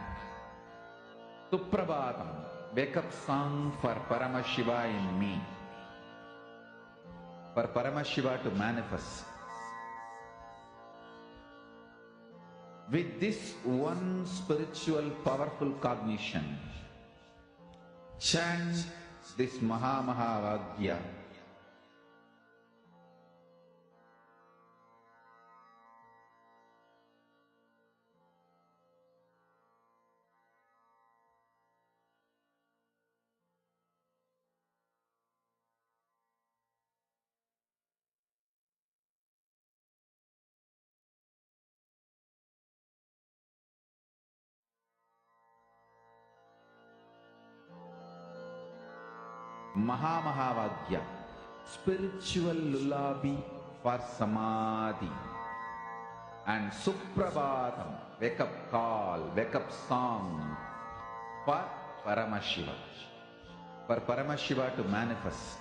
Speaker 3: Suprabhatam, wake up song for Paramashiva in me, for Paramashiva to manifest. With this one spiritual powerful cognition, chant this Mahamahavagya. Mahamahavagya, spiritual lullaby for samadhi, and Suprabhatam, wake up call, wake up song for Paramashiva, for Paramashiva to manifest.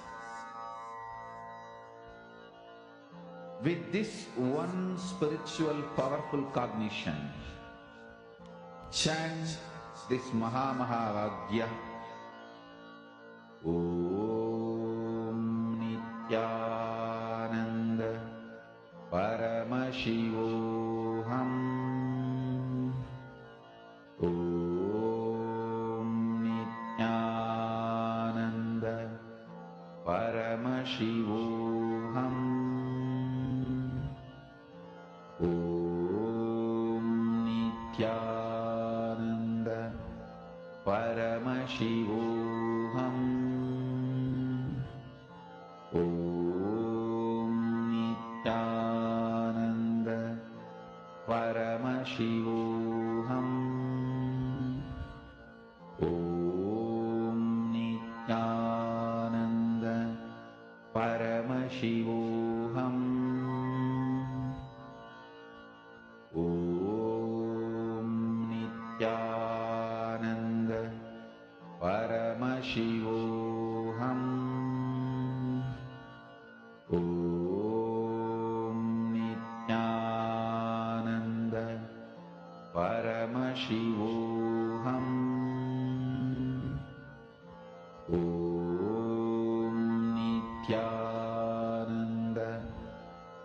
Speaker 3: With this one spiritual powerful cognition, chant this Mahamahavagya. Om Nithyananda Paramashivoham. Om Nithyananda Paramashivoham. Om Nithyananda Paramashivoham. Om Nithyananda Paramashivoham. Om Nithyananda Paramashivoham. Om Nithyananda Paramashivoham. Om Nithyananda Paramashivoham. Om Nithyananda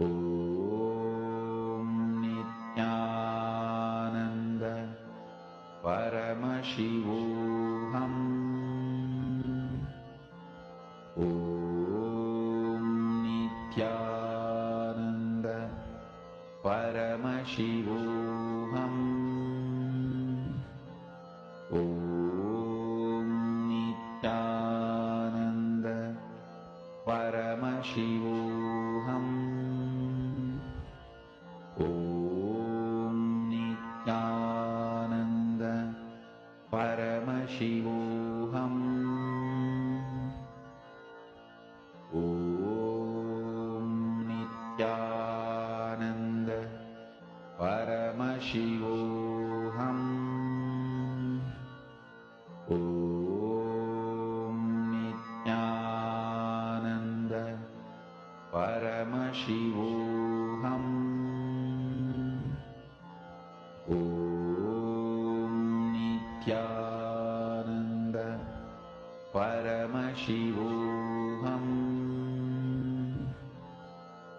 Speaker 3: Om Nithyananda Paramashivoham. Om Nithyananda Paramashivoham. Om Nithyananda Paramashivoham. Om Nithyananda Paramashivoham. Om Nithyananda Paramashivoham. Om Nithyananda Paramashivoham. Om Nithyananda Paramashivoham.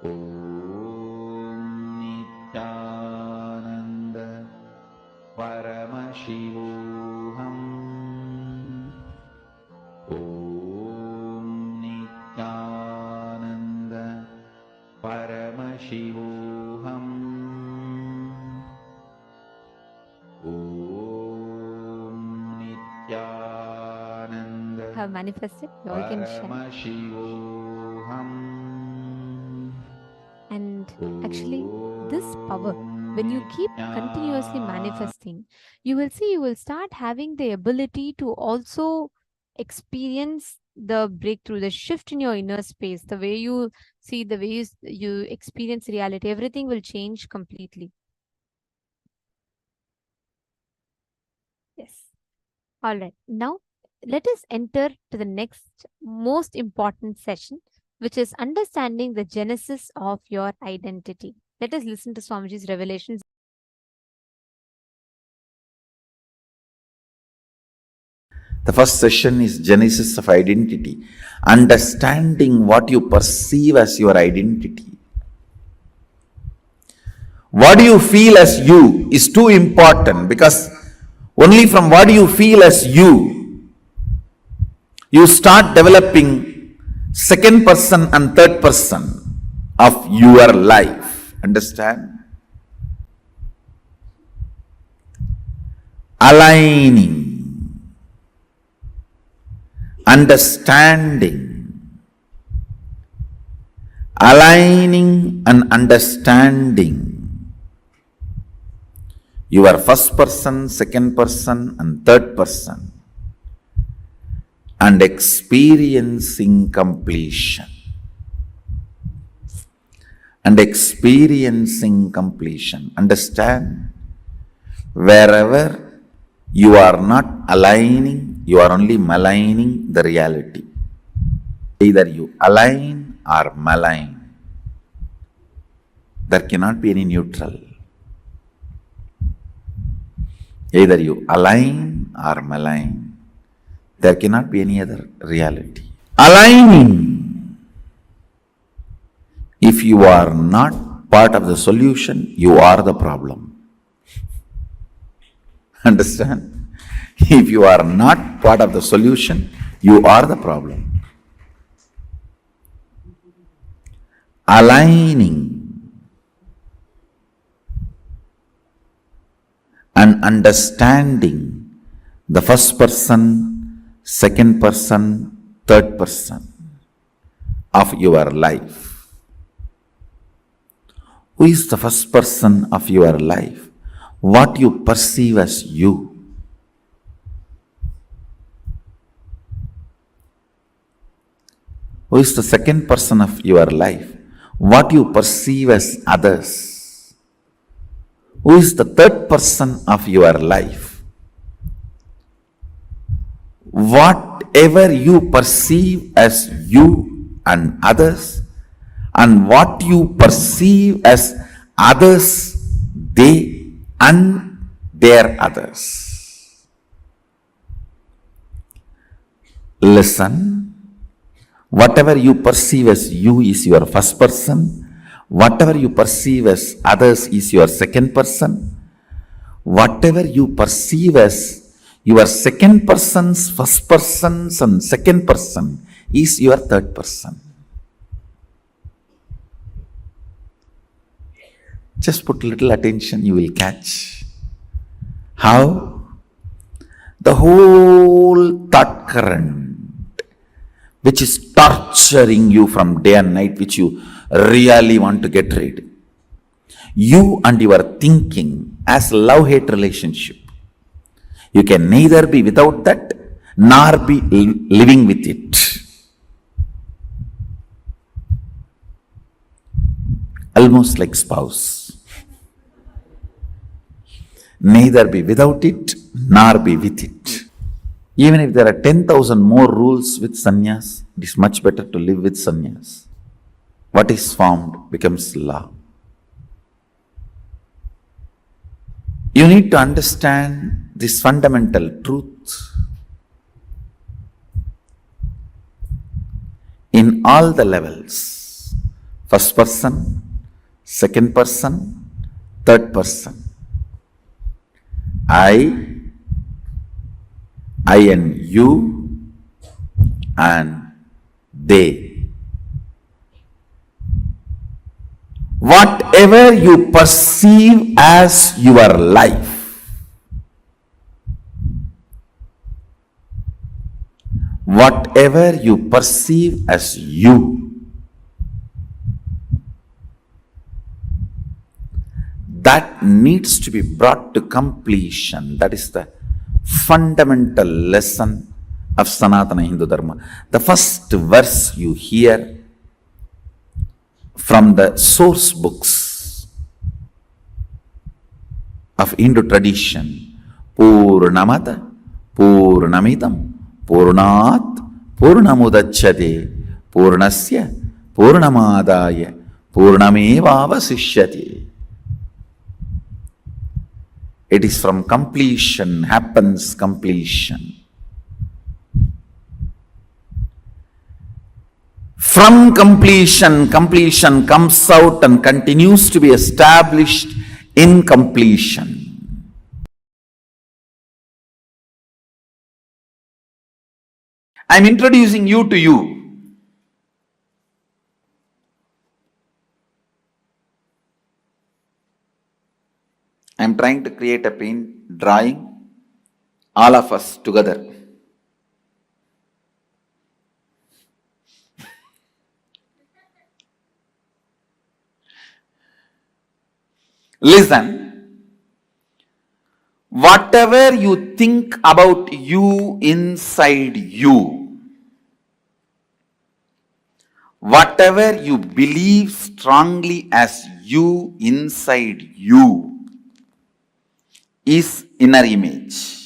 Speaker 3: Om Nithyananda Paramashivoham. Om Nithyananda Paramashivoham. Om Nithyananda
Speaker 7: Have manifested, you all can share.
Speaker 3: Paramashivoham.
Speaker 7: And actually, this power, when you keep continuously manifesting, you will see you will start having the ability to also experience the breakthrough, the shift in your inner space, the way you see, the way you experience reality, everything will change completely. Yes. All right. Now, let us enter to the next most important session, which is understanding the genesis of your identity. Let us listen to Swamiji's revelations.
Speaker 4: The first session is Genesis of Identity, understanding what you perceive as your identity. What do you feel as you is too important, because only from what you feel as you start developing second person and third person of your life. Understand? Aligning, understanding, aligning and understanding your first person, second person and third person, and experiencing completion. And experiencing completion. Understand? Wherever you are not aligning, you are only maligning the reality. Either you align or malign. There cannot be any neutral. Either you align or malign. There cannot be any other reality. Aligning. If you are not part of the solution, you are the problem. Understand? If you are not part of the solution, you are the problem. Aligning and understanding the first person, second person, third person of your life. Who is the first person of your life? What you perceive as you. Who is the second person of your life? What you perceive as others. Who is the third person of your life? Whatever you perceive as you and others, and what you perceive as others, they and their others. Listen, whatever you perceive as you is your first person, Whatever you perceive as others is your second person. Whatever you perceive as your second person's first person's and second person is your third person. Just put little attention, you will catch how the whole thought current, which is torturing you from day and night, which you really want to get rid. You and your thinking as love-hate relationship. You can neither be without that nor be living with it. Almost like spouse. Neither be without it nor be with it. Even if there are 10,000 more rules with sannyas, it is much better to live with sannyas. What is formed becomes law. You need to understand this fundamental truth. In all the levels, first person, second person, third person. I and you, and they. Whatever you perceive as your life, whatever you perceive as you, that needs to be brought to completion. That is the fundamental lesson of Sanatana Hindu Dharma. The first verse you hear from the source books of Hindu tradition, Purnamata, Purnamidam, Purnat, Purnamudachyate, Purnasya, Purnamadaya, Purnamevavasishyate. It is from completion happens completion. From completion, completion comes out and continues to be established in completion. I am introducing you to you. I am trying to create a paint drawing, all of us together. Listen, whatever you think about you inside you, whatever you believe strongly as you inside you, is inner image.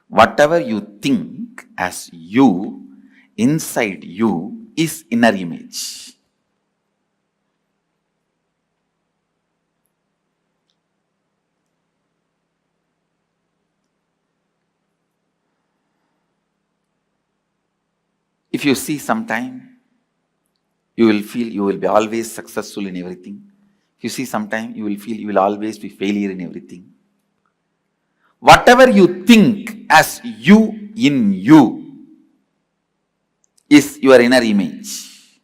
Speaker 4: Whatever you think as you, inside you, is inner image. If you see sometime, you will feel you will be always successful in everything. If you see sometime, you will feel you will always be failure in everything. Whatever you think as you in you is your inner image.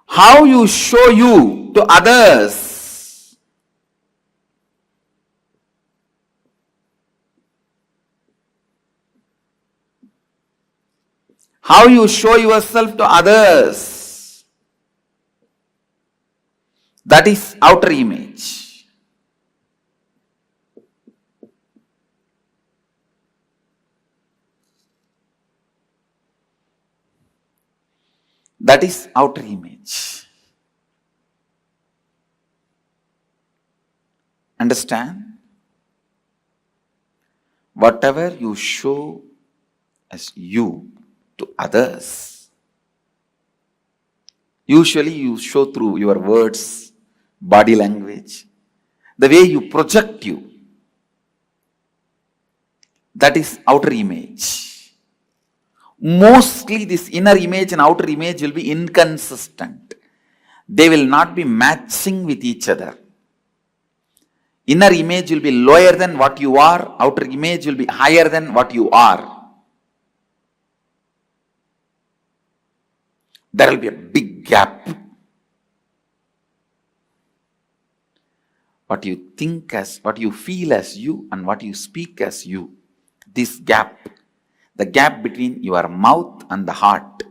Speaker 4: How you show you to others, how you show yourself to others, that is outer image. That is outer image. Understand? Whatever you show as you to others, usually you show through your words, body language, the way you project you. That is outer image. Mostly this inner image and outer image will be inconsistent. They will not be matching with each other. Inner image will be lower than what you are, outer image will be higher than what you are. There will be a big gap. What you think as, what you feel as you, and what you speak as you. This gap, the gap between your mouth and the heart,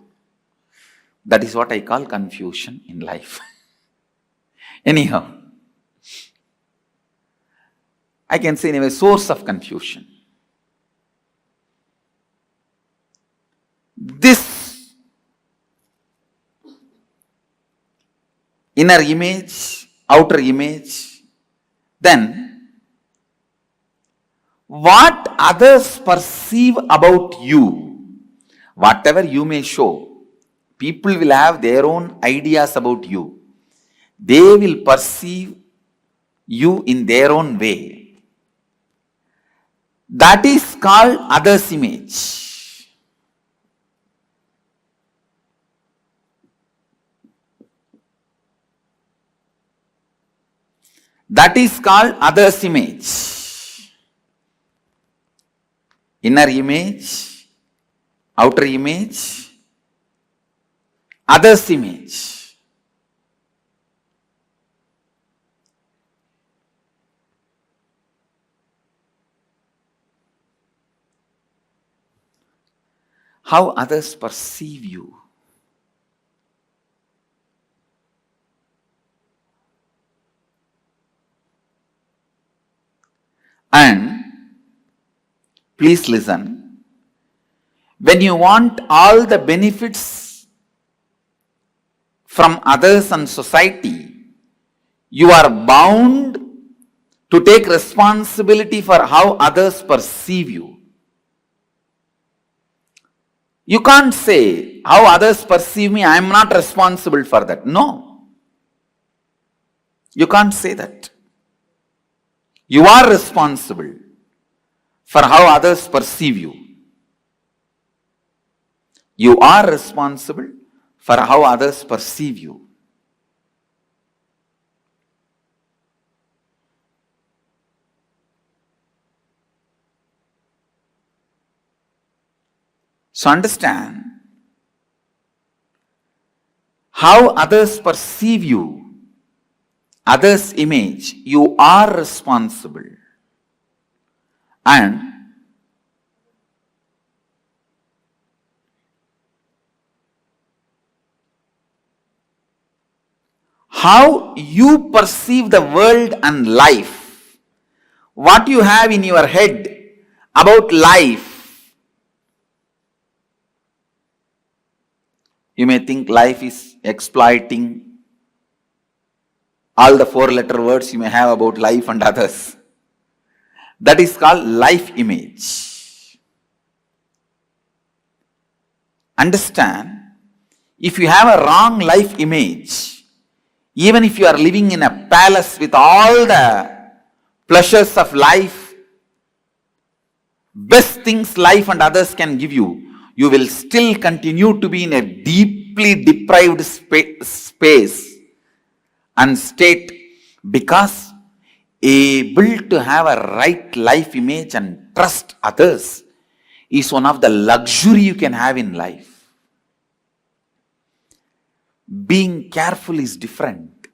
Speaker 4: that is what I call confusion in life. Anyhow, I can say anyway, source of confusion. This inner image, outer image, then what others perceive about you, whatever you may show, people will have their own ideas about you. They will perceive you in their own way. That is called others' image. That is called others' image. Inner image, outer image, others' image. How others perceive you. And please listen, when you want all the benefits from others and society, you are bound to take responsibility for how others perceive you. You can't say, how others perceive me, I am not responsible for that. No. You can't say that. You are responsible for how others perceive you. You are responsible for how others perceive you. So understand, how others perceive you, others' image, you are responsible. And how you perceive the world and life, what you have in your head about life. You may think life is exploiting. All the 4-letter words you may have about life and others. That is called life image. Understand, if you have a wrong life image, even if you are living in a palace with all the pleasures of life, best things life and others can give you, you will still continue to be in a deeply deprived space and state, because able to have a right life image and trust others is one of the luxury you can have in life. Being careful is different.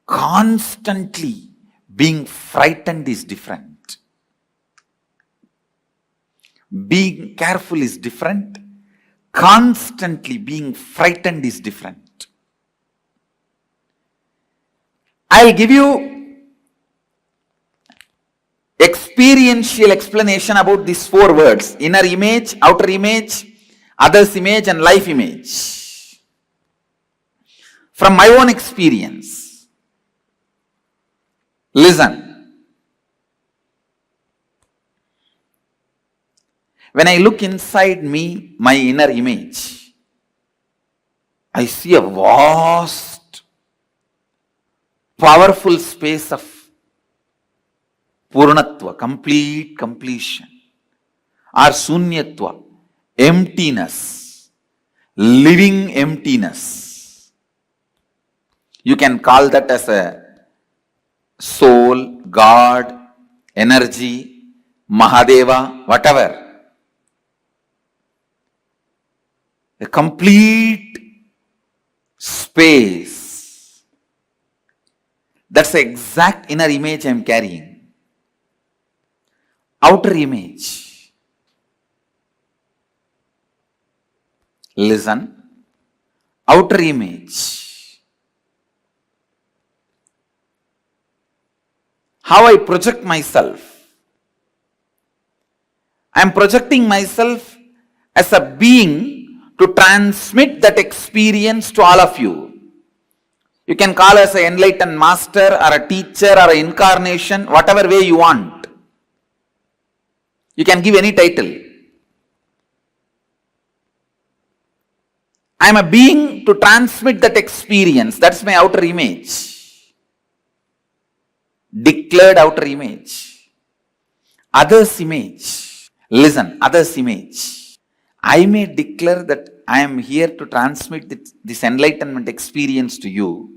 Speaker 4: Constantly being frightened is different. Being careful is different. Constantly being frightened is different. I'll give you experiential explanation about these 4 words: inner image, outer image, others' image, and life image. From my own experience. Listen. When I look inside me, my inner image, I see a vast, powerful space of Purnatva, complete completion. or sunyatva, emptiness, living emptiness. You can call that as a soul, God, energy, Mahadeva, whatever. A complete space. That's the exact inner image I am carrying. Outer image. Listen. Outer image. How I project myself. I am projecting myself as a being to transmit that experience to all of you. You can call us an enlightened master or a teacher or an incarnation, whatever way you want. You can give any title. I am a being to transmit that experience. That's my outer image. Declared outer image. Others' image. Listen, others' image. I may declare that I am here to transmit this enlightenment experience to you,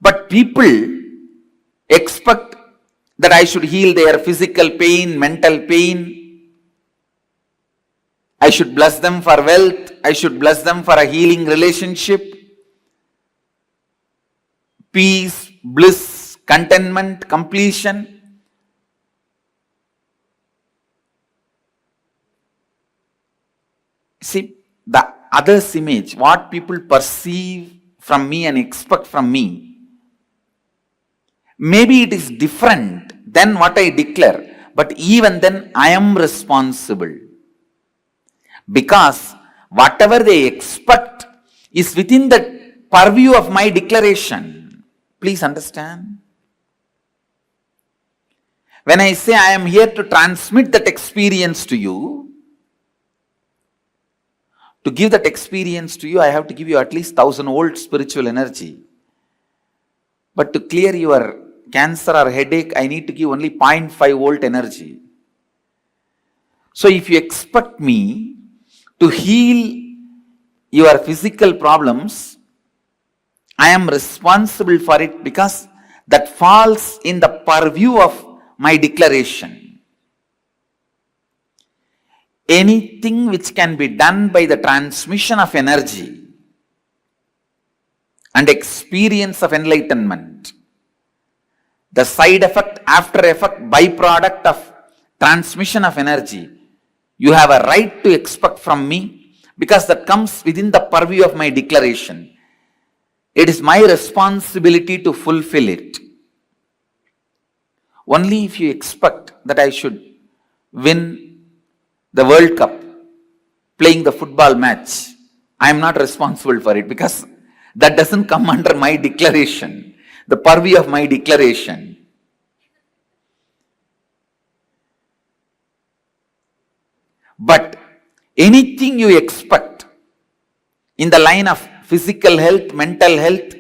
Speaker 4: but people expect that I should heal their physical pain, mental pain. I should bless them for wealth. I should bless them for a healing relationship, peace, bliss, contentment, completion. See, the other's image, what people perceive from me and expect from me, maybe it is different than what I declare, but even then I am responsible. Because whatever they expect is within the purview of my declaration. Please understand. When I say I am here to transmit that experience to you, to give that experience to you, I have to give you at least 1000-volt spiritual energy. But to clear your cancer or headache, I need to give only 0.5-volt energy. So if you expect me to heal your physical problems, I am responsible for it because that falls in the purview of my declaration. Anything which can be done by the transmission of energy and experience of enlightenment, the side effect, after effect, byproduct of transmission of energy, you have a right to expect from me because that comes within the purview of my declaration. It is my responsibility to fulfill it. Only if you expect that I should win the World Cup, playing the football match, I am not responsible for it because that doesn't come under my declaration, the purview of my declaration. But anything you expect in the line of physical health, mental health,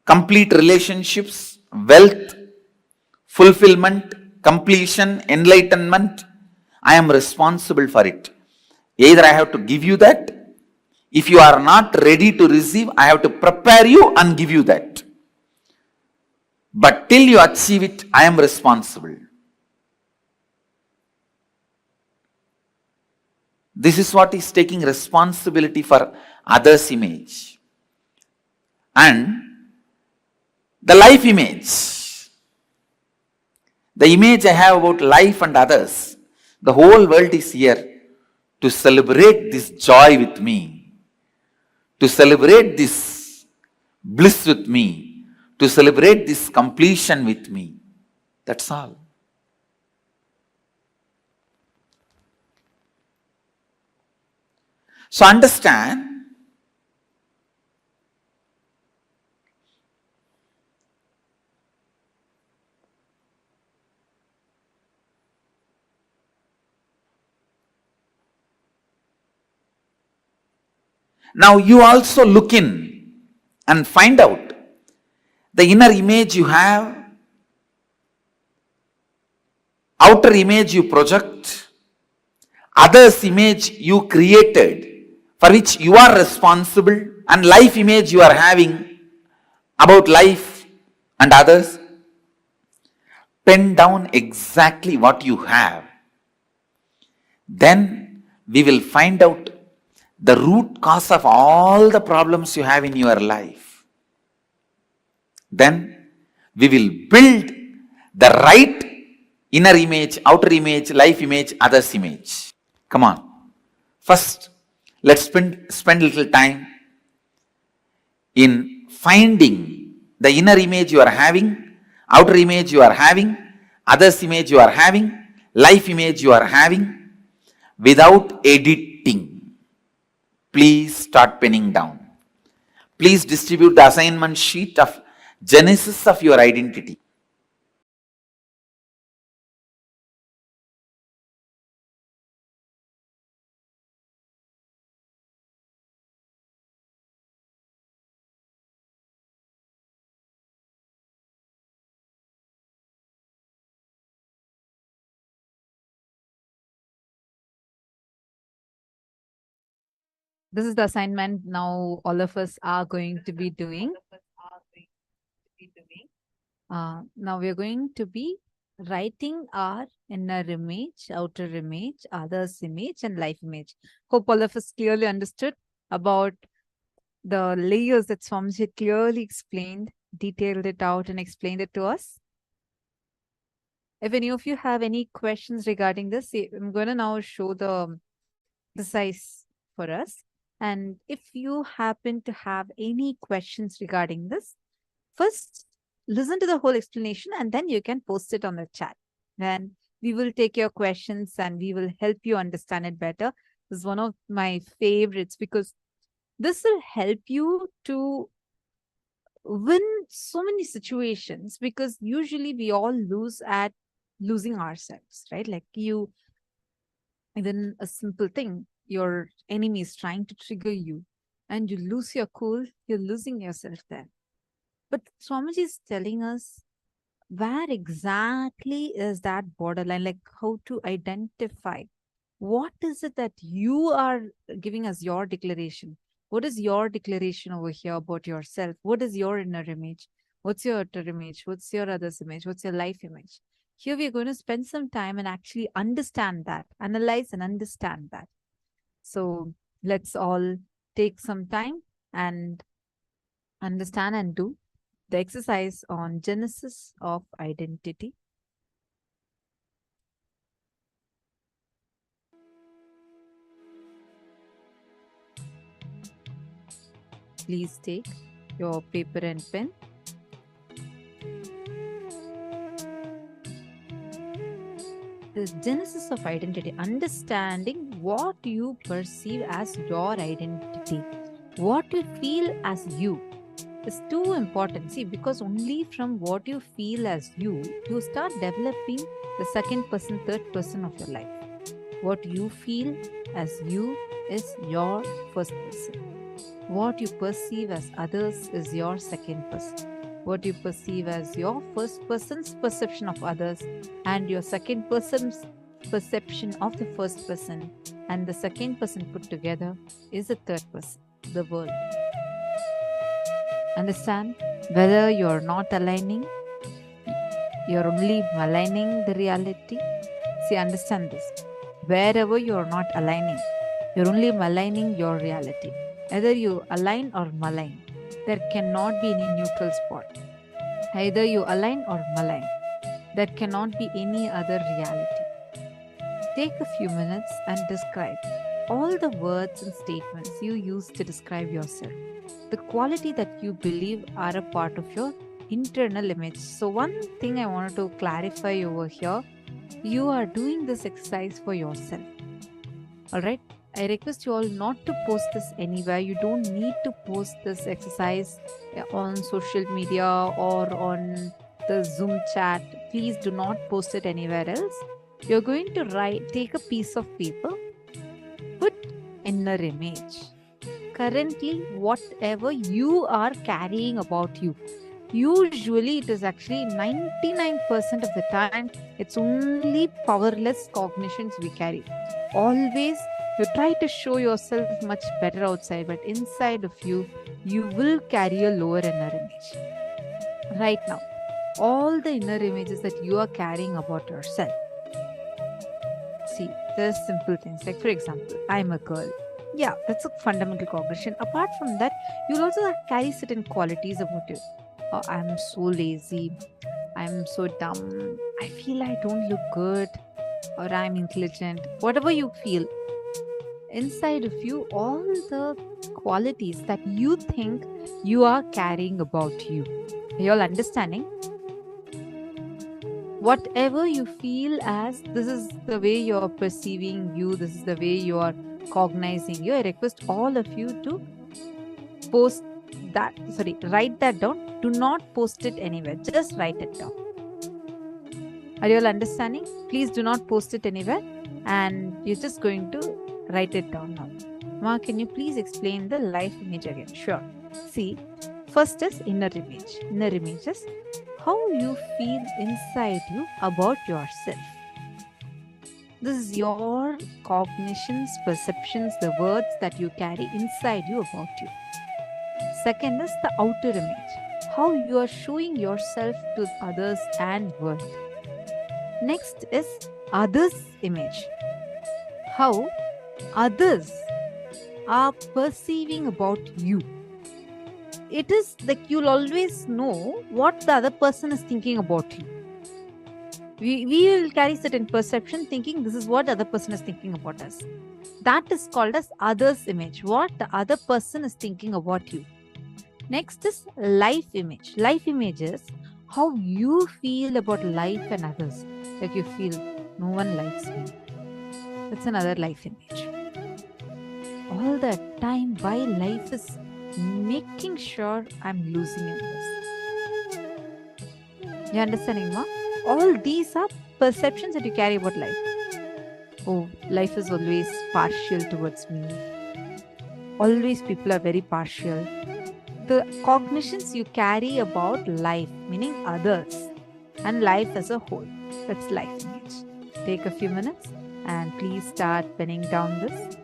Speaker 4: complete relationships, wealth, fulfillment, completion, enlightenment, I am responsible for it. Either I have to give you that. If you are not ready to receive, I have to prepare you and give you that. But till you achieve it, I am responsible. This is what is taking responsibility for others' image. And the life image. The image I have about life and others. The whole world is here to celebrate this joy with me, to celebrate this bliss with me, to celebrate this completion with me. That's all. So understand, now you also look in and find out the inner image you have, outer image you project, others' image you created, for which you are responsible, and life image you are having about life and others. Pen down exactly what you have. Then we will find out the root cause of all the problems you have in your life. Then we will build the right inner image, outer image, life image, others image. Come on. First, let's spend a little time in finding the inner image you are having, outer image you are having, others image you are having, life image you are having, without editing. Please start penning down. Please distribute the assignment sheet of genesis of your identity.
Speaker 8: This is the assignment now all of us are going to be doing. Now we are going to be writing our inner image, outer image, others image, and life image. Hope all of us clearly understood about the layers that Swamiji clearly explained, detailed it out, and explained it to us. If any of you have any questions regarding this, I'm going to now show the exercise for us. And if you happen to have any questions regarding this, first listen to the whole explanation and then you can post it on the chat. Then we will take your questions and we will help you understand it better. This is one of my favorites because this will help you to win so many situations, because usually we all lose at losing ourselves, right? Like even a simple thing, your enemy is trying to trigger you and you lose your cool, you're losing yourself there. But Swamiji is telling us where exactly is that borderline, like how to identify what is it that you are giving as your declaration. What is your declaration over here about yourself? What is your inner image? What's your outer image? What's your other's image? What's your life image? Here we are going to spend some time and actually understand that, analyze and understand that. So let's all take some time and understand and do the exercise on genesis of identity. Please take your paper and pen. The genesis of identity, understanding what you perceive as your identity, what you feel as you, is too important. See, because only from what you feel as you start developing the second person, third person of your life. What you feel as you is your first person. What you perceive as others is your second person. What you perceive as your first person's perception of others and your second person's perception of the first person and the second person put together is the third person, the world. Understand? Whether you're not aligning, you're only maligning the reality. See, understand this. Wherever you're not aligning, you're only maligning your reality. Either you align or malign. There cannot be any neutral spot. Either you align or malign. There cannot be any other reality. Take a few minutes and describe all the words and statements you use to describe yourself, the quality that you believe are a part of your internal image. So one thing I wanted to clarify over here, you are doing this exercise for yourself. All right. I request you all not to post this anywhere. You don't need to post this exercise on social media or on the Zoom chat. Please do not post it anywhere else. You're going to take a piece of paper, put inner image. Currently, whatever you are carrying about you, Usually, it is actually 99% of the time, it's only powerless cognitions we carry. Always, you try to show yourself much better outside, but inside of you, you will carry a lower inner image. Right now, all the inner images that you are carrying about yourself. See, there's simple things like, for example, I'm a girl. Yeah, that's a fundamental cognition. Apart from that, you'll also carry certain qualities about you. I'm so lazy. I'm so dumb. I feel I don't look good. Or I'm intelligent. Whatever you feel, inside of you, all the qualities that you think you are carrying about you. Are you all understanding? Whatever you feel as this is the way you're perceiving you, this is the way you are cognizing you, I request all of you to write that down. Do not post it anywhere, just write it down. Are you all understanding? Please do not post it anywhere, and you're just going to write it down now. Ma, can you please explain the life image again? Sure. See, first is inner image. Inner image is how you feel inside you about yourself. This is your cognitions, perceptions, the words that you carry inside you about you. Second is the outer image, how you are showing yourself to others and world. Next is others' image, how others are perceiving about you. It is like you'll always know what the other person is thinking about you. We will carry certain perception thinking this is what the other person is thinking about us. That is called as others' image, what the other person is thinking about you. Next is life image. Life image is how you feel about life and others. Like you feel no one likes me. That's another life image. All the time, why life is making sure I'm losing in this. You understanding, ma? All these are perceptions that you carry about life. Oh, life is always partial towards me. Always people are very partial. The cognitions you carry about life, meaning others, and life as a whole. That's life image. Take a few minutes and please start penning down this.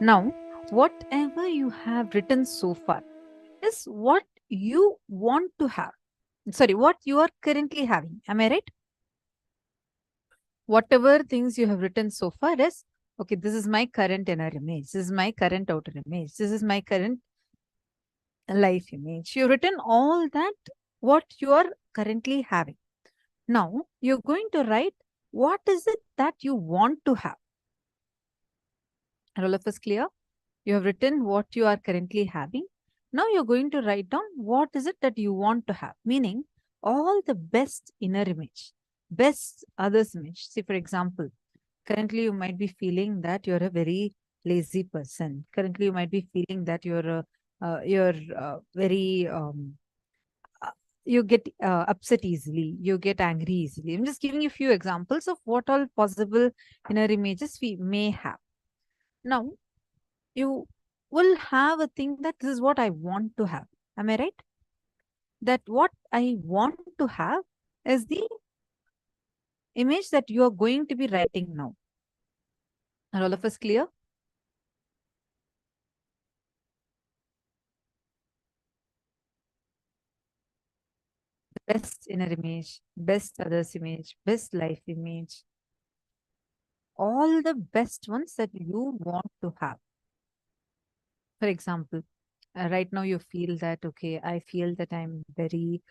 Speaker 8: Now, whatever you have written so far is what you want to have. Sorry, what you are currently having. Am I right? Whatever things you have written so far is, okay, this is my current inner image. This is my current outer image. This is my current life image. You've written all that, what you are currently having. Now, you're going to write, what is it that you want to have? Are all of us clear? You have written what you are currently having. Now you're going to write down what is it that you want to have, meaning all the best inner image, best others image. See, for example, currently you might be feeling that you're a very lazy person. Currently you might be feeling that you're very you get upset easily, you get angry easily. I'm just giving you a few examples of what all possible inner images we may have. Now, you will have a thing that this is what I want to have. Am I right? That what I want to have is the image that you are going to be writing now. Are all of us clear? Best inner image, best others image, best life image, all the best ones that you want to have. For example, right now you feel that, okay, I feel that I'm very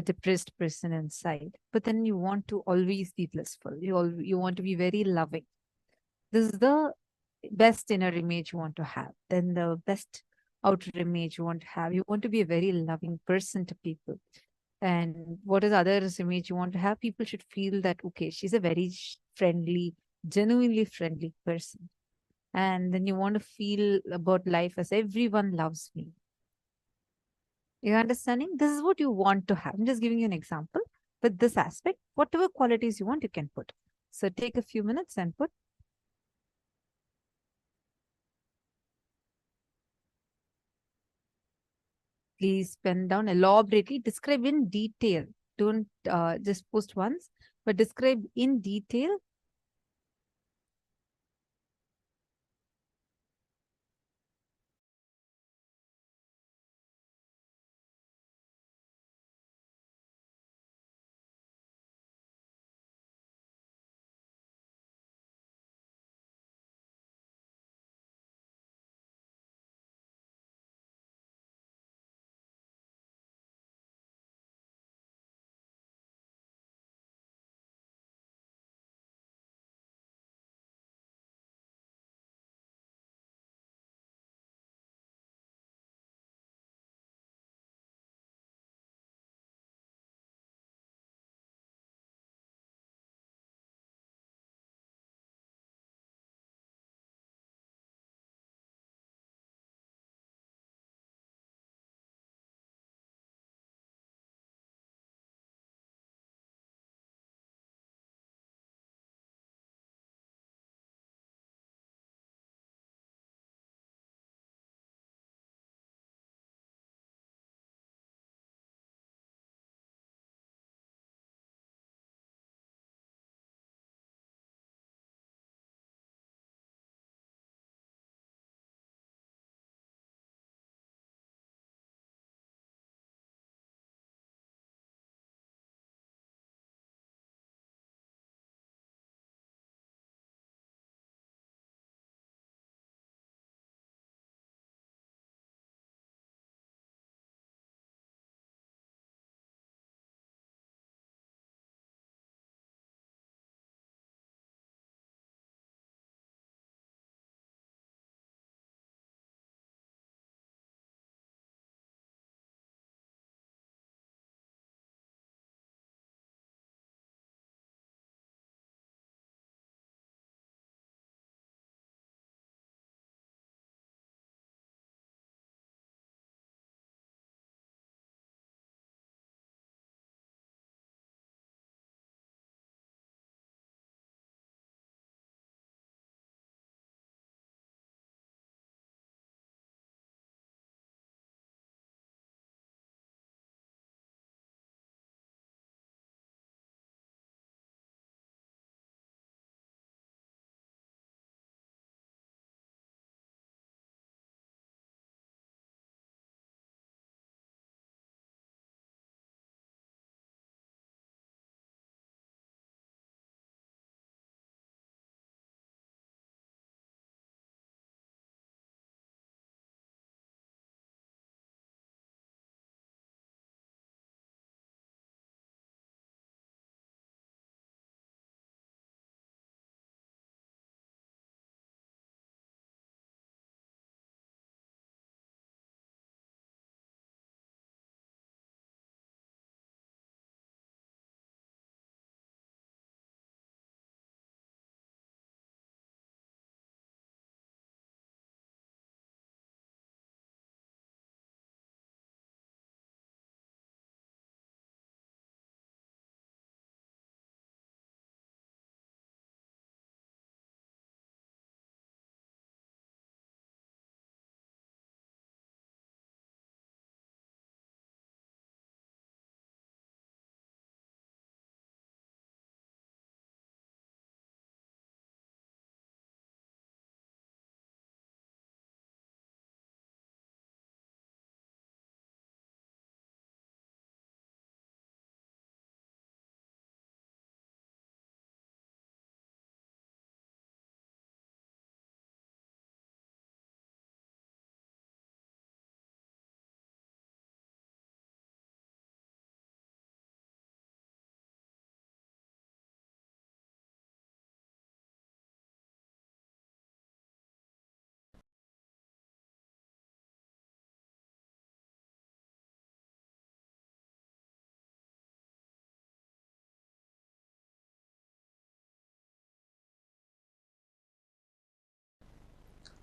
Speaker 8: depressed person inside, but then you want to always be blissful. You want to be very loving. This is the best inner image you want to have. Then the best outer image you want to have. You want to be a very loving person to people. And what is others image you want to have? People should feel that, okay, she's a very friendly, genuinely friendly person. And then you want to feel about life as everyone loves me. You're understanding? This is what you want to have. I'm just giving you an example. With this aspect, whatever qualities you want, you can put. So take a few minutes and put. Please pen down elaborately, describe in detail. Don't just post once, but describe in detail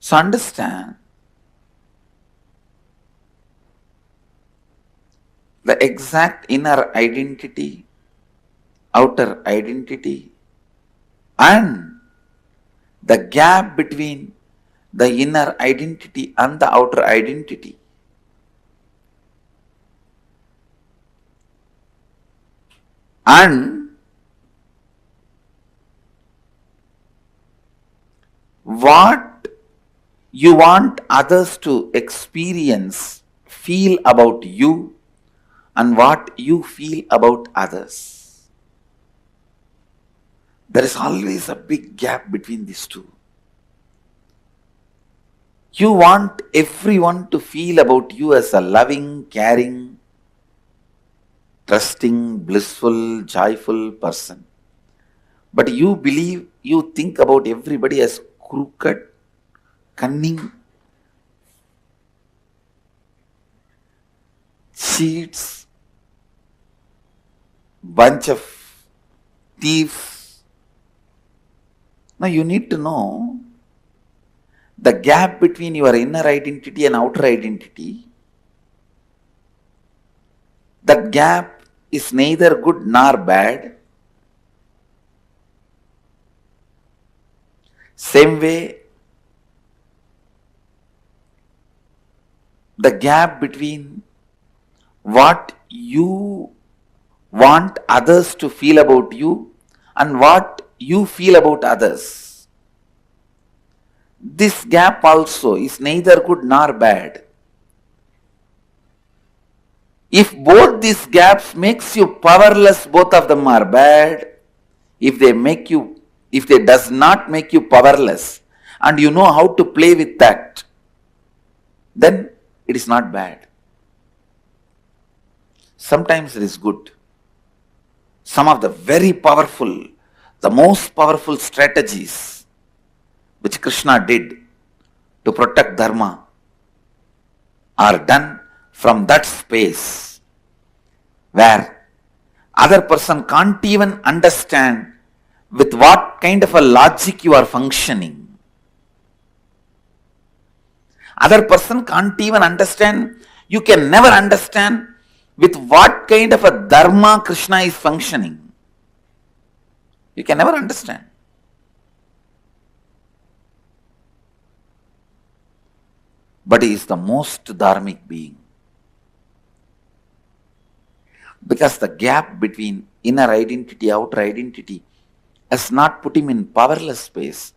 Speaker 4: So understand the exact inner identity, outer identity, and the gap between the inner identity and the outer identity. And what you want others to experience, feel about you, and what you feel about others. There is always a big gap between these two. You want everyone to feel about you as a loving, caring, trusting, blissful, joyful person. But you believe, you think about everybody as crooked, cunning, cheats, bunch of thieves. Now you need to know the gap between your inner identity and outer identity. That gap is neither good nor bad. Same way, the gap between what you want others to feel about you and what you feel about others. This gap also is neither good nor bad. If both these gaps makes you powerless, both of them are bad. If they does not make you powerless and you know how to play with that, then it is not bad. Sometimes it is good. Some of the very powerful, the most powerful strategies which Krishna did to protect dharma are done from that space where other person can't even understand with what kind of a logic you are functioning. Other person can't even understand, you can never understand with what kind of a dharma Krishna is functioning. You can never understand. But he is the most dharmic being. Because the gap between inner identity, outer identity has not put him in powerless space.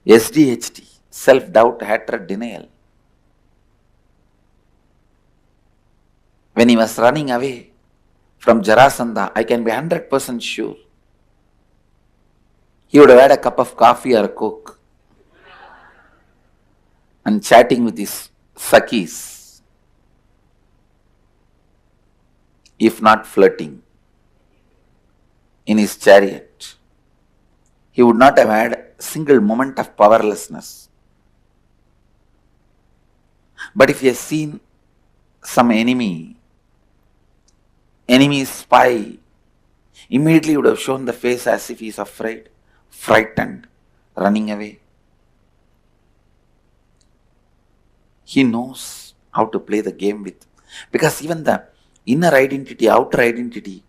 Speaker 4: SDHT, self-doubt, hatred, denial. When he was running away from Jarasandha, I can be 100% sure he would have had a cup of coffee or a coke and chatting with his Sakhis, if not flirting, in his chariot. He would not have had a single moment of powerlessness. But if he has seen some enemy spy, immediately would have shown the face as if he is afraid, frightened, running away. He knows how to play the game with. Because even the inner identity, outer identity,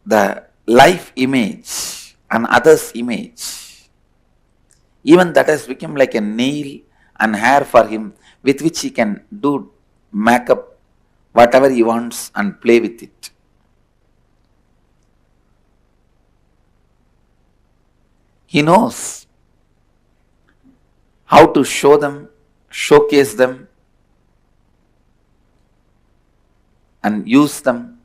Speaker 4: the life image and others' image, even that has become like a nail and hair for him with which he can do makeup, whatever he wants and play with it. He knows how to show them, showcase them, and use them,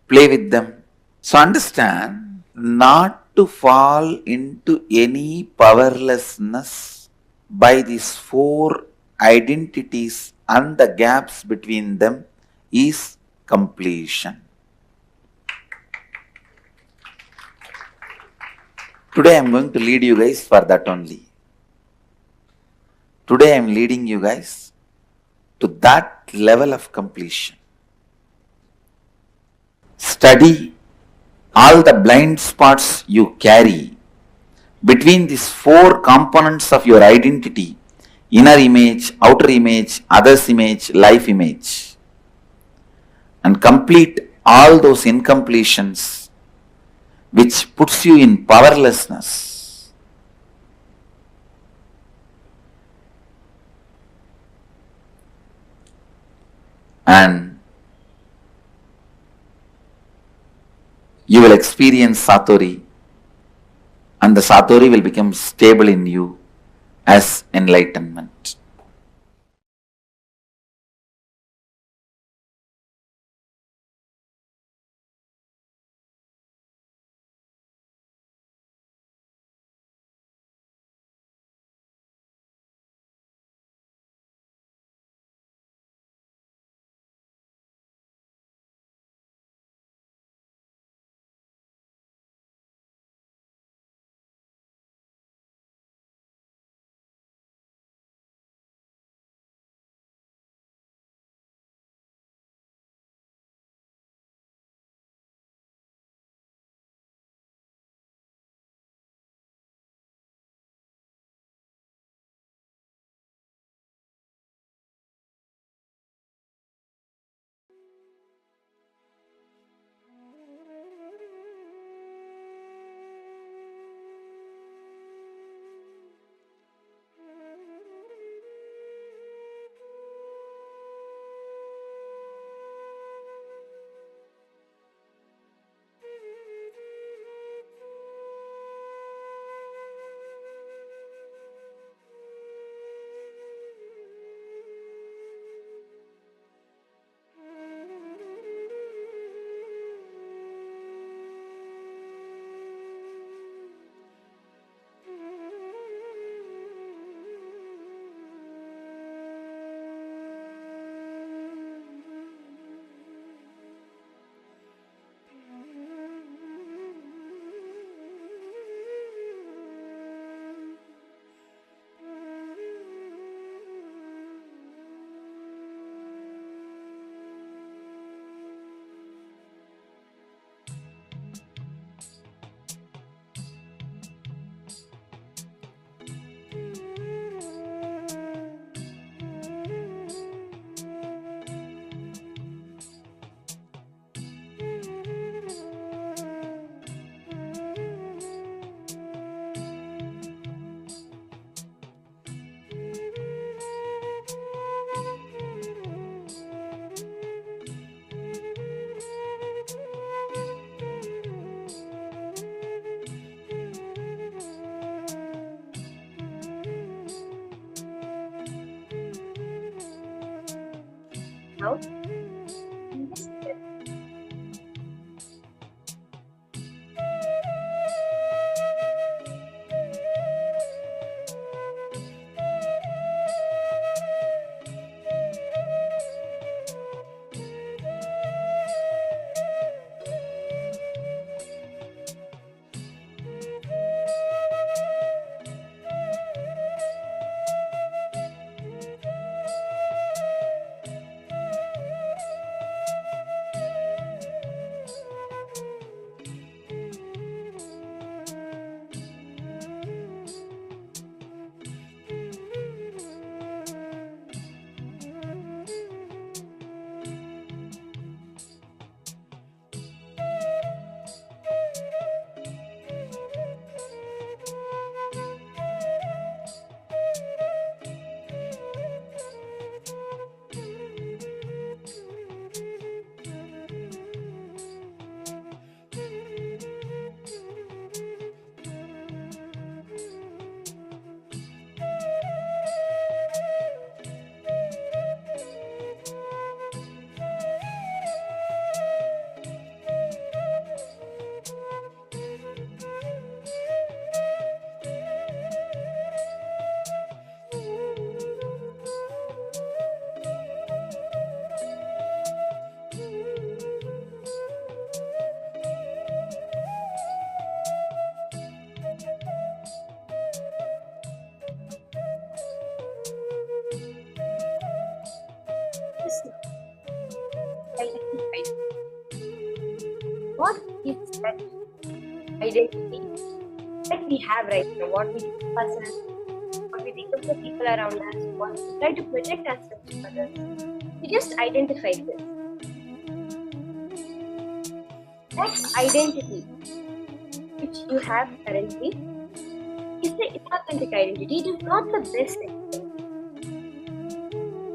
Speaker 4: play with them. So understand, not to fall into any powerlessness by these four identities and the gaps between them is completion. Today I am going to lead you guys for that only. Today I am leading you guys to that level of completion. Study all the blind spots you carry between these four components of your identity: inner image, outer image, others image, life image, and complete all those incompletions, which puts you in powerlessness. And you will experience Satori, and the Satori will become stable in you as enlightenment.
Speaker 9: that identity that we have right now, what we think of ourselves, what we think of the people around us, what we try to project ourselves to others. We just identify this. That identity which you have currently is the inauthentic identity. It is not the best identity.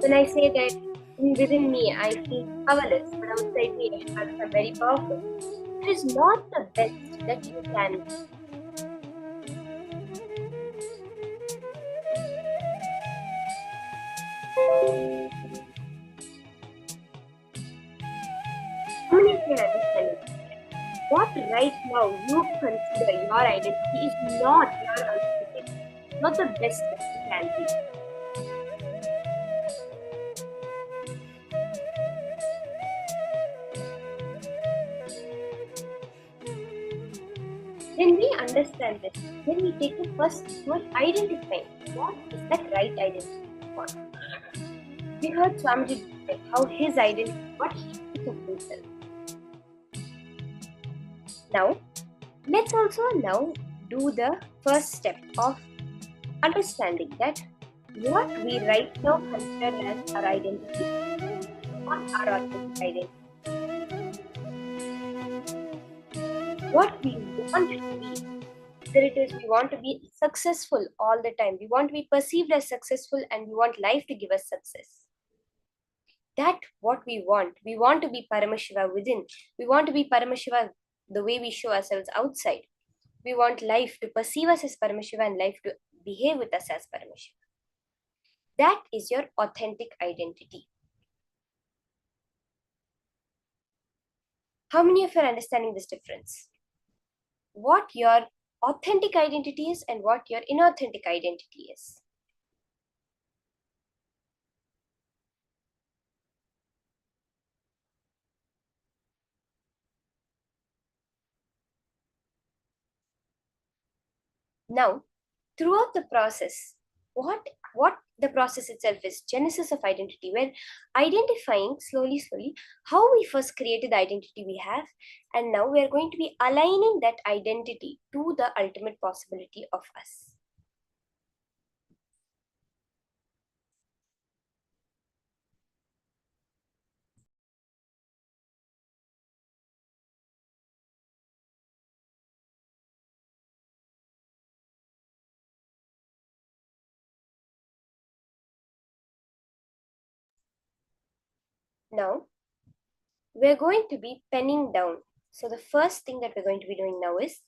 Speaker 9: When I say that within me I feel powerless, but outside me I'm very powerful, it is not the best that you can be. How many of you are understanding? What right now you consider your identity is not your identity, not the best that you can be. When we understand this, then we take the first step towards identifying what is that right identity for. We heard Swamiji describe how his identity, what he thinks of himself. Now, let's also now do the first step of understanding that what we right now consider as our identity, not our authentic identity. What we want to be, whether it is we want to be successful all the time, we want to be perceived as successful, and we want life to give us success. That what we want. We want to be Paramashiva within. We want to be Paramashiva the way we show ourselves outside. We want life to perceive us as Paramashiva and life to behave with us as Paramashiva. That is your authentic identity. How many of you are understanding this difference? What your authentic identity is and what your inauthentic identity is. Now, throughout the process, what the process itself is genesis of identity, where identifying slowly how we first created the identity we have, and now we are going to be aligning that identity to the ultimate possibility of us. Now, we're going to be penning down. So the first thing that we're going to be doing now is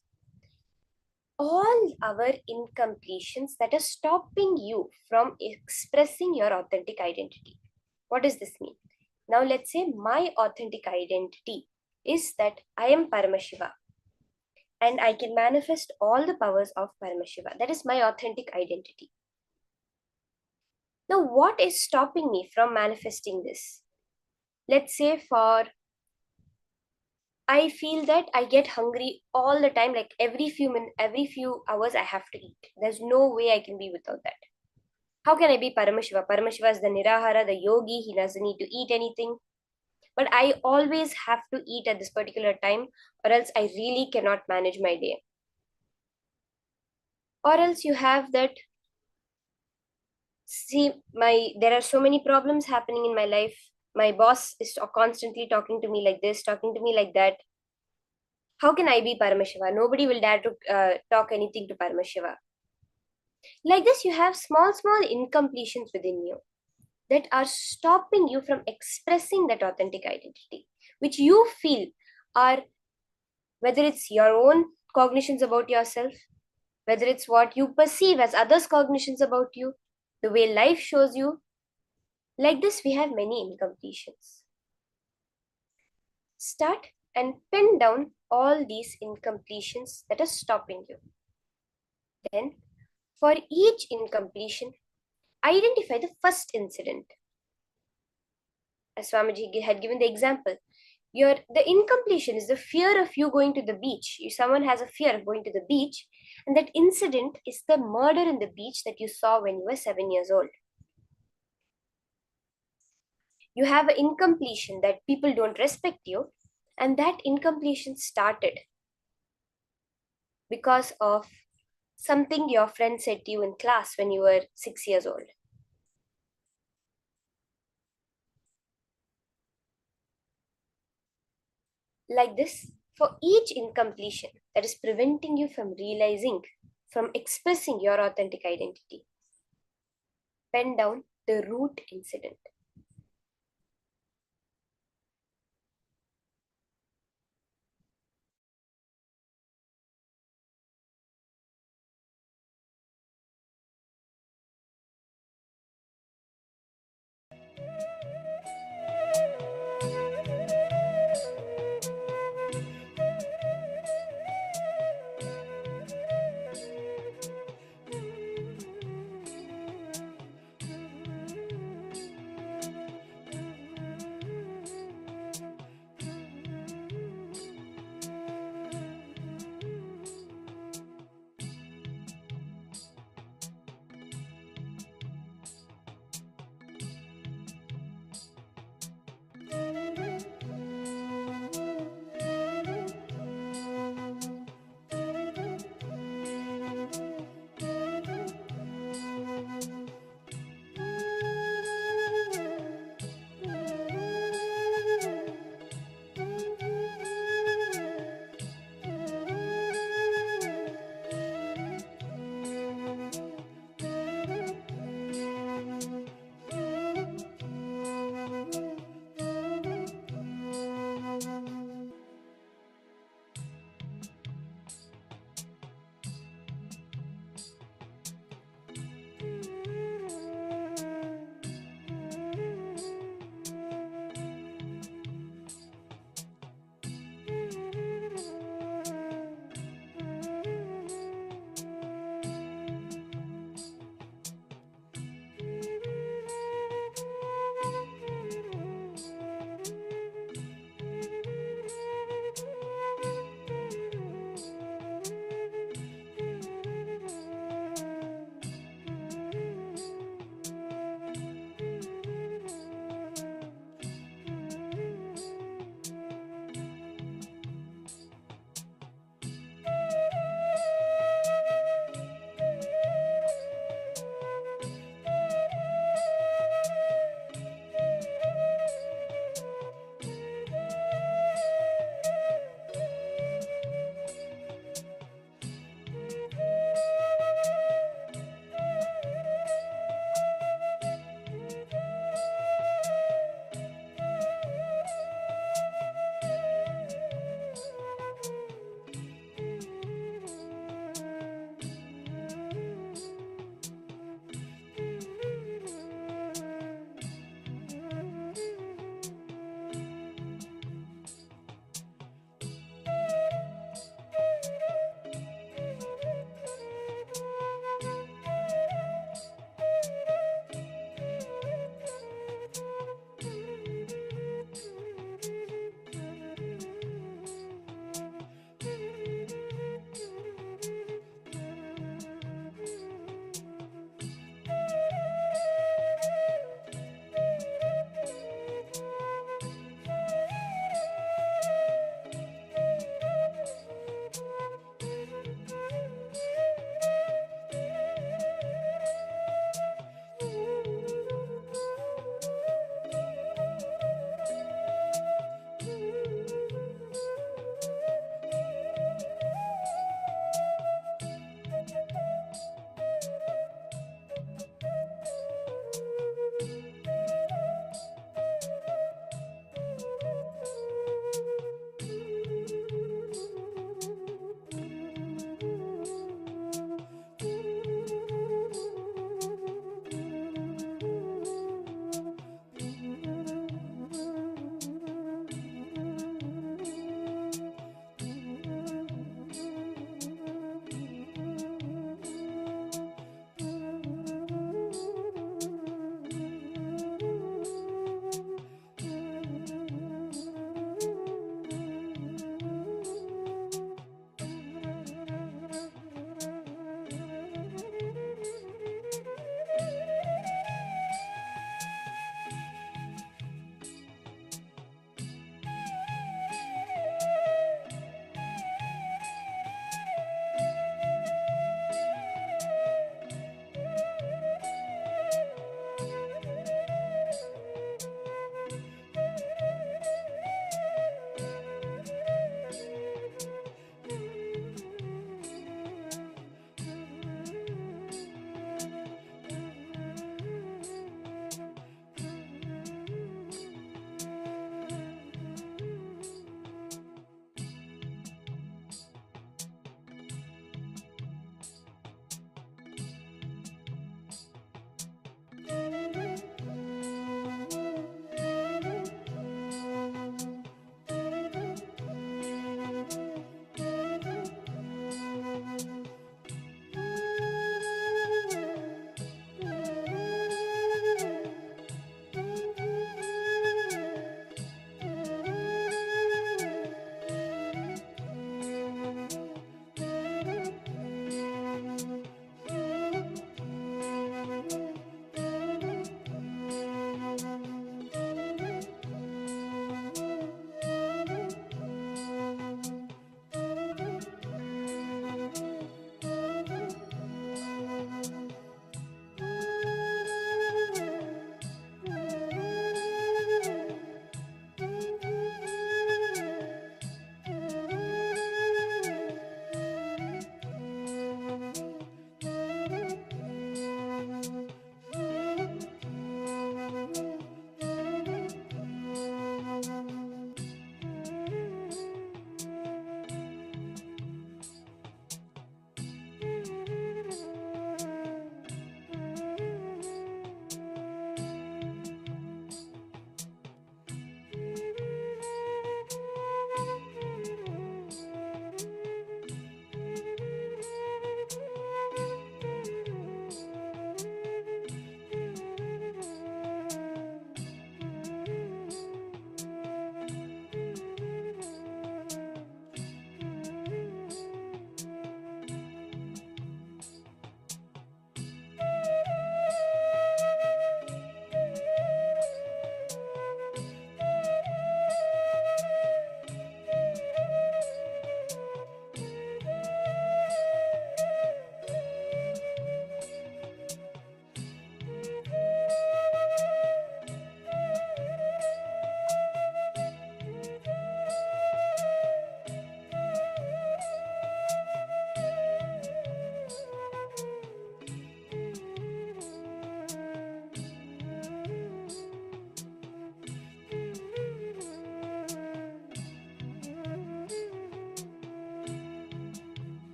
Speaker 9: all our incompletions that are stopping you from expressing your authentic identity. What does this mean? Now let's say my authentic identity is that I am Paramashiva and I can manifest all the powers of Paramashiva. That is my authentic identity. Now what is stopping me from manifesting this? Let's say I feel that I get hungry all the time, like every few hours I have to eat. There's no way I can be without that. How can I be Paramashiva? Paramashiva is the Nirahara, the yogi. He doesn't need to eat anything. But I always have to eat at this particular time, or else I really cannot manage my day. Or else you have that, there are so many problems happening in my life. My boss is constantly talking to me like this, talking to me like that. How can I be Paramashiva? Nobody will dare to talk anything to Paramashiva. Like this, you have small incompletions within you that are stopping you from expressing that authentic identity, which you feel are, whether it's your own cognitions about yourself, whether it's what you perceive as others' cognitions about you, the way life shows you. Like this, we have many incompletions. Start and pin down all these incompletions that are stopping you. Then, for each incompletion, identify the first incident. As Swamiji had given the example, the incompletion is the fear of you going to the beach. Someone has a fear of going to the beach, and that incident is the murder in the beach that you saw when you were 7 years old. You have an incompletion that people don't respect you, and that incompletion started because of something your friend said to you in class when you were 6 years old. Like this, for each incompletion that is preventing you from realizing, from expressing your authentic identity, pen down the root incident.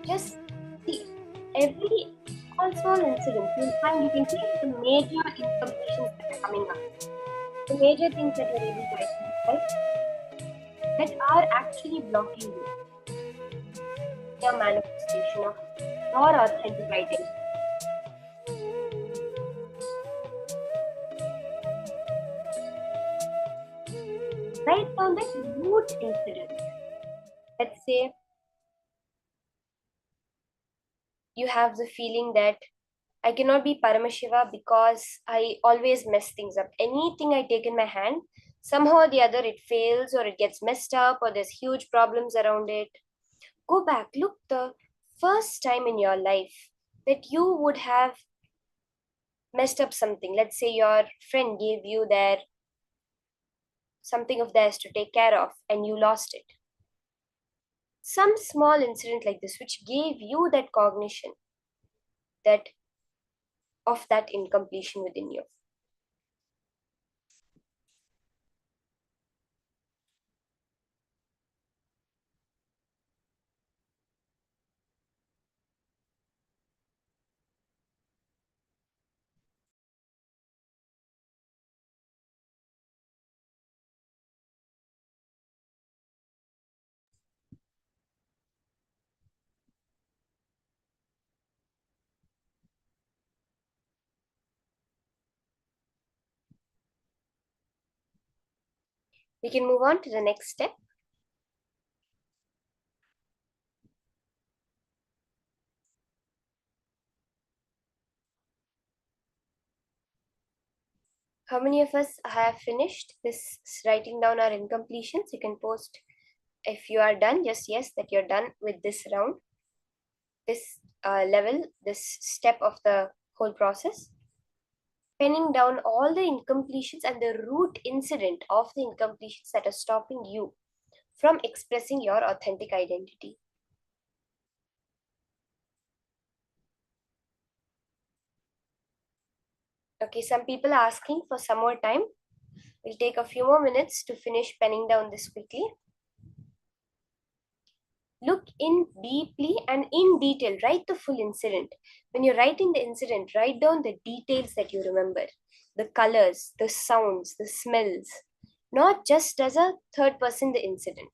Speaker 9: Just see every small incident. You'll find you can take the major incompletions that are coming up, the major things that you're able to identify that are actually blocking you, your manifestation of your authentic identity. Write down that root incident. Let's say you have the feeling that I cannot be Paramashiva because I always mess things up. Anything I take in my hand, somehow or the other it fails or it gets messed up or there's huge problems around it. Go back, look the first time in your life that you would have messed up something. Let's say your friend gave you their something of theirs to take care of and you lost it. Some small incident like this which gave you that cognition that of that incompletion within you. We can move on to the next step. How many of us have finished this writing down our incompletions? You can post if you are done, just yes, that you're done with this round, this level, this step of the whole process. Penning down all the incompletions and the root incident of the incompletions that are stopping you from expressing your authentic identity. Okay, some people are asking for some more time. We'll take a few more minutes to finish penning down this quickly. Look in deeply and in detail. Write the full incident. When you're writing the incident, write down the details that you remember. The colors, the sounds, the smells. Not just as a third person the incident.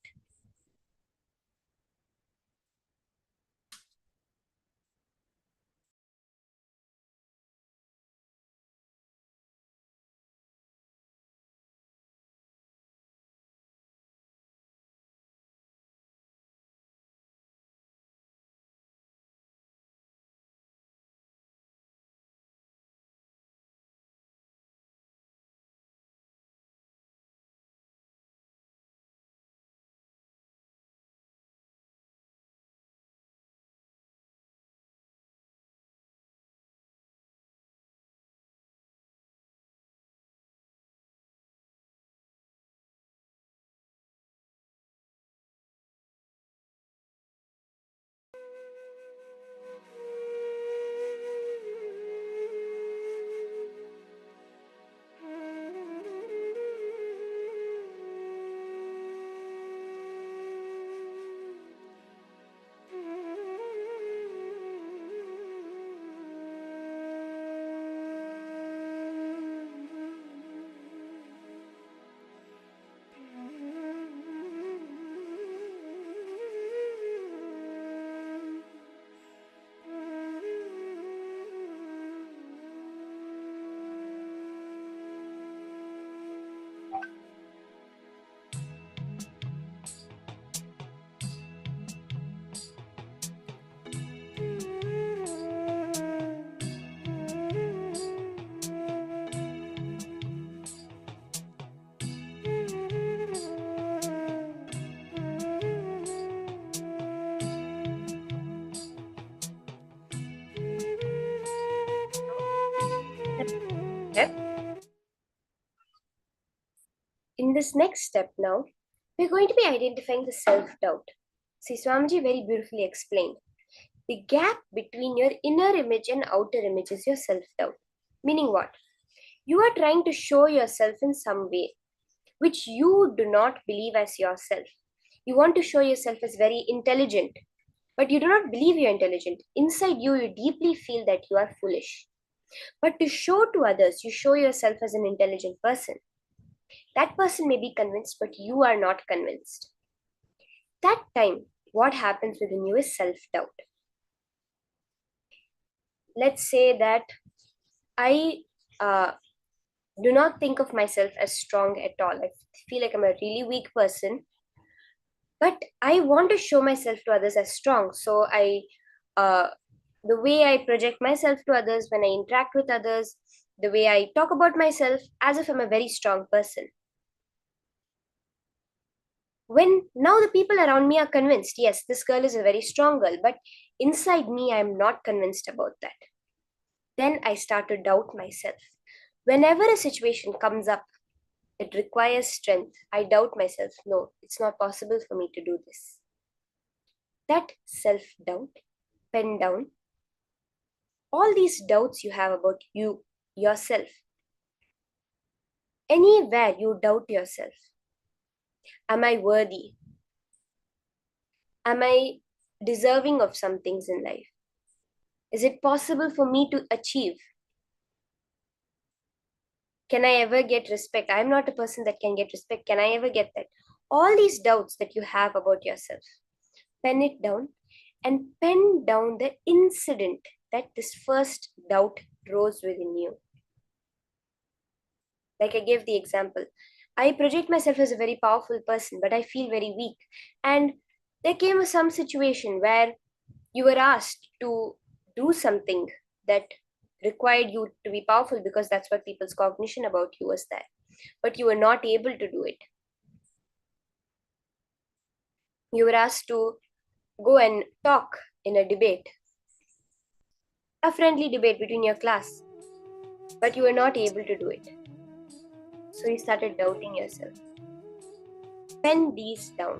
Speaker 9: In this next step now, we're going to be identifying the self-doubt. See, Swamiji very beautifully explained. The gap between your inner image and outer image is your self-doubt. Meaning what? You are trying to show yourself in some way which you do not believe as yourself. You want to show yourself as very intelligent, but you do not believe you're intelligent. Inside you, you deeply feel that you are foolish. But to show to others, you show yourself as an intelligent person. That person may be convinced, but you are not convinced. That time, what happens within you is self doubt. Let's say that I do not think of myself as strong at all. I feel like I'm a really weak person, but I want to show myself to others as strong. So the way I project myself to others, when I interact with others, the way I talk about myself, as if I'm a very strong person. When now the people around me are convinced, yes, this girl is a very strong girl, but inside me, I'm not convinced about that. Then I start to doubt myself. Whenever a situation comes up, it requires strength. I doubt myself. No, it's not possible for me to do this. That self doubt, pen down, all these doubts you have about you, yourself. Anywhere you doubt yourself. Am I worthy? Am I deserving of some things in life? Is it possible for me to achieve? Can I ever get respect? I'm not a person that can get respect. Can I ever get that? All these doubts that you have about yourself, pen it down and pen down the incident that this first doubt rose within you. Like I gave the example, I project myself as a very powerful person, but I feel very weak. And there came some situation where you were asked to do something that required you to be powerful because that's what people's cognition about you was there. But you were not able to do it. You were asked to go and talk in a debate, a friendly debate between your class, but you were not able to do it. So you started doubting yourself. Pen these down.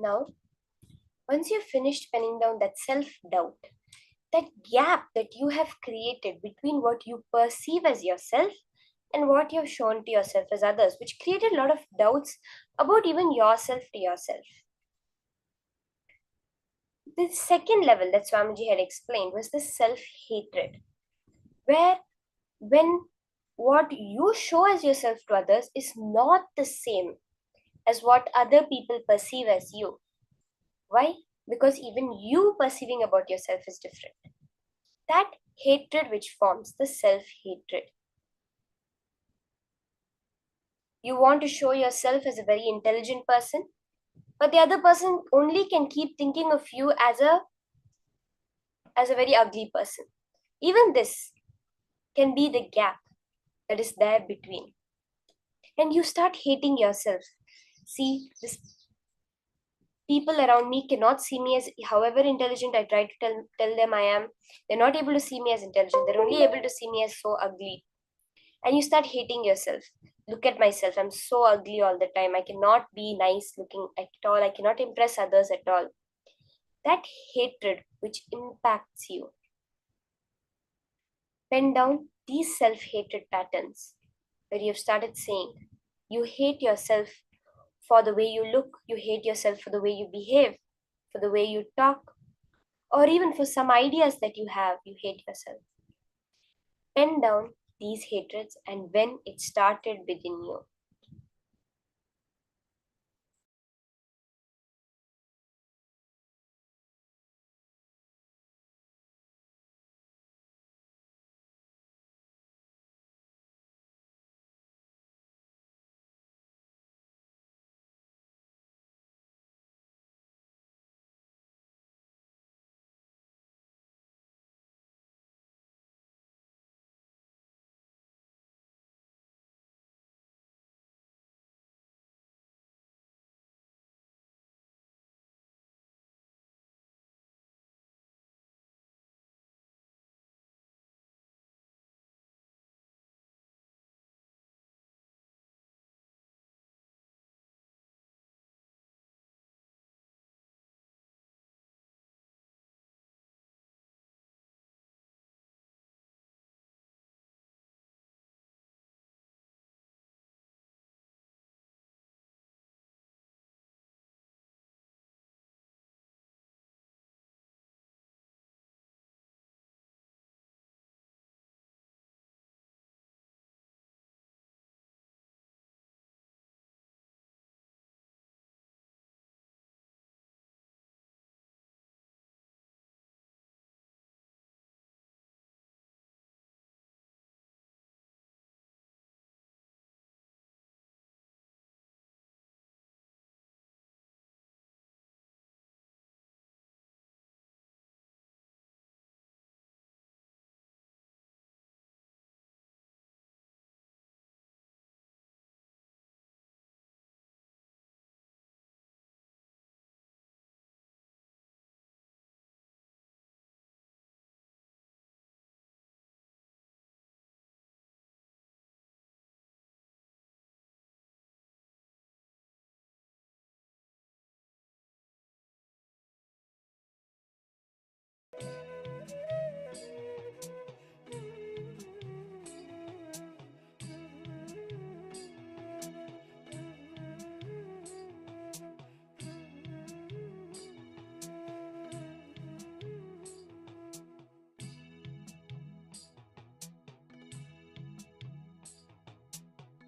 Speaker 9: Now, once you've finished penning down that self-doubt, that gap that you have created between what you perceive as yourself and what you've shown to yourself as others, which created a lot of doubts about even yourself to yourself. The second level that Swamiji had explained was the self-hatred, where when what you show as yourself to others is not the same as what other people perceive as you. Why? Because even you perceiving about yourself is different. That hatred which forms the self-hatred. You want to show yourself as a very intelligent person, but the other person only can keep thinking of you as a very ugly person. Even this can be the gap that is there between. And you start hating yourself. See, this people around me cannot see me as, however intelligent I try to tell them I am, they're not able to see me as intelligent. They're only able to see me as so ugly. And you start hating yourself. Look at myself, I'm so ugly all the time. I cannot be nice looking at all. I cannot impress others at all. That hatred which impacts you. Pen down these self-hatred patterns where you've started saying you hate yourself for the way you look, you hate yourself for the way you behave, for the way you talk, or even for some ideas that you have, you hate yourself. Pen down these hatreds and when it started within you.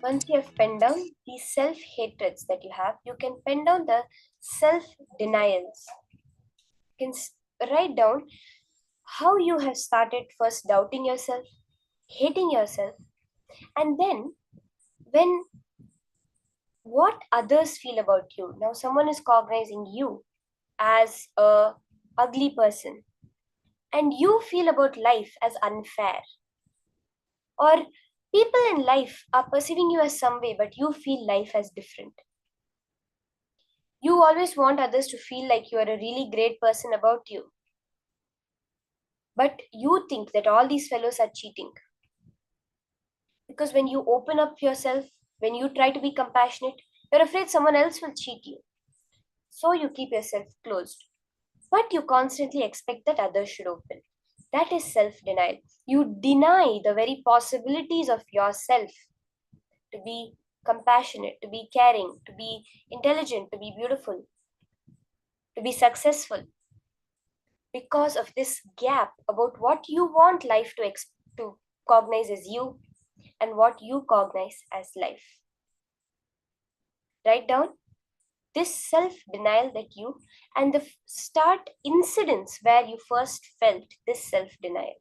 Speaker 9: Once you have penned down these self-hatreds that you have, you can pen down the self-denials. You can write down how you have started first doubting yourself, hating yourself, and then when what others feel about you. Now someone is cognizing you as a ugly person and you feel about life as unfair, or people in life are perceiving you as some way but you feel life as different. You always want others to feel like you are a really great person about you, but you think that all these fellows are cheating. Because when you open up yourself, when you try to be compassionate, you're afraid someone else will cheat you. So you keep yourself closed. But you constantly expect that others should open. That is self denial. You deny the very possibilities of yourself to be compassionate, to be caring, to be intelligent, to be beautiful, to be successful, because of this gap about what you want life to cognize as you and what you cognize as life. Write down this self denial that you and the start incidents where you first felt this self denial.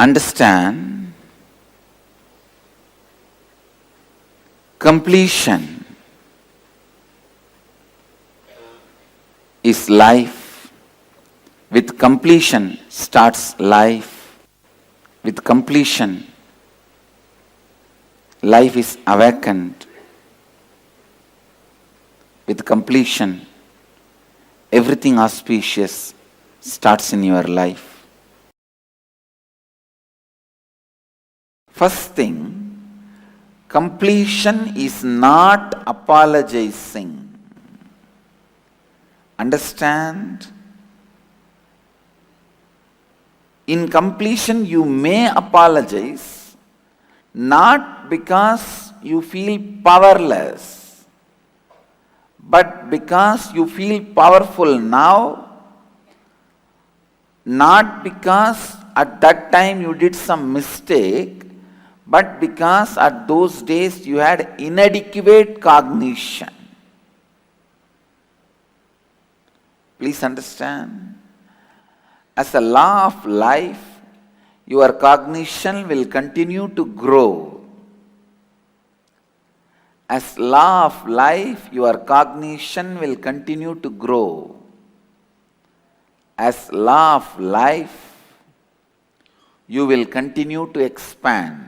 Speaker 4: understand completion is life. With completion starts life. With completion, life is awakened. With completion, everything auspicious starts in your life. First thing, completion is not apologizing. Understand? In completion, you may apologize, not because you feel powerless, but because you feel powerful now, not because at that time you did some mistake, but because at those days you had inadequate cognition. Please understand. As a law of life, your cognition will continue to grow. As law of life, your cognition will continue to grow. As law of life, you will continue to expand.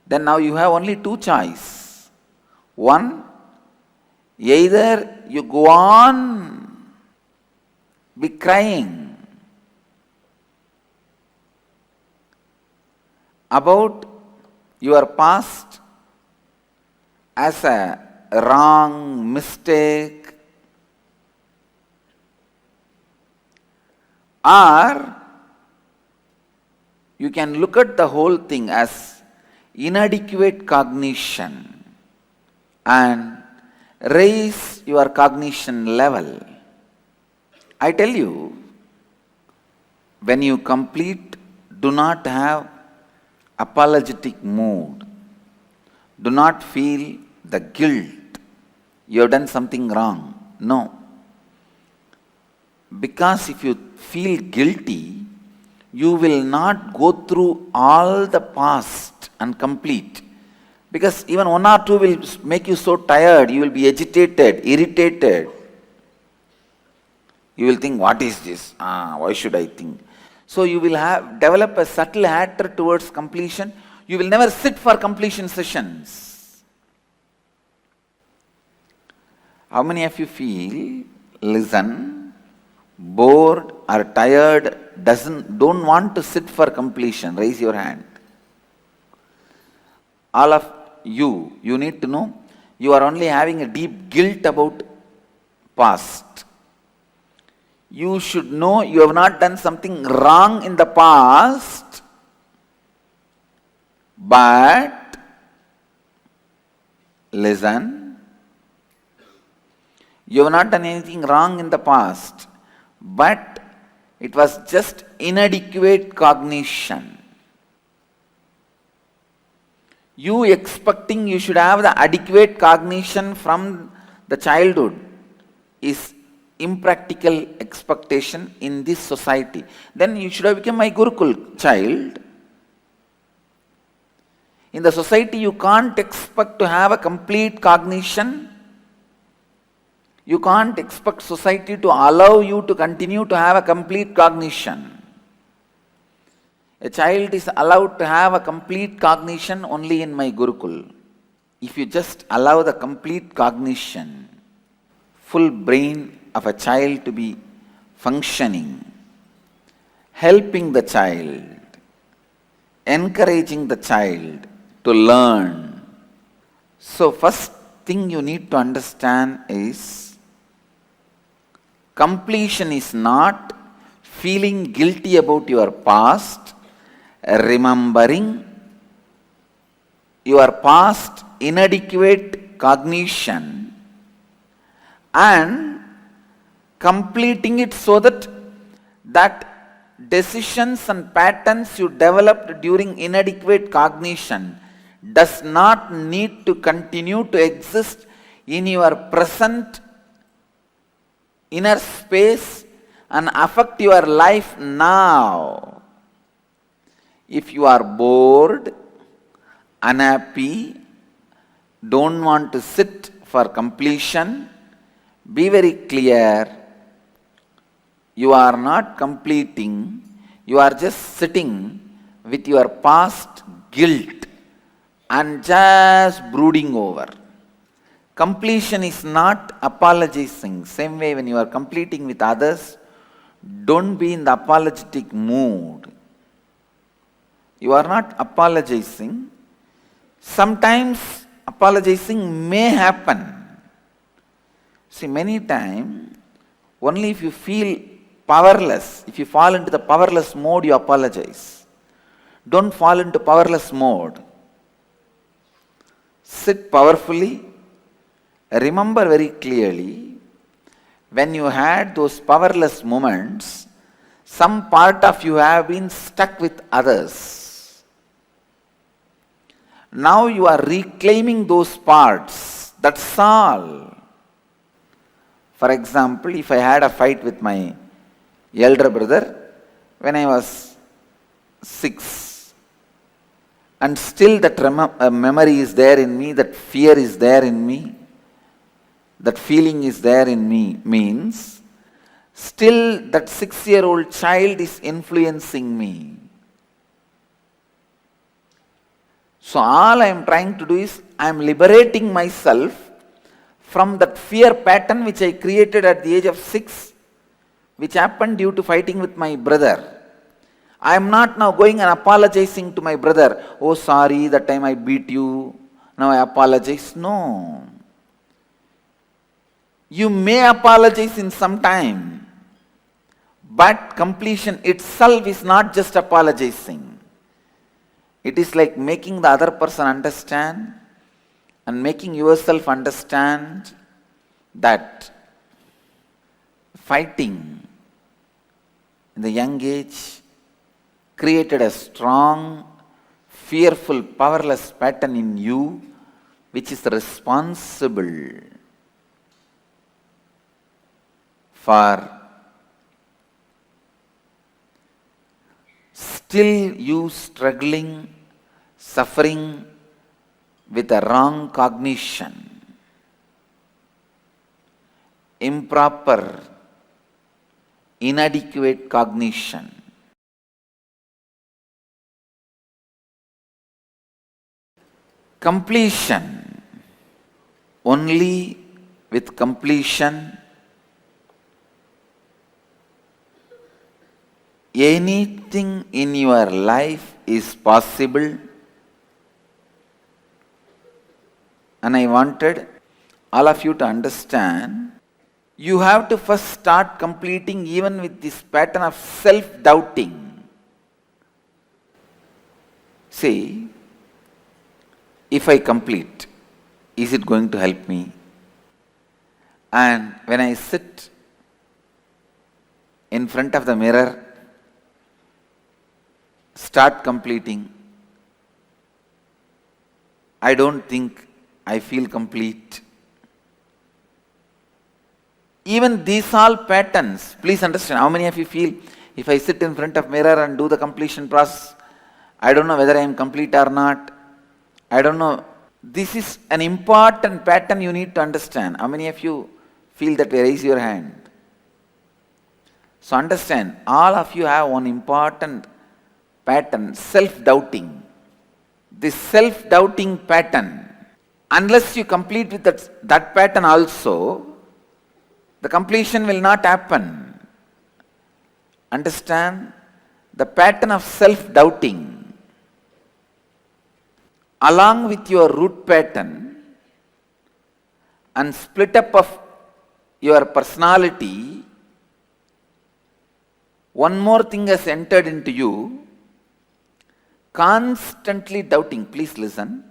Speaker 4: Then now you have only two choices. One, either you go on be crying about your past as a wrong mistake, or you can look at the whole thing as inadequate cognition and raise your cognition level. I tell you, when you complete, do not have apologetic mood. Do not feel the guilt. You have done something wrong. No. Because if you feel guilty, you will not go through all the past and complete. Because even one or two will make you so tired, you will be agitated, irritated. You will think, what is this? Why should I think? So you will develop a subtle hatred towards completion. You will never sit for completion sessions. How many of you feel, listen, bored or tired, don't want to sit for completion? Raise your hand. All of you need to know, you are only having a deep guilt about past. You should know you have not done something wrong in the past, but listen, you have not done anything wrong in the past, but it was just inadequate cognition. You expecting you should have the adequate cognition from the childhood is impractical expectation in this society. Then you should have become my Gurukul child. In the society you can't expect to have a complete cognition. You can't expect society to allow you to continue to have a complete cognition. A child is allowed to have a complete cognition only in my Gurukul. If you just allow the complete cognition, full brain of a child to be functioning, helping the child, encouraging the child to learn. So first thing you need to understand is, completion is not feeling guilty about your past, remembering your past inadequate cognition and completing it so that decisions and patterns you developed during inadequate cognition does not need to continue to exist in your present inner space and affect your life now. If you are bored, unhappy, don't want to sit for completion, be very clear. You are not completing, you are just sitting with your past guilt and just brooding over. Completion is not apologizing. Same way when you are completing with others, don't be in the apologetic mood. You are not apologizing. Sometimes apologizing may happen. See, many times, only if you feel powerless, if you fall into the powerless mode, you apologize. Don't fall into powerless mode. Sit powerfully. Remember very clearly, when you had those powerless moments, some part of you have been stuck with others. Now you are reclaiming those parts. That's all. For example, if I had a fight with my elder brother when I was 6, and still that memory is there in me, that fear is there in me, that feeling is there in me, means still that 6-year-old child is influencing me. So all I am trying to do is I am liberating myself from that fear pattern which I created at the age of 6, which happened due to fighting with my brother. I am not now going and apologizing to my brother. Oh, sorry, that time I beat you. Now I apologize. No. You may apologize in some time, but completion itself is not just apologizing. It is like making the other person understand and making yourself understand that fighting in the young age created a strong, fearful, powerless pattern in you which is responsible for still you struggling, suffering with a wrong cognition, improper, inadequate cognition. Completion. Only with completion anything in your life is possible. And I wanted all of you to understand, you have to first start completing even with this pattern of self-doubting. See, if I complete, is it going to help me? And when I sit in front of the mirror, start completing, I don't think I feel complete. Even these all patterns, please understand, how many of you feel, if I sit in front of mirror and do the completion process, I don't know whether I am complete or not. I don't know. This is an important pattern you need to understand. How many of you feel that way? Raise your hand. So understand, all of you have one important pattern, self-doubting. This self-doubting pattern, unless you complete with that pattern also, the completion will not happen. Understand? The pattern of self-doubting, along with your root pattern and split up of your personality, one more thing has entered into you, constantly doubting. Please listen.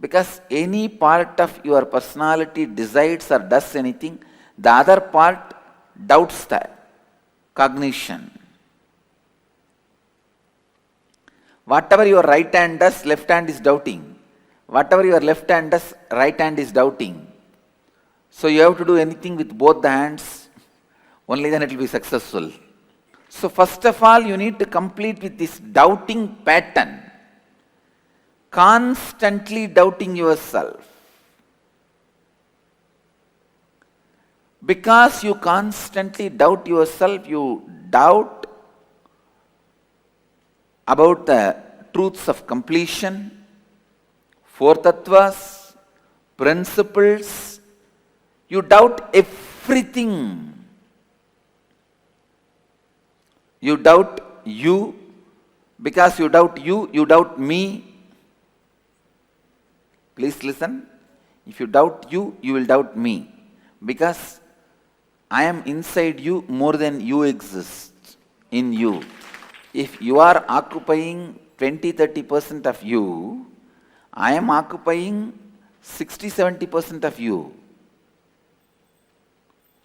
Speaker 4: Because any part of your personality decides or does anything, the other part doubts that cognition. Whatever your right hand does, left hand is doubting. Whatever your left hand does, right hand is doubting. So you have to do anything with both the hands, only then it will be successful. So first of all, you need to complete with this doubting pattern. Constantly doubting yourself. Because you constantly doubt yourself, you doubt about the truths of completion, four tattvas, principles. You doubt everything. You doubt you. Because you doubt you, you doubt me. Please listen. If you doubt you, you will doubt me. Because I am inside you more than you exist in you. If you are occupying 20-30% of you, I am occupying 60-70% of you.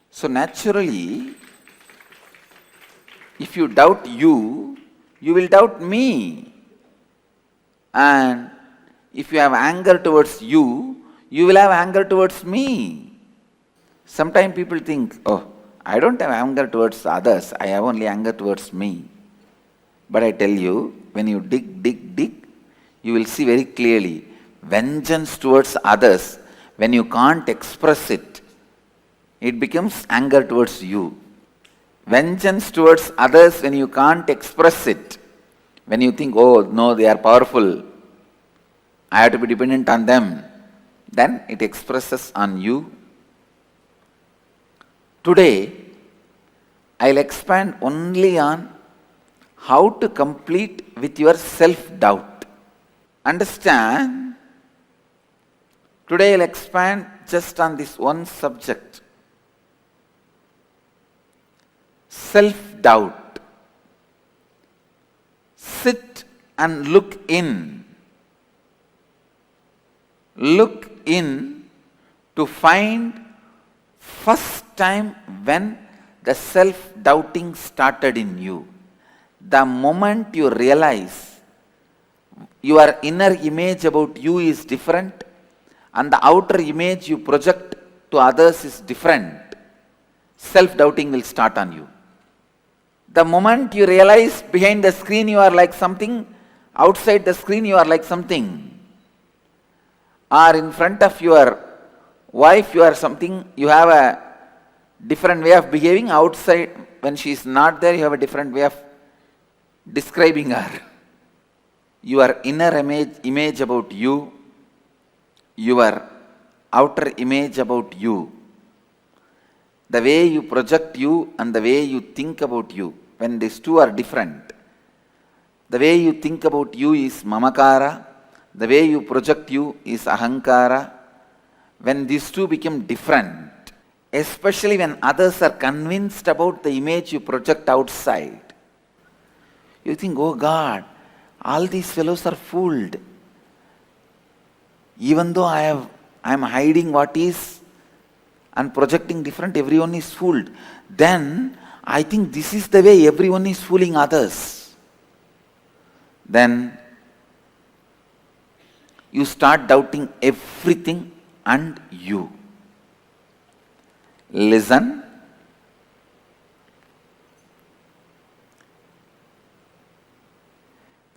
Speaker 4: So naturally, if you doubt you, you will doubt me. And if you have anger towards you, you will have anger towards me. Sometimes people think, oh, I don't have anger towards others, I have only anger towards me. But I tell you, when you dig, you will see very clearly, vengeance towards others, when you can't express it, it becomes anger towards you. Vengeance towards others when you can't express it, when you think, oh no, they are powerful, I have to be dependent on them, then it expresses on you. Today, I'll expand only on how to complete with your self-doubt. Understand? Today I'll expand just on this one subject. Self-doubt. Sit and look in. Look in to find first time when the self-doubting started in you. The moment you realize your inner image about you is different and the outer image you project to others is different, self-doubting will start on you. The moment you realize behind the screen you are like something, outside the screen you are like something, or in front of your wife you are something, you have a different way of behaving, outside when she is not there you have a different way of describing her. Your inner image about you, your outer image about you, the way you project you and the way you think about you, when these two are different, the way you think about you is mamakara, the way you project you is ahankara. When these two become different, especially when others are convinced about the image you project outside, you think, oh God, all these fellows are fooled. Even though I am hiding what is and projecting different, everyone is fooled. Then I think this is the way everyone is fooling others. Then you start doubting everything and you. Listen.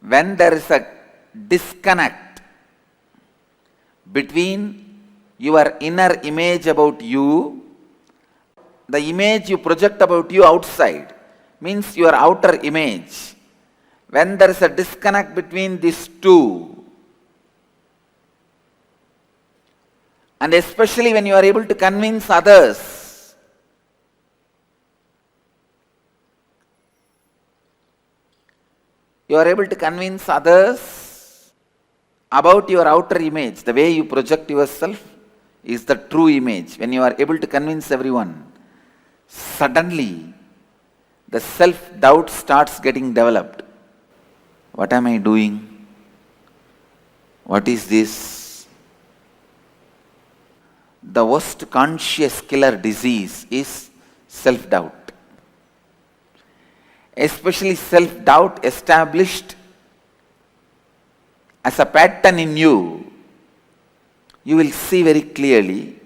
Speaker 4: When there is a disconnect between your inner image about you, the image you project about you outside, means your outer image. When there is a disconnect between these two, and especially when you are able to convince others, you are able to convince others about your outer image, the way you project yourself is the true image. When you are able to convince everyone, suddenly the self-doubt starts getting developed. What am I doing? What is this? The worst conscious killer disease is self-doubt. Especially self-doubt established as a pattern in you. You will see very clearly,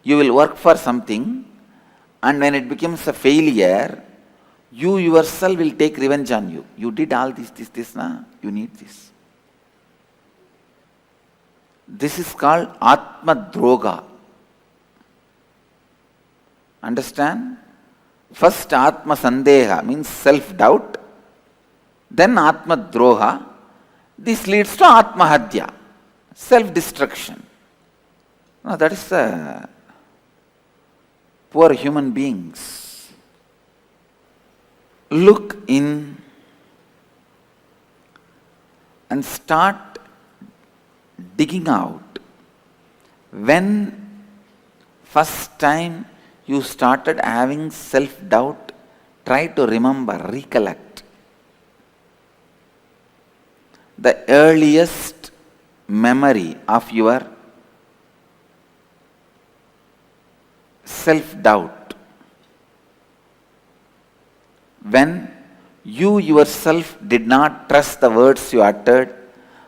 Speaker 4: you will work for something, and when it becomes a failure, You yourself will take revenge on you. You did all this, na? You need this. This is called Atma Droga. Understand? First Atma Sandeha means self-doubt. Then Atma Droha. This leads to Atma Hadya, self-destruction. No, that is the poor human beings. Look in and start digging out. When first time you started having self-doubt, try to remember, recollect. The earliest memory of your self-doubt. When you yourself did not trust the words you uttered.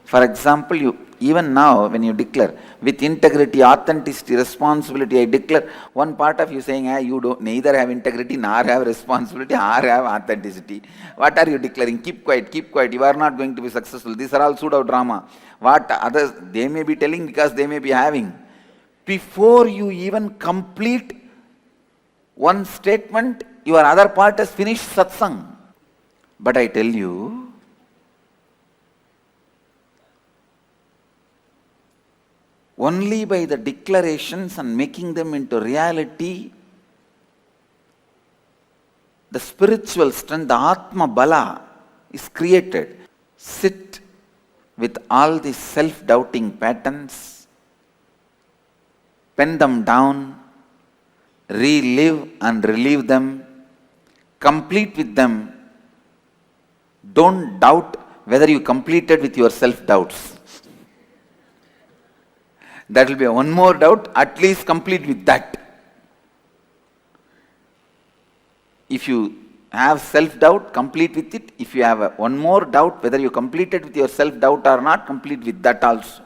Speaker 4: For example, even now when you declare with integrity, authenticity, responsibility, I declare, one part of you saying, you don't neither have integrity nor have responsibility or have authenticity. What are you declaring? Keep quiet, you are not going to be successful. These are all pseudo drama. What others, they may be telling because they may be having. Before you even complete one statement, your other part has finished satsang. But I tell you, only by the declarations and making them into reality, the spiritual strength, the Atma Bala is created. Sit with all these self-doubting patterns, pen them down, relive and relieve them, complete with them. Don't doubt whether you completed with your self-doubts. That will be one more doubt, at least complete with that. If you have self-doubt, complete with it. If you have one more doubt whether you completed with your self-doubt or not, complete with that also.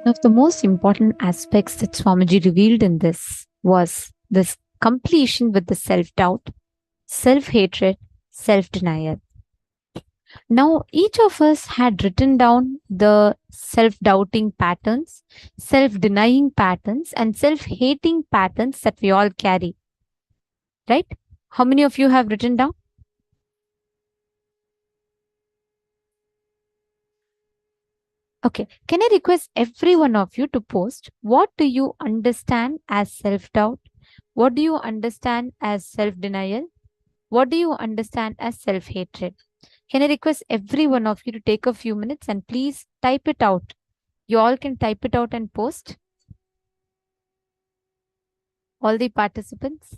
Speaker 7: One of the most important aspects that Swamiji revealed in this was this completion with the self doubt, self hatred, self denial. Now, each of us had written down the self doubting patterns, self denying patterns, and self hating patterns that we all carry. Right? How many of you have written down? Okay. Can I request every one of you to post what do you understand as self doubt? What do you understand as self denial? What do you understand as self hatred? Can I request every one of you to take a few minutes and please type it out? You all can type it out and post. All the participants,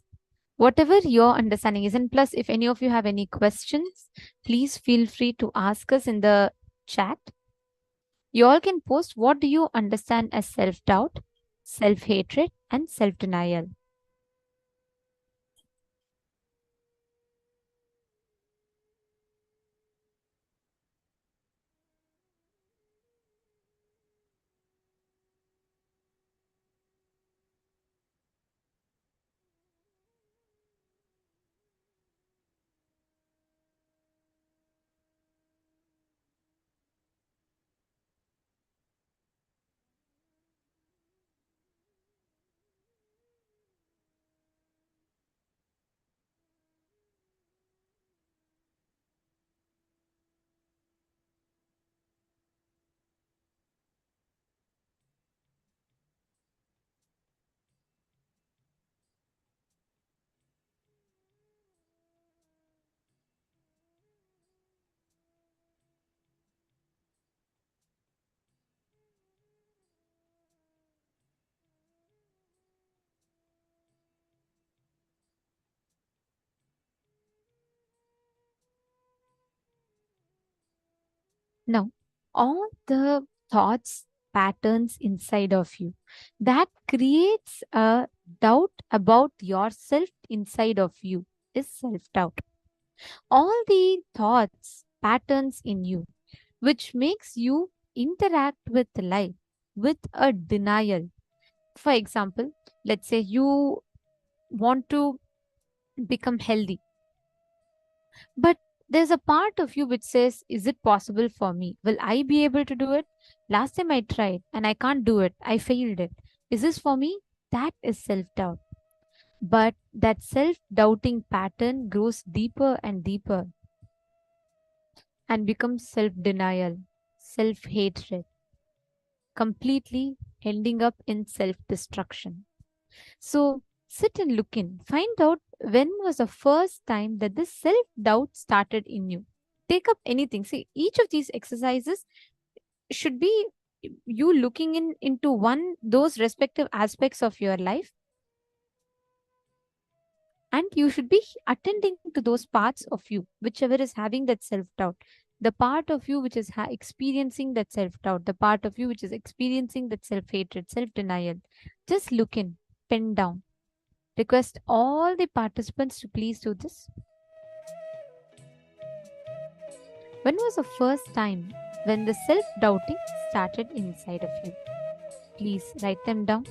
Speaker 7: whatever your understanding is. And plus, if any of you have any questions, please feel free to ask us in the chat. You all can post what do you understand as self doubt, self hatred, and self denial. Now, all the thoughts, patterns inside of you that creates a doubt about yourself inside of you is self doubt. All the thoughts, patterns in you, which makes you interact with life with a denial. For example, let's say you want to become healthy, but there's a part of you which says, is it possible for me? Will I be able to do it? Last time I tried and I can't do it. I failed it. Is this for me? That is self doubt. But that self doubting pattern grows deeper and deeper and becomes self denial, self hatred, completely ending up in self destruction. So sit and look in. Find out when was the first time that this self doubt started in you. Take up anything. See, each of these exercises should be you looking into one those respective aspects of your life, and you should be attending to those parts of you whichever is having that self doubt, the part of you which is experiencing that self doubt, the part of you which is experiencing that self hatred, self denial. Just look in, pen down. Request all the participants to please do this. When was the first time when the self doubting started inside of you? Please write them down.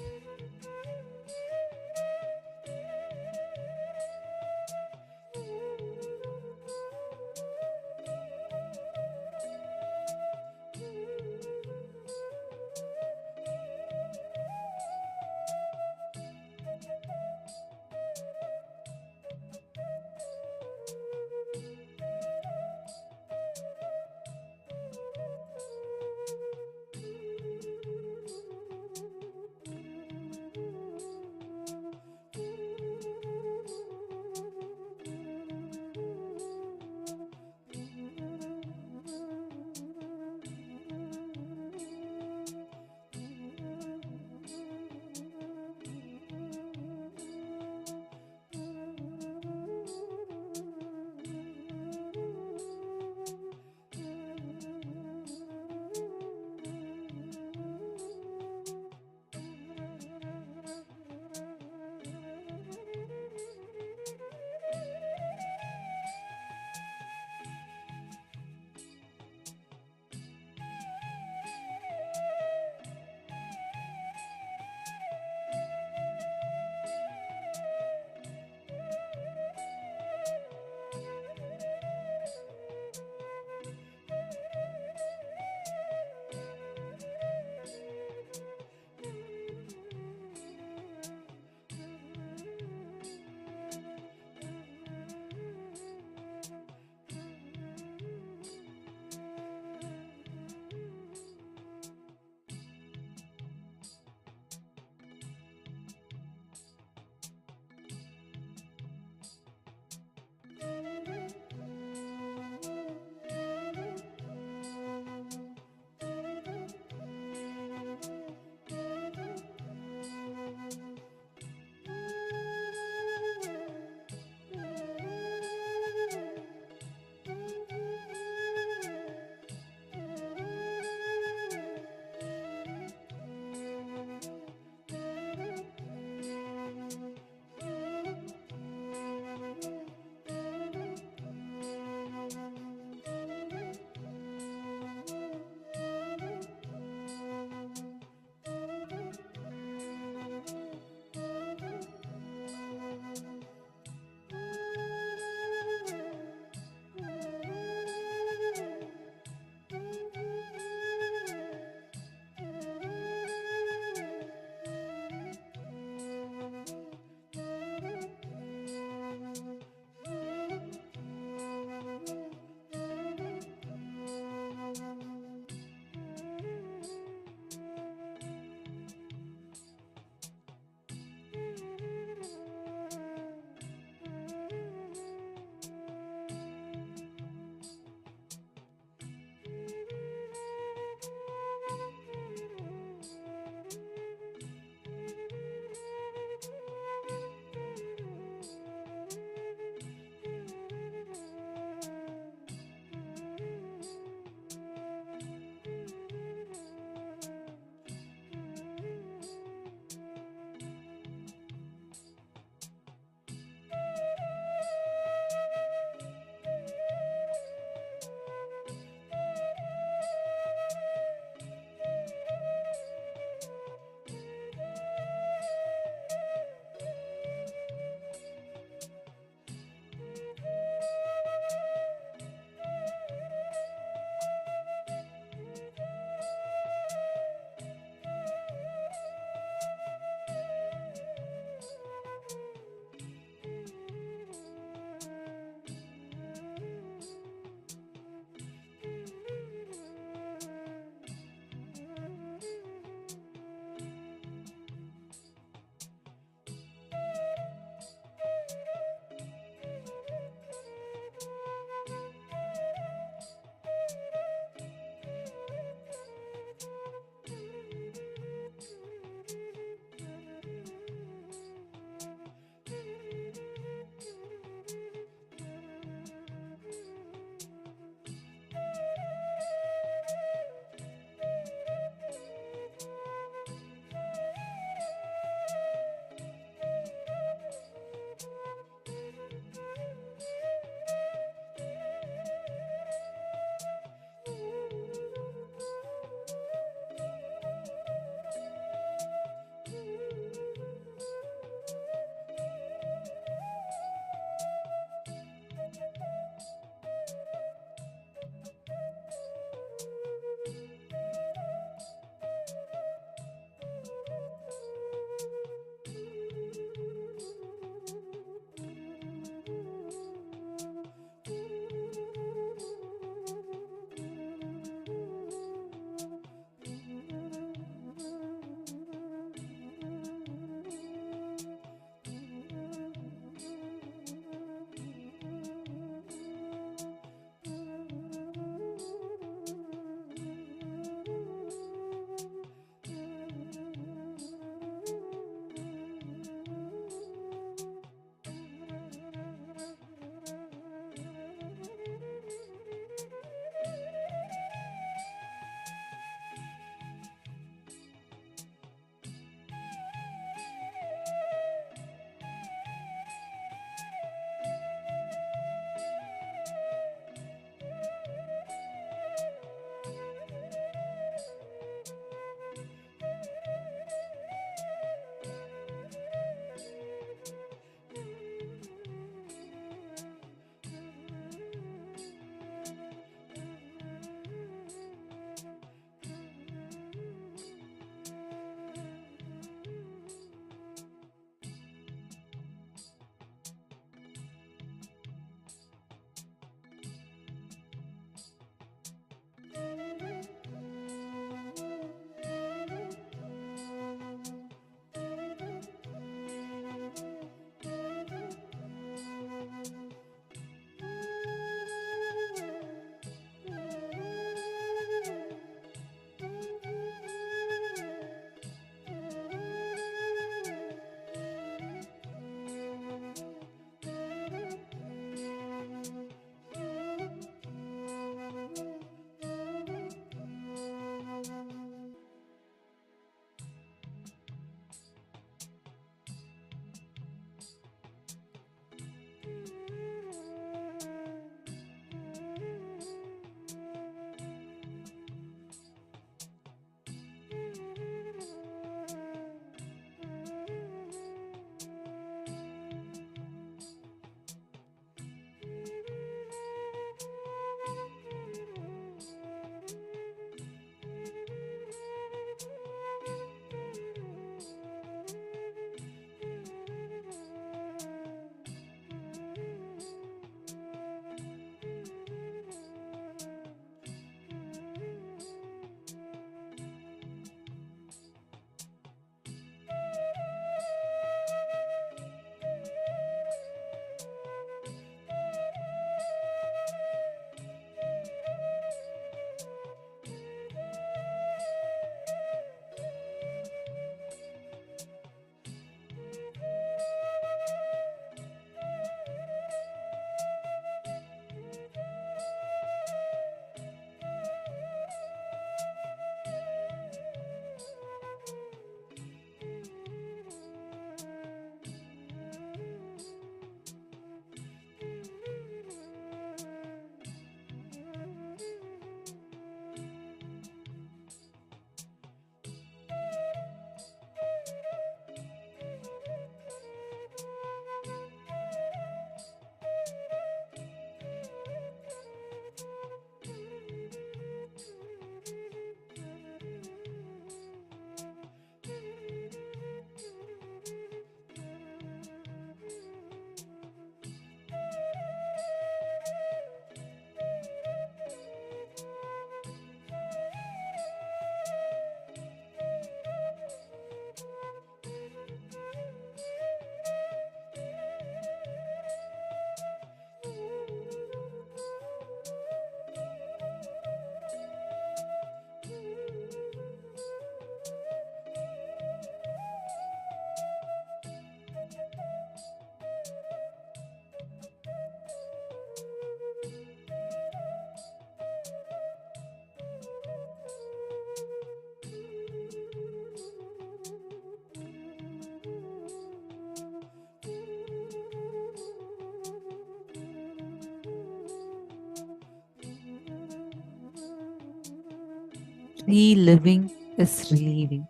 Speaker 8: Reliving is relieving.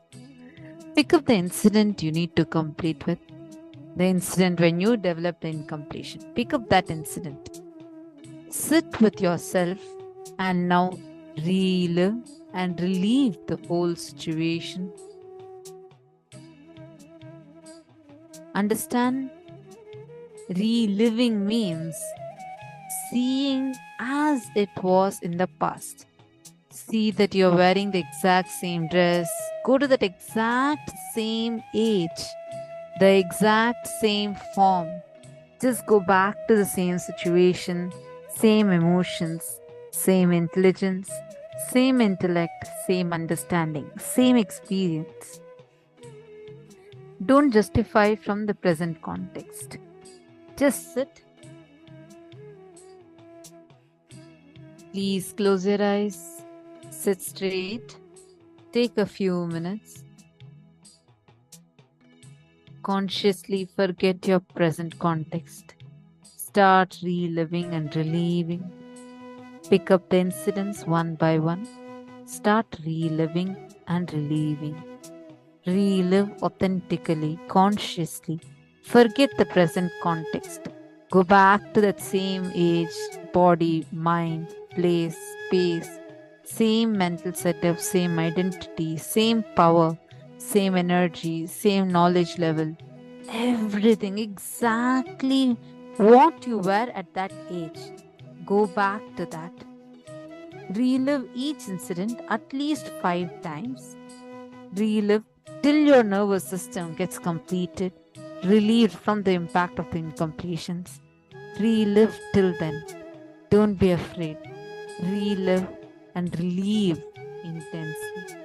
Speaker 8: Pick up the incident you need to complete with. The incident when you developed the incompletion. Pick up that incident. Sit with yourself and now relive and relieve the whole situation. Understand? Reliving means seeing as it was in the past. See that you're wearing the exact same dress. Go to that exact same age, the exact same form. Just go back to the same situation, same emotions, same intelligence, same intellect, same understanding, same experience. Don't justify from the present context. Just sit. Please close your eyes. Sit straight. Take a few minutes. Consciously forget your present context. Start reliving and reliving. Pick up the incidents one by one. Start reliving and reliving. Relive authentically, consciously. Forget the present context. Go back to that same age, body, mind, place, space, same mental setup, same identity, same power, same energy, same knowledge level. Everything exactly what you were at that age. Go back to that. Relive each incident at least 5 times. Relive till your nervous system gets completed, relieved from the impact of the incompletions. Relive till then. Don't be afraid. Relive and relieve intensely.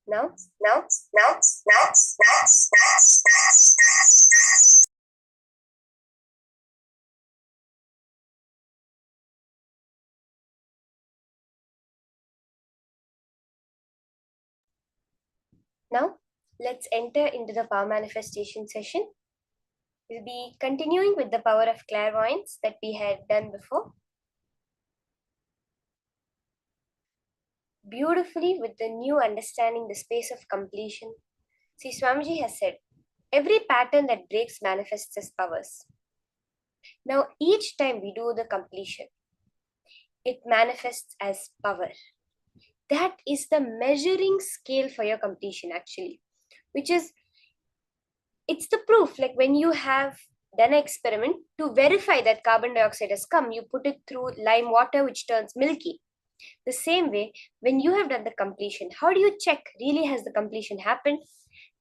Speaker 9: Now, now let's enter into the power manifestation session. We'll be continuing with the power of clairvoyance that we had done before. Beautifully with the new understanding the space of completion. See, Swamiji has said, every pattern that breaks manifests as powers. Now, each time we do the completion, it manifests as power. That is the measuring scale for your completion, actually, which is, it's the proof. Like when you have done an experiment to verify that carbon dioxide has come, you put it through lime water, which turns milky. The same way, when you have done the completion, how do you check really has the completion happened?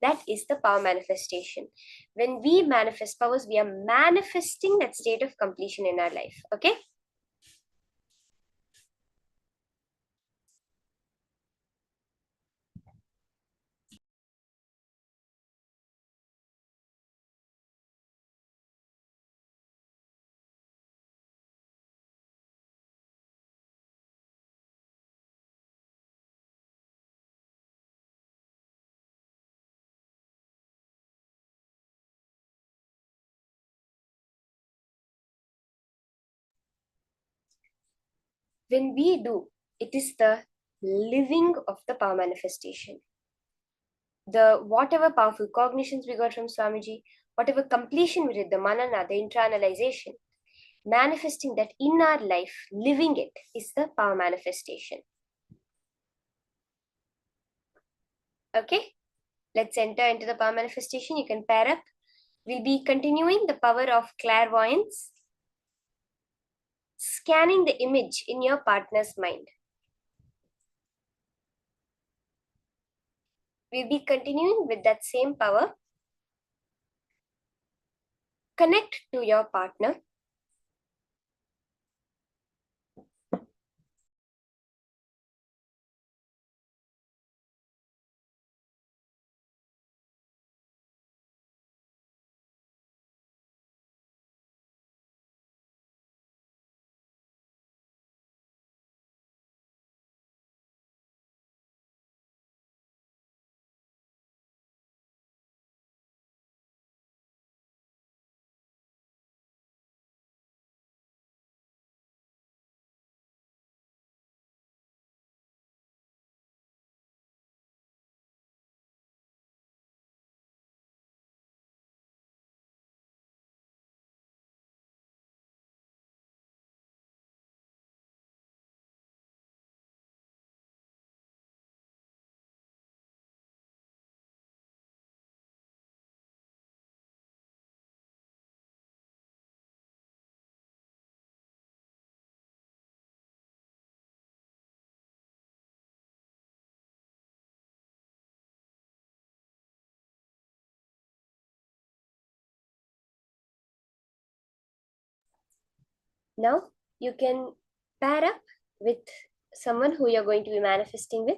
Speaker 9: That is the power manifestation. When we manifest powers, we are manifesting that state of completion in our life. Okay? When we do, it is the living of the power manifestation. The whatever powerful cognitions we got from Swamiji, whatever completion we did, the manana, the internalization, manifesting that in our life, living it is the power manifestation. Okay, let's enter into the power manifestation. You can pair up. We'll be continuing the power of clairvoyance, scanning the image in your partner's mind. We'll be continuing with that same power. Connect to your partner. Now you can pair up with someone who you're going to be manifesting with.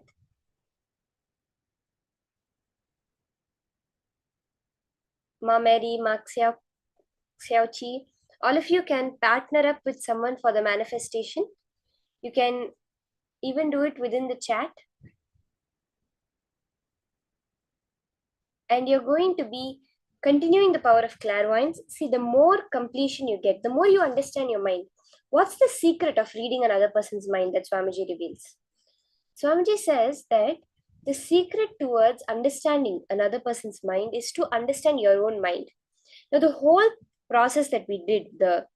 Speaker 9: Ma Mary, Ma Xiao Chi, all of you can partner up with someone for the manifestation. You can even do it within the chat. And you're going to be continuing the power of clairvoyance. See, the more completion you get, the more you understand your mind. What's the secret of reading another person's mind that Swamiji reveals? Swamiji says that the secret towards understanding another person's mind is to understand your own mind. Now, the whole process that we did, the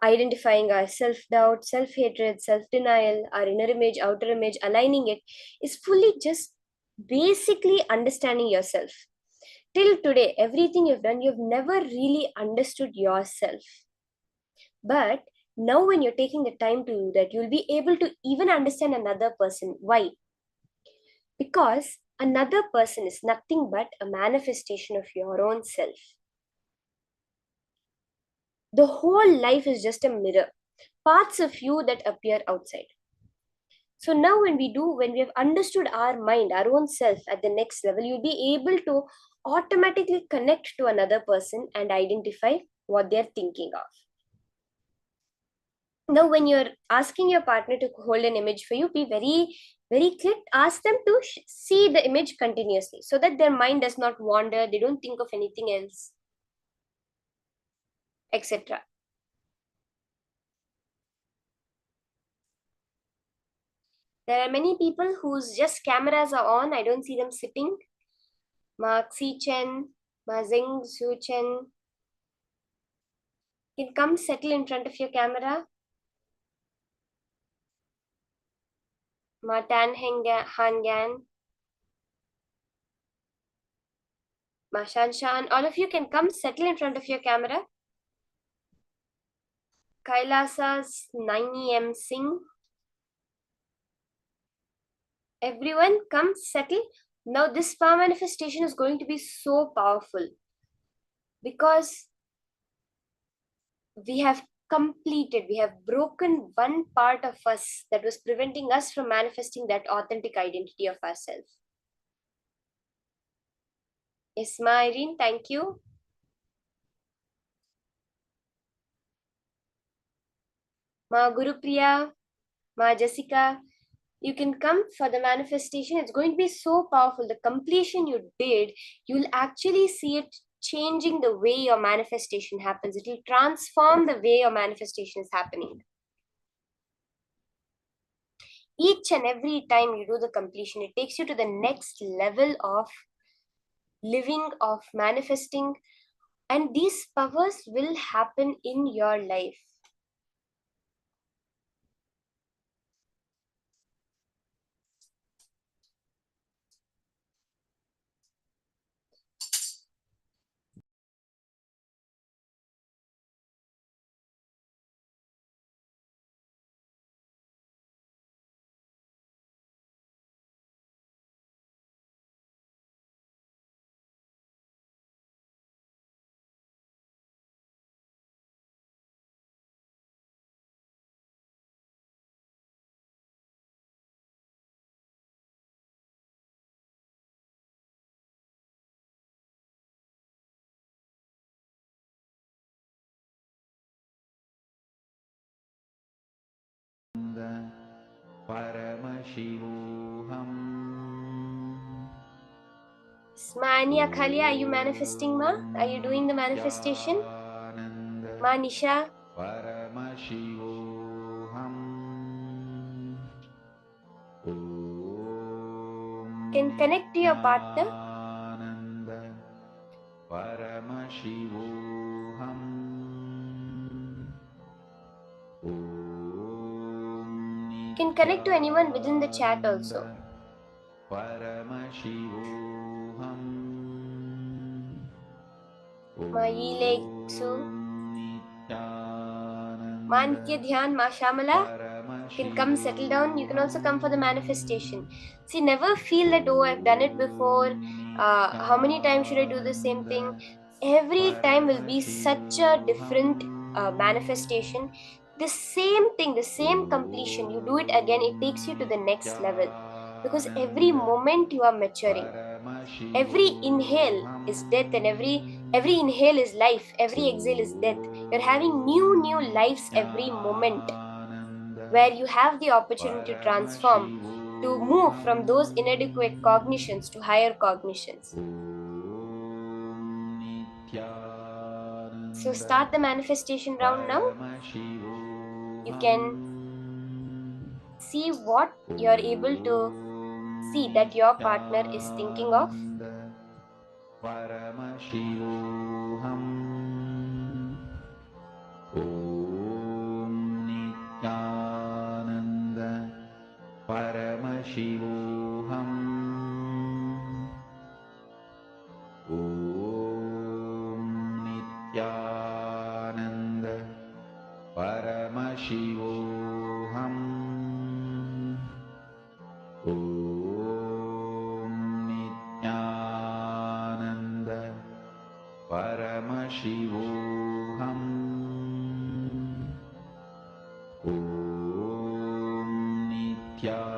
Speaker 9: identifying our self-doubt, self-hatred, self-denial, our inner image, outer image, aligning it, is fully just basically understanding yourself. Till today, everything you've done, you've never really understood yourself. But now when you're taking the time to do that, you'll be able to even understand another person. Why? Because another person is nothing but a manifestation of your own self. The whole life is just a mirror, parts of you that appear outside. So now when we have understood our mind, our own self at the next level, you'll be able to automatically connect to another person and identify what they're thinking of. Now when you're asking your partner to hold an image for you, be very clear. Ask them to see the image continuously so that their mind does not wander, they don't think of anything else, etc. There are many people whose just cameras are on. I don't see them sitting. Ma Xi Chen, Ma Zeng Su Chen. You can come settle in front of your camera. Ma Tan Han Gan. Ma Shan Shan. All of you can come settle in front of your camera. Kailasa's 9 Singh. Everyone come settle. Now this power manifestation is going to be so powerful because we have broken one part of us that was preventing us from manifesting that authentic identity of ourselves. Yes, Ma Irene, thank you. Ma Gurupriya, Ma Jessica, you can come for the manifestation. It's going to be so powerful. The completion you did, you'll actually see it changing the way your manifestation happens. It will transform the way your manifestation is happening. Each and every time you do the completion, it takes you to the next level of living, of manifesting, and these powers will happen in your life.
Speaker 3: Paramashivoham.
Speaker 9: Smania Khalia, are you manifesting, Ma? Are you doing the manifestation? Ma Nisha?
Speaker 3: Paramashivoham.
Speaker 9: Can connect to your partner.
Speaker 3: Paramashivoham.
Speaker 9: Can connect to anyone within the chat also.
Speaker 3: Paramashivoham.
Speaker 9: Ma Yile Su. Ma Nitya Dhyan, Ma Shamala. Can come settle down. You can also come for the manifestation. See, never feel that, oh, I've done it before. How many times should I do the same thing? Every time will be such a different manifestation. The same thing, the same completion, you do it again, it takes you to the next level. Because every moment you are maturing. Every inhale is death and every inhale is life. Every exhale is death. You're having new lives every moment, where you have the opportunity to transform, to move from those inadequate cognitions to higher cognitions. So start the manifestation round now. You can see what you're able to see that your partner is thinking of.
Speaker 3: Paramashivoham. Om Nithyananda Paramashivoham. Om Nithyananda Paramashivoham. Om Nithyananda Paramashivoham. Om Nithyananda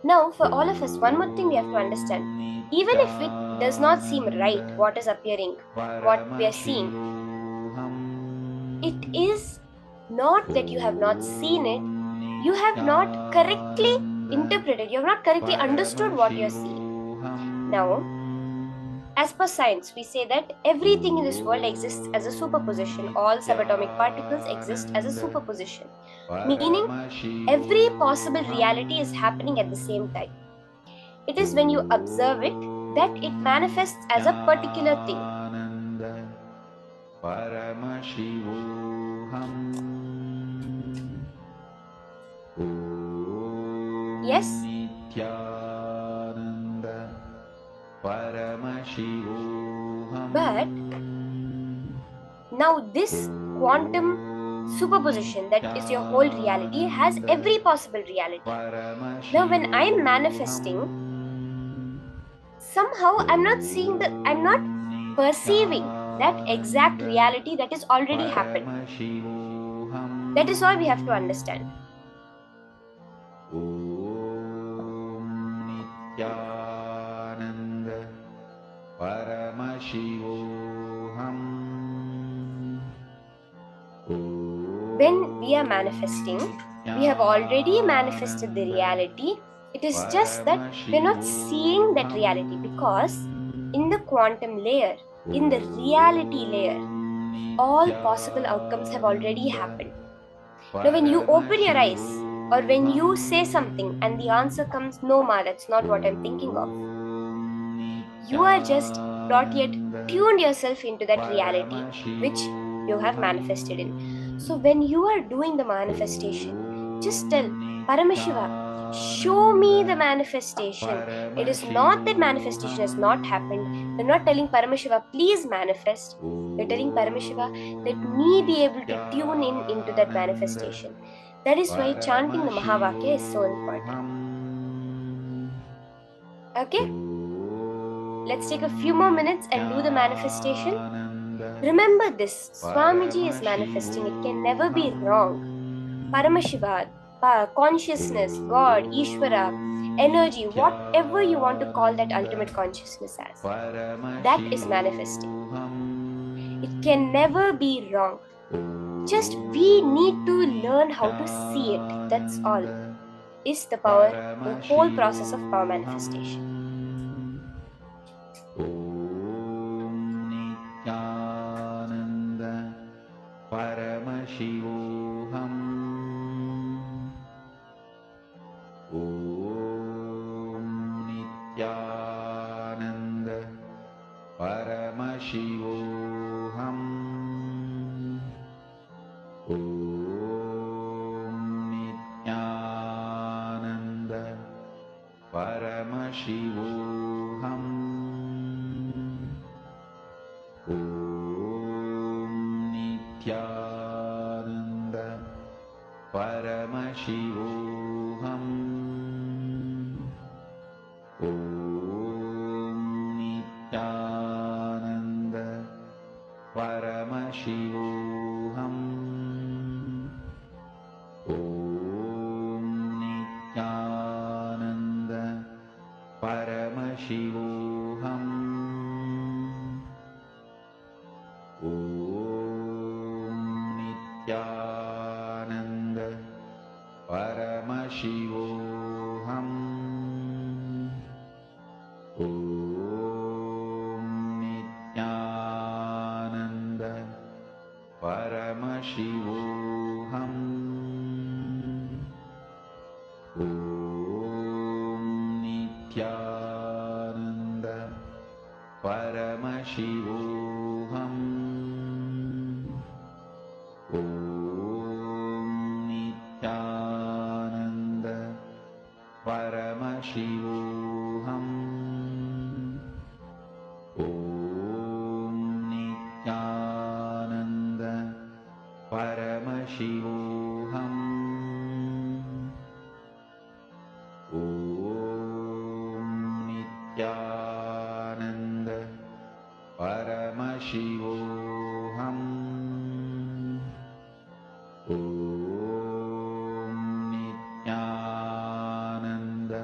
Speaker 9: Now, for all of us, one more thing we have to understand. Even if it does not seem right, what is appearing, what we are seeing, it is not that you have not seen it, you have not correctly interpreted, you have not correctly understood what you are seeing. Now, as per science, we say that everything in this world exists as a superposition. All subatomic particles exist as a superposition, meaning every possible reality is happening at the same time. It is when you observe it that it manifests as a particular thing. Yes? But now this quantum superposition that is your whole reality has every possible reality. Now when I'm manifesting, somehow I'm not perceiving that exact reality that is already happened. That is all we have to understand. When we are manifesting, we have already manifested the reality. It is just that we're not seeing that reality because in the quantum layer, in the reality layer, all possible outcomes have already happened. Now, when you open your eyes or when you say something and the answer comes, no, ma, that's not what I'm thinking of, you are just not yet tuned yourself into that reality which you have manifested in. So when you are doing the manifestation, just tell Paramashiva, show me the manifestation. It is not that manifestation has not happened. You're not telling Paramashiva, please manifest. You're telling Paramashiva, let me be able to tune in into that manifestation. That is why chanting the Mahavakya is so important. Okay? Let's take a few more minutes and do the manifestation. Remember this, Swamiji is manifesting, it can never be wrong. Paramashiva, consciousness, God, Ishvara, energy, whatever you want to call that ultimate consciousness as, that is manifesting. It can never be wrong. Just we need to learn how to see it. That's all. Is the power, the whole process of power manifestation. Nithyananda Paramashivoham. Om Nithyananda Paramashivoham. Om Nithyananda Paramashivoham. Om Nithyananda Paramashivoham. Om Nithyananda Paramashivoham. Om Nithyananda Paramashivoham. Om Nithyananda Paramashivoham. Om Nithyananda Paramashivoham. Om Nithyananda Paramashivoham. Om Nithyananda Paramashivoham. Om Nithyananda Paramashivoham. Om Nithyananda Paramashivoham. Om Nithyananda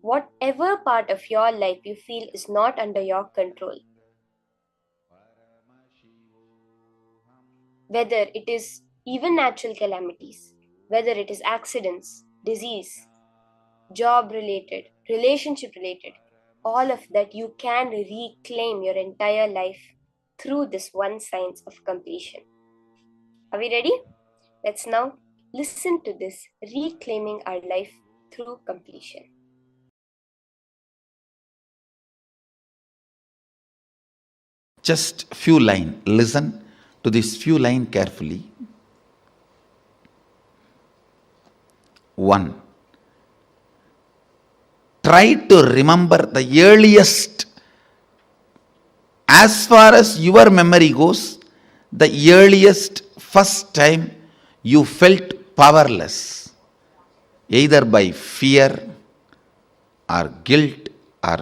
Speaker 9: whatever part of your life you feel is not under your control, whether it is even natural calamities, whether it is accidents, disease, job related, relationship related, all of that you can reclaim your entire life through this one science of completion. Are we ready? Let's now listen to this reclaiming our life through completion.
Speaker 4: Just few line. Listen to this few line carefully. 1. Try to remember the earliest, as far as your memory goes, the earliest first time you felt powerless, either by fear or guilt or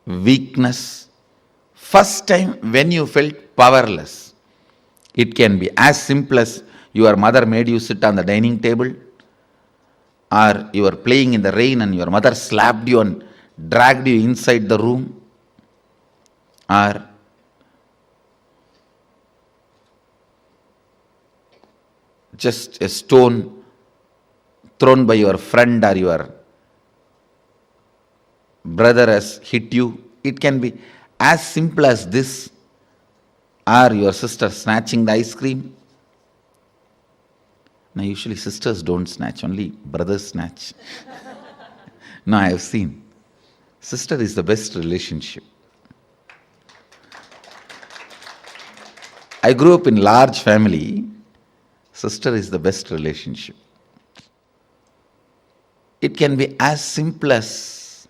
Speaker 4: weakness. First time when you felt powerless. It can be as simple as your mother made you sit on the dining table, or you were playing in the rain and your mother slapped you and dragged you inside the room, or just a stone thrown by your friend or your brother has hit you. It can be as simple as this, or your sister snatching the ice cream. Now usually sisters don't snatch, only brothers snatch. No, I have seen. Sister is the best relationship. I grew up in large family. Sister is the best relationship. It can be as simple as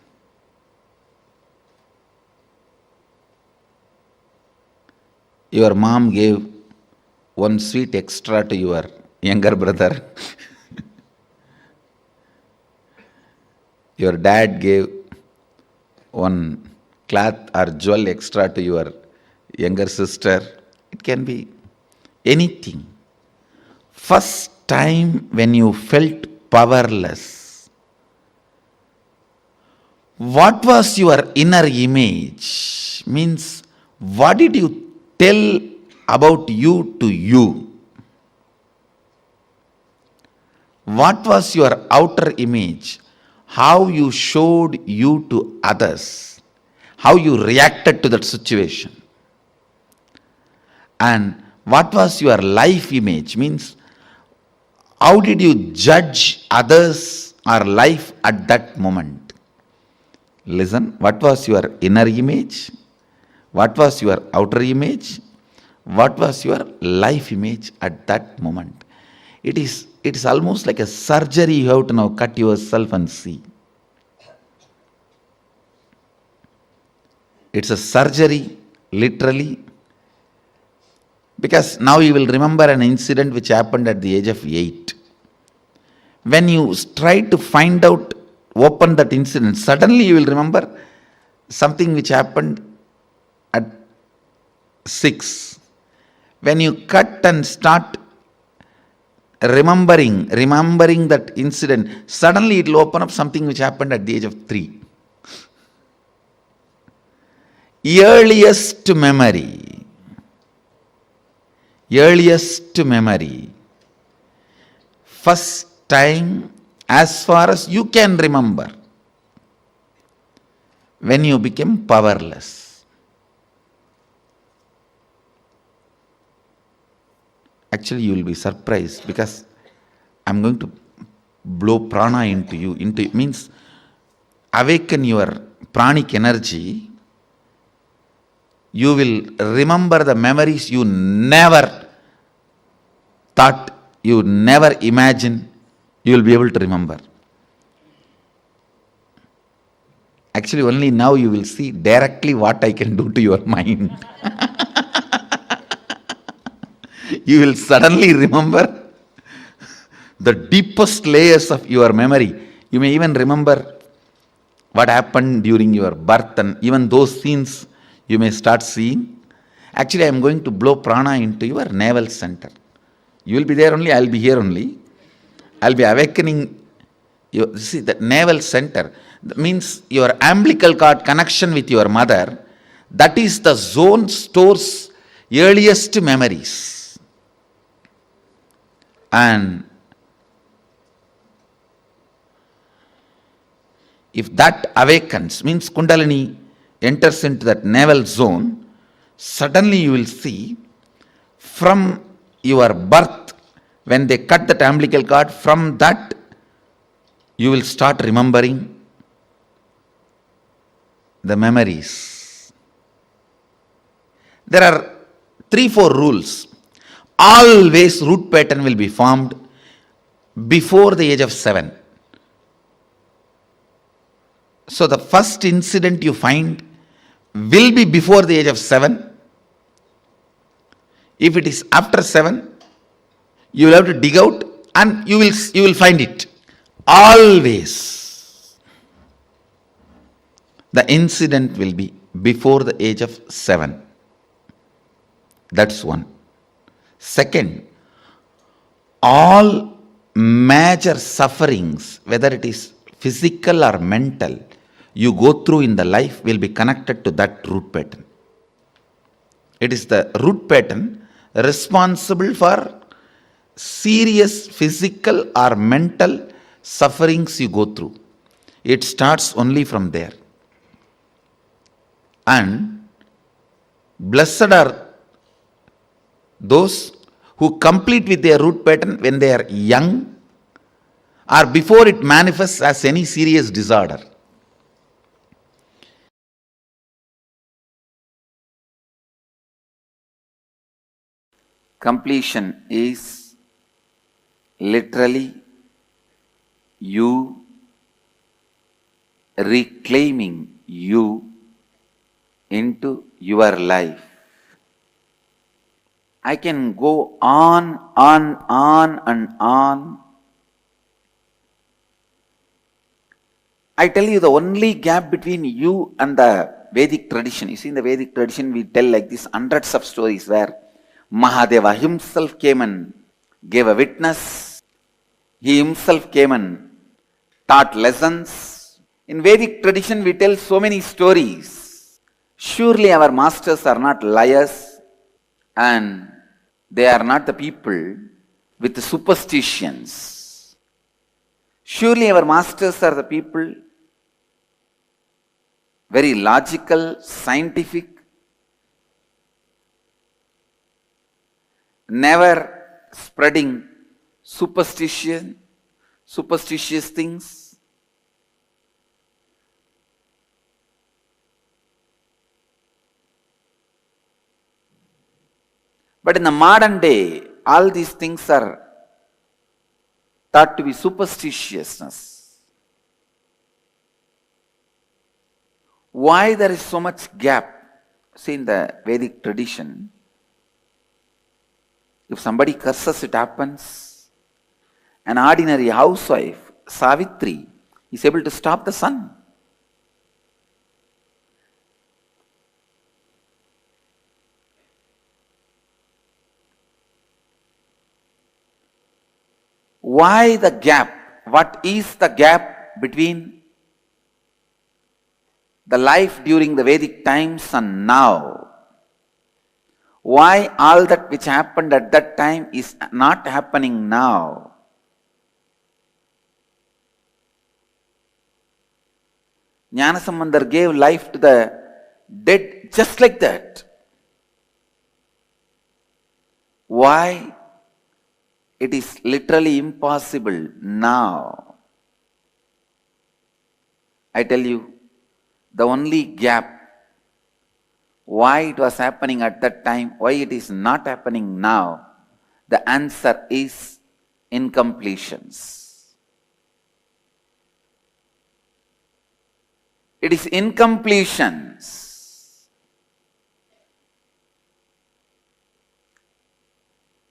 Speaker 4: your mom gave one sweet extra to your younger brother. Your dad gave one cloth or jewel extra to your younger sister. It can be anything. First time when you felt powerless, what was your inner image? Means, what did you tell about you to you? What was your outer image? How you showed you to others? How you reacted to that situation? And what was your life image? Means, how did you judge others or life at that moment? Listen, what was your inner image? What was your outer image? What was your life image at that moment? It is almost like a surgery. You have to now cut yourself and see. It's a surgery, literally. Because now you will remember an incident which happened at the age of 8. When you try to find out, open that incident, suddenly you will remember something which happened at 6. When you cut and start remembering that incident, suddenly it will open up something which happened at the age of 3. Earliest memory. First time, as far as you can remember, when you became powerless. Actually, you will be surprised, because I'm going to blow prana into you. Means awaken your pranic energy. You will remember the memories you never thought, you never imagined you will be able to remember. Actually, only now you will see directly what I can do to your mind. You will suddenly remember the deepest layers of your memory. You may even remember what happened during your birth, and even those scenes you may start seeing. Actually, I am going to blow prana into your navel center. You will be there only, I will be here only. I will be awakening You see, the navel center means your umbilical cord connection with your mother. That is the zone stores earliest memories. And if that awakens, means Kundalini enters into that navel zone, suddenly you will see from your birth, when they cut that umbilical cord, from that you will start remembering the memories. There are 3-4 rules. Always root pattern will be formed before the age of 7. So the first incident you find will be before the age of 7. If it is after 7, you will have to dig out and you will find it. Always the incident will be before the age of 7. That's one. Second, all major sufferings, whether it is physical or mental, you go through in the life will be connected to that root pattern. It is the root pattern responsible for serious physical or mental sufferings you go through. It starts only from there. And blessed are those who complete with their root pattern when they are young or before it manifests as any serious disorder. Completion is literally you reclaiming you into your life. I can go on and on. I tell you, the only gap between you and the Vedic tradition, you see, in the Vedic tradition we tell like this hundreds of stories where Mahadeva himself came and gave a witness. He himself came and taught lessons. In Vedic tradition we tell so many stories. Surely our masters are not liars and they are not the people with superstitions. Surely our masters are the people very logical, scientific, never spreading superstitions. superstitious things. But in the modern day, all these things are thought to be superstitiousness. Why there is so much gap? See, in the Vedic tradition, if somebody curses, it happens. An ordinary housewife, Savitri, is able to stop the sun. Why the gap? What is the gap between the life during the Vedic times and now? Why all that which happened at that time is not happening now? Jnanasambandar gave life to the dead just like that. Why? It is literally impossible now. I tell you, the only gap, why it was happening at that time, why it is not happening now, the answer is incompletions. It is incompletions.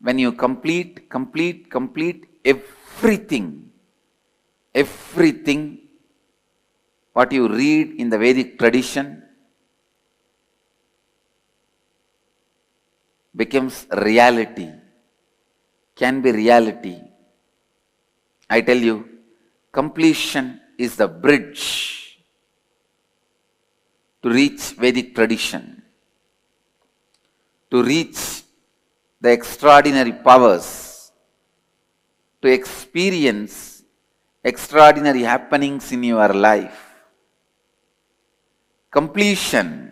Speaker 4: When you complete everything, what you read in the Vedic tradition becomes reality, can be reality. I tell you, Completion is the bridge to reach Vedic tradition, to reach the extraordinary powers, to experience extraordinary happenings in your life. Completion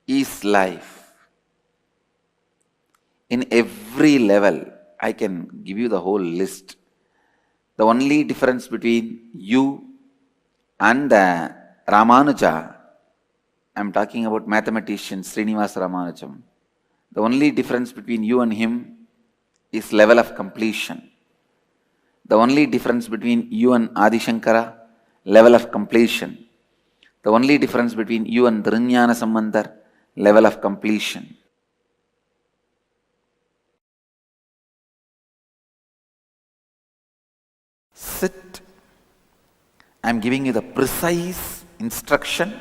Speaker 4: is life. In every level, I can give you the whole list. The only difference between you and Ramanuja, I'm talking about mathematician Srinivasa Ramanujam. The only difference between you and him is level of completion. The only difference between you and Adi Shankara, level of completion. The only difference between you and Dhrinyana Sambandar, level of completion. Sit. I'm giving you the precise instruction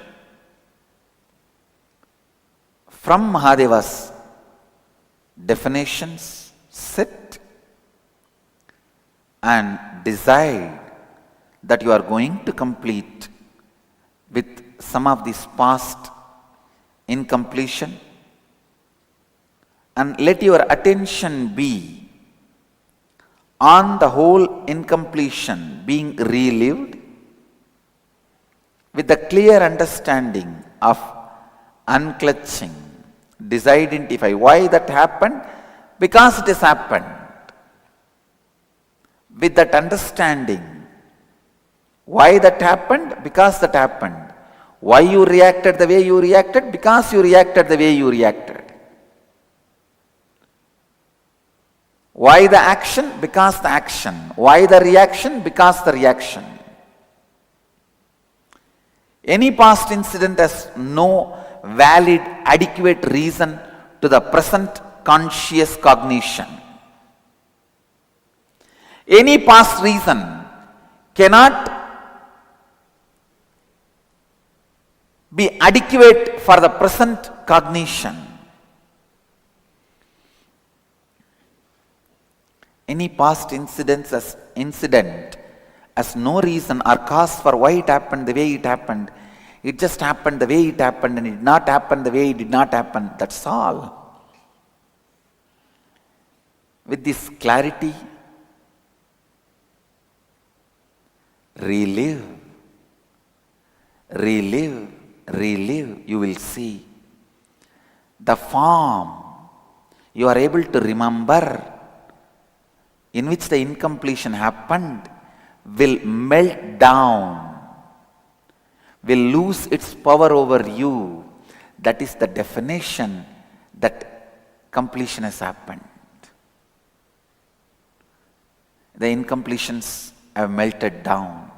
Speaker 4: from Mahadeva's definitions. Sit and decide that you are going to complete with some of these past incompletion, and let your attention be on the whole incompletion being relived with the clear understanding of unclutching. Disidentify why that happened, because it has happened. With that understanding, why that happened, because that happened. Why you reacted the way you reacted, because you reacted the way you reacted. Why the action, because the action. Why the reaction, because the reaction. Any past incident has no valid, adequate reason to the present conscious cognition. Any past reason cannot be adequate for the present cognition. Any past incident has no reason or cause for why it happened the way it happened. It just happened the way it happened, and it did not happen the way it did not happen. That's all. With this clarity, relive, you will see the form you are able to remember in which the incompletion happened will melt down, will lose its power over you. That is the definition that completion has happened. The incompletions have melted down.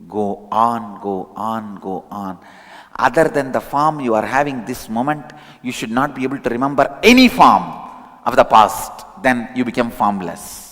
Speaker 4: Go on, go on, go on. Other than the form you are having this moment, you should not be able to remember any form of the past. Then you become formless.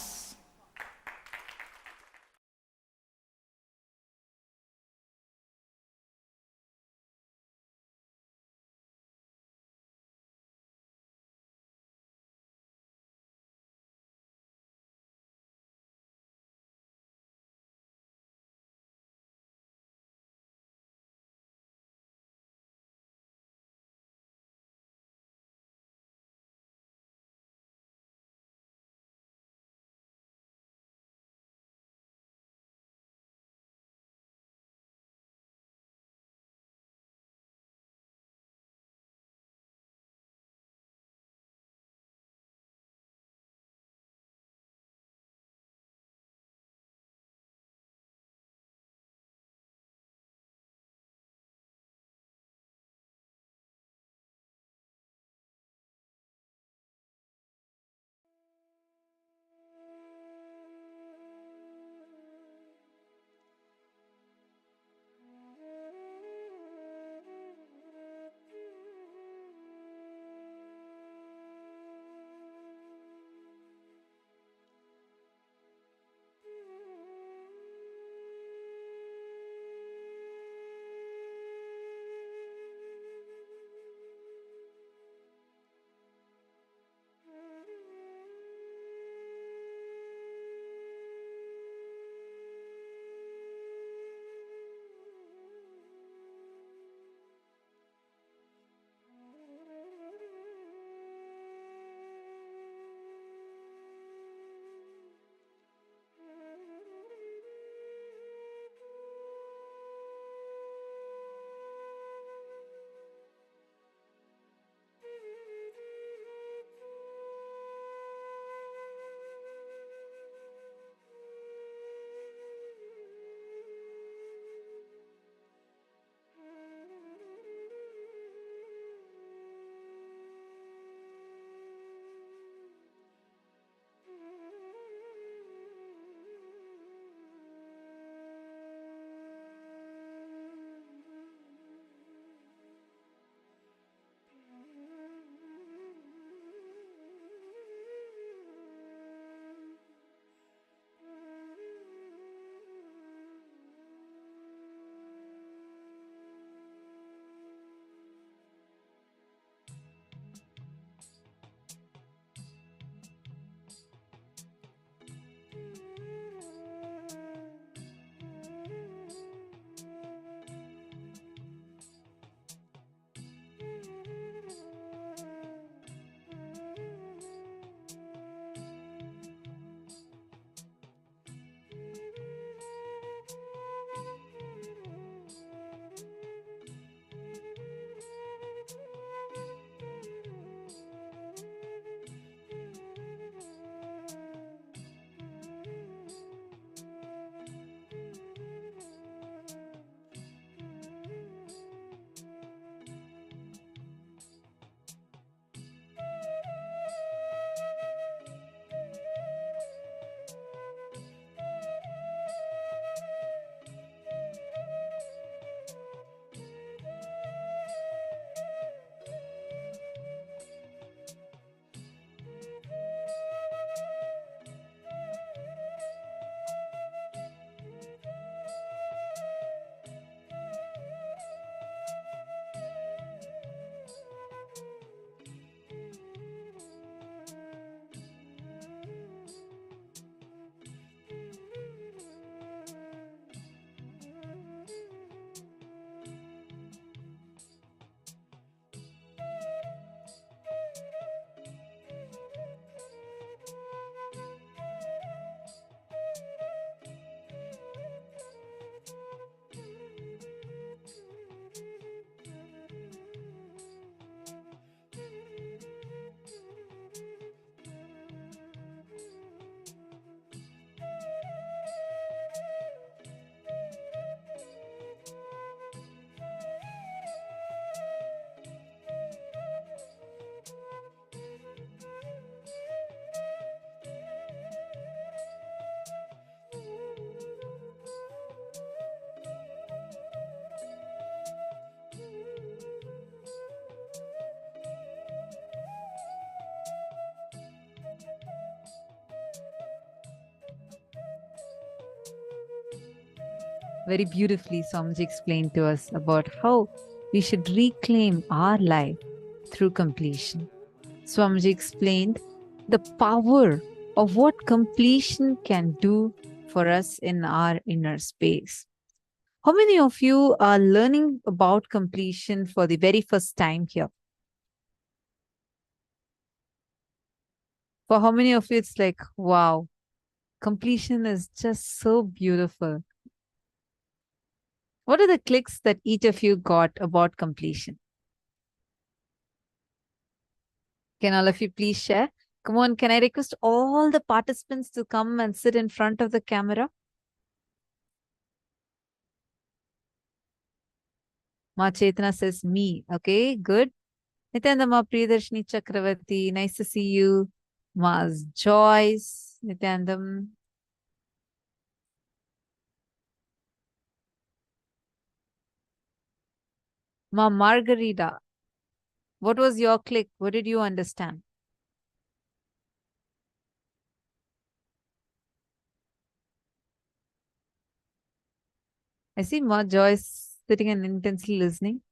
Speaker 8: Very beautifully, Swamiji explained to us about how we should reclaim our life through completion. Swamiji explained the power of what completion can do for us in our inner space. How many of you are learning about completion for the very first time here? For how many of you, it's like, wow, completion is just so beautiful. What are the clicks that each of you got about completion? Can all of you please share? Come on, can I request all the participants to come and sit in front of the camera? Ma Chetana says me. Okay, good. Nityananda Ma Priyadarshini Chakravarti, nice to see you. Ma's Joyce, Nityanandam. Ma Margarita, what was your click? What did you understand? I see Ma Joyce sitting and intensely listening.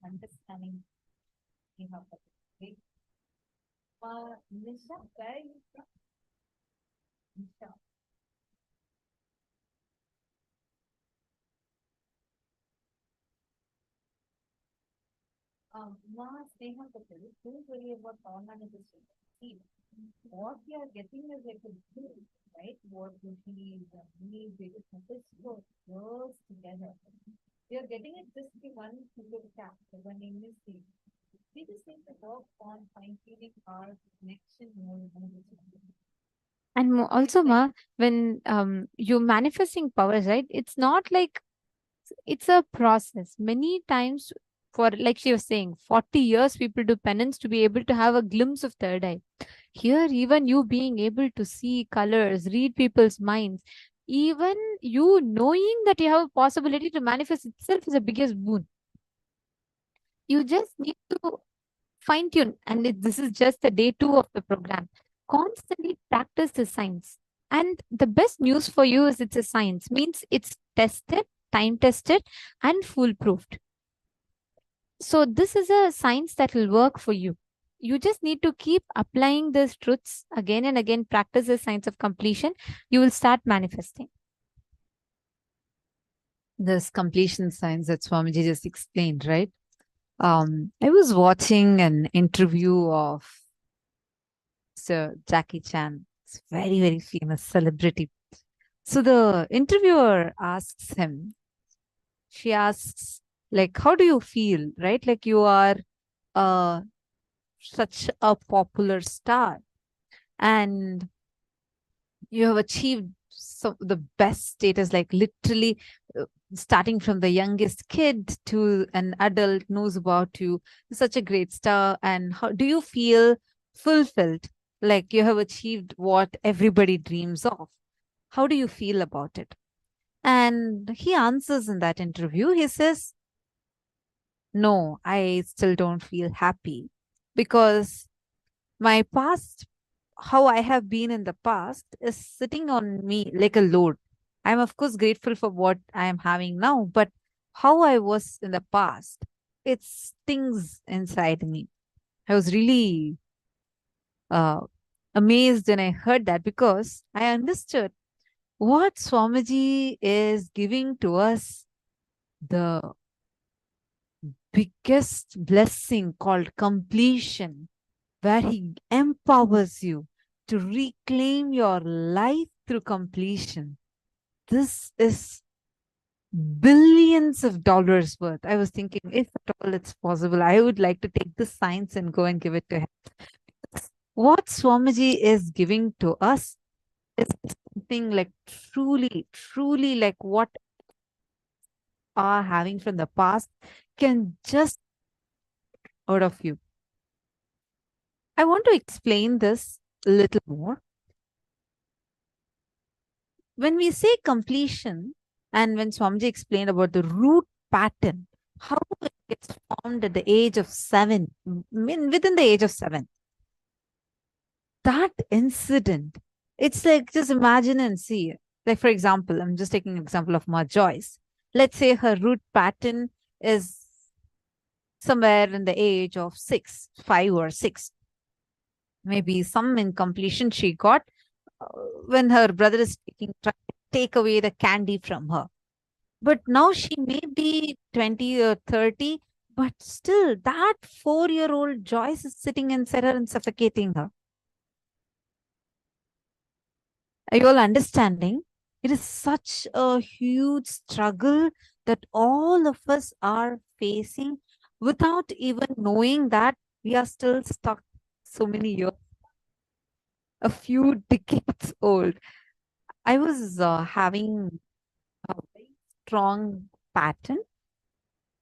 Speaker 8: Understanding. Ma Nisha, where are you from? Nisha. Ma Sneha Patel, don't worry about online education. See, what you are getting is like a blue, right? What you feel, me, biggest message for years together. We are getting it just the one single tap, one English thing. We just need to work on fine-tuning our connection more and more. And also, Ma, when you're manifesting powers, right? It's not like it's a process. Many times, for like she was saying, 40 years people do penance to be able to have a glimpse of third eye. Here, even you being able to see colors, read people's minds, even you knowing that you have a possibility to manifest itself is the biggest boon. You just need to fine tune, and this is just the day 2 of the program. Constantly practice the science. And the best news for you is it's a science, means it's tested, time tested, and foolproofed. So this is a science that will work for you. You just need to keep applying these truths again and again, practice the science of completion. You will start manifesting. This completion science that Swamiji just explained, right? I was watching an interview of Sir Jackie Chan. It's very, very famous celebrity. So the interviewer asks him, she asks, like, how do you feel, right? Like you are such a popular star and you have achieved the best status, like literally starting from the youngest kid to an adult knows about you, such a great star. And how do you feel fulfilled? Like you have achieved what everybody dreams of. How do you feel about it? And he answers in that interview, he says, no, I still don't feel happy because my past, how I have been in the past is sitting on me like a load. I'm of course grateful for what I am having now, but how I was in the past, it stings inside me. I was really amazed when I heard that because I understood what Swamiji is giving to us, the biggest blessing called completion, where he empowers you to reclaim your life through completion. This is billions of dollars worth. I was thinking, if at all it's possible, I would like to take this science and go and give it to him. What Swamiji is giving to us is something like truly, truly like what are having from the past can just out of you. I want to explain this a little more. When we say completion, and when Swamiji explained about the root pattern, how it gets formed at the age of 7, within the age of 7, that incident, it's like, just imagine and see, Like, for example, I'm just taking an example of Ma Joyce. Let's say her root pattern is somewhere in the age of 5 or 6. Maybe some incompletion she got when her brother is trying to take away the candy from her. But now she may be 20 or 30, but still that 4-year-old Joyce is sitting inside her and suffocating her. Are you all understanding? It is such a huge struggle that all of us are facing without even knowing that we are still stuck so many years, a few decades old. I was having a very strong pattern.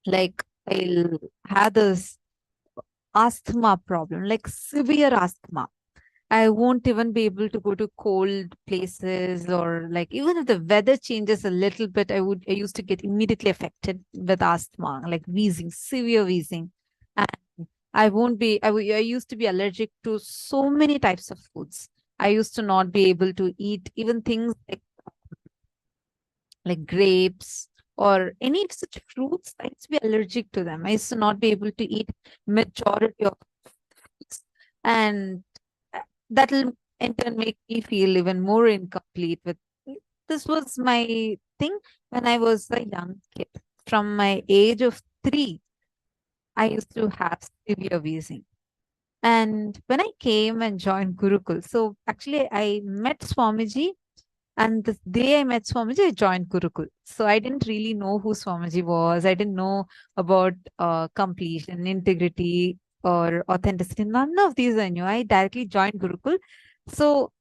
Speaker 8: Like, I'll have this asthma problem, like severe asthma. I won't even be able to go to cold places, or like even if the weather changes a little bit, I used to get immediately affected with asthma, like wheezing, severe wheezing. And I used to be allergic to so many types of foods. I used to not be able to eat even things like grapes or any such fruits. I used to be allergic to them. I used to not be able to eat majority of foods. And that will in turn make me feel even more incomplete. This was my thing when I was a young kid. From my age of 3, I used to have severe wheezing. And when I came and joined Gurukul, so actually I met Swamiji, and the day I met Swamiji, I joined Gurukul. So I didn't really know who Swamiji was. I didn't know about completion, integrity, or authenticity. None of these I knew. I directly joined Gurukul. So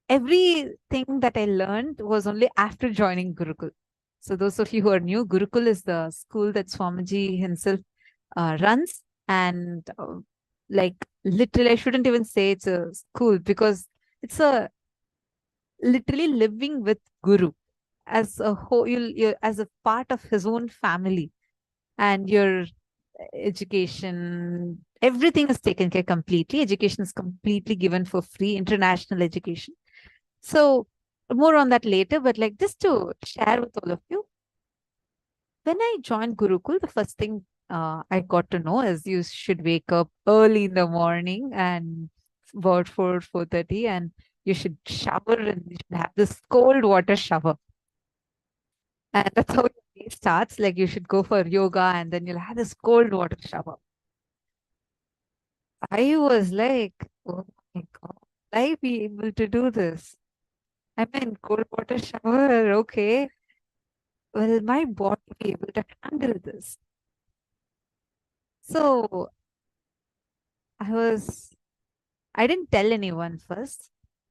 Speaker 8: everything that I learned was only after joining Gurukul. So those of you who are new, Gurukul is the school that Swamiji himself runs. And like literally, I shouldn't even say it's a school, because it's a literally living with Guru as a whole, you're as a part of his own family, and your education, everything is taken care completely. Education is completely given for free, international education. So more on that later, but like just to share with all of you, when I joined Gurukul, the first thing I got to know is you should wake up early in the morning and about 4:30, and you should shower, and you should have this cold water shower. And that's how your day starts. Like, you should go for yoga, and then you'll have this cold water shower. I was like, oh my God, will I be able to do this? I mean, cold water shower, okay. Will my body be able to handle this? So I didn't tell anyone first.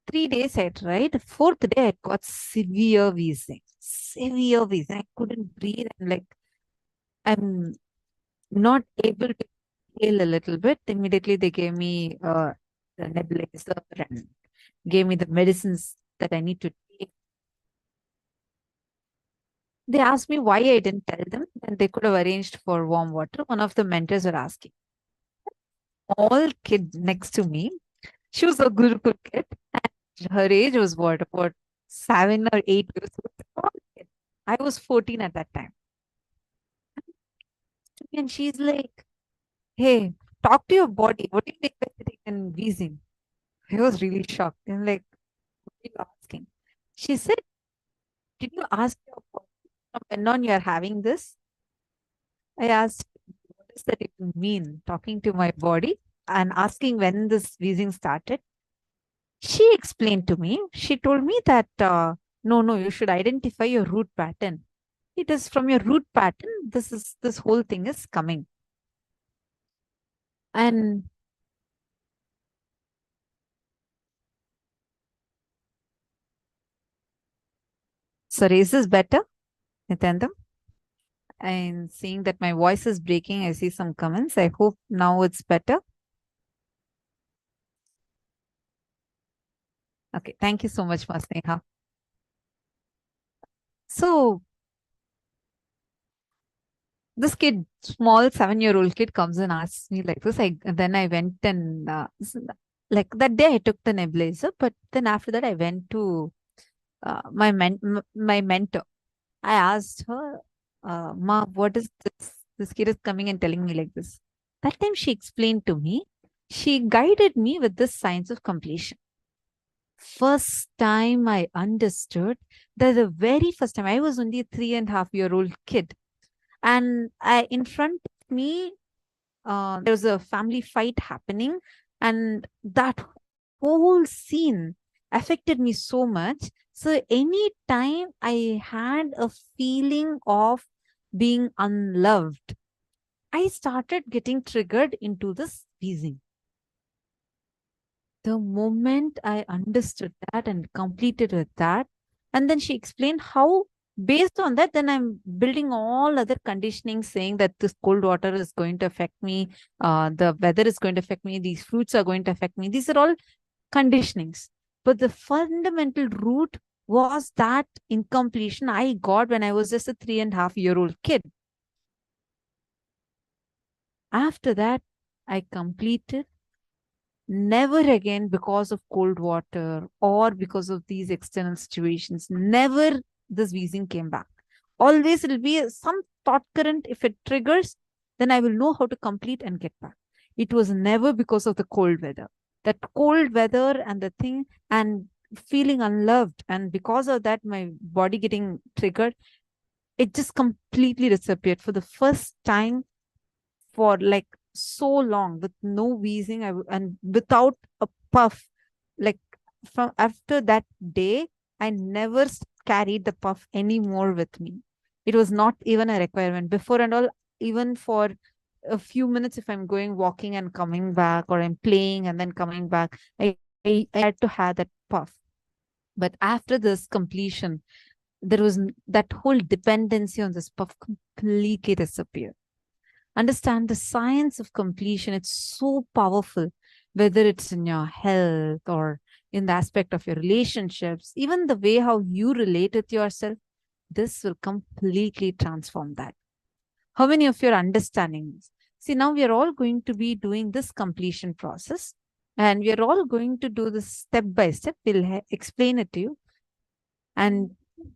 Speaker 8: 3 days I tried. 4th day I got severe wheezing. Severe wheezing. I couldn't breathe. And like, I'm not able to inhale a little bit. Immediately they gave me the nebulizer and gave me the medicines that I need to take. They asked me why I didn't tell them, and they could have arranged for warm water. One of the mentors were asking. All kid next to me, she was a Gurukul kid, and her age was what, about 7 or 8 years old. I was 14 at that time. And she's like, hey, talk to your body. What do you think by sitting and wheezing? I was really shocked. I'm like, what are you asking? She said, did you ask your body from when on you're having this? I asked, what does that even mean? Talking to my body and asking when this wheezing started. She explained to me, she told me that, no, you should identify your root pattern. It is from your root pattern, this whole thing is coming. And sorry, is this better, Nityananda? I'm seeing that my voice is breaking. I see some comments. I hope now it's better. Okay, thank you so much, Masneha. So this kid, small 7-year-old kid, comes and asks me like this. Then I went and like that day I took the nebulizer, but then after that I went to my mentor. I asked her, Ma, what is this? This kid is coming and telling me like this. That time she explained to me, she guided me with this science of completion. First time I understood that the very first time I was only a 3.5-year-old kid, and in front of me, there was a family fight happening, and that whole scene affected me so much. So any time I had a feeling of being unloved, I started getting triggered into this wheezing. The moment I understood that and completed with that, and then she explained how, based on that, then I'm building all other conditioning, saying that this cold water is going to affect me, the weather is going to affect me, these fruits are going to affect me. These are all conditionings. But the fundamental root was that incompletion I got when I was just a 3.5-year-old kid. After that, I completed. Never again, because of cold water or because of these external situations, never this wheezing came back. Always it will be some thought current. If it triggers, then I will know how to complete and get back. It was never because of the cold weather. That cold weather and the thing and feeling unloved, and because of that, my body getting triggered, it just completely disappeared for the first time for like so long, with no wheezing and without a puff. Like from after that day, I never carried the puff anymore with me. It was not even a requirement before and all. Even for a few minutes, if I'm going walking and coming back, or I'm playing and then coming back, I had to have that puff. But after this completion, there was that whole dependency on this puff completely disappeared. Understand the science of completion. It's so powerful, whether it's in your health or in the aspect of your relationships, even the way how you relate with yourself. This will completely transform that. How many of you are understanding this? See, now we are all going to be doing this completion process, and we are all going to do this step by step. We'll explain it to you. And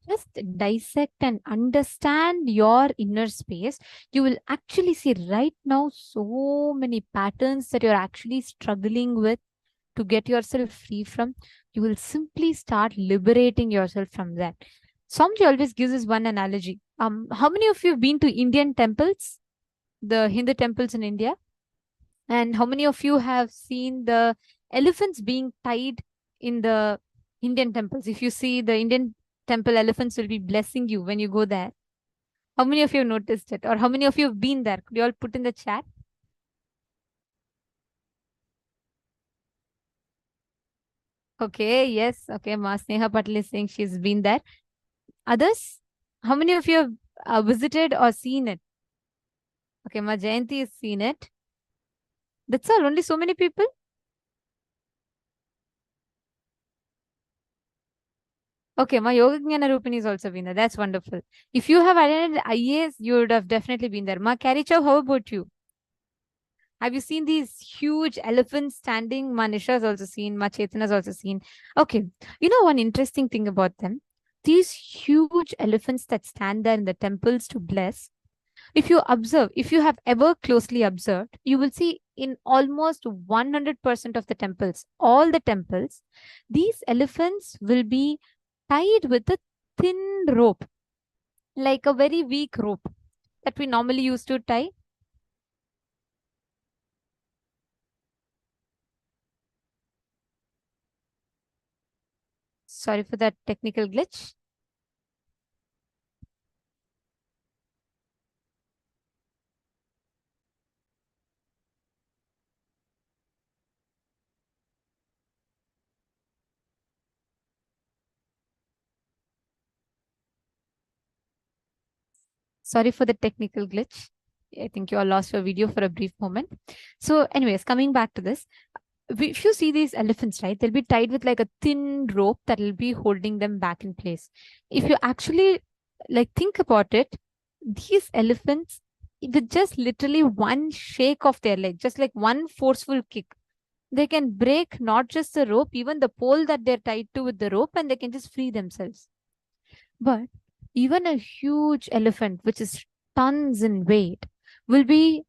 Speaker 8: just dissect and understand your inner space, you will actually see right now so many patterns that you're actually struggling with to get yourself free from. You will simply start liberating yourself from that. Swamiji always gives us one analogy. How many of you have been to Indian temples, the Hindu temples in India? And how many of you have seen the elephants being tied in the Indian temples? If you see the Indian temple, elephants will be blessing you when you go there. How many of you have noticed it? Or how many of you have been there? Could you all put in the chat? Okay, yes. Okay, Ma Sneha Patel is saying she's been there. Others? How many of you have visited or seen it? Okay, Ma Jayanti has seen it. That's all. Only so many people? Okay, my Yoga Jnana Rupini is also been there. That's wonderful. If you have attended IAS, you would have definitely been there. Ma Karichav, how about you? Have you seen these huge elephants standing? Ma Nisha has also seen. Ma Chetana has also seen. Okay, you know one interesting thing about them? These huge elephants that stand there in the temples to bless, if you observe, if you have ever closely observed, you will see in almost 100% of the temples, all the temples, these elephants will be tied with a thin rope, like a very weak rope that we normally use to tie. Sorry for that technical glitch. Sorry for the technical glitch. I think you all lost your video for a brief moment. So anyways, coming back to this, if you see these elephants, right, they'll be tied with like a thin rope that will be holding them back in place. If you actually like think about it, these elephants, with just literally one shake of their leg, just like one forceful kick,
Speaker 7: They can break not just the rope, even the pole that they're tied to with the rope, and they can just free themselves. But even a huge elephant, which is tons in weight, will be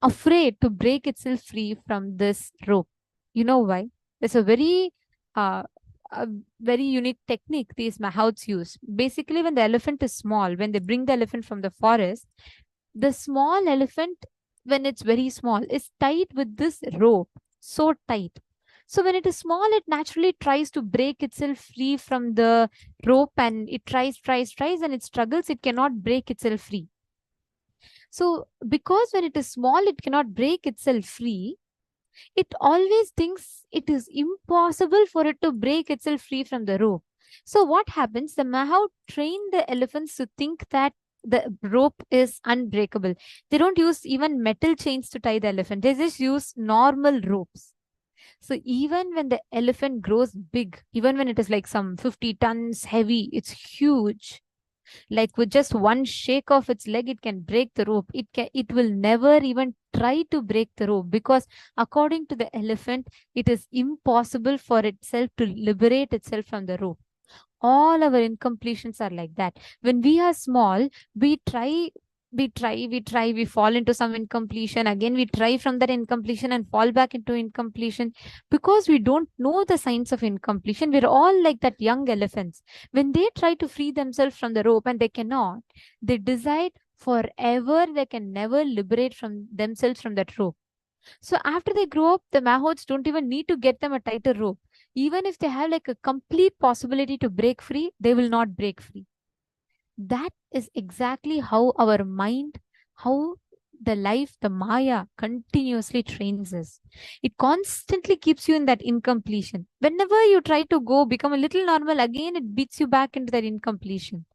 Speaker 7: afraid to break itself free from this rope. You know why? It's uh, a very unique technique these mahouts use. Basically, when the elephant is small, when they bring the elephant from the forest, the small elephant, when it's very small, is tied with this rope, so tight. So when it is small, it naturally tries to break itself free from the rope, and it tries, and it struggles. It cannot break itself free. So because when it is small, it cannot break itself free, it always thinks it is impossible for it to break itself free from the rope. So what happens? The mahout train the elephants to think that the rope is unbreakable. They don't use even metal chains to tie the elephant. They just use normal ropes. So even when the elephant grows big, even when it is like some 50 tons heavy, it's huge. Like with just one shake of its leg, it can break the rope. It will never even try to break the rope, because according to the elephant, it is impossible for itself to liberate itself from the rope. All our incompletions are like that. When we are small, we try, we fall into some incompletion. Again, we try from that incompletion and fall back into incompletion, because we don't know the signs of incompletion. We're all like that young elephants. When they try to free themselves from the rope and they cannot, they decide forever they can never liberate from themselves from that rope. So after they grow up, the mahouts don't even need to get them a tighter rope. Even if they have like a complete possibility to break free, they will not break free. That is exactly how our mind, how the life, the Maya continuously trains us. It constantly keeps you in that incompletion. Whenever you try to go become a little normal, again it beats you back into that incompletion.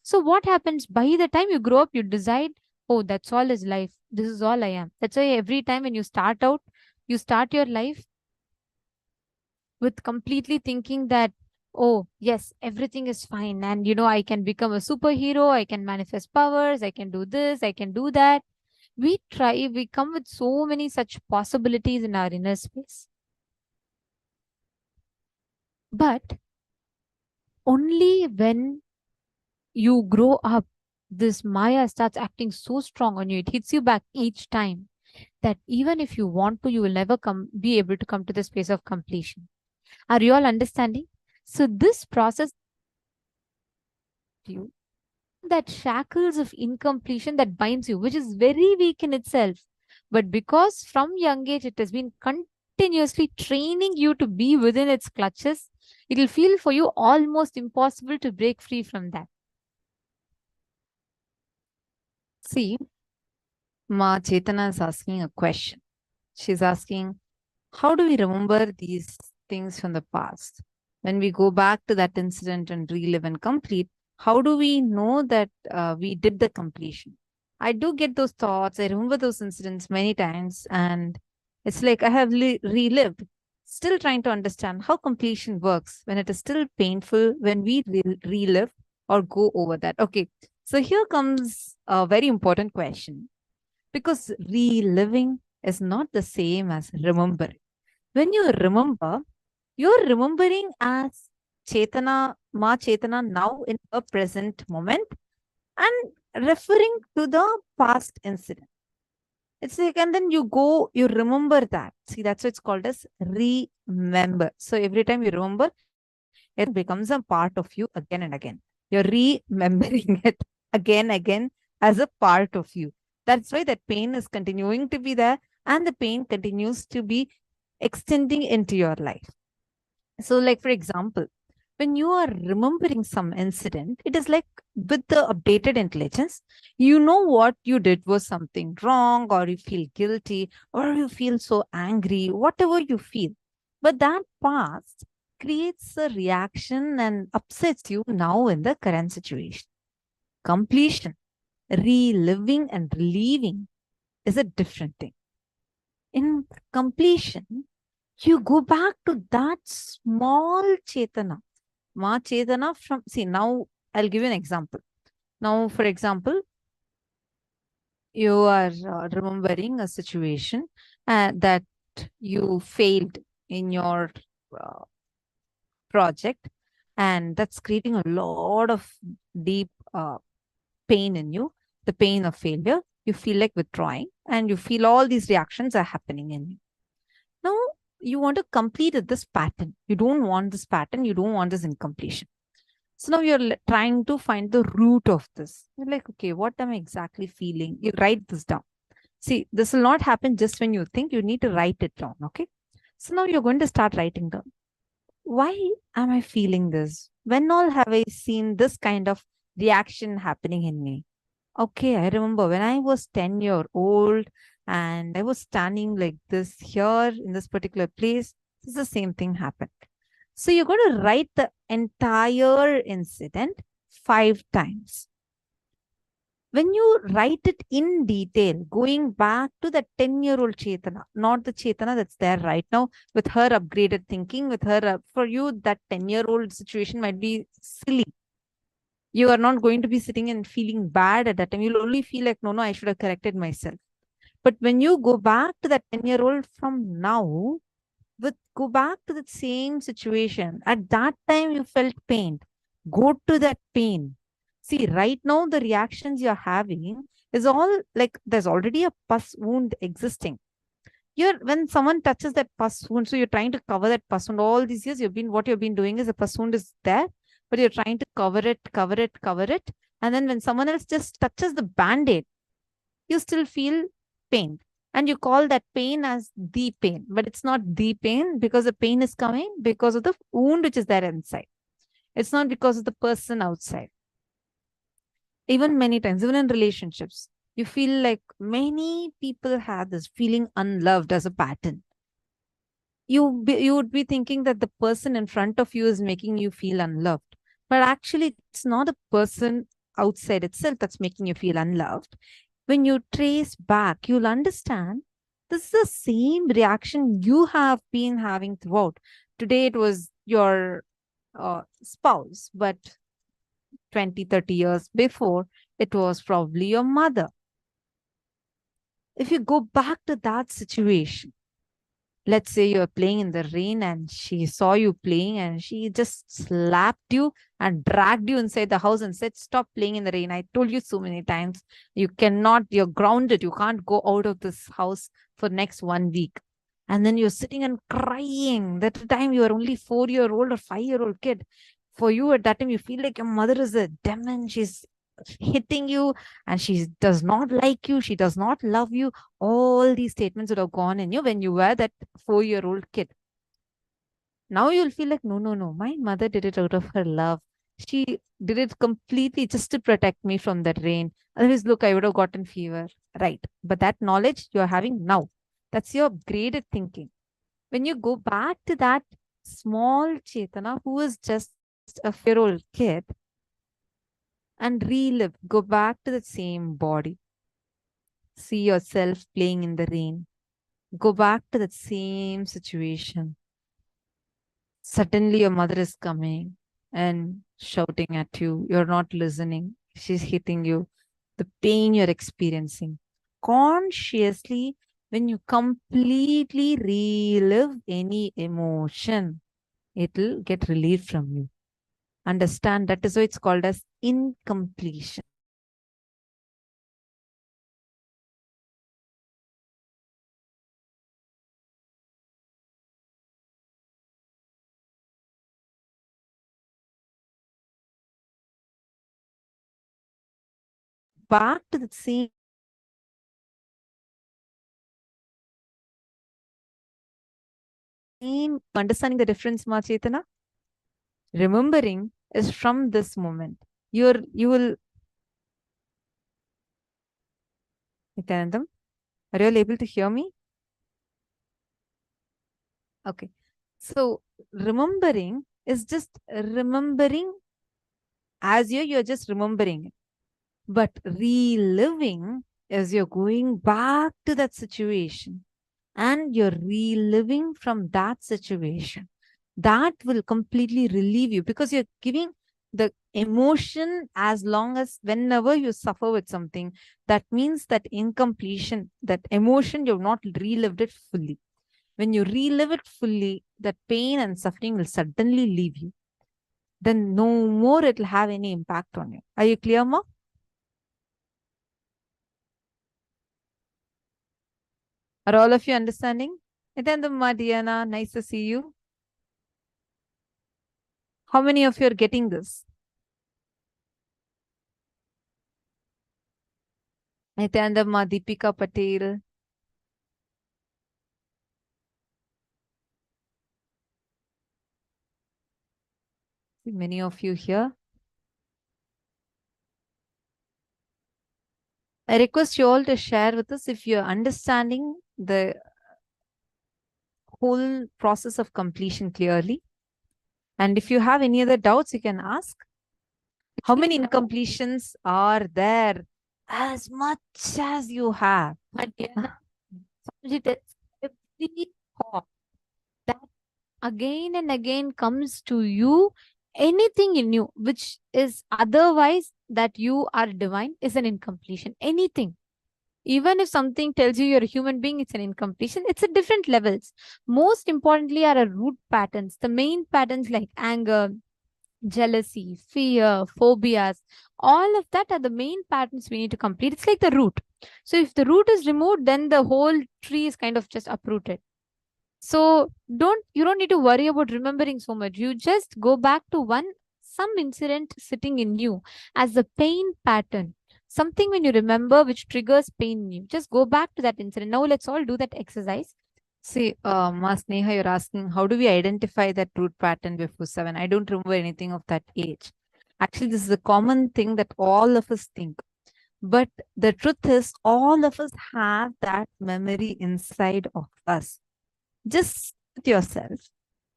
Speaker 7: So what happens? By the time you grow up, you decide, oh, that's all is life. This is all I am. That's why every time when you start out, you start your life with completely thinking that, oh, yes, everything is fine. And, I can become a superhero. I can manifest powers. I can do this. I can do that. We come with so many such possibilities in our inner space. But only when you grow up, this Maya starts acting so strong on you. It hits you back each time that even if you want to, you will never be able to come to the space of completion. Are you all understanding? So this process, you that shackles of incompletion that binds you, which is very weak in itself. But because from young age, it has been continuously training you to be within its clutches, it will feel for you almost impossible to break free from that.
Speaker 8: See, Ma Chetana is asking a question. She's asking, how do we remember these things from the past? When we go back to that incident and relive and complete, how do we know that we did the completion? I do get those thoughts. I remember those incidents many times, and it's like I have relived, still trying to understand how completion works when it is still painful when we relive or go over that. Okay, so here comes a very important question, because reliving is not the same as remembering. When you remember, you're remembering as Chetana, Ma Chetana now in a present moment and referring to the past incident. It's like, and then you remember that. See, that's what it's called as remember. So every time you remember, it becomes a part of you again and again. You're remembering it again as a part of you. That's why that pain is continuing to be there, and the pain continues to be extending into your life. So, like, for example, when you are remembering some incident, it is like with the updated intelligence, you know what you did was something wrong, or you feel guilty, or you feel so angry, whatever you feel. But that past creates a reaction and upsets you now in the current situation. Completion, reliving and relieving is a different thing. In completion, you go back to that small Chetana. Ma Chetana from, see, now I'll give you an example. Now, for example, you are remembering a situation that you failed in your project, and that's creating a lot of deep pain in you, the pain of failure. You feel like withdrawing, and you feel all these reactions are happening in you. Now, you want to complete this pattern. You don't want this pattern. You don't want this incompletion. So now you're trying to find the root of this. You're like, okay, what am I exactly feeling? You write this down. See, this will not happen just when you think. You need to write it down, okay? So now you're going to start writing down. Why am I feeling this? When all have I seen this kind of reaction happening in me? Okay, I remember when I was 10-year-old and I was standing like this here in this particular place, it's the same thing happened. So you're going to write the entire incident 5 times. When you write it in detail, going back to the 10-year-old Chetana, not the Chetana that's there right now, with her upgraded thinking, with her, for you, that 10-year-old situation might be silly. You are not going to be sitting and feeling bad at that time. You'll only feel like, no, I should have corrected myself. But when you go back to that 10-year-old from now, go back to the same situation. At that time, you felt pain. Go to that pain. See, right now, the reactions you're having is all like there's already a pus wound existing. When someone touches that pus wound, so you're trying to cover that pus wound. All these years, what you've been doing is the pus wound is there, but you're trying to cover it. And then when someone else just touches the band-aid, you still feel pain. And you call that pain as the pain, but it's not the pain because the pain is coming because of the wound which is there inside. It's not because of the person outside. Even many times, even in relationships, you feel like many people have this feeling unloved as a pattern. You would be thinking that the person in front of you is making you feel unloved. But actually, it's not a person outside itself that's making you feel unloved. When you trace back, you'll understand this is the same reaction you have been having throughout. Today, it was your spouse, but 20, 30 years before, it was probably your mother. If you go back to that situation, let's say you're playing in the rain and she saw you playing and she just slapped you and dragged you inside the house and said, stop playing in the rain. I told you so many times, you're grounded. You can't go out of this house for next 1 week. And then you're sitting and crying. That time you are only 4-year-old or 5-year-old kid. For you at that time, you feel like your mother is a demon. She's hitting you and she does not like you. She does not love you. All these statements would have gone in you when you were that 4-year-old kid. Now you'll feel like, no, my mother did it out of her love. She did it completely just to protect me from that rain. Otherwise, look, I would have gotten fever. Right. But that knowledge you're having now, that's your upgraded thinking. When you go back to that small Chetana who is just a 4-year-old kid and relive, go back to the same body. See yourself playing in the rain. Go back to that same situation. Suddenly your mother is coming and shouting at you. You're not listening. She's hitting you. The pain you're experiencing. Consciously, when you completely relive any emotion, it'll get relieved from you. Understand that is why it's called as incompletion. Back to the same understanding the difference, Ma Chetana? Remembering is from this moment. You will Nityanandam, are you all able to hear me? Okay. So remembering is just remembering as you're just remembering it. But reliving is you're going back to that situation and you're reliving from that situation. That will completely relieve you because you're giving the emotion as long as whenever you suffer with something, that means that incompletion, that emotion, you've not relived it fully. When you relive it fully, that pain and suffering will suddenly leave you. Then no more it will have any impact on you. Are you clear, Ma? Are all of you understanding? Nithyananda Diana, nice to see you. How many of you are getting this? Nithyananda Deepika Patel. See many of you here. I request you all to share with us if you're understanding the whole process of completion clearly. And if you have any other doubts, you can ask. How many incompletions are there? As much as you have.
Speaker 7: But yeah, that's every thought that again and again comes to you, anything in you which is otherwise that you are divine is an incompletion. Anything. Even if something tells you you're a human being, it's an incompletion. It's at different levels. Most importantly are our root patterns. The main patterns like anger, jealousy, fear, phobias, all of that are the main patterns we need to complete. It's like the root. So if the root is removed, then the whole tree is kind of just uprooted. So you don't need to worry about remembering so much. You just go back to some incident sitting in you as the pain pattern. Something when you remember which triggers pain in you. Just go back to that incident. Now let's all do that exercise.
Speaker 8: See, Ma Sneha, you're asking, how do we identify that root pattern before 7? I don't remember anything of that age. Actually, this is a common thing that all of us think. But the truth is, all of us have that memory inside of us. Just with yourself.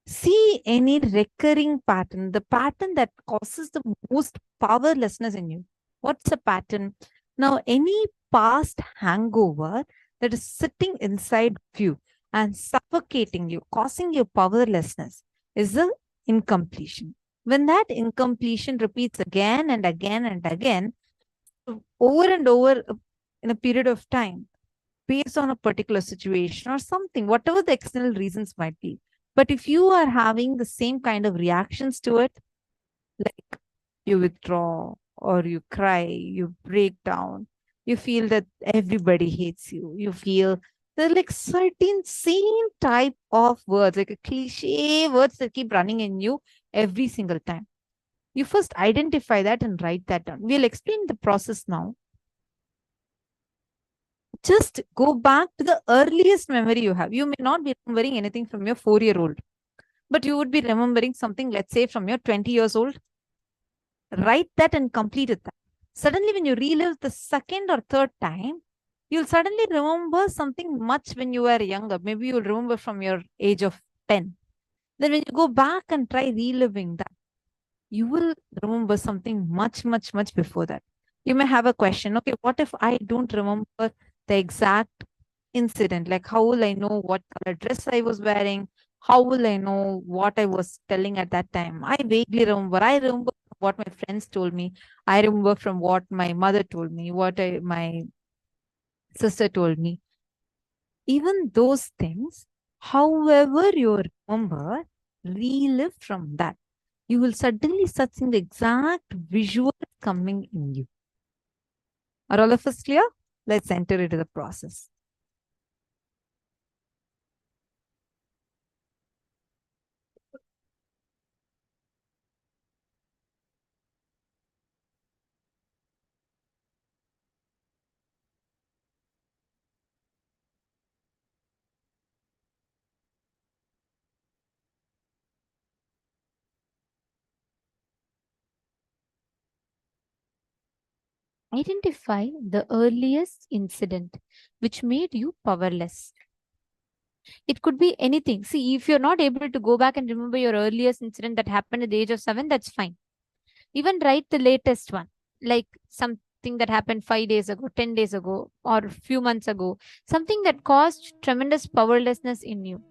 Speaker 8: See any recurring pattern, the pattern that causes the most powerlessness in you. What's the pattern? Now, any past hangover that is sitting inside of you and suffocating you, causing you powerlessness, is the incompletion. When that incompletion repeats again and again and again, over and over in a period of time, based on a particular situation or something, whatever the external reasons might be. But if you are having the same kind of reactions to it, like you withdraw or you cry, you break down, you feel that everybody hates you, you feel there are like certain same type of words, like a cliche words that keep running in you every single time. You first identify that and write that down. We'll explain the process now. Just go back to the earliest memory you have. You may not be remembering anything from your 4-year-old, but you would be remembering something, let's say, from your 20 years old. Write that and complete it. Suddenly, when you relive the second or third time, you'll suddenly remember something much when you were younger. Maybe you'll remember from your age of 10. Then when you go back and try reliving that, you will remember something much, much, much before that. You may have a question, okay, what if I don't remember the exact incident? Like, how will I know what color dress I was wearing? How will I know what I was telling at that time? I vaguely remember. I remember what my friends told me. I remember from what my mother told me, my sister told me. Even those things, however you remember, relive from that. You will suddenly start seeing the exact visual coming in you. Are all of us clear? Let's enter into the process.
Speaker 7: identify the earliest incident which made you powerless. It could be anything. See, if you're not able to go back and remember your earliest incident that happened at the age of 7, that's fine. Even write the latest one, like something that happened 5 days ago, 10 days ago, or a few months ago, something that caused tremendous powerlessness in you.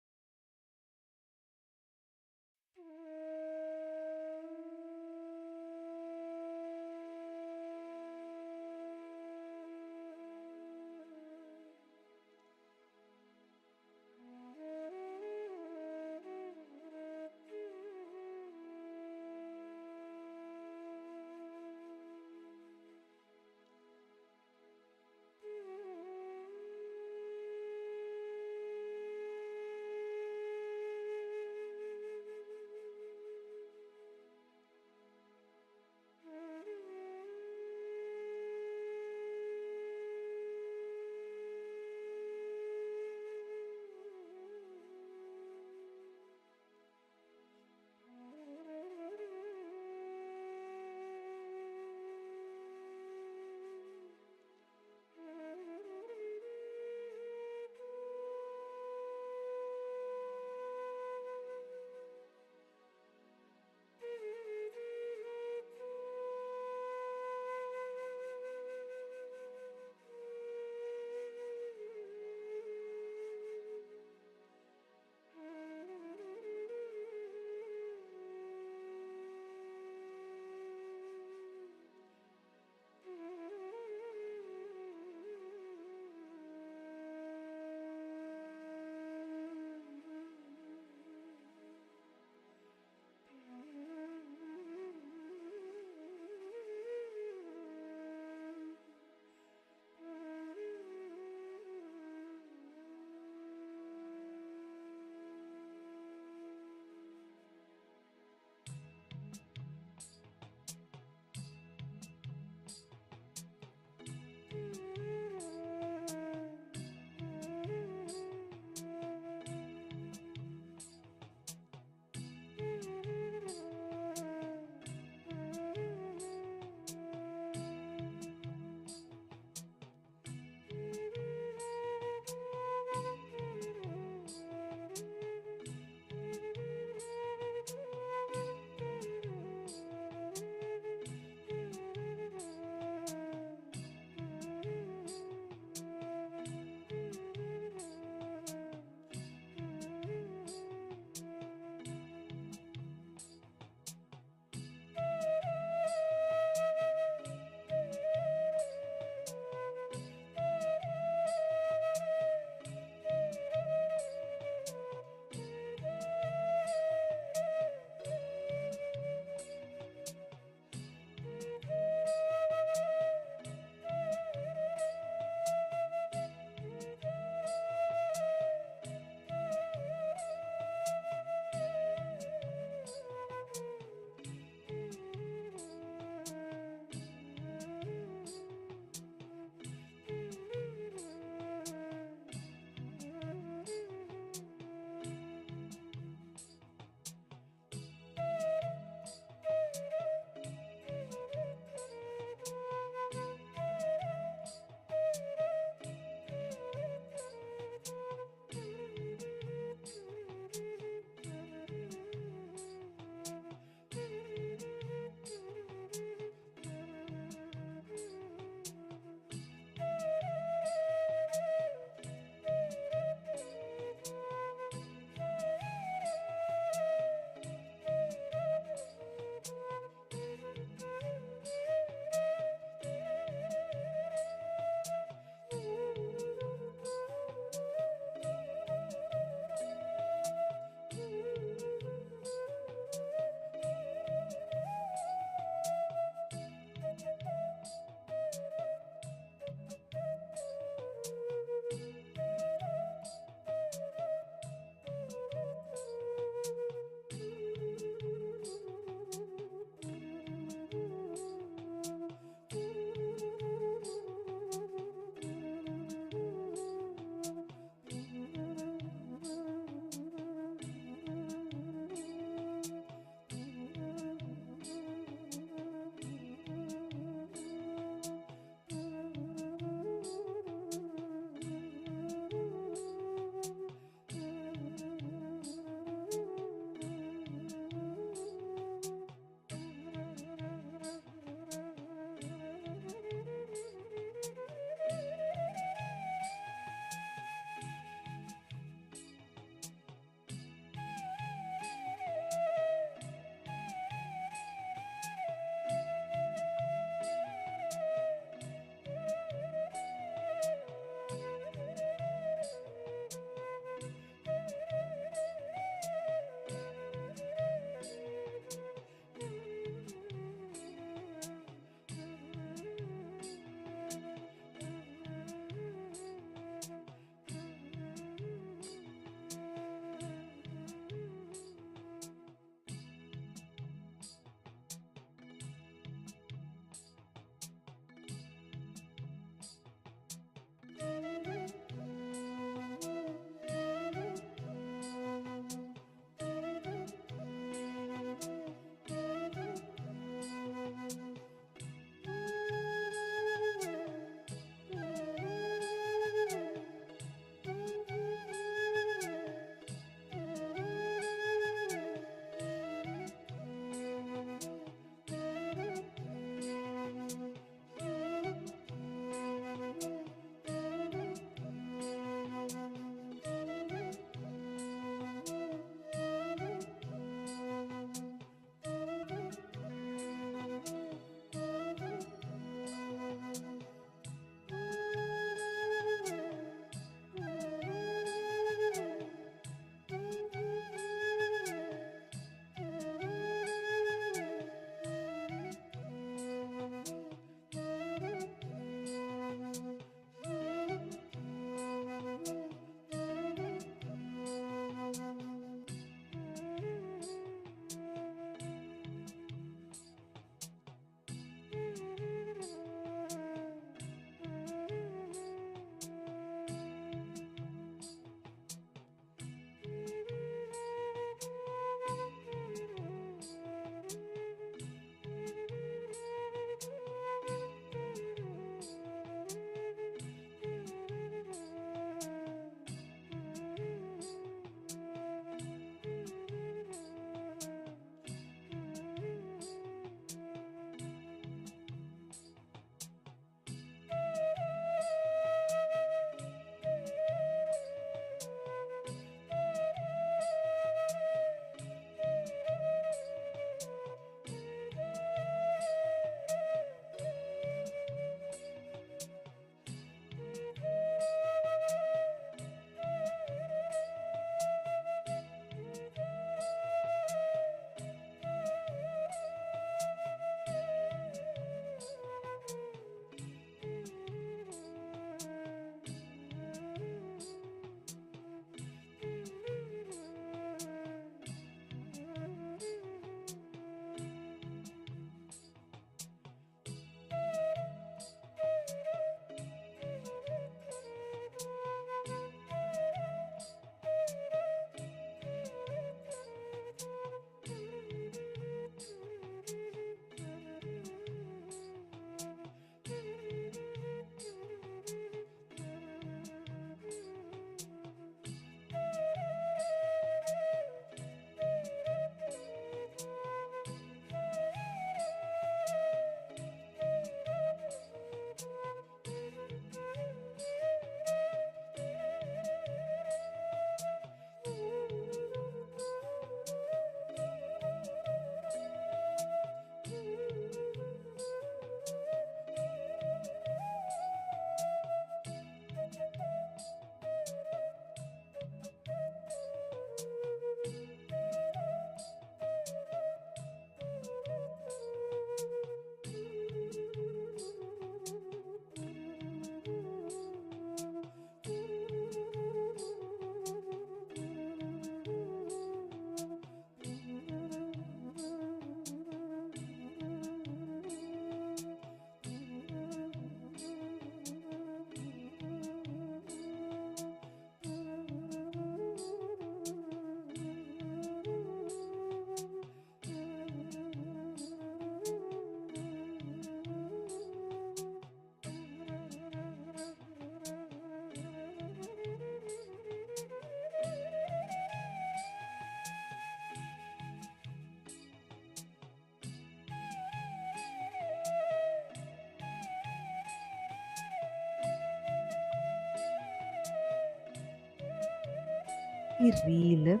Speaker 8: relive.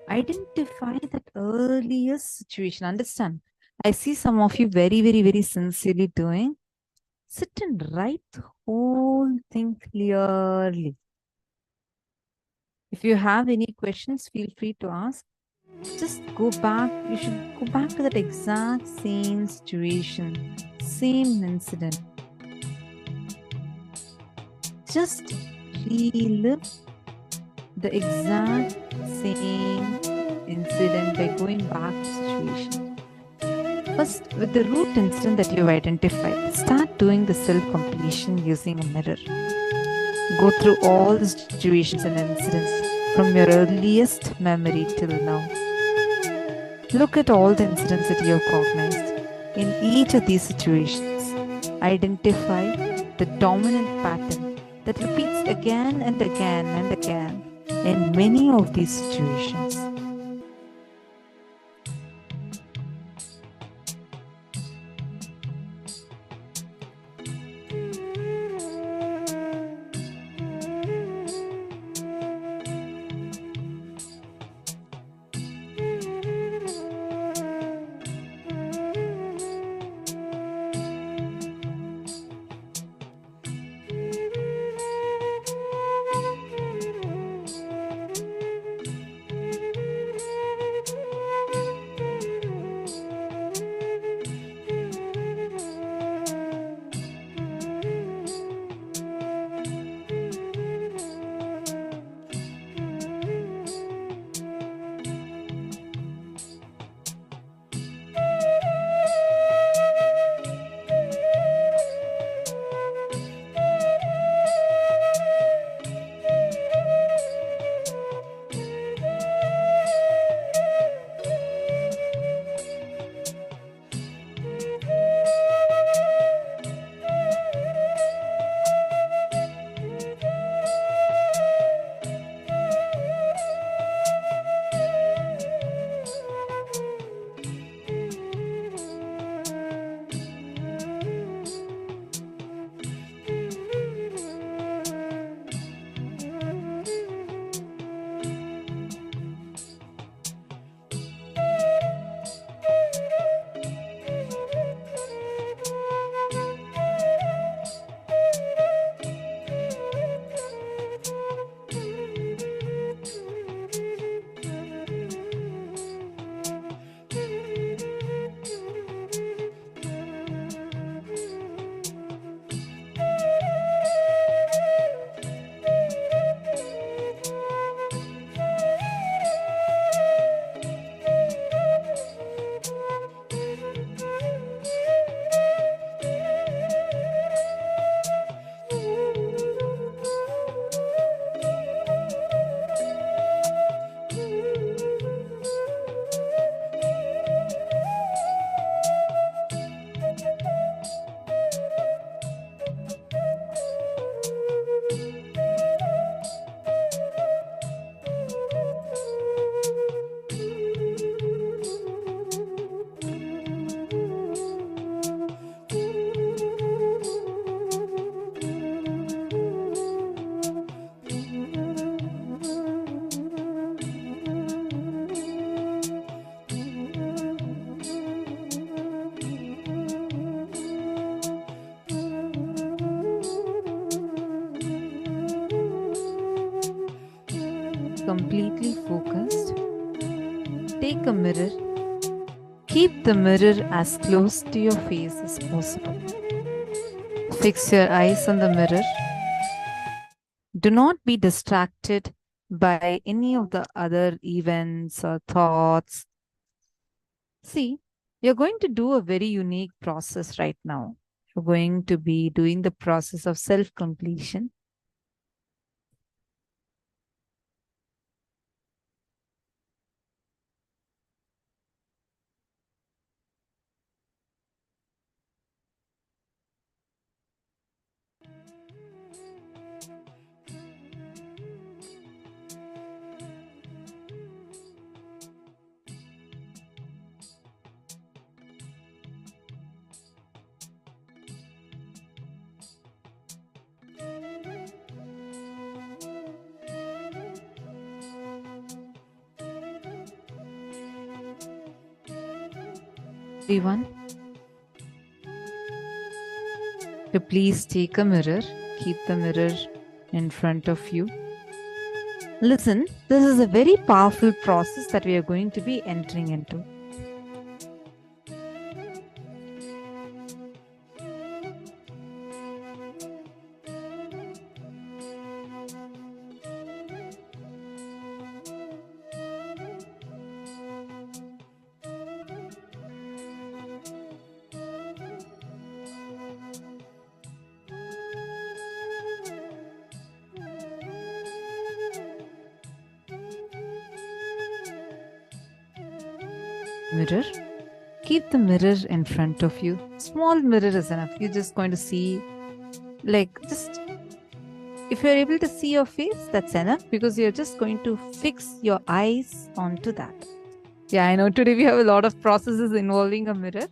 Speaker 8: Identify that earliest situation. Understand? I see some of you very sincerely doing. Sit and write the whole thing clearly. If you have any questions, feel free to ask. Just go back. You should go back to that exact same situation, same incident. Just relive the exact same incident by going back to situation. First, with the root incident that you've identified, start doing the self-completion using a mirror. Go through all the situations and incidents from your earliest memory till now. Look at all the incidents that you have cognized. In each of these situations, identify the dominant pattern that repeats again and again and again in many of these situations. Completely focused, take a mirror. Keep the mirror as close to your face as possible. Fix your eyes on the mirror. Do not be distracted by any of the other events or thoughts. See, you're going to do a very unique process right now. You're going to be doing the process of self-completion. everyone to please take a mirror, keep the mirror in front of you. Listen, this is a very powerful process that we are going to be entering into. Mirror. Keep the mirror in front of you. Small mirror is enough. You're just going to see, if you're able to see your face, that's enough, because you're just going to fix your eyes onto that. Yeah, I know today we have a lot of processes involving a mirror.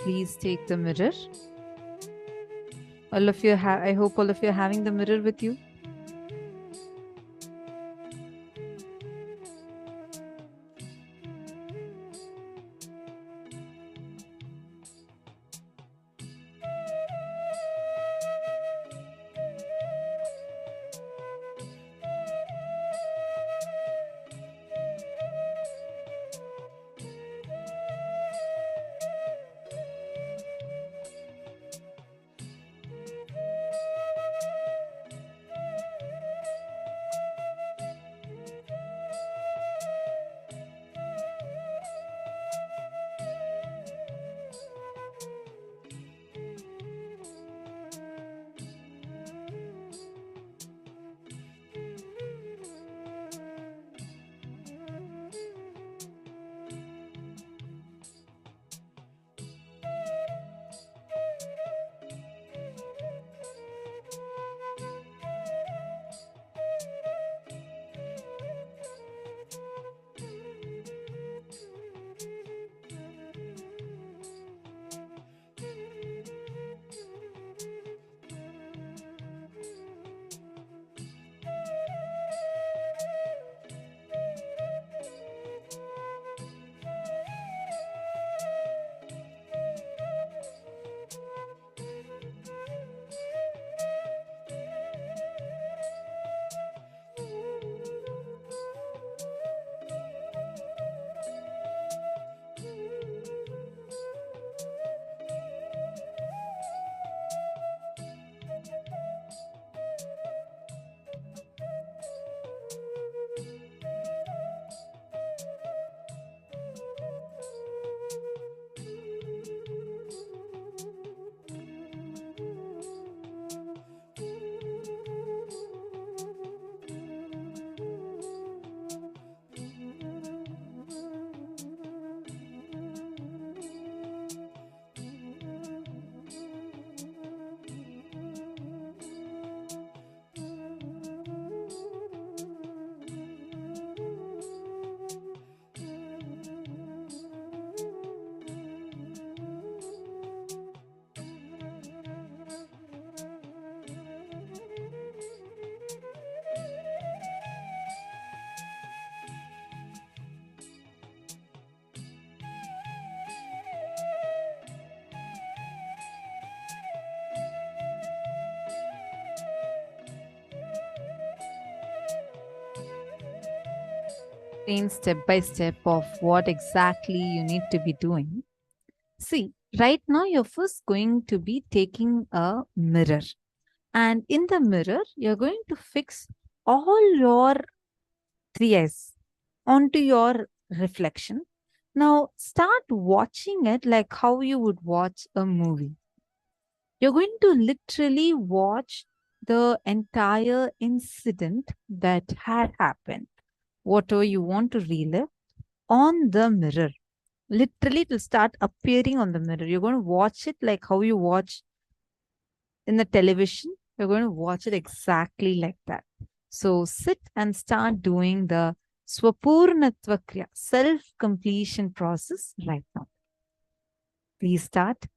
Speaker 8: Please take the mirror. All of you I hope all of you are having the mirror with you. Step by step of what exactly you need to be doing. See, right now you're first going to be taking a mirror, and in the mirror you're going to fix all your 3 eyes onto your reflection. Now start watching it like how you would watch a movie. You're going to literally watch the entire incident that had happened, whatever you want to relive, on the mirror. Literally, it will start appearing on the mirror. You're going to watch it like how you watch in the television. You're going to watch it exactly like that. So sit and start doing the Swapurnatva Kriya, self-completion process right now. Please start.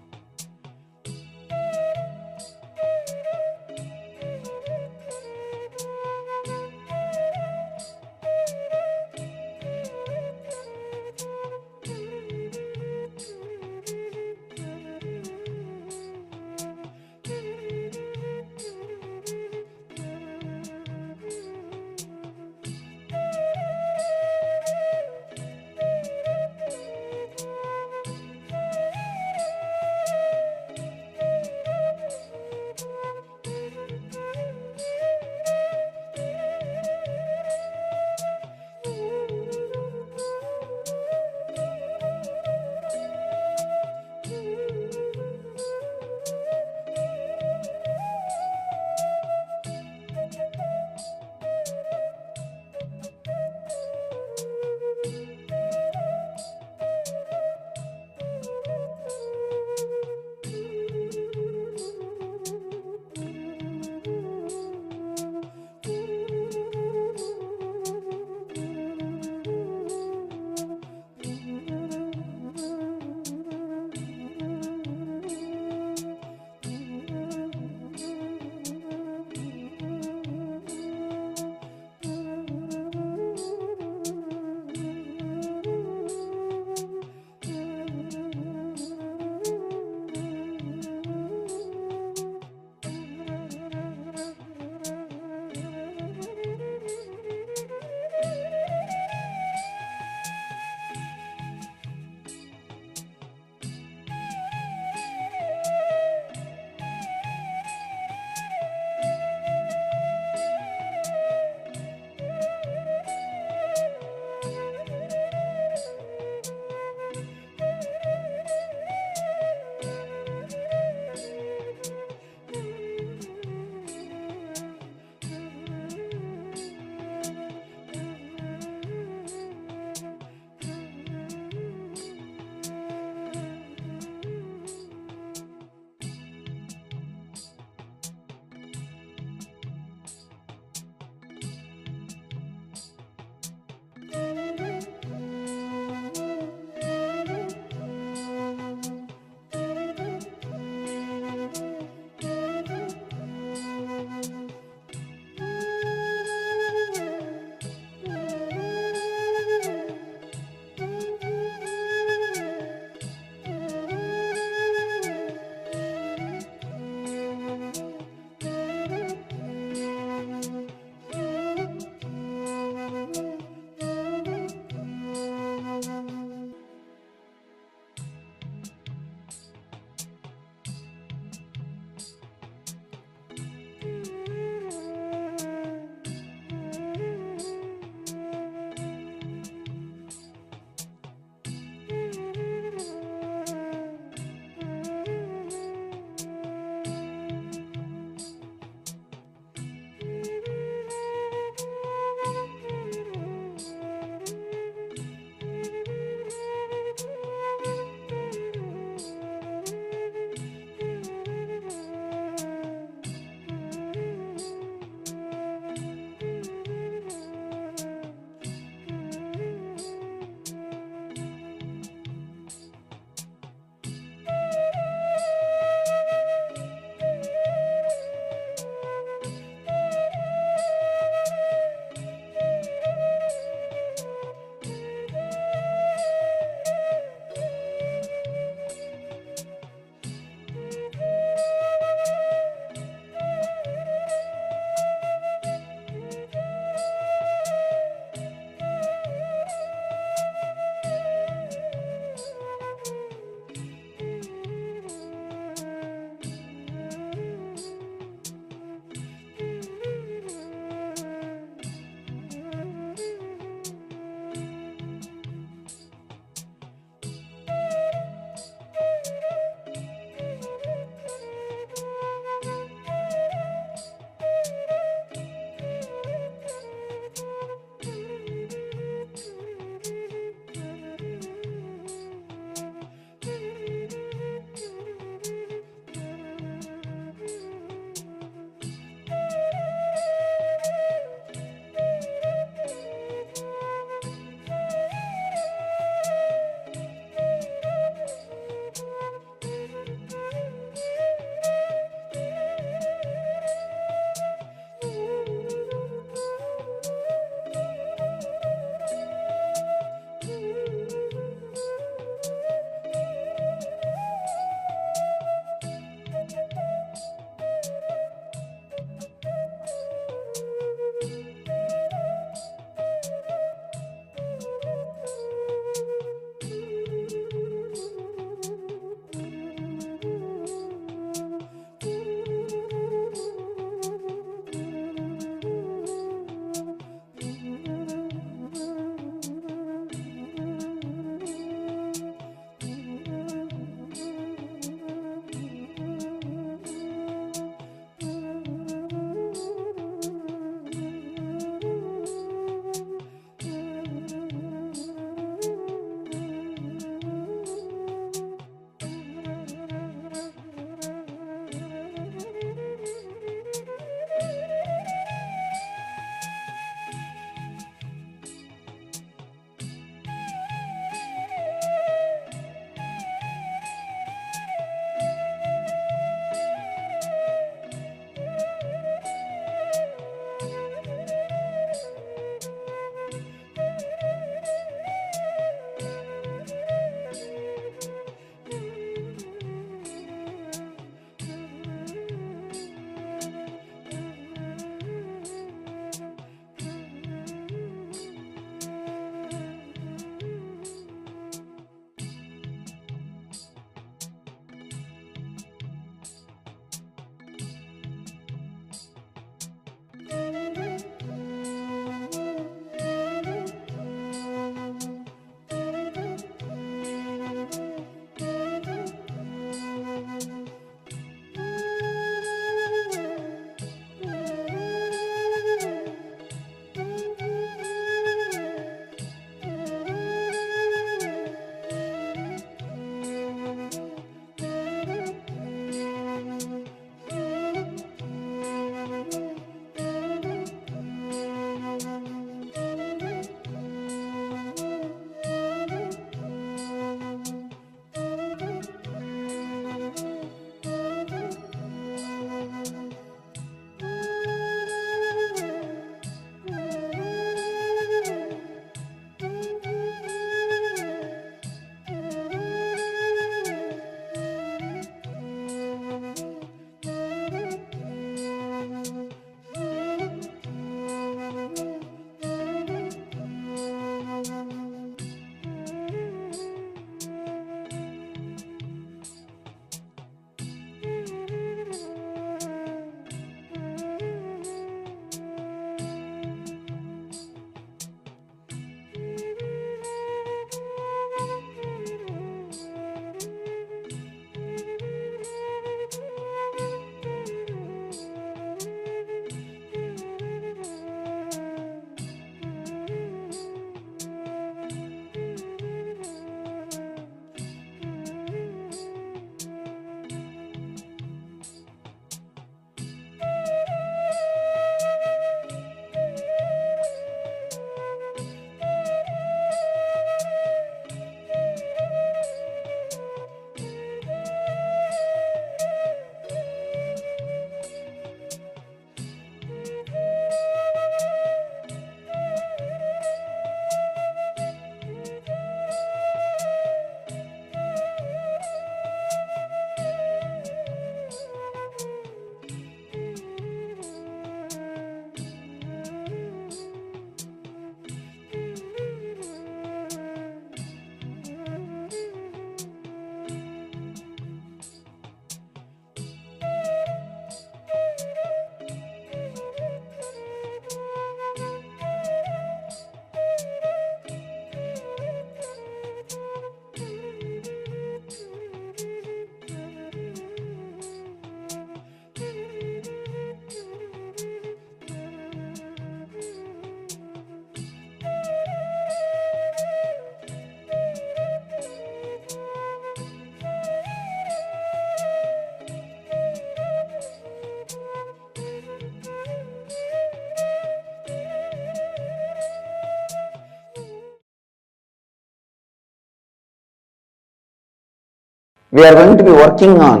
Speaker 4: we are going to be working on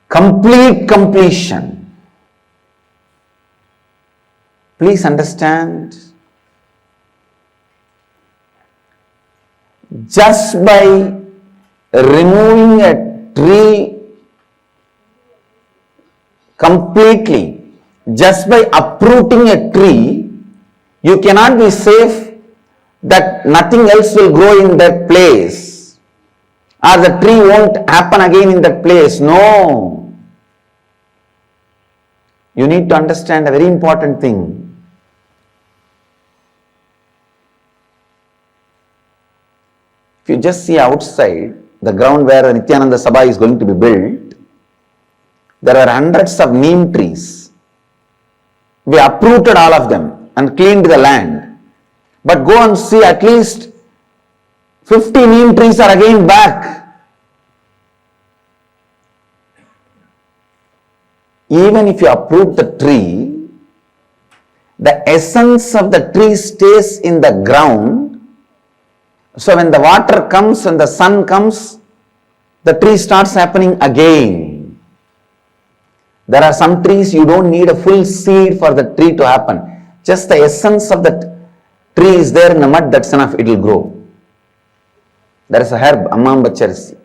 Speaker 4: complete completion. Please understand, just by removing a tree completely, just by uprooting a tree, you cannot be safe that nothing else will grow in that place or the tree won't happen again in that place. No. You need to understand a very important thing. If you just see outside the ground where the Nithyananda Sabha is going to be built, there are hundreds of neem trees. We uprooted all of them and cleaned the land. But go and see, at least 50 neem trees are again back. Even if you uproot the tree, the essence of the tree stays in the ground. So when the water comes and the sun comes, the tree starts happening again. There are some trees you don't need a full seed for the tree to happen. Just the essence of the tree is there in the mud, that's enough, it will grow. There is a herb, Amambacharisi.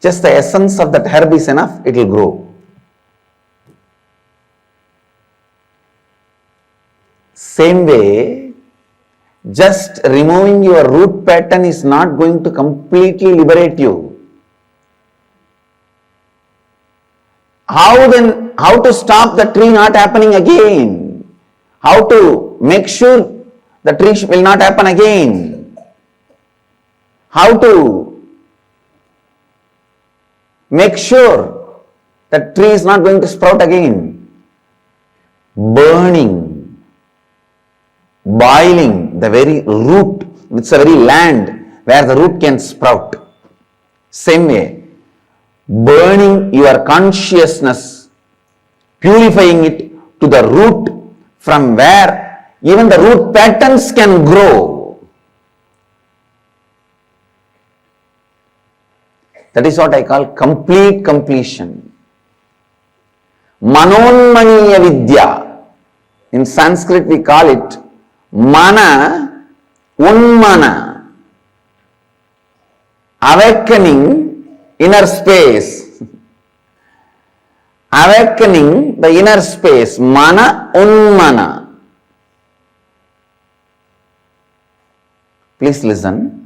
Speaker 4: Just the essence of that herb is enough, it will grow. Same way, just removing your root pattern is not going to completely liberate you. How to stop the tree not happening again? How to make sure the tree will not happen again? How to make sure the tree is not going to sprout again? Burning, boiling the very root, it's a very land where the root can sprout. Same way, burning your consciousness, purifying it to the root from where even the root patterns can grow. That is what I call complete completion. Manonmaniya Vidya. In Sanskrit we call it Mana Unmana. Awakening inner space. Awakening the inner space. Mana Unmana. Please listen.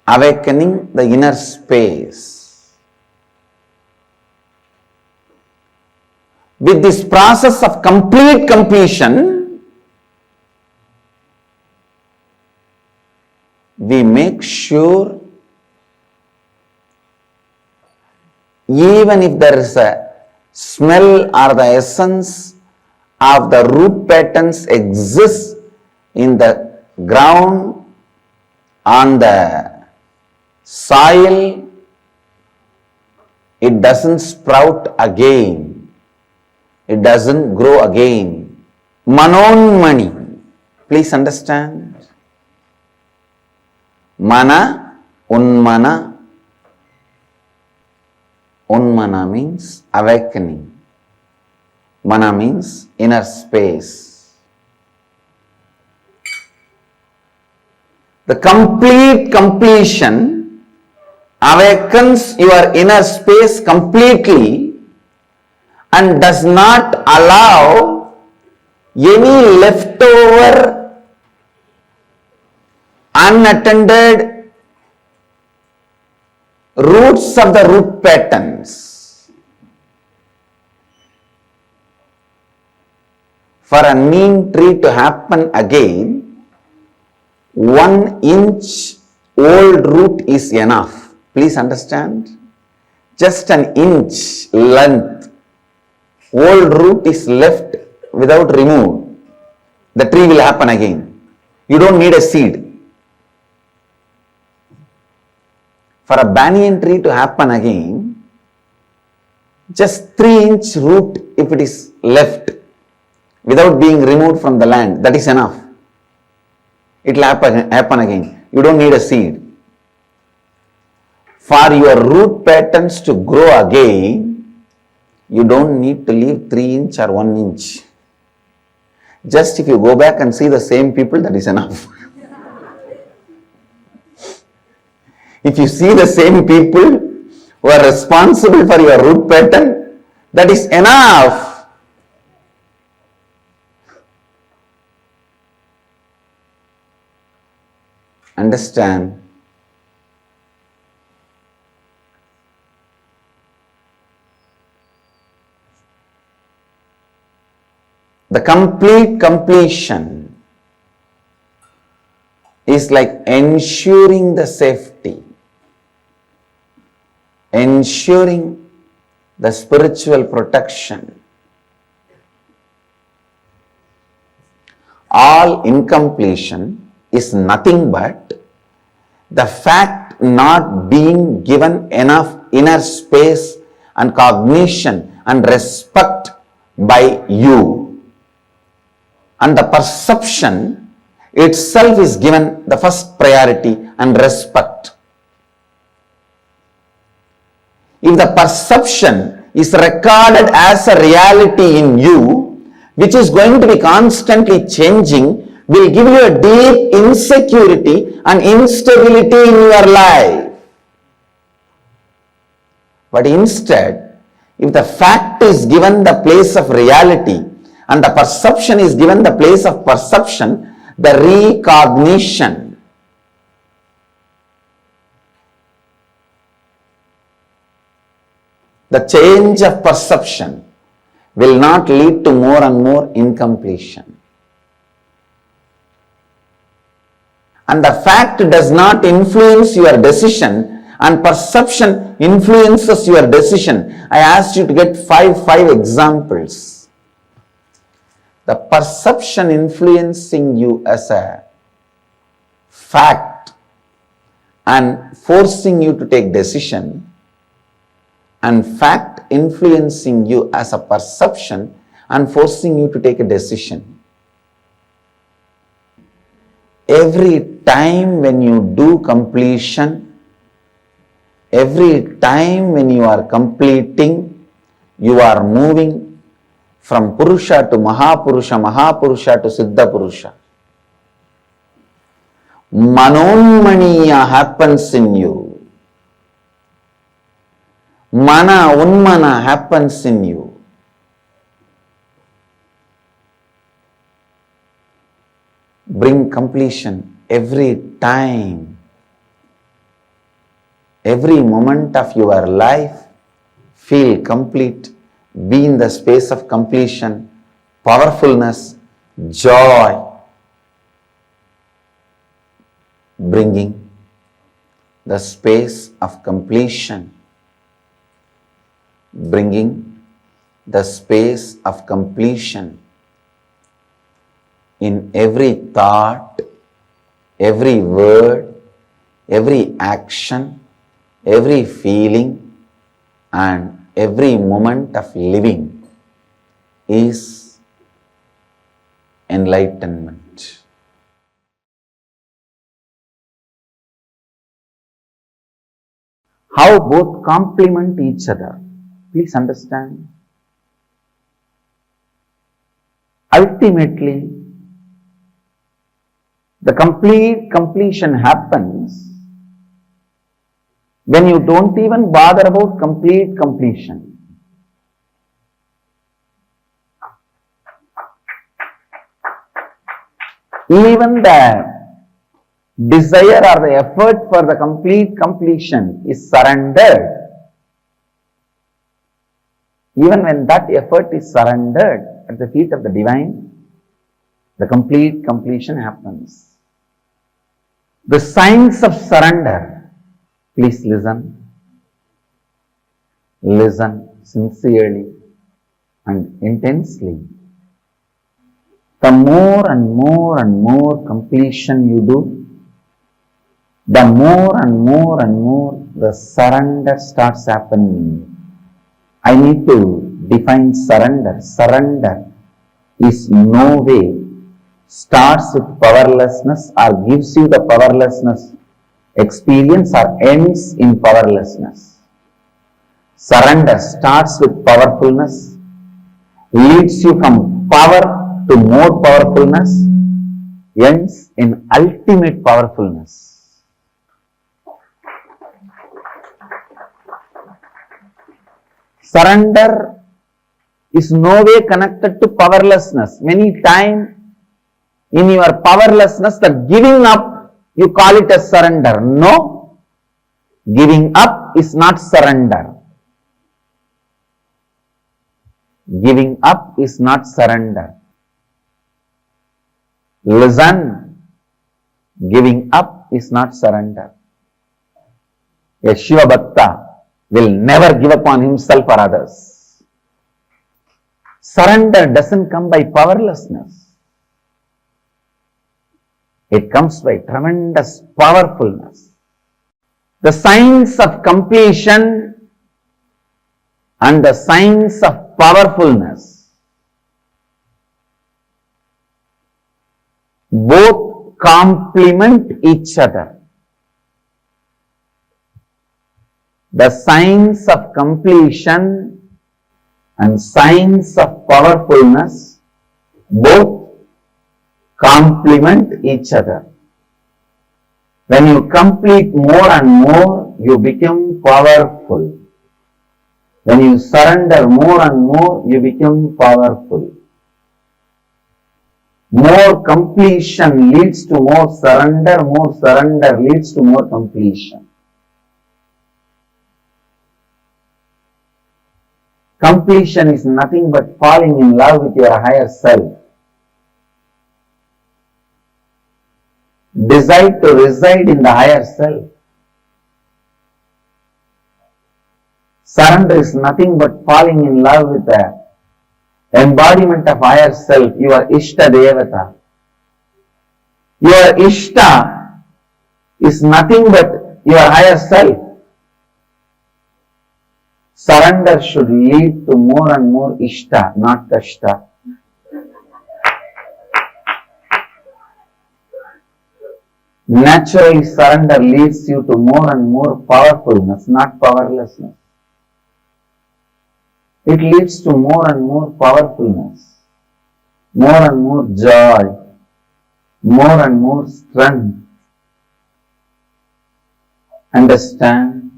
Speaker 4: Awakening the inner space. With this process of complete completion, we make sure even if there is a smell or the essence of the root patterns exists in the ground, on the soil, it doesn't sprout again. It doesn't grow again. Manonmani. Please understand. Mana, Unmana. Unmana means awakening. Mana means inner space. The complete completion awakens your inner space completely and does not allow any leftover unattended roots of the root patterns. For a neem tree to happen again, 1 inch old root is enough. Please understand. Just an inch length old root is left without removed. The tree will happen again. You don't need a seed. For a banyan tree to happen again, just 3-inch root if it is left without being removed from the land, that is enough. It will happen again. You don't need a seed. For your root patterns to grow again, you don't need to leave 3 inch or 1 inch. Just if you go back and see the same people, that is enough. If you see the same people who are responsible for your root pattern, that is enough. Understand? The complete completion is like ensuring the safety, ensuring the spiritual protection. All incompletion is nothing but the fact not being given enough inner space and cognition and respect by you. And the perception itself is given the first priority and respect. If the perception is recorded as a reality in you, which is going to be constantly changing, will give you a deep insecurity and instability in your life. But instead, if the fact is given the place of reality and the perception is given the place of perception, the recognition, the change of perception will not lead to more and more incompletion. And the fact does not influence your decision and perception influences your decision. I asked you to get five examples. The perception influencing you as a fact and forcing you to take decision, and fact influencing you as a perception and forcing you to take a decision. Every time when you do completion, every time when you are completing, you are moving from Purusha to Mahapurusha, Mahapurusha to Siddha Purusha. Manonmaniya happens in you. Mana Unmana happens in you. Bring completion every time. Every moment of your life, feel complete. Be in the space of completion, powerfulness, joy, bringing the space of completion, bringing the space of completion in every thought, every word, every action, every feeling, and every moment of living is enlightenment. How both complement each other. Please understand. Ultimately, the complete completion happens when you don't even bother about complete completion. Even the desire or the effort for the complete completion is surrendered. Even when that effort is surrendered at the feet of the divine, the complete completion happens. The signs of surrender. Please listen. Listen sincerely and intensely. The more and more and more completion you do, the more and more and more the surrender starts happening in you. I need to define surrender. Surrender is no way starts with powerlessness or gives you the powerlessness experience or ends in powerlessness. Surrender starts with powerfulness, leads you from power to more powerfulness, ends in ultimate powerfulness. Surrender is no way connected to powerlessness. Many times in your powerlessness, the giving up, you call it as surrender. No, giving up is not surrender. Giving up is not surrender. Listen, giving up is not surrender. A Shiva Bhakta will never give up on himself or others. Surrender doesn't come by powerlessness. It comes by tremendous powerfulness. The signs of completion and the signs of powerfulness both complement each other. The signs of completion and signs of powerfulness both complement each other. When you complete more and more, you become powerful. When you surrender more and more, you become powerful. More completion leads to more surrender leads to more completion. Completion is nothing but falling in love with your higher self. Decide to reside in the higher self. Surrender is nothing but falling in love with the embodiment of higher self, your Ishta Devata. Your Ishta is nothing but your higher self. Surrender should lead to more and more Ishta, not Kashta. Naturally, surrender leads you to more and more powerfulness, not powerlessness. It leads to more and more powerfulness, more and more joy, more and more strength. Understand?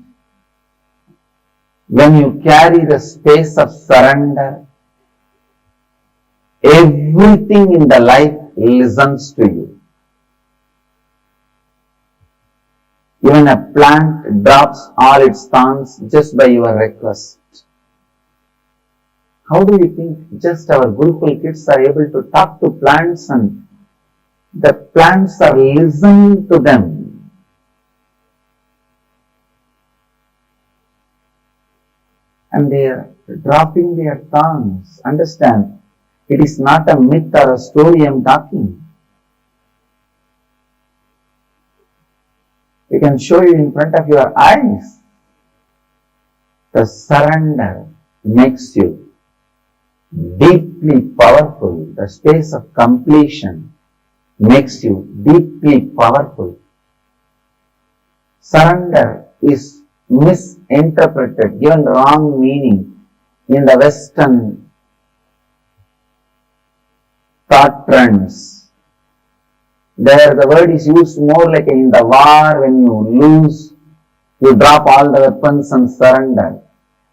Speaker 4: When you carry the space of surrender, everything in the life listens to you. Even a plant drops all its thorns just by your request. How do you think just our Gurukul kids are able to talk to plants and the plants are listening to them? And they are dropping their thorns. Understand, it is not a myth or a story I am talking. We can show you in front of your eyes. The surrender makes you deeply powerful. The space of completion makes you deeply powerful. Surrender is misinterpreted, given wrong meaning in the Western thought trends. There the word is used more like in the war, when you lose, you drop all the weapons and surrender.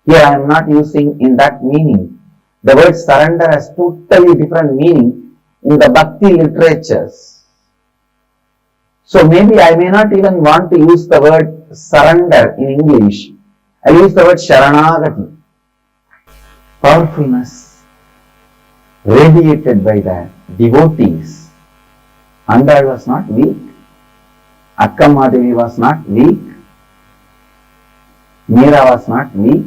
Speaker 4: Here I am not using in that meaning. The word surrender has totally different meaning in the Bhakti literatures. So maybe I may not even want to use the word surrender in English. I use the word Sharanagati. Powerfulness radiated by the devotees. Andal was not weak. Akkamadevi was not weak. Meera was not weak.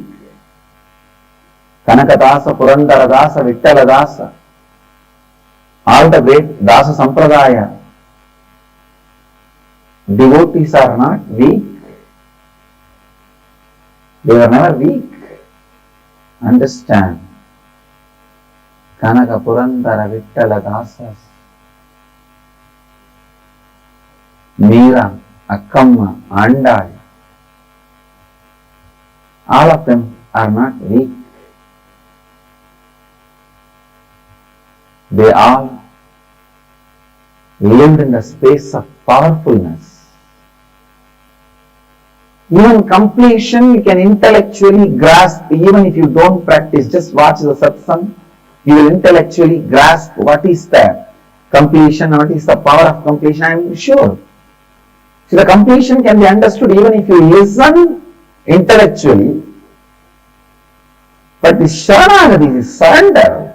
Speaker 4: Kanakadasa, Purandaradasa, Vittaladasa, all the great Dasa Sampradaya devotees are not weak. They were never weak. Understand? Kanaka Purandara Vittaladasas, Meera, Akkamma, Andal, all of them are not weak. They all lived in the space of powerfulness. Even completion you can intellectually grasp, even if you don't practice, just watch the satsang, you will intellectually grasp what is the completion, what is the power of completion, I am sure. So the completion can be understood even if you listen intellectually, but the sharanagati is surrender.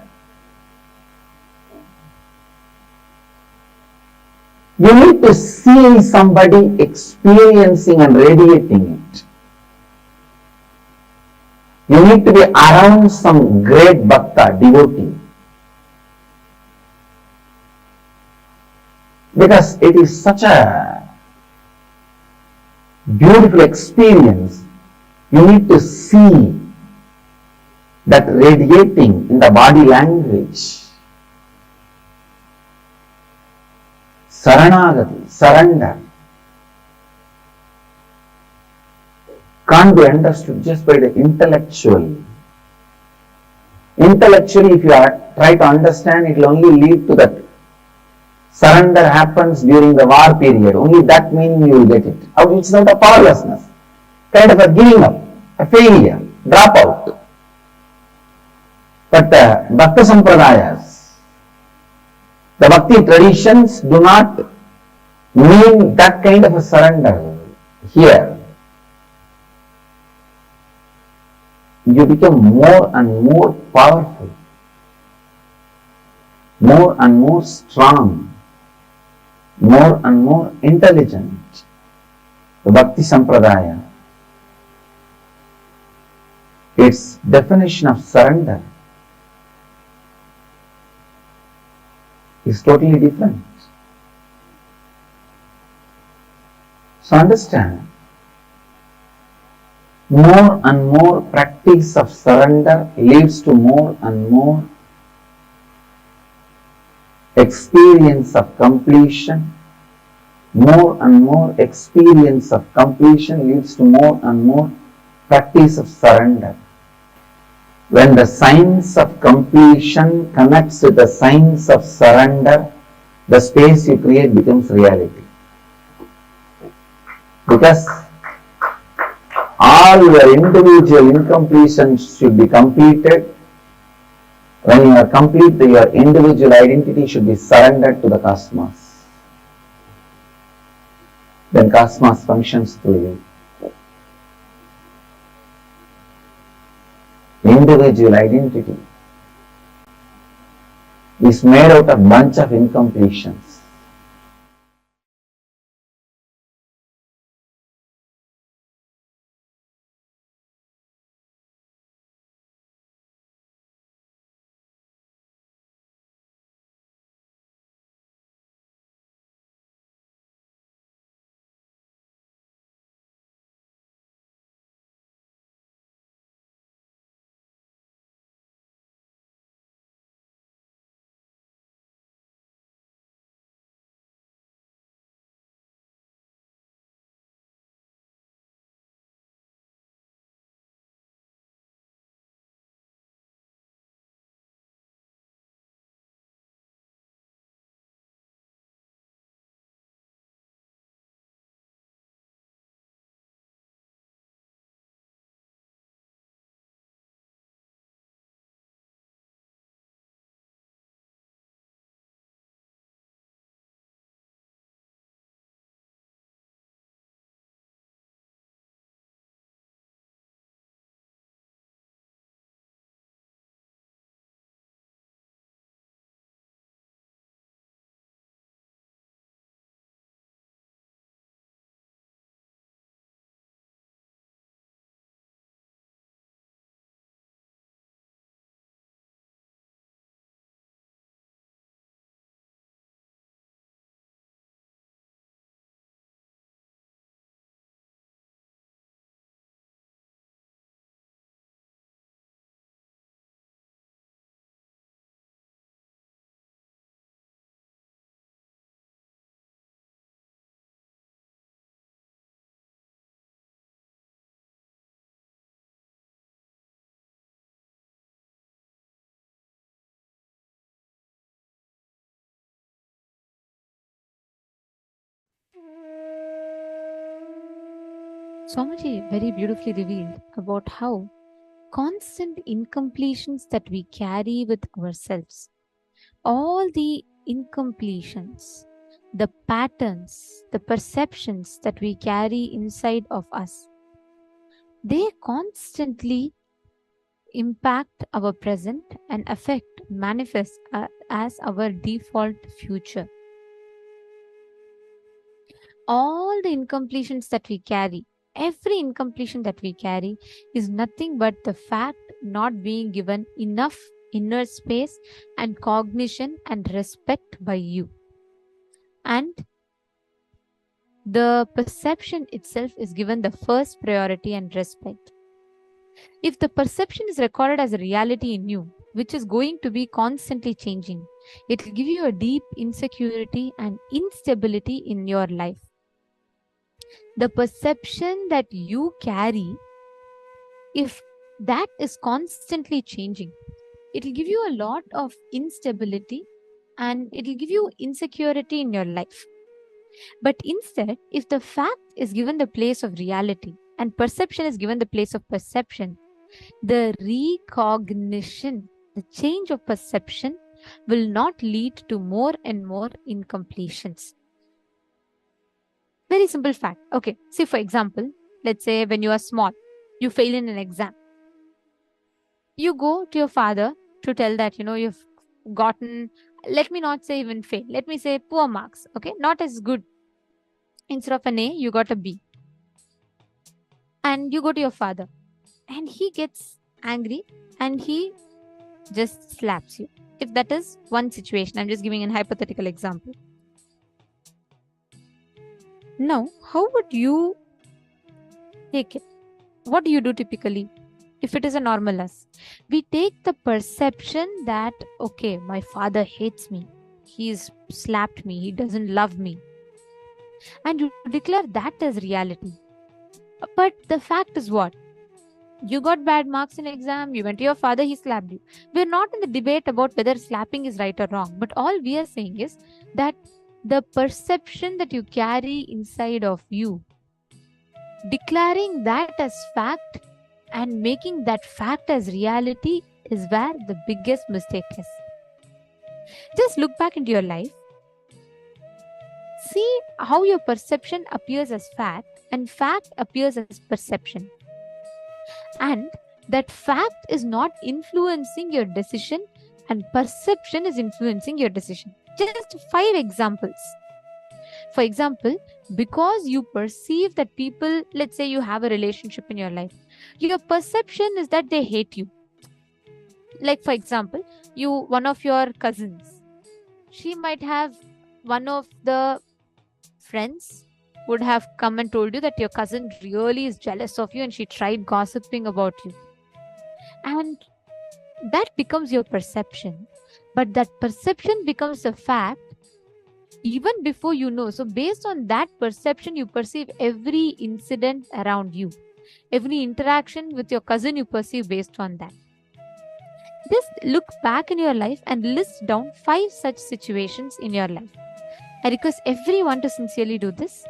Speaker 4: You need to see somebody experiencing and radiating it. You need to be around some great bhakta, devotee. Because it is such a beautiful experience. You need to see that radiating in the body language. Saranagati, surrender, can't be understood just by the intellectual. Intellectually, if you try to understand, it will only lead to that. Surrender happens during the war period. Only that meaning you will get it. It's not a powerlessness, kind of a giving up, a failure, drop out. But the Bhakta Sampradayas, the Bhakti traditions do not mean that kind of a surrender here. You become more and more powerful, more and more strong, more and more intelligent. The Bhakti Sampradaya, its definition of surrender is totally different. So understand, more and more practice of surrender leads to more and more experience of completion. More and more experience of completion leads to more and more practice of surrender. When the science of completion connects with the science of surrender, the space you create becomes reality. Because all your individual incompletions should be completed. When you are complete, your individual identity should be surrendered to the cosmos. Then cosmos functions through you. Individual identity is made out of bunch of incompletions.
Speaker 7: Swamiji very beautifully revealed about how constant incompletions that we carry with ourselves, all the incompletions, the patterns, the perceptions that we carry inside of us, they constantly impact our present and affect, manifest as our default future. All the incompletions that we carry, every incompletion that we carry is nothing but the fact not being given enough inner space and cognition and respect by you. And the perception itself is given the first priority and respect. If the perception is recorded as a reality in you, which is going to be constantly changing, it will give you a deep insecurity and instability in your life. The perception that you carry, if that is constantly changing, it will give you a lot of instability and it will give you insecurity in your life. But instead, if the fact is given the place of reality and perception is given the place of perception, the recognition, the change of perception will not lead to more and more incompletions. Very simple fact. Okay, see, for example, let's say when you are small, you fail in an exam. You go to your father to tell that, you've gotten, let me not say even fail, let me say poor marks, okay, not as good. Instead of an A, you got a B. And you go to your father and he gets angry and he just slaps you. If that is one situation, I'm just giving an hypothetical example. Now, how would you take it? What do you do typically? If it is a normal us, we take the perception that, okay, my father hates me, he's slapped me, he doesn't love me, and you declare that as reality. But the fact is what? You got bad marks in exam, you went to your father, he slapped you. We're not in the debate about whether slapping is right or wrong, but all we are saying is that the perception that you carry inside of you, declaring that as fact and making that fact as reality is where the biggest mistake is. Just look back into your life. See how your perception appears as fact and fact appears as perception. And that fact is not influencing your decision and perception is influencing your decision. Just 5 examples. For example, because you perceive that people, let's say you have a relationship in your life, your perception is that they hate you. Like, for example, one of your cousins, she might have, one of the friends would have come and told you that your cousin really is jealous of you and she tried gossiping about you. And that becomes your perception. But that perception becomes a fact even before you know. So based on that perception, you perceive every incident around you. Every interaction with your cousin you perceive based on that. Just look back in your life and list down 5 such situations in your life. I request everyone to sincerely do this.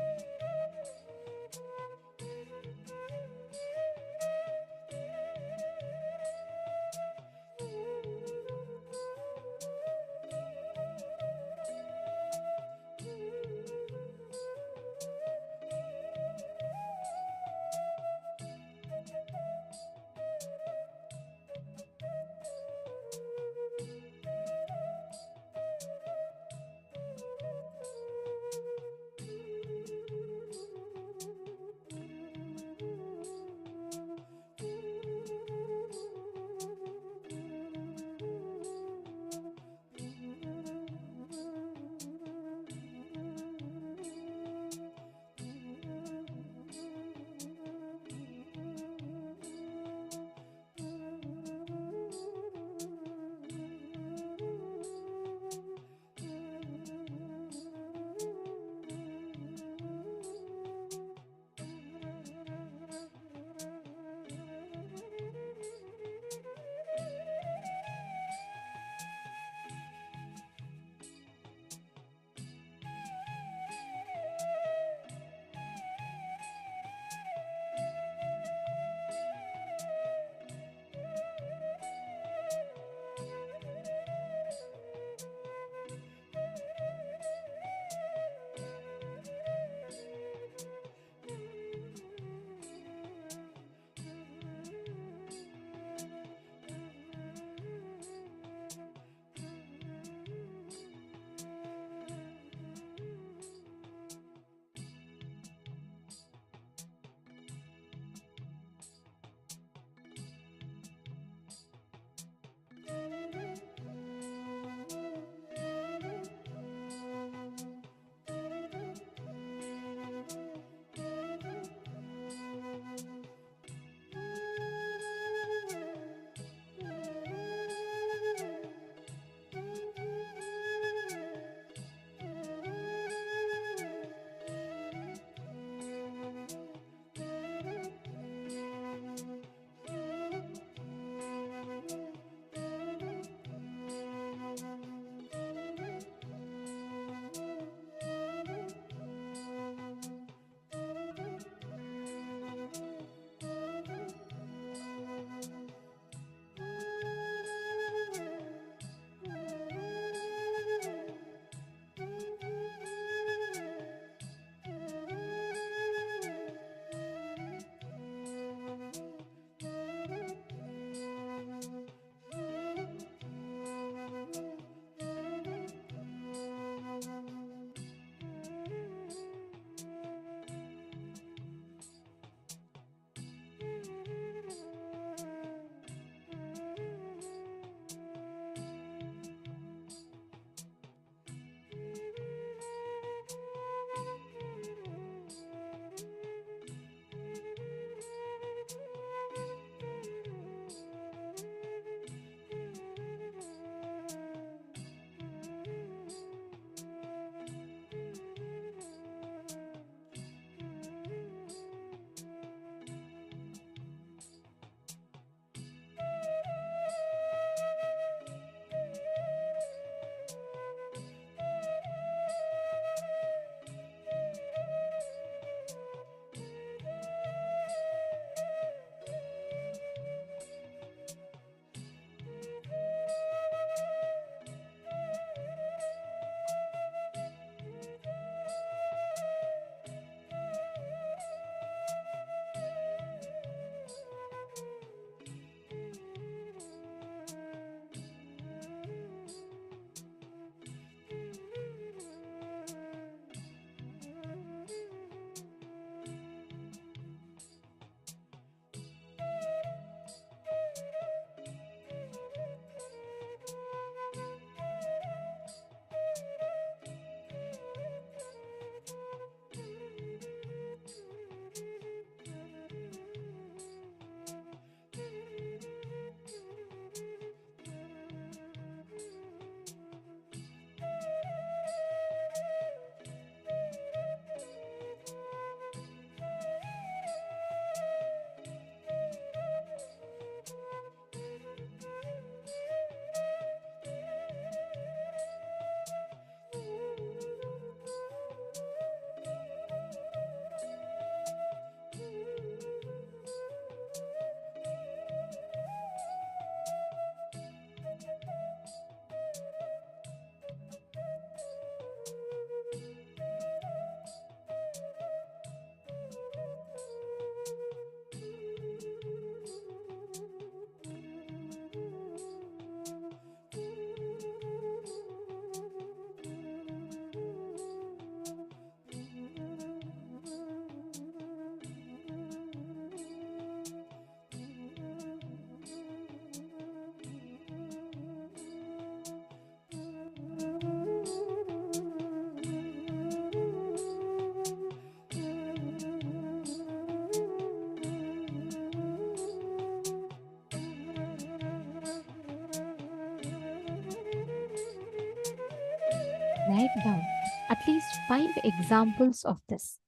Speaker 7: Write down at least 5 examples of this.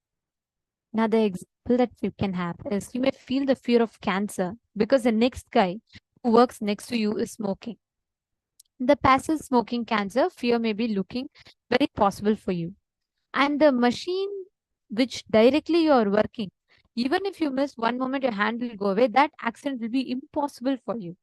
Speaker 7: Another example that you can have is you may feel the fear of cancer because the next guy who works next to you is smoking. The passive smoking cancer fear may be looking very possible for you. And the machine which directly you are working, even if you miss one moment, your hand will go away, that accident will be impossible for you.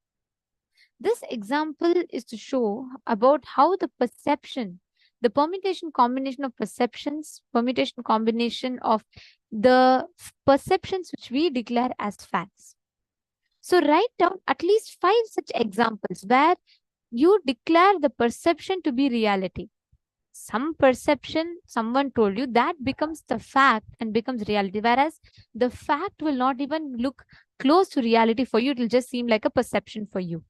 Speaker 7: This example is to show about how the perception, the permutation combination of perceptions, permutation combination of the perceptions which we declare as facts. So write down at least 5 such examples where you declare the perception to be reality. Some perception someone told you that becomes the fact and becomes reality, whereas the fact will not even look close to reality for you. It will just seem like a perception for you.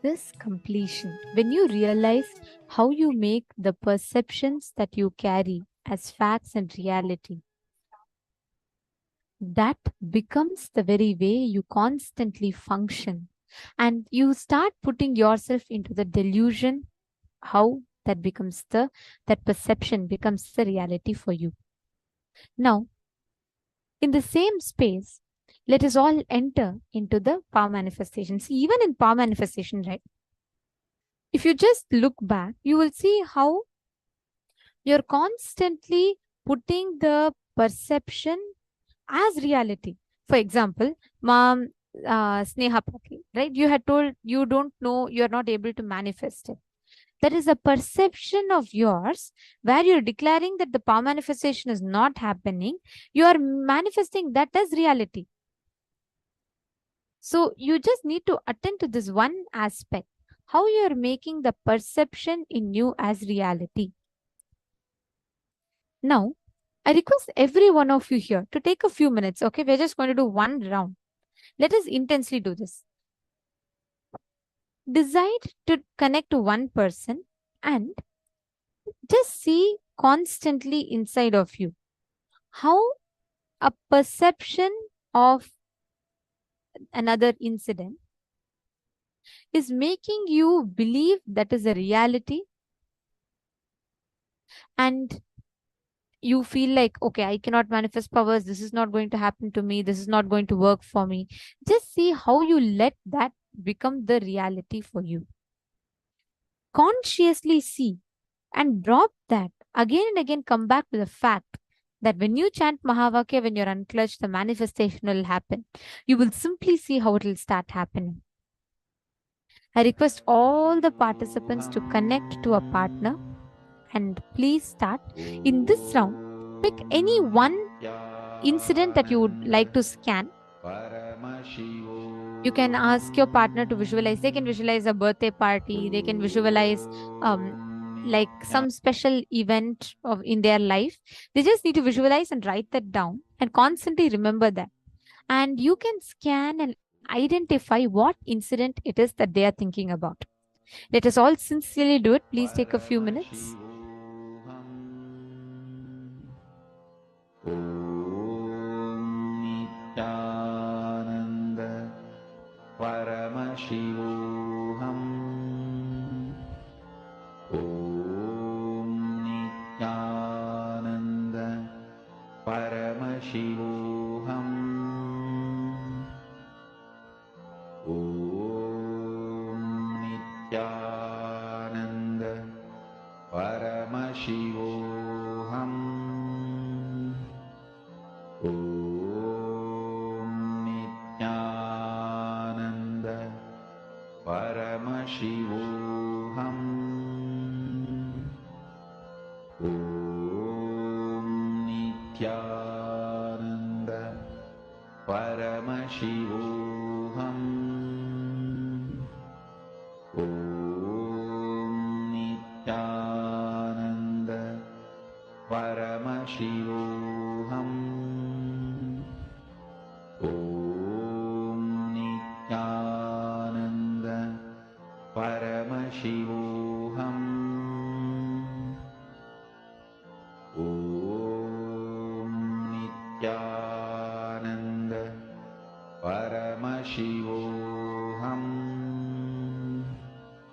Speaker 7: this completion, when you realize how you make the perceptions that you carry as facts and reality, that becomes the very way you constantly function, and you start putting yourself into the delusion, how that becomes that perception becomes the reality for you. Now, in the same space, let us all enter into the power manifestation. See, even in power manifestation, right? If you just look back, you will see how you're constantly putting the perception as reality. For example, mom, Sneha Patil, right? You had told you don't know, you're not able to manifest it. That is a perception of yours where you're declaring that the power manifestation is not happening. You are manifesting that as reality. So you just need to attend to this one aspect, how you're making the perception in you as reality. Now, I request every one of you here to take a few minutes, okay? We're just going to do one round. Let us intensely do this. Decide to connect to one person and just see constantly inside of you how a perception of another incident is making you believe that is a reality, and you feel like, okay, I cannot manifest powers, this is not going to happen to me, this is not going to work for me. Just see how you let that become the reality for you. Consciously see and drop that. Again and again come back to the fact that when you chant Mahavakya, when you're unclutched, the manifestation will happen. You will simply see how it will start happening. I request all the participants to connect to a partner, and please start. In this round, pick any one incident that you would like to scan. You can ask your partner to visualize. They can visualize a birthday party. They can visualize like some special event in their life. They just need to visualize and write that down and constantly remember that. And you can scan and identify what incident it is that they are thinking about. Let us all sincerely do it. Please take a few minutes.
Speaker 3: Nithyananda Paramashivoham. Om Nithyananda Paramashivoham. Om Nithyananda Paramashivoham. Om Nithyananda Paramashivoham. Om Nithyananda Paramashivoham. Om Nithyananda Paramashivoham. Om Nithyananda Paramashivoham. Om Nithyananda Paramashivoham. Om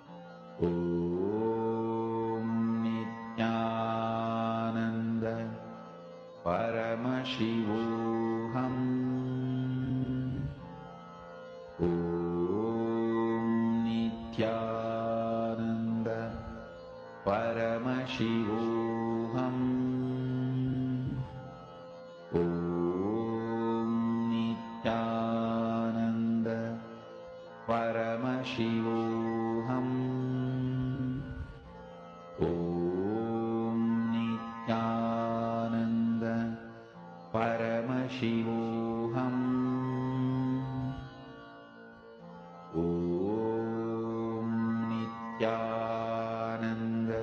Speaker 3: Nithyananda Paramashivoham. Om Nithyananda Paramashivoham. Om Nithyananda Paramashivoham. Om Nithyananda Paramashivoham. Om Nithyananda Paramashivoham. Om Nithyananda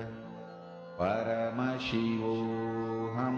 Speaker 3: Paramashivoham.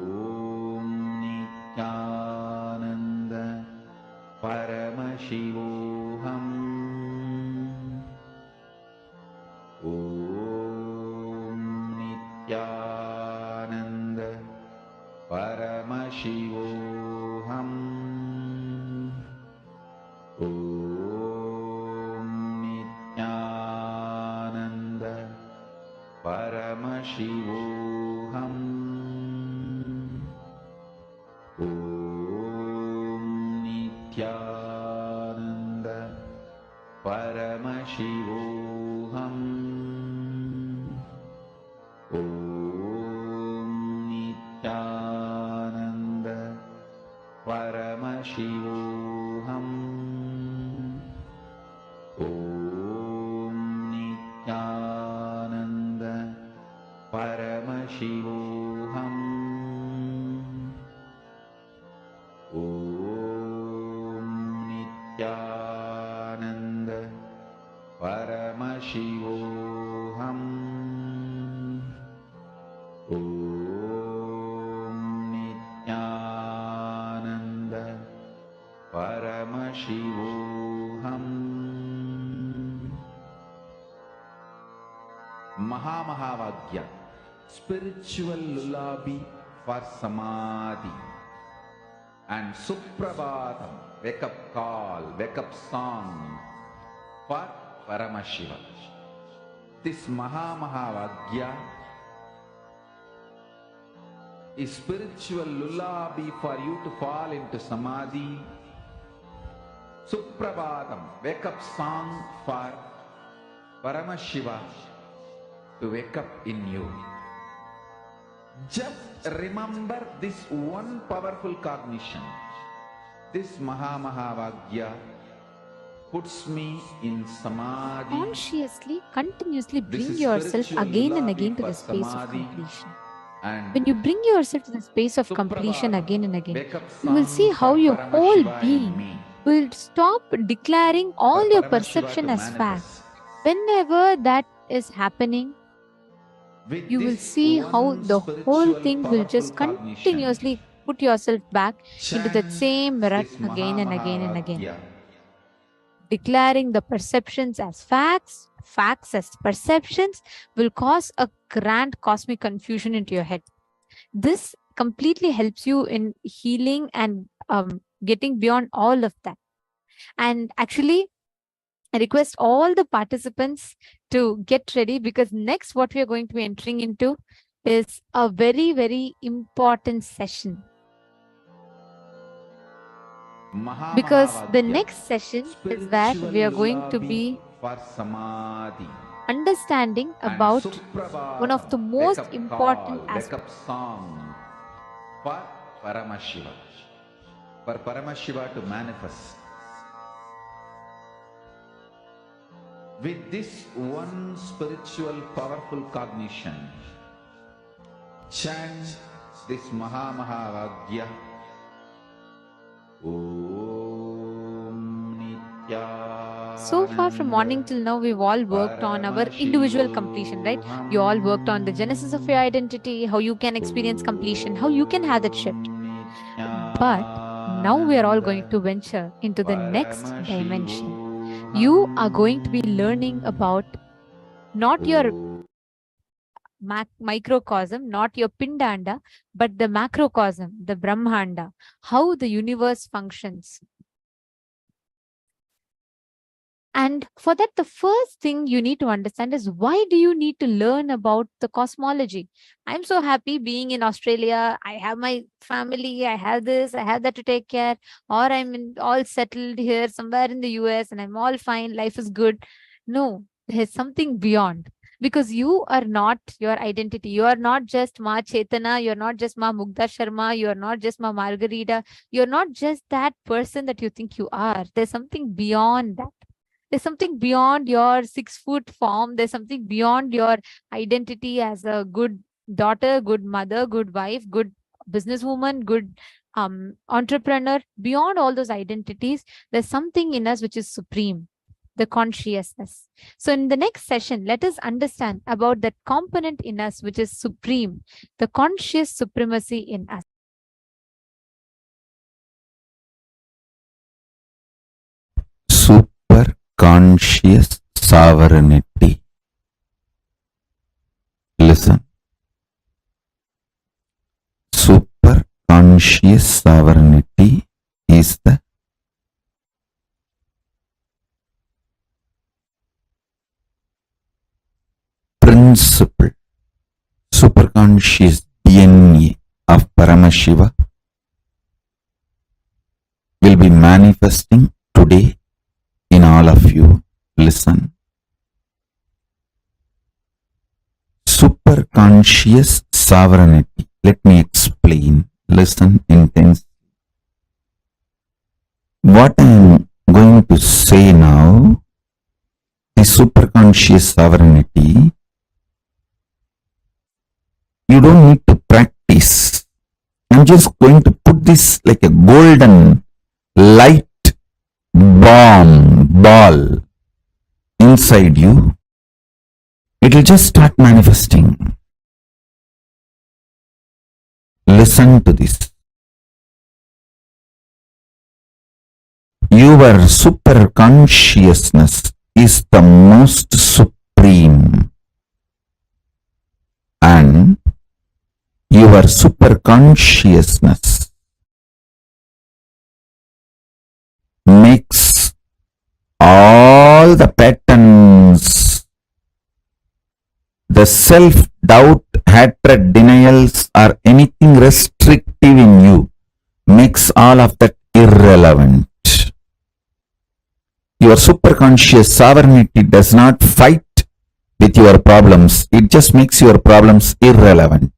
Speaker 3: Nithyananda Paramashivoham. Om Nithyananda Paramashivoham. Om Nithyananda Paramashivoham. Om Nithyananda Paramashivoham. Om Nithyananda Paramashivoham. Om Nithyananda Paramashivoham. Om Nithyananda Paramashivoham. Mahamahavagya, spiritual lullaby for samadhi, and Suprabhatam, wake up call, wake up song for Paramashiva. This Mahamahavagya is spiritual lullaby for you to fall into samadhi. Suprabhatam, wake up song for Paramashiva to wake up in you. Just remember this one powerful cognition. This Mahamahavagya puts me in samadhi.
Speaker 7: Consciously, continuously
Speaker 3: This
Speaker 7: bring
Speaker 3: is
Speaker 7: yourself
Speaker 3: spiritual
Speaker 7: again and
Speaker 3: lullaby
Speaker 7: again to
Speaker 3: for
Speaker 7: the space of
Speaker 3: samadhi.
Speaker 7: completion.
Speaker 3: And
Speaker 7: When you bring yourself to the space of completion
Speaker 3: Suprabhatam,
Speaker 7: again and again,
Speaker 3: wake up
Speaker 7: you will
Speaker 3: song
Speaker 7: see how
Speaker 3: for
Speaker 7: your whole
Speaker 3: Paramashiva in
Speaker 7: being
Speaker 3: me,
Speaker 7: will stop declaring
Speaker 3: for
Speaker 7: all your
Speaker 3: Paramashiva
Speaker 7: perception
Speaker 3: to
Speaker 7: as fact.
Speaker 3: manifest.
Speaker 7: Whenever that is happening,
Speaker 3: With
Speaker 7: you will
Speaker 3: this
Speaker 7: see how
Speaker 3: one
Speaker 7: the whole
Speaker 3: spiritual
Speaker 7: thing will
Speaker 3: powerful
Speaker 7: just
Speaker 3: cognition,
Speaker 7: continuously put yourself back into that
Speaker 3: chant
Speaker 7: same rut
Speaker 3: this
Speaker 7: again and again and again,
Speaker 3: Mahamahavagya.
Speaker 7: declaring the perceptions as facts, facts as perceptions will cause a grand cosmic confusion into your head. This completely helps you in healing and getting beyond all of that. And actually, I request all the participants to get ready, because next what we are going to be entering into is a very, very important session. Because the
Speaker 3: Mahamahavagya,
Speaker 7: next session is where
Speaker 3: spiritual
Speaker 7: we are going to
Speaker 3: lullaby
Speaker 7: be
Speaker 3: for samadhi.
Speaker 7: understanding
Speaker 3: And
Speaker 7: about
Speaker 3: Suprabhatam,
Speaker 7: one of the
Speaker 3: wake
Speaker 7: most
Speaker 3: up
Speaker 7: important
Speaker 3: call, wake
Speaker 7: aspects.
Speaker 3: up song for Paramashiva. For Paramashiva to manifest. With this one spiritual powerful cognition, chant this Mahamahavagya. Om Nithyananda.
Speaker 7: So far from morning till now, we've all worked on our individual completion, right? You all worked on the genesis of your identity, how you can experience completion, how you can have that shift. But now we are all going to venture into the next dimension. You are going to be learning about not your microcosm, not your pindanda, but the macrocosm, the Brahmanda, how the universe functions. And for that, the first thing you need to understand is, why do you need to learn about the cosmology? I'm so happy being in Australia. I have my family, I have this, I have that to take care, or all settled here somewhere in the US and I'm all fine, life is good. No, there's something beyond. Because you are not your identity. You are not just Ma Chetana, you're not just Ma Mugdha Sharma, you're not just Ma Margarita, you're not just that person that you think you are. There's something beyond that. There's something beyond your 6-foot form. There's something beyond your identity as a good daughter, good mother, good wife, good businesswoman, good entrepreneur. Beyond all those identities, there's something in us which is supreme, the consciousness. So in the next session, let us understand about that component in us which is supreme, the conscious supremacy in us.
Speaker 4: Super conscious sovereignty. Listen. superconscious sovereignty is the principle, superconscious DNA of Paramashiva will be manifesting today in all of you. Listen. Superconscious sovereignty. Let me explain. Listen intensely. What I am going to say now, the superconscious sovereignty, you don't need to practice. I'm just going to put this like a golden light ball inside you. It will just start manifesting. Listen to this. Your super consciousness is the most supreme, and your super consciousness makes all the patterns, the self-doubt, hatred, denials, or anything restrictive in you, makes all of that irrelevant. Your superconscious sovereignty does not fight with your problems. It just makes your problems irrelevant.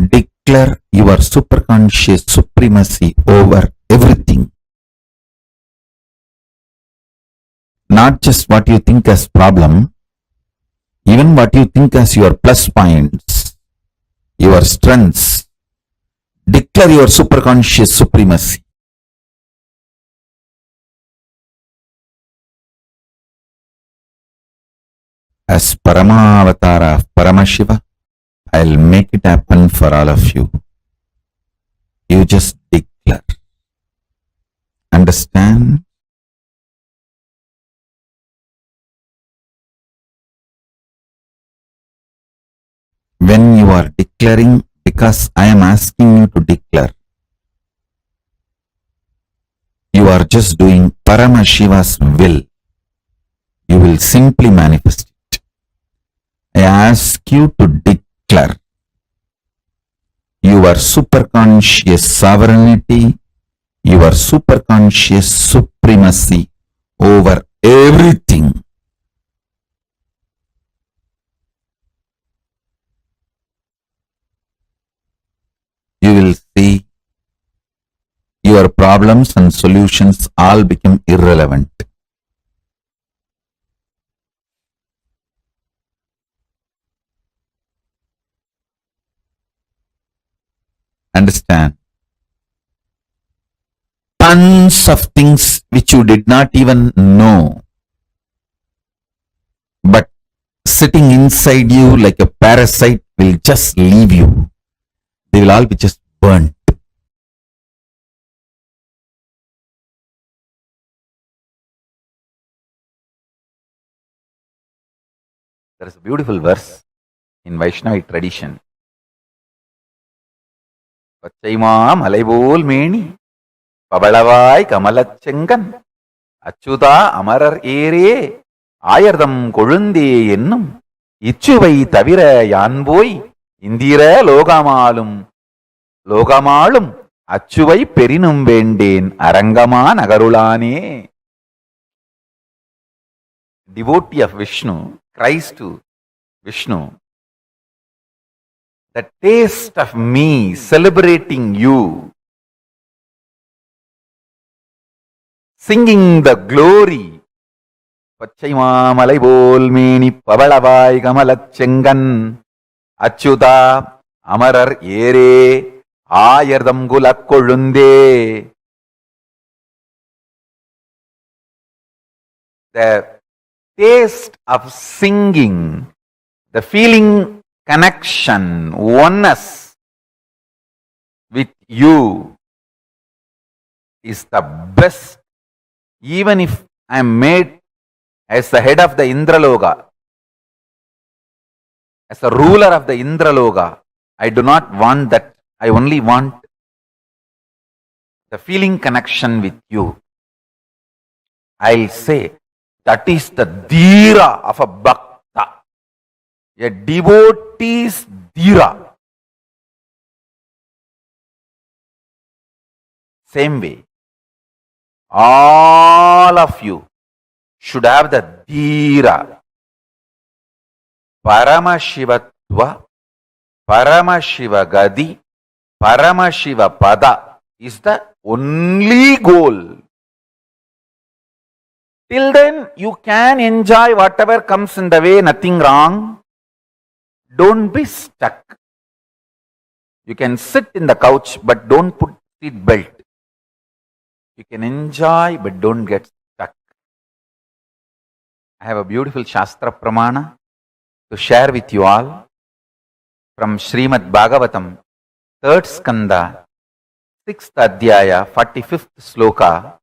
Speaker 4: Declare your superconscious supremacy over everything. Not just what you think as problem, even what you think as your plus points, your strengths. Declare your superconscious supremacy. As Paramavatara of Paramashiva, I'll make it happen for all of you. You just declare. Understand? When you are declaring, because I am asking you to declare, you are just doing Paramashiva's will. You will simply manifest it. I ask you to declare your superconscious sovereignty, your superconscious supremacy over everything. You will see your problems and solutions all become irrelevant. Understand? Tons of things which you did not even know, but sitting inside you like a parasite will just leave you. They will all be just burnt. There is a beautiful verse in Vaishnavi tradition. Pachaimaa malaibol meni, pabalavai kamalachengan, achuda amarar ere, ayardam kolunde ennum, ichuvai tavira yanboi, indira logamalum, achuvai perinum venden, arangama nagarulane. Devotee of Vishnu cries to Vishnu, the taste of me celebrating you, singing the glory. Pachaima malaibol meni pavalavai kamalachengan, achuda amarar ere ayardam gulakkolunde. the taste of singing, the feeling connection, oneness with you is the best. Even if I am made as the head of the Indraloka, as the ruler of the Indraloka, I do not want that. I only want the feeling connection with you. I'll say that is the dhira of a bhakta, a devotee's dhira. Same way, all of you should have the dhira. Paramashivatva, Paramashivagadi, Paramashivapada is the only goal. Till then, you can enjoy whatever comes in the way, nothing wrong. Don't be stuck. You can sit in the couch, but don't put seat belt. You can enjoy, but don't get stuck. I have a beautiful Shastra Pramana to share with you all from Srimad Bhagavatam, 3rd Skanda, 6th Adhyaya, 45th Sloka.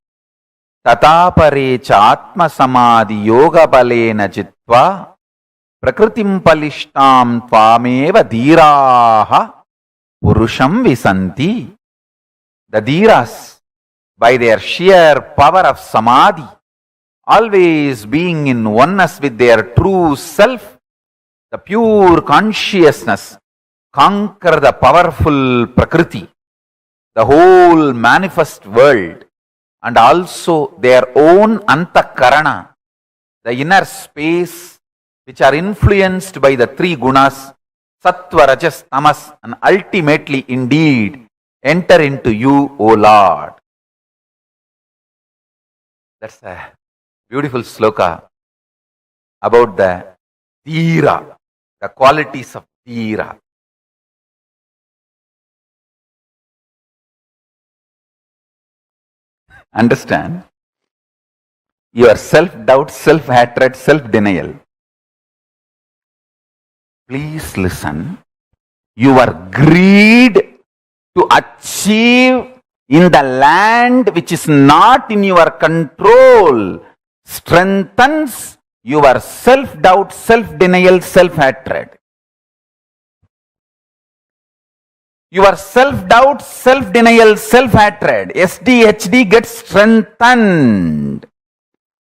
Speaker 4: Tatapare cha atma samadhi yoga balena jitva prakritim palishtam tvameva dhiraha purusham visanti. The dhiras, by their sheer power of samadhi, always being in oneness with their true self, the pure consciousness, conquer the powerful prakriti, the whole manifest world, and also their own antakarana, the inner space, which are influenced by the three gunas, sattva, rajas, tamas, and ultimately indeed enter into you, O Lord. That's a beautiful sloka about the dhira, the qualities of dhira. Understand? Your self-doubt, self-hatred, self-denial. Please listen. Your greed to achieve in the land which is not in your control strengthens your self-doubt, self-denial, self-hatred. Your self-doubt, self-denial, self-hatred, SDHD gets strengthened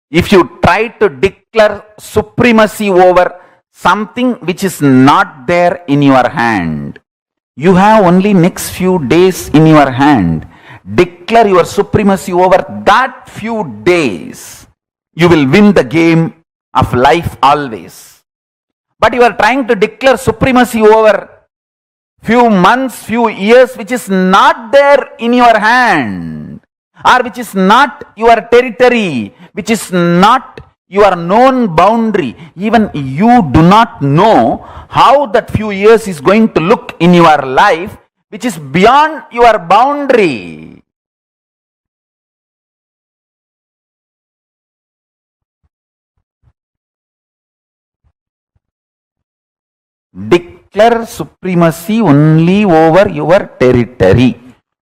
Speaker 4: if you try to declare supremacy over something which is not there in your hand. You have only next few days in your hand. Declare your supremacy over that few days. You will win the game of life always. But you are trying to declare supremacy over few months, few years, which is not there in your hand, or which is not your territory, which is not your known boundary. Even you do not know how that few years is going to look in your life, which is beyond your boundary. Declare supremacy only over your territory,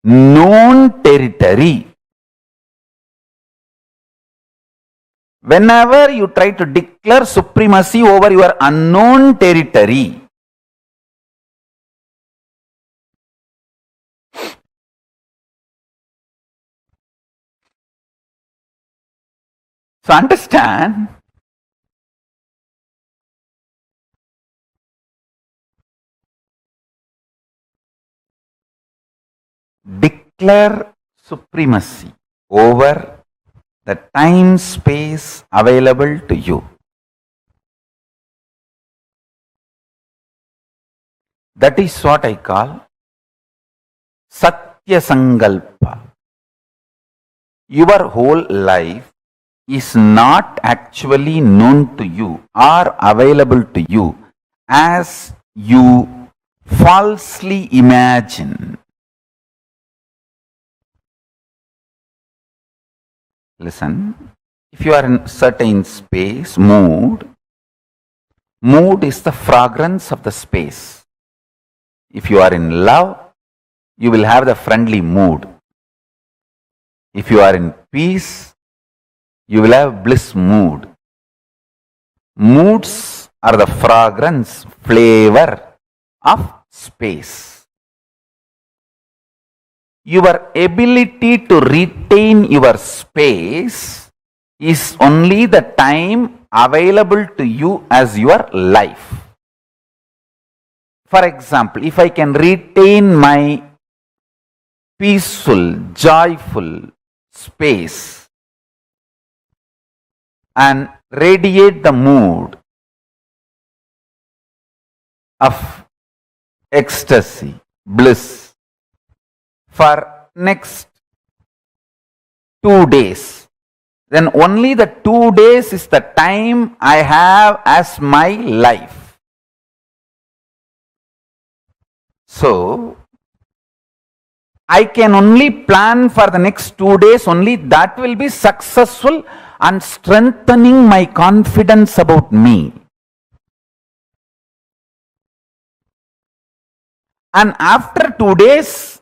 Speaker 4: known territory. Whenever you try to declare supremacy over your unknown territory, so understand, declare supremacy over the time space available to you. That is what I call Satya Sankalpa. Your whole life is not actually known to you or available to you as you falsely imagine. Listen, If you are in certain space, mood is the fragrance of the space. If you are in love, you will have the friendly mood. If you are in peace, you will have bliss mood. Moods are the fragrance, flavor of space. Your ability to retain your space is only the time available to you as your life. For example, if I can retain my peaceful, joyful space and radiate the mood of ecstasy, bliss for next 2 days, then only the 2 days is the time I have as my life. So, I can only plan for the next 2 days, only that will be successful and strengthening my confidence about me. And after 2 days,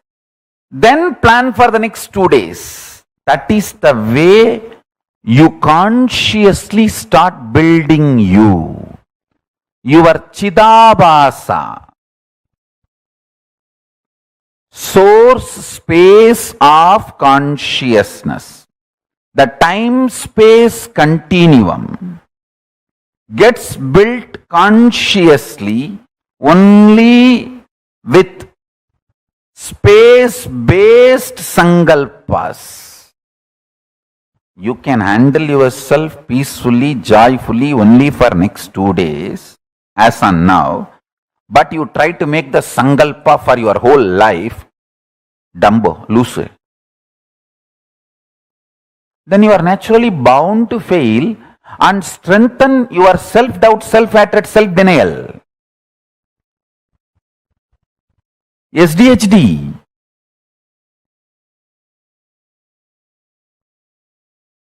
Speaker 4: then plan for the next 2 days. That is the way you consciously start building you. Your Chidabhasa, source space of consciousness. The time-space continuum gets built consciously only with space-based sankalpas. You can handle yourself peacefully, joyfully only for next 2 days, as on now, but you try to make the sankalpa for your whole life, dumbo, loose. Then you are naturally bound to fail and strengthen your self-doubt, self-hatred, self-denial. SDHD.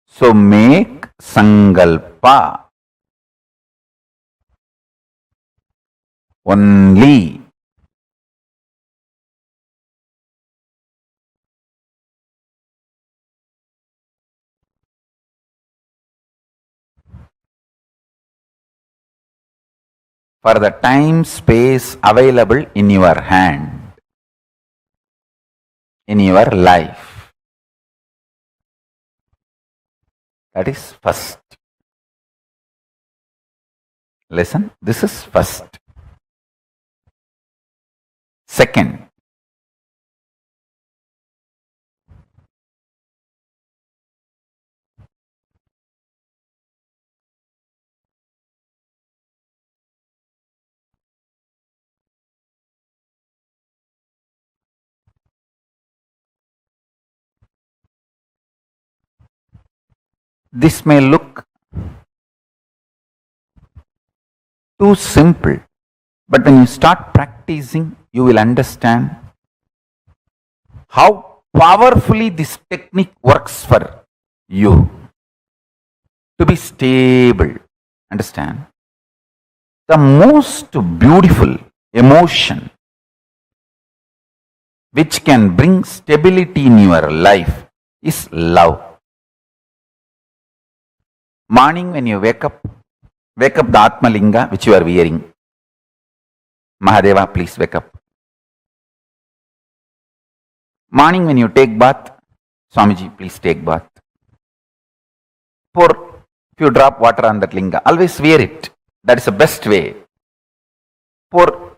Speaker 4: So make sankalpa only. For the time space available in your hand, in your life. That is first. Listen, this is first. Second, this may look too simple, but when you start practicing, you will understand how powerfully this technique works for you to be stable. Understand? The most beautiful emotion which can bring stability in your life is love. Morning when you wake up the Atmalinga which you are wearing. Mahadeva, please wake up. Morning when you take bath, Swamiji, please take bath. Pour few drop water on that linga. Always wear it. That is the best way. Pour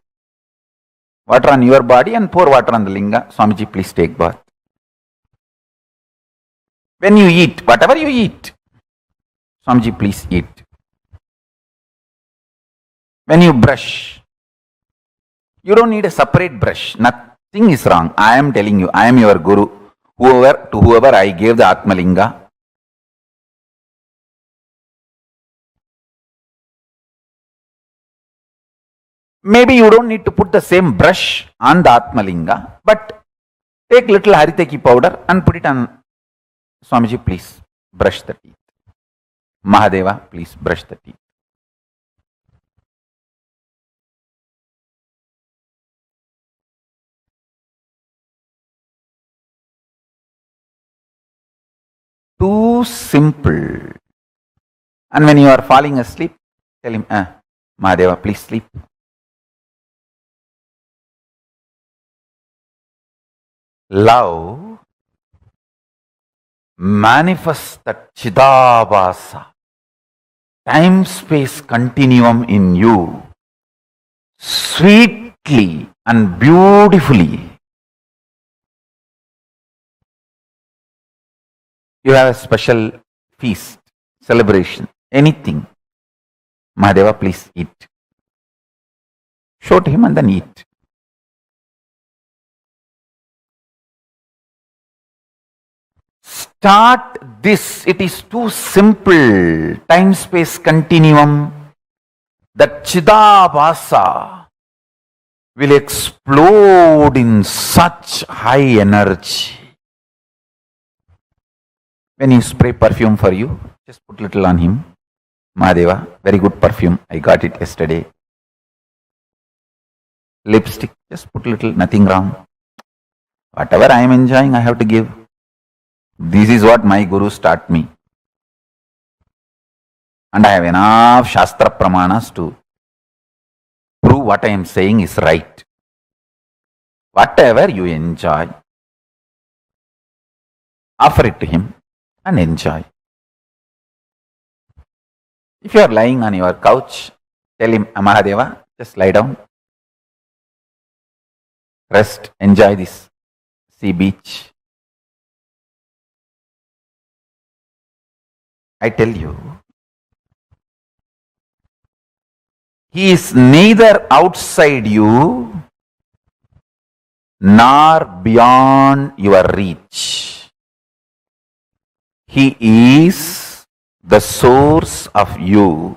Speaker 4: water on your body and pour water on the linga. Swamiji, please take bath. When you eat, whatever you eat, Swamiji, please eat. When you brush, you don't need a separate brush. Nothing is wrong. I am telling you, I am your guru. To whoever I gave the Atmalinga, maybe you don't need to put the same brush on the Atmalinga, but take little Hariteki powder and put it on. Swamiji, please brush the teeth. Mahadeva, please brush the teeth. Too simple. And when you are falling asleep, tell him, Mahadeva, please sleep. Love manifests that Chidabhasa, time-space continuum in you, sweetly and beautifully. You have a special feast, celebration, anything. Mahadeva, please eat. Show to him and then eat. Start this. It is too simple. Time-space continuum. That Chidabhasa will explode in such high energy. When you spray perfume for you, just put little on him. Mahadeva, very good perfume. I got it yesterday. Lipstick, just put little, nothing wrong. Whatever I am enjoying, I have to give. This is what my gurus taught me. And I have enough Shastra Pramanas to prove what I am saying is right. Whatever you enjoy, offer it to him and enjoy. If you are lying on your couch, tell him, Mahadeva, just lie down. Rest, enjoy this sea beach. I tell you, he is neither outside you nor beyond your reach. He is the source of you.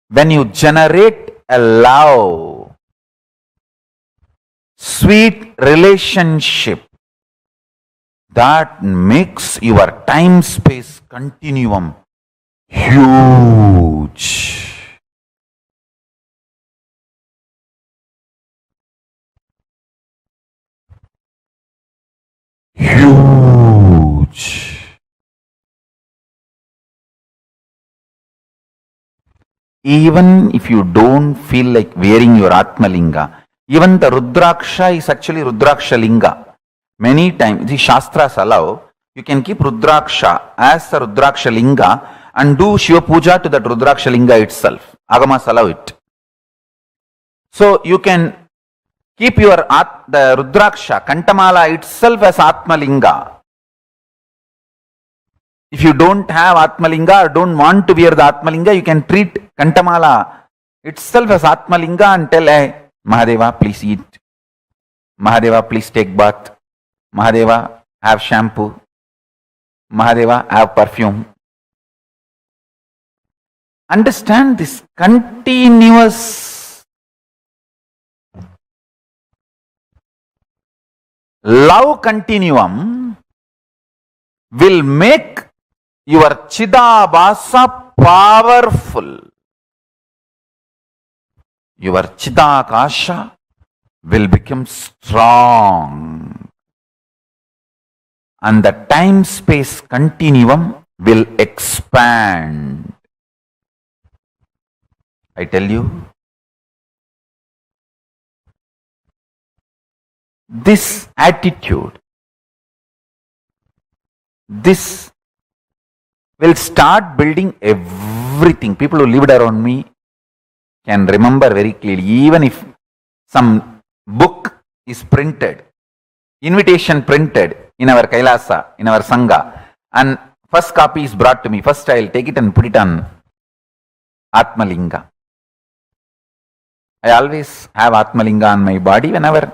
Speaker 4: When you generate a love, sweet relationship, that makes your time-space continuum huge. Huge. Even if you don't feel like wearing your Atmalinga, even the Rudraksha is actually Rudraksha Linga. Many times, the Shastras allow, you can keep Rudraksha as the Rudraksha Linga and do Shiva Puja to that Rudraksha Linga itself. Agamas allow it. So you can keep the Rudraksha, Kantamala itself as Atmalinga. If you don't have Atmalinga or don't want to wear the Atmalinga, you can treat Kantamala itself as Atmalinga and tell, hey, Mahadeva, please eat. Mahadeva, please take bath. Mahadeva, have shampoo. Mahadeva, have perfume. Understand this continuous love continuum will make your Chidabhasa powerful. Your Chidakasha will become strong. And the time-space continuum will expand. I tell you, this attitude, this will start building everything. People who lived around me can remember very clearly. Even if some book is printed, invitation printed in our Kailasa, in our Sangha, and first copy is brought to me, first I will take it and put it on Atmalinga. I always have Atmalinga on my body. Whenever,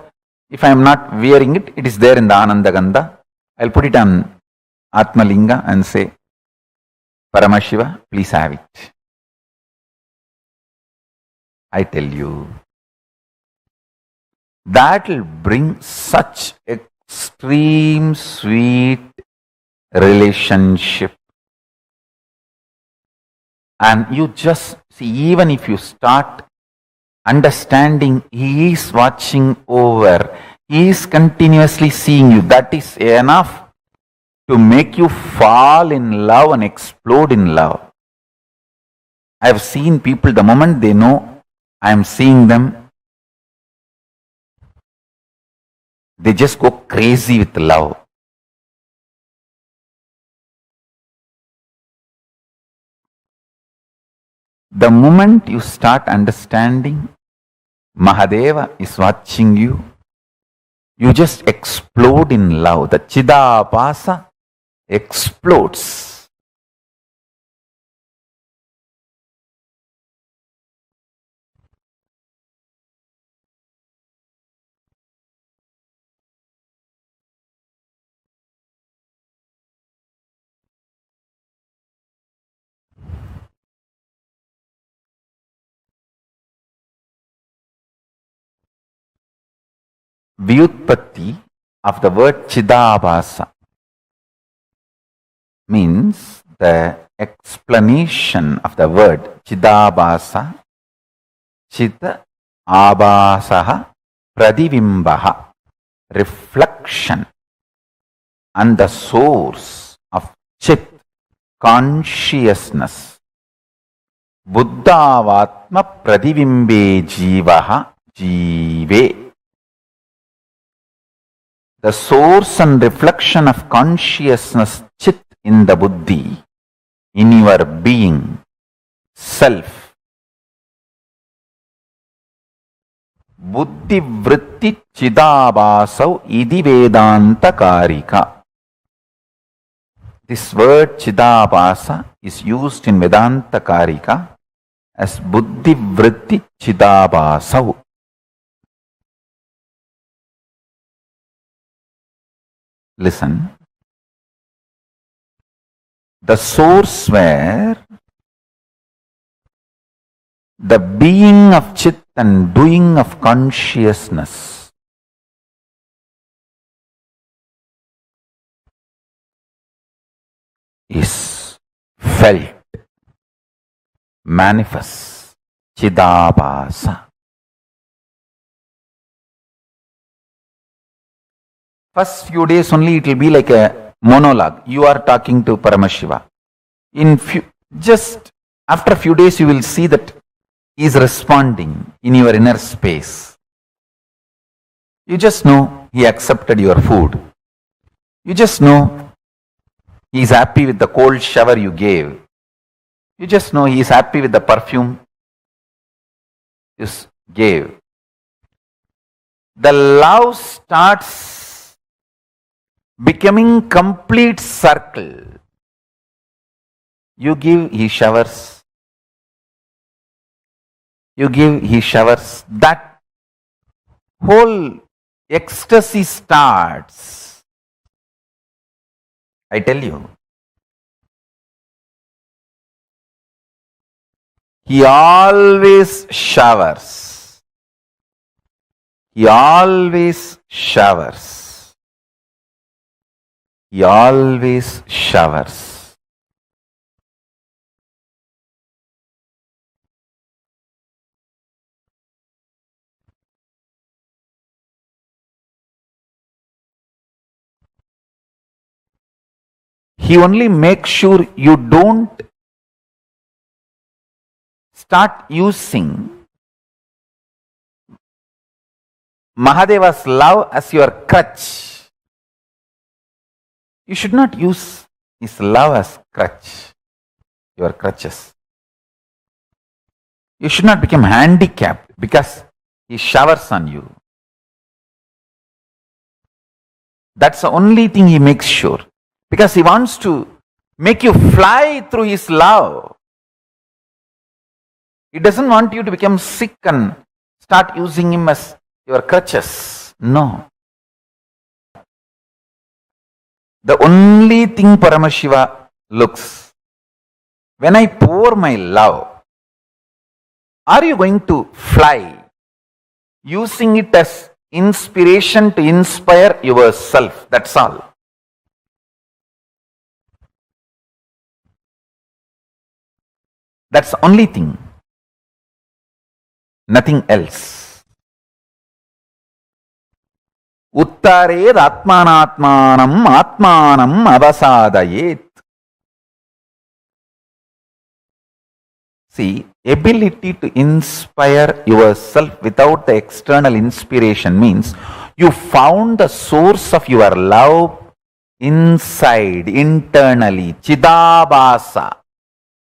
Speaker 4: if I am not wearing it, it is there in the Ananda Gandha. I will put it on Atmalinga and say, Paramashiva, please have it. I tell you, that will bring such extreme sweet relationship. And you just see, even if you start understanding He is watching over, He is continuously seeing you, that is enough to make you fall in love and explode in love. I have seen people, the moment they know I am seeing them, they just go crazy with love. The moment you start understanding Mahadeva is watching you, you just explode in love. The Chidabhasa explodes. Vyutpatti of the word Chidabhasa means the explanation of the word Chidabhasa, Chita Abhasaha Pradivimbaha, reflection, and the source of Chit, consciousness. Buddhavatma Pradivimbe Jivaha Jive. The source and reflection of consciousness, Chit, in the Buddhi, in your being, self. Buddhi vritti chidabhasau idi vedanta karika. This word chidabhasa is used in Vedanta Karika as buddhi vritti chidabhasau. Listen. The source where the being of Chit and doing of consciousness is felt, manifests, Chidabhasa. First few days only it will be like a monologue. You are talking to Paramashiva. Just after a few days you will see that he is responding in your inner space. You just know he accepted your food. You just know he is happy with the cold shower you gave. You just know he is happy with the perfume you gave. The love starts becoming complete circle. You give, he showers. You give, he showers. That whole ecstasy starts. I tell you. He always showers. He always showers. He always showers. He only makes sure you don't start using Mahadeva's love as your crutch. You should not use his love as crutch, your crutches. You should not become handicapped because he showers on you. That's the only thing he makes sure. Because he wants to make you fly through his love. He doesn't want you to become sick and start using him as your crutches. No. The only thing Paramashiva looks, when I pour my love, are you going to fly, using it as inspiration to inspire yourself? That's all. That's the only thing. Nothing else. Uttared atmanatmanam atmanam avasadayet. See, ability to inspire yourself without the external inspiration means you found the source of your love inside, internally. Chidabhasa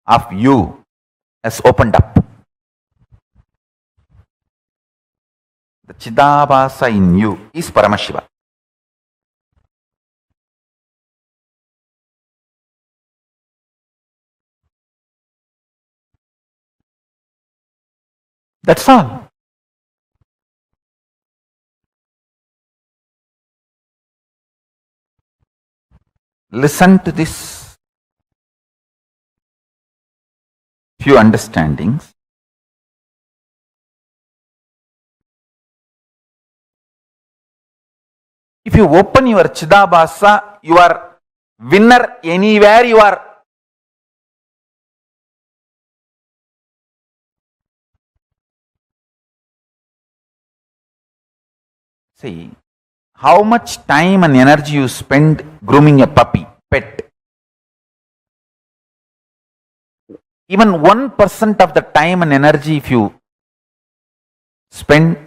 Speaker 4: of you has opened up. The Chidabhasa in you is Paramashiva. That's all. Listen to this few understandings. If you open your Chidabhasa, you are winner anywhere you are. See, how much time and energy you spend grooming a puppy, pet. Even 1% of the time and energy if you spend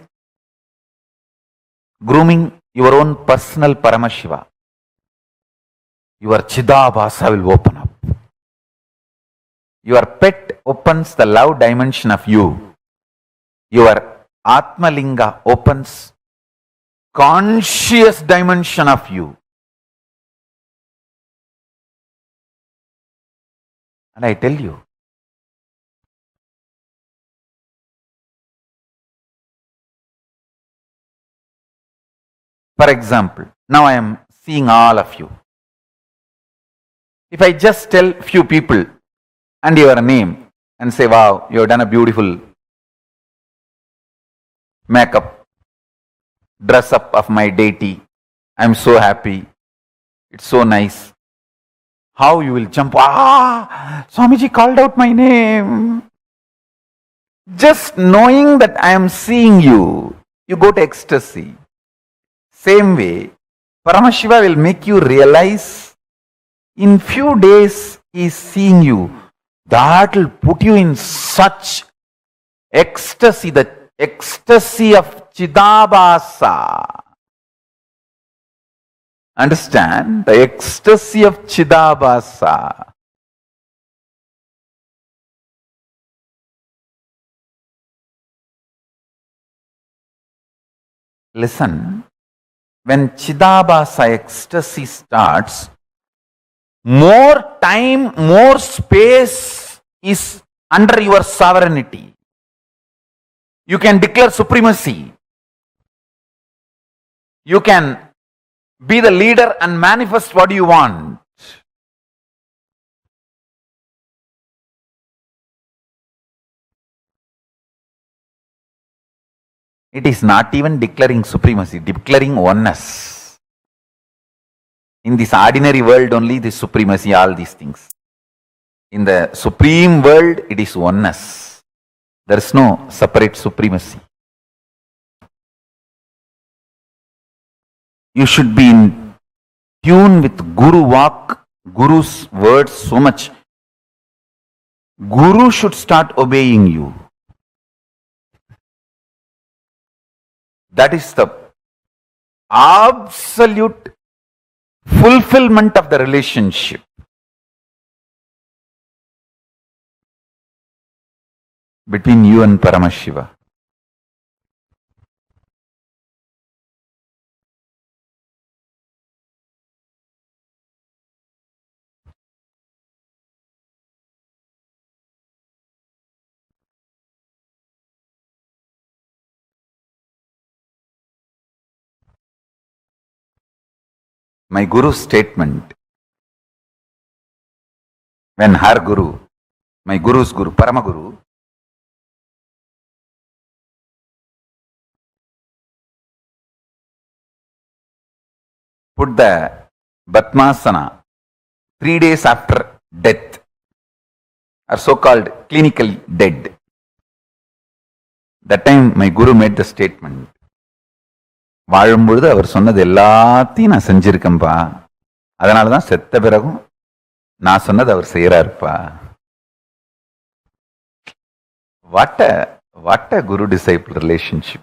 Speaker 4: grooming your own personal Paramashiva, your Chidabhasa will open up. Your pet opens the love dimension of you. Your Atmalinga opens conscious dimension of you. And I tell you, for example, now I am seeing all of you. If I just tell few people and your name and say, wow, you have done a beautiful makeup, dress up of my deity, I'm so happy, it's so nice. How you will jump, Swamiji called out my name. Just knowing that I am seeing you, you go to ecstasy. Same way, Paramashiva will make you realize in few days he is seeing you. That will put you in such ecstasy, the ecstasy of Chidabhasa. Understand? The ecstasy of Chidabhasa. Listen, when Chidabhasa ecstasy starts, more time, more space is under your sovereignty. You can declare supremacy. You can be the leader and manifest what you want. It is not even declaring supremacy, declaring oneness. In this ordinary world only, this supremacy, all these things. In the supreme world, it is oneness. There is no separate supremacy. You should be in tune with Guru Vak, Guru's words so much. Guru should start obeying you. That is the absolute fulfillment of the relationship. Between you and Paramashiva. My Guru's statement, when her Guru, my Guru's Guru, Paramaguru, put the Batmasana 3 days after death. are so-called clinically dead. That time my guru made the statement. வாழும்பொழுது அவர் சொன்னது எல்லாத்தையும் நான் செஞ்சிருக்கேன்பா, அதனாலதான் செத்த பிறகும் நான் சொன்னது அவர் செய்யறாருப்பா. What a guru disciple relationship.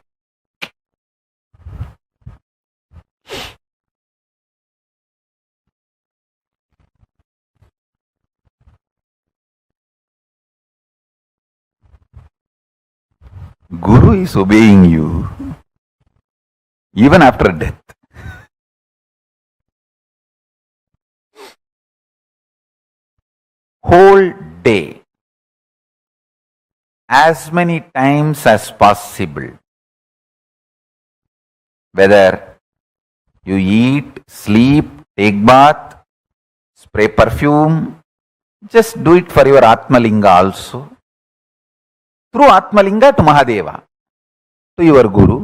Speaker 4: Guru is obeying you even after death. Whole day, as many times as possible, whether you eat, sleep, take bath, spray perfume, just do it for your Atmalinga also. Through Atmalinga to Mahadeva, to your Guru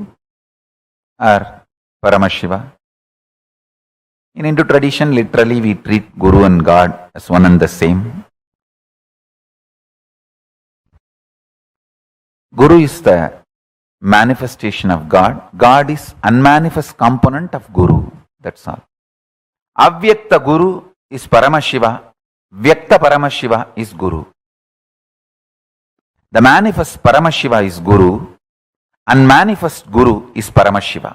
Speaker 4: or Paramashiva. In Hindu tradition, literally we treat Guru and God as one and the same. Guru is the manifestation of God. God is unmanifest component of Guru. That's all. Avyakta Guru is Paramashiva. Vyakta Paramashiva is Guru. The manifest Paramashiva is Guru. Unmanifest Guru is Paramashiva.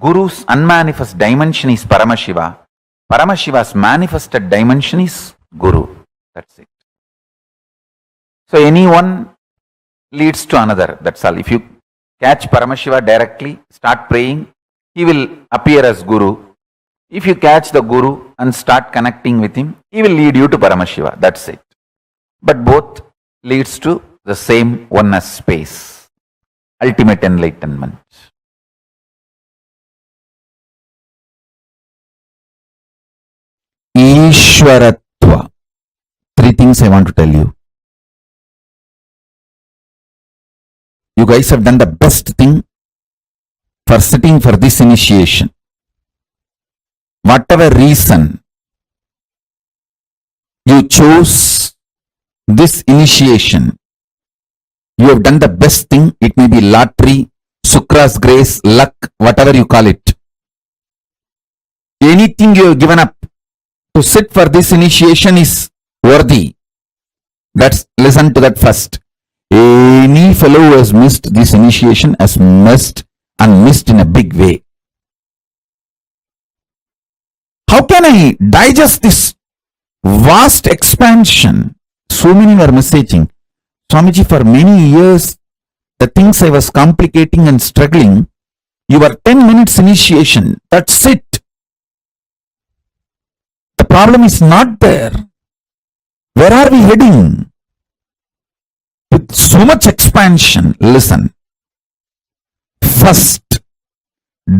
Speaker 4: Guru's unmanifest dimension is Paramashiva. Paramashiva's manifested dimension is Guru. That's it. So anyone leads to another. That's all. If you catch Paramashiva directly, start praying, he will appear as Guru. If you catch the Guru and start connecting with him, he will lead you to Paramashiva. That's it. But both leads to the same oneness space, ultimate enlightenment. Ishwaratva. Three things I want to tell you. You guys have done the best thing for sitting for this initiation. Whatever reason you chose this initiation, you have done the best thing. It may be lottery, Sukra's grace, luck, whatever you call it. Anything you have given up to sit for this initiation is worthy. Listen to that first. Any fellow who has missed this initiation has missed and missed in a big way. How can I digest this vast expansion? So many were messaging, Swamiji, for many years, the things I was complicating and struggling, you were 10 minutes initiation. That's it. The problem is not there. Where are we heading? With so much expansion, listen. First,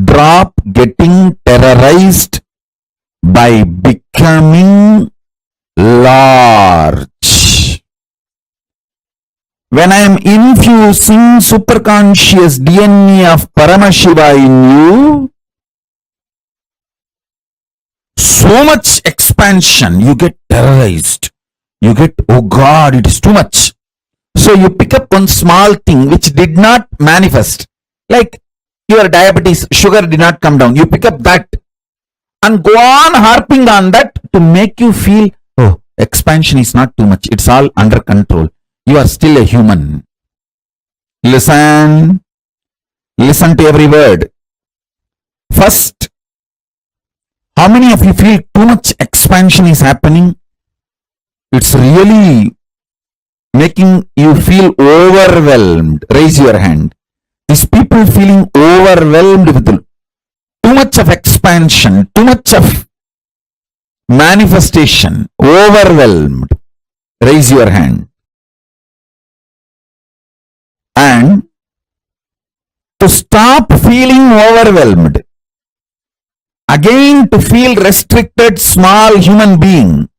Speaker 4: drop getting terrorized by becoming large. When I am infusing superconscious DNA of Paramashiva in you, so much expansion, you get terrorized. You get, oh God, it is too much. So you pick up one small thing which did not manifest. Like your diabetes, sugar did not come down. You pick up that and go on harping on that to make you feel, oh, expansion is not too much. It's all under control. You are still a human. Listen. Listen to every word. First, how many of you feel too much expansion is happening? It's really making you feel overwhelmed. Raise your hand. These people feeling overwhelmed with too much of expansion, too much of manifestation, overwhelmed. Raise your hand. And to stop feeling overwhelmed, again to feel restricted, small human being,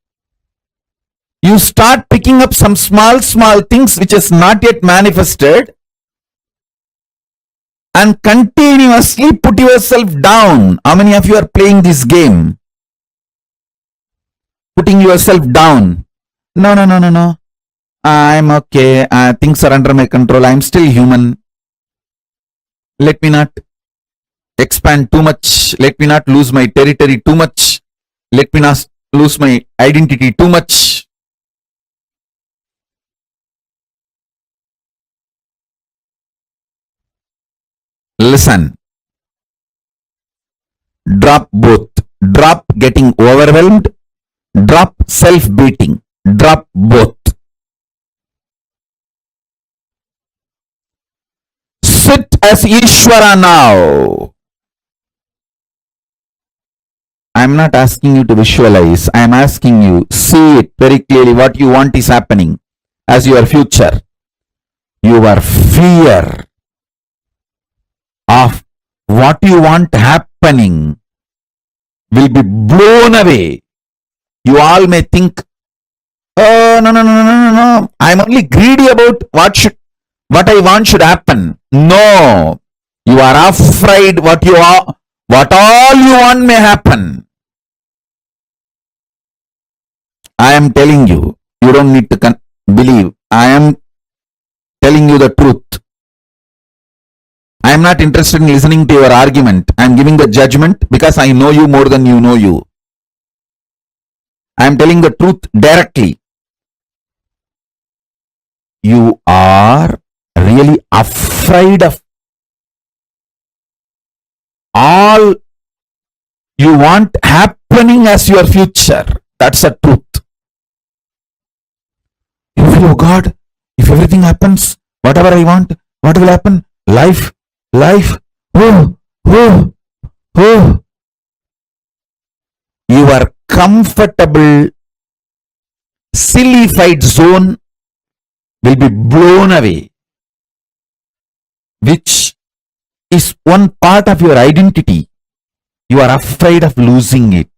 Speaker 4: you start picking up some small things which has not yet manifested and continuously put yourself down. How many of you are playing this game? Putting yourself down. No, no, no, no, no. I'm okay. Things are under my control. I'm still human. Let me not expand too much. Let me not lose my territory too much. Let me not lose my identity too much. Listen. Drop both. Drop getting overwhelmed. Drop self-beating. Drop both. Sit as Ishvara now. I'm not asking you to visualize. I'm asking you, see it very clearly. What you want is happening as your future. Your fear of what you want happening will be blown away. You all may think, oh, no, no, no, no, no, no. I'm only greedy about what I want should happen. No. You are afraid what all you want may happen. I am telling you, you don't need to believe. I am telling you the truth. I am not interested in listening to your argument. I am giving the judgment because I know you more than you know you. I am telling the truth directly. You are really afraid of all you want happening as your future. That's the truth. You feel, oh God, if everything happens, whatever I want, what will happen? Life, oh. Your comfortable, sillified zone will be blown away, which is one part of your identity. You are afraid of losing it.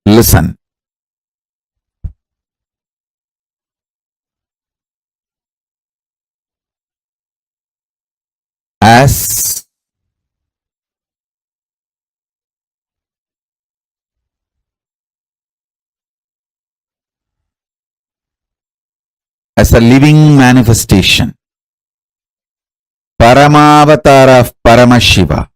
Speaker 4: Listen. As a living manifestation, Paramavatara of Paramashiva,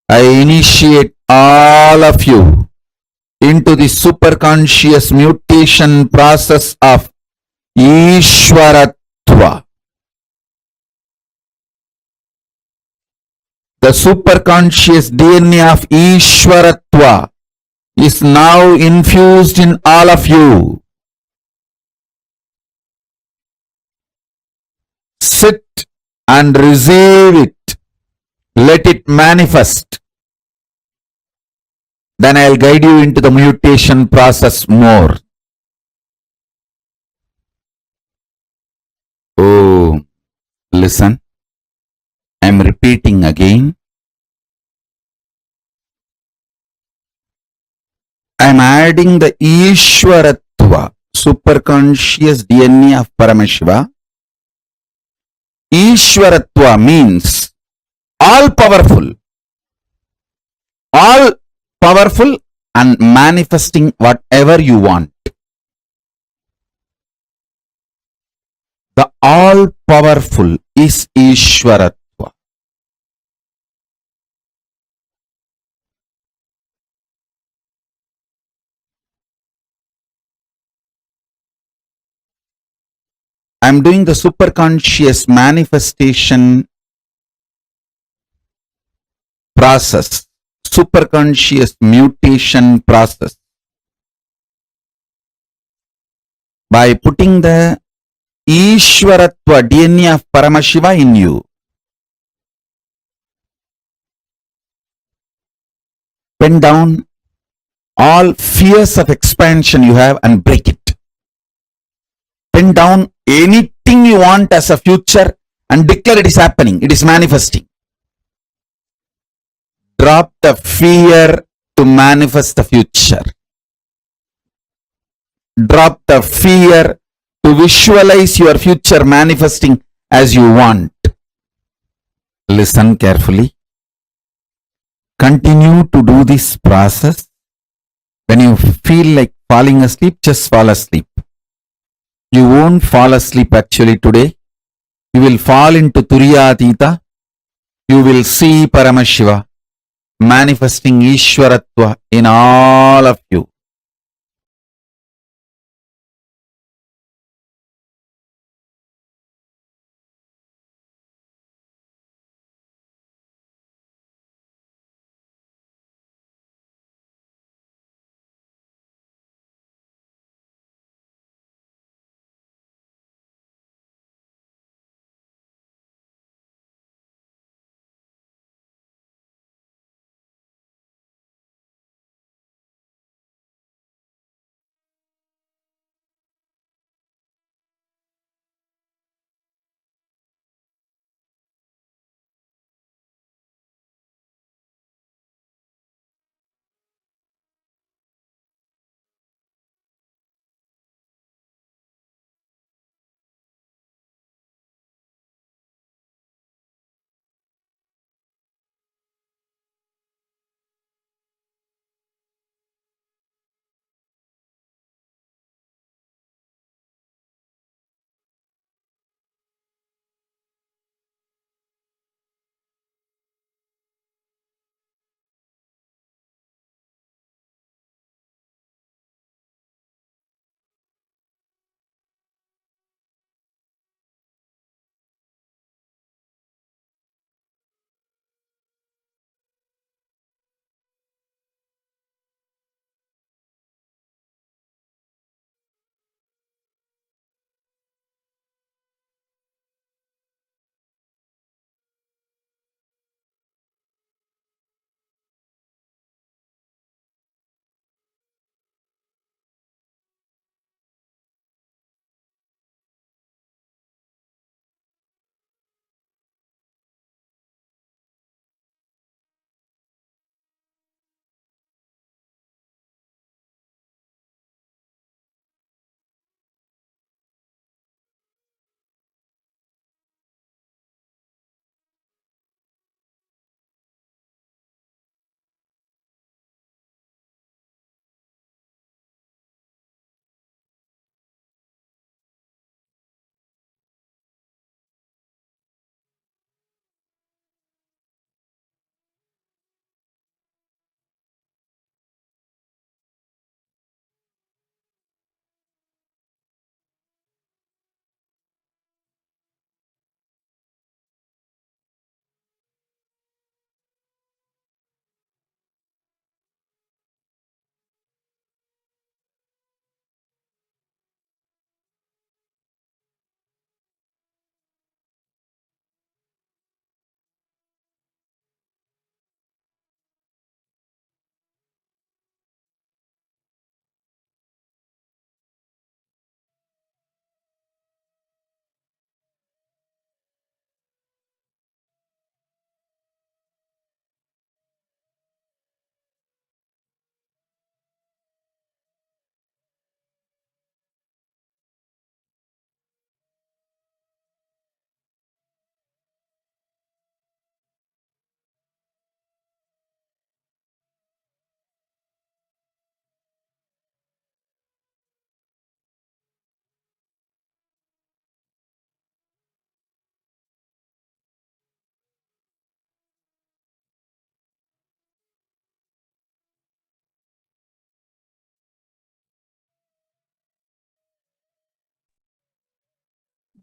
Speaker 4: I initiate all of you into the superconscious mutation process of Ishvaratva. The superconscious DNA of Ishvaratva is now infused in all of you. Sit and receive it. Let it manifest. Then I'll guide you into the mutation process more. Oh, listen. I'm repeating again. I'm adding the Ishvaratva, superconscious DNA of Paramashiva. Ishvaratva means all powerful and manifesting whatever you want. The all powerful is Ishvaratva. I'm doing the superconscious manifestation process, superconscious mutation process by putting the Ishvaratva DNA of Paramashiva in you. Pen down all fears of expansion you have and break it. Pen down anything you want as a future and declare it is happening, it is manifesting. Drop the fear to manifest the future. Drop the fear to visualize your future manifesting as you want. Listen carefully. Continue to do this process. When you feel like falling asleep, just fall asleep. You won't fall asleep actually today. You will fall into Turyatita. You will see Paramashiva manifesting Ishwaratva in all of you.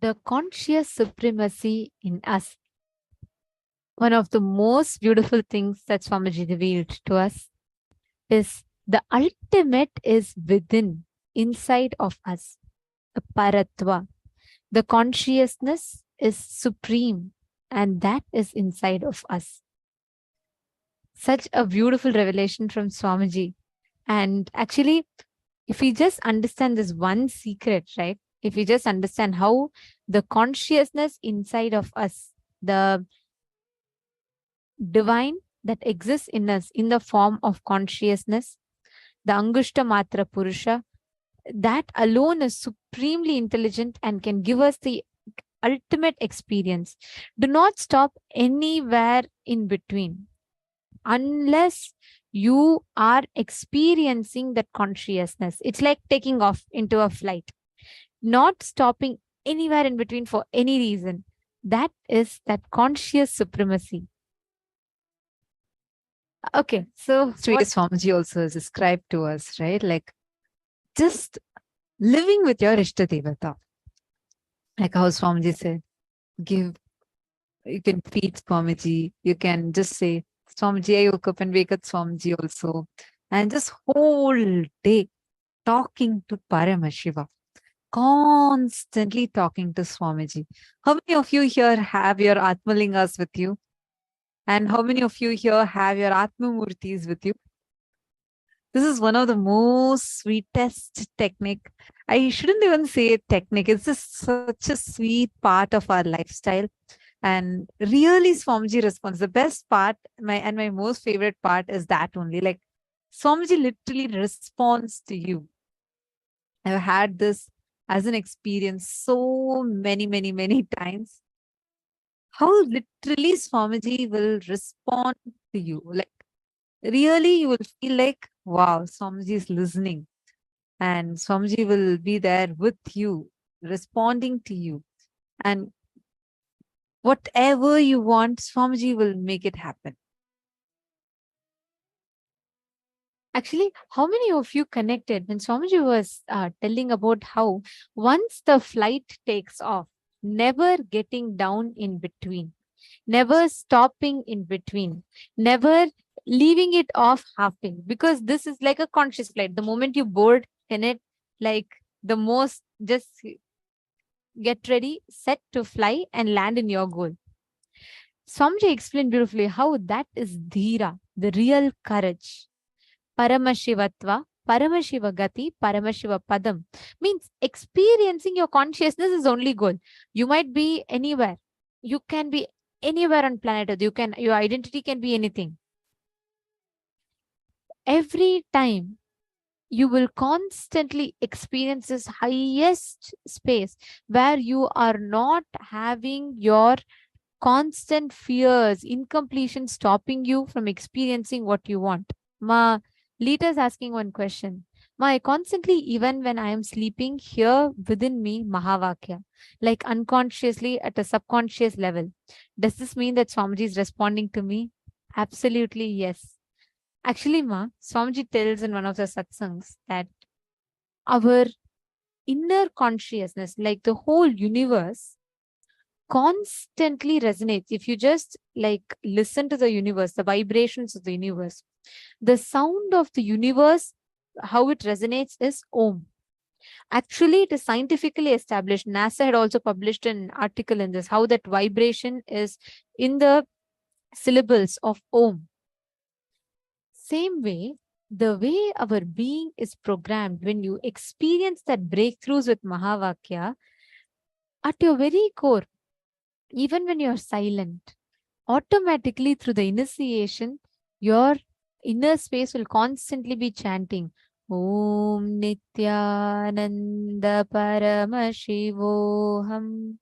Speaker 7: The conscious supremacy in us. One of the most beautiful things that Swamiji revealed to us is the ultimate is within, inside of us, a paratva. The consciousness is supreme, and that is inside of us. Such a beautiful revelation from Swamiji. And actually, if we just understand this one secret, right? If we just understand how the consciousness inside of us, the divine that exists in us in the form of consciousness, the Angushta Matra Purusha, that alone is supremely intelligent and can give us the ultimate experience. Do not stop anywhere in between unless you are experiencing that consciousness. It's like taking off into a flight, not stopping anywhere in between for any reason. That is that conscious supremacy. Okay, so
Speaker 8: Way Swamiji also has described to us, right? Like just living with your Ishta Devata. Like how Swamiji said, you can feed Swamiji, you can just say, Swamiji, I woke up and wake up Swamiji also. And just whole day talking to Paramashiva, constantly talking to Swamiji. How many of you here have your Atmalingas with you? And how many of you here have your Atmamurtis with you? This is one of the most sweetest technique. I shouldn't even say technique. It's just such a sweet part of our lifestyle. And really Swamiji responds. The best part, my most favorite part is that only. Like Swamiji literally responds to you. I've had this as an experience so many times. How literally Swamiji will respond to you. Like really you will feel like, wow, Swamiji is listening. And Swamiji will be there with you, responding to you. And whatever you want, Swamiji will make it happen.
Speaker 7: Actually, how many of you connected when Swamiji was telling about how once the flight takes off, never getting down in between, never stopping in between, never leaving it off halfway, because this is like a conscious flight. The moment you board in it, like the most, just get ready, set to fly and land in your goal. Swamiji explained beautifully how that is dhira, the real courage. Paramashivatva, Paramashiva Gati, Paramashiva Padam means experiencing your consciousness is only goal. You might be anywhere. You can be anywhere on planet Earth. Your identity can be anything. Every time you will constantly experience this highest space where you are not having your constant fears, incompletion stopping you from experiencing what you want. Ma, Lita's asking one question. Ma, I constantly, even when I am sleeping, hear within me Mahavakya, like unconsciously at a subconscious level. Does this mean that Swamiji is responding to me? Absolutely yes. Actually, Ma, Swamiji tells in one of the satsangs that our inner consciousness, like the whole universe, constantly resonates. If you just like listen to the universe, the vibrations of the universe, the sound of the universe, how it resonates is Om. Actually, it is scientifically established. NASA had also published an article in this, how that vibration is in the syllables of Om. Same way, the way our being is programmed, when you experience that breakthroughs with Mahavakya, at your very core, even when you're silent, automatically through the initiation, your inner space will constantly be chanting Om Nithyananda Paramashivoham.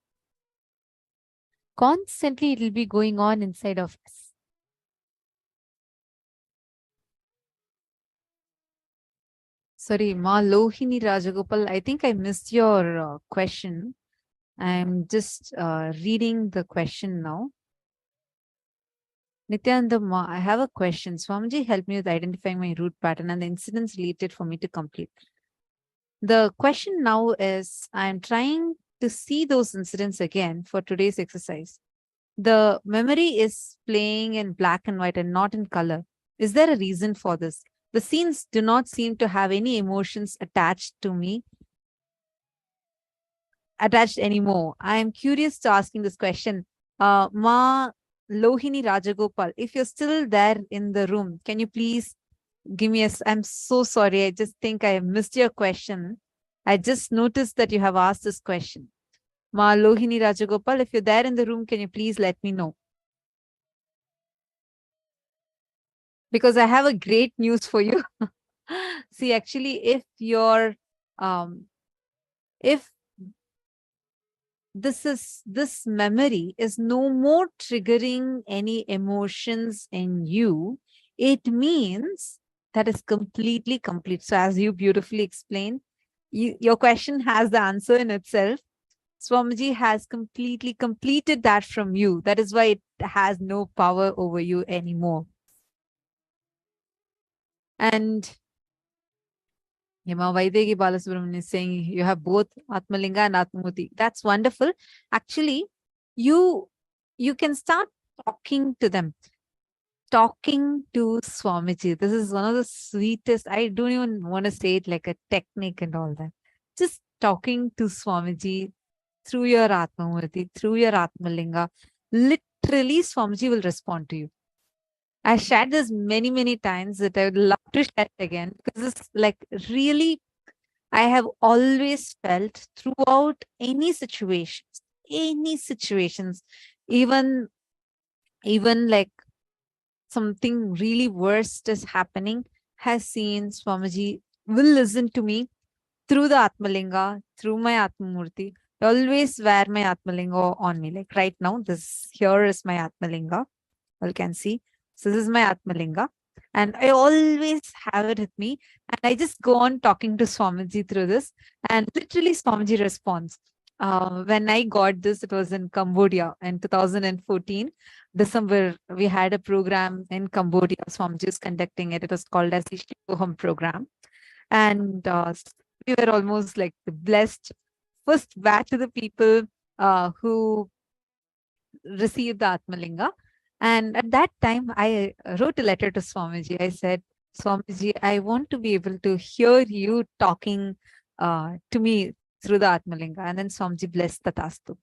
Speaker 7: Constantly it will be going on inside of us.
Speaker 8: Sorry, Ma Lohini Rajagopal, I think I missed your question. I'm just reading the question now. Nityananda Ma, I have a question. Swamiji helped me with identifying my root pattern and the incidents related for me to complete. The question now is, I'm trying to see those incidents again for today's exercise. The memory is playing in black and white and not in color. Is there a reason for this? The scenes do not seem to have any emotions attached to me, attached anymore. I am curious to asking this question. Ma Lohini Rajagopal, if you're still there in the room, can you please give me I'm so sorry. I just think I missed your question. I just noticed that you have asked this question. Ma Lohini Rajagopal, if you're there in the room, can you please let me know? Because I have a great news for you. See, actually, if the this memory is no more triggering any emotions in you. It means that is completely complete. So as you beautifully explained, your question has the answer in itself. Swamiji has completely completed that from you. That is why it has no power over you anymore. And Yama Vaidegi Balasubramanian is saying you have both Atmalinga and Atmamurti. That's wonderful. Actually, you can start talking to them. Talking to Swamiji. This is one of the sweetest. I don't even want to say it like a technique and all that. Just talking to Swamiji through your Atmamurti, through your Atmalinga. Literally, Swamiji will respond to you. I shared this many, many times that I would love to share it again because it's like really, I have always felt throughout any situations, even like something really worst is happening, has seen Swamiji will listen to me through the Atmalinga, through my Atmamurti. I always wear my Atmalinga on me. Like right now, this here is my Atmalinga. You can see. So this is my Atmalinga. And I always have it with me. And I just go on talking to Swamiji through this. And literally Swamiji responds. When I got this, it was in Cambodia in 2014. December, we had a program in Cambodia. Swamiji was conducting it. It was called as the Shivoham program. And we were almost like the blessed first batch of the people who received the Atmalinga. And at that time, I wrote a letter to Swamiji. I said, Swamiji, I want to be able to hear you talking to me through the Atmalinga. And then Swamiji blessed Tatastu.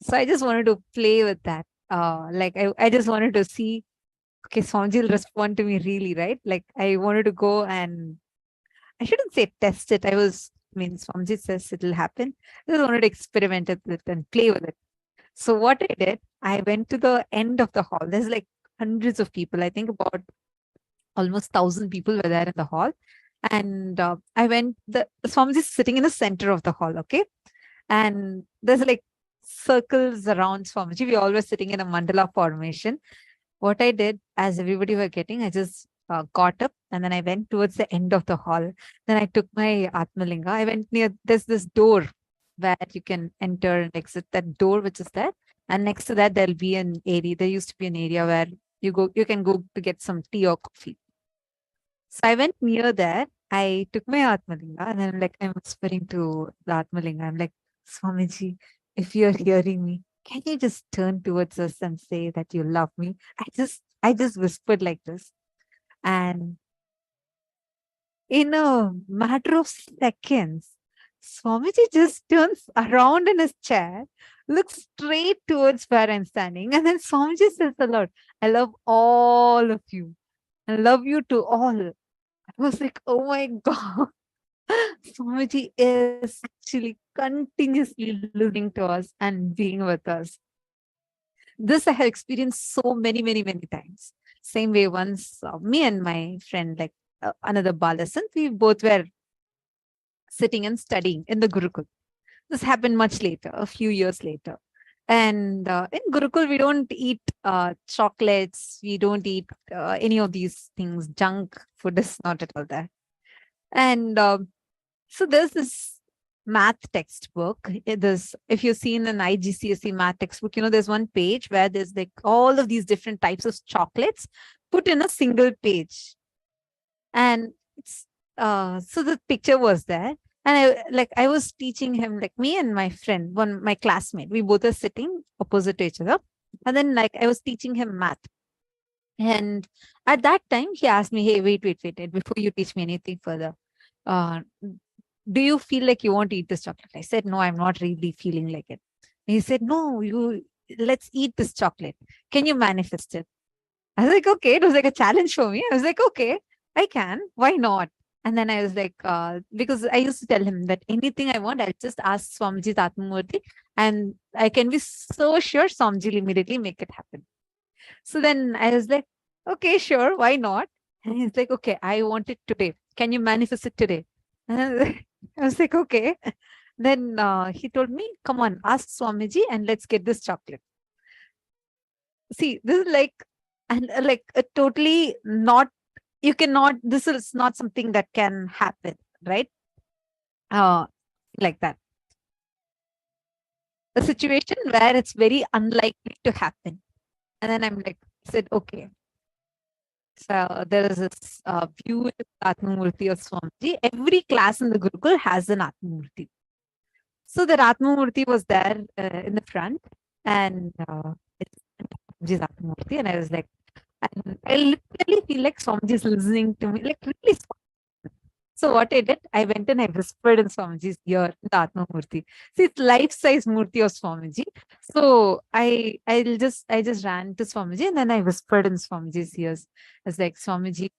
Speaker 8: So I just wanted to play with that. I just wanted to see, okay, Swamiji will respond to me really, right? Like I wanted to go and I shouldn't say test it. Swamiji says it will happen. I just wanted to experiment with it and play with it. So what I did, I went to the end of the hall. There's like hundreds of people. I think about almost 1,000 people were there in the hall. And I went, the Swamiji is sitting in the center of the hall, okay? And there's like circles around Swamiji. We all were sitting in a mandala formation. What I did, as everybody were getting, I just got up and then I went towards the end of the hall. Then I took my Atmalinga. I went near, there's this door where you can enter and exit, that door which is there. And next to that, there'll be an area. There used to be an area where you can go to get some tea or coffee. So I went near there. I took my Atmalinga and then I'm whispering to the Atmalinga. I'm like, Swamiji, if you're hearing me, can you just turn towards us and say that you love me? I just whispered like this. And in a matter of seconds, Swamiji just turns around in his chair, looks straight towards where I'm standing, and then Swamiji says aloud, I love all of you. I love you to all. I was like, oh my God. Swamiji is actually continuously listening to us and being with us. This I have experienced so many, many, many times. Same way once me and my friend, another Balasan, we both were sitting and studying in the Gurukul. This happened much later, a few years later. And in Gurukul, we don't eat chocolates. We don't eat any of these things. Junk food is not at all there. And so there's this math textbook. If you've seen an IGCSE math textbook, there's one page where there's like all of these different types of chocolates put in a single page. And it's so the picture was there. And I was teaching him, like me and my friend, my classmate, we both are sitting opposite to each other. And then I was teaching him math. And at that time, he asked me, hey, wait, before you teach me anything further, do you feel like you want to eat this chocolate? I said, no, I'm not really feeling like it. And he said, no, let's eat this chocolate. Can you manifest it? I was like, okay. It was like a challenge for me. I was like, okay, I can. Why not? And then I was like, because I used to tell him that anything I want, I'll just ask Swamiji's Atmamurti and I can be so sure Swamiji will immediately make it happen. So then I was like, okay, sure, why not? And he's like, okay, I want it today. Can you manifest it today? And I was like, okay. Then he told me, come on, ask Swamiji and let's get this chocolate. See, this is like, and like a totally not, you cannot, this is not something that can happen, right? Like that. A situation where it's very unlikely to happen. And then I'm like, said, okay. So there is this beautiful Atmamurti of Swamiji. Every class in the Gurukul has an Atmamurti. So the Atmamurti was there in the front, and it's Swamiji's Atmamurti, and I was like, and I literally feel like Swamiji is listening to me, like really. So what I did, I went and I whispered in Swamiji's ear, the Atmamurti. See, it's life-size Murti of Swamiji. So I just ran to Swamiji and then I whispered in Swamiji's ears. I was like, Swamiji,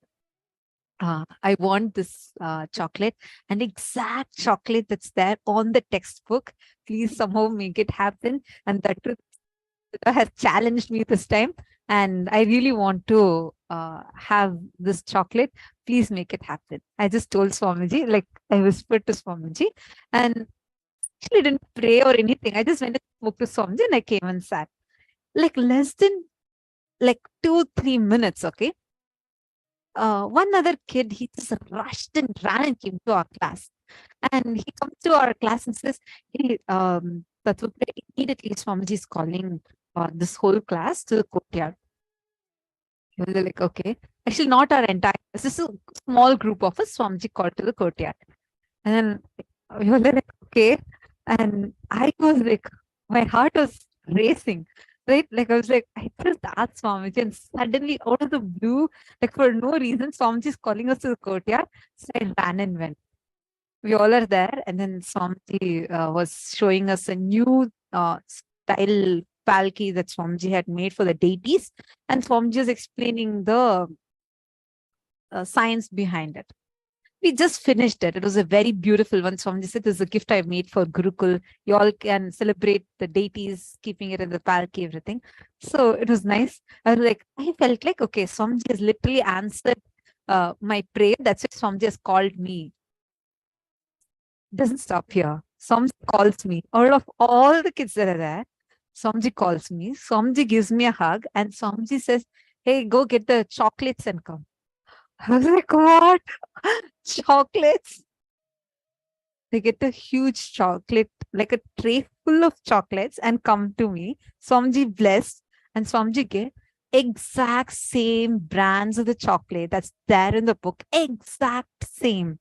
Speaker 8: I want this chocolate, and exact chocolate that's there on the textbook. Please somehow make it happen. And that truth has challenged me this time. And I really want to have this chocolate. Please make it happen. I just told Swamiji, like I whispered to Swamiji, and actually didn't pray or anything. I just went and spoke to Swamiji and I came and sat. Like less than like 2-3 minutes, okay? One other kid, he just rushed and ran and came to our class. And he comes to our class and says, hey, immediately Swamiji is calling this whole class to the courtyard. We were like, okay. Actually, not our entire, this is a small group of us, Swamiji called to the courtyard. And then we were like, okay. And I was like, my heart was racing, right? Like I was like, I just asked Swamiji, and suddenly out of the blue, like for no reason, Swamiji is calling us to the courtyard. So I ran and went. We all are there, and then Swamiji was showing us a new style palki that Swamiji had made for the deities, and Swamiji is explaining the science behind it. We just finished it. It was a very beautiful one. Swamiji said, this is a gift I made for Gurukul. You all can celebrate the deities, keeping it in the palki, everything. So it was nice. I was like, I felt like, okay, Swamiji has literally answered my prayer. That's why Swamiji has called me. Doesn't stop here. Swamiji calls me. Out of all the kids that are there, Swamiji calls me. Swamiji gives me a hug, and Swamiji says, hey, go get the chocolates and come. I was like, what? Chocolates? They get a huge chocolate, like a tray full of chocolates, and come to me. Swamiji blessed, and Swamiji gave exact same brands of the chocolate that's there in the book. Exact same.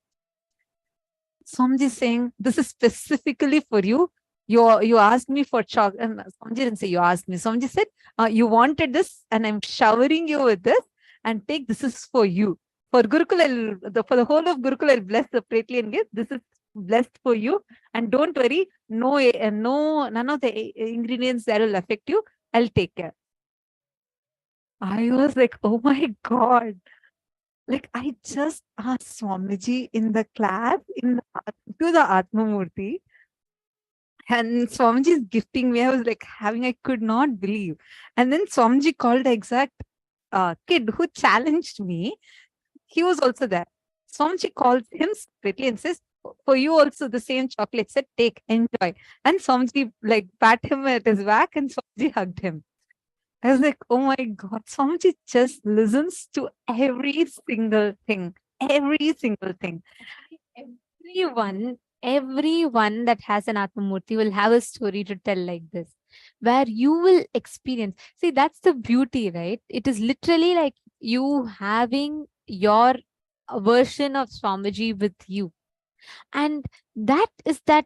Speaker 8: Swamiji saying, this is specifically for you. You asked me for chocolate. And Swamiji didn't say you asked me. Swamiji said, you wanted this, and I'm showering you with this, and take, this is for you. For Gurukul, for the whole of Gurukul, I'll bless separately and give. This is blessed for you. And don't worry, none of the ingredients that will affect you. I'll take care. I was like, oh my God. Like I just asked Swamiji in the class, to the Atmamurti. And Swamiji is gifting me. I was like I could not believe. And then Swamiji called the exact kid who challenged me. He was also there. Swamiji calls him separately and says, for you also the same chocolate, said, take, enjoy. And Swamiji like pat him at his back, and Swamiji hugged him. I was like, oh my God, Swamiji just listens to every single thing. Every single thing.
Speaker 7: Everyone that has an Atmamurti will have a story to tell like this, where you will experience. See, that's the beauty, right? It is literally like you having your version of Swamiji with you. And that is that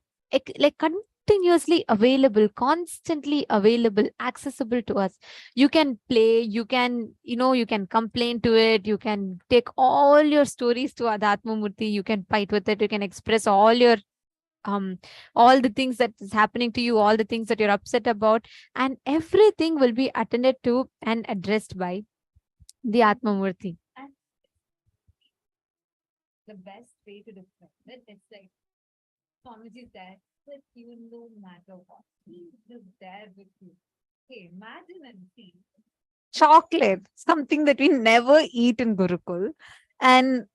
Speaker 7: like continuously available, constantly available, accessible to us. You can play, you can, you can complain to it, you can take all your stories to Atmamurti, you can fight with it, you can express all your all the things that is happening to you, all the things that you're upset about, and everything will be attended to and addressed by the Atmamurti. And the best way to describe it, it's like Swamiji is there with you no matter what. He's just there with you. Okay, imagine and see. Chocolate, something that we never eat in Gurukul. And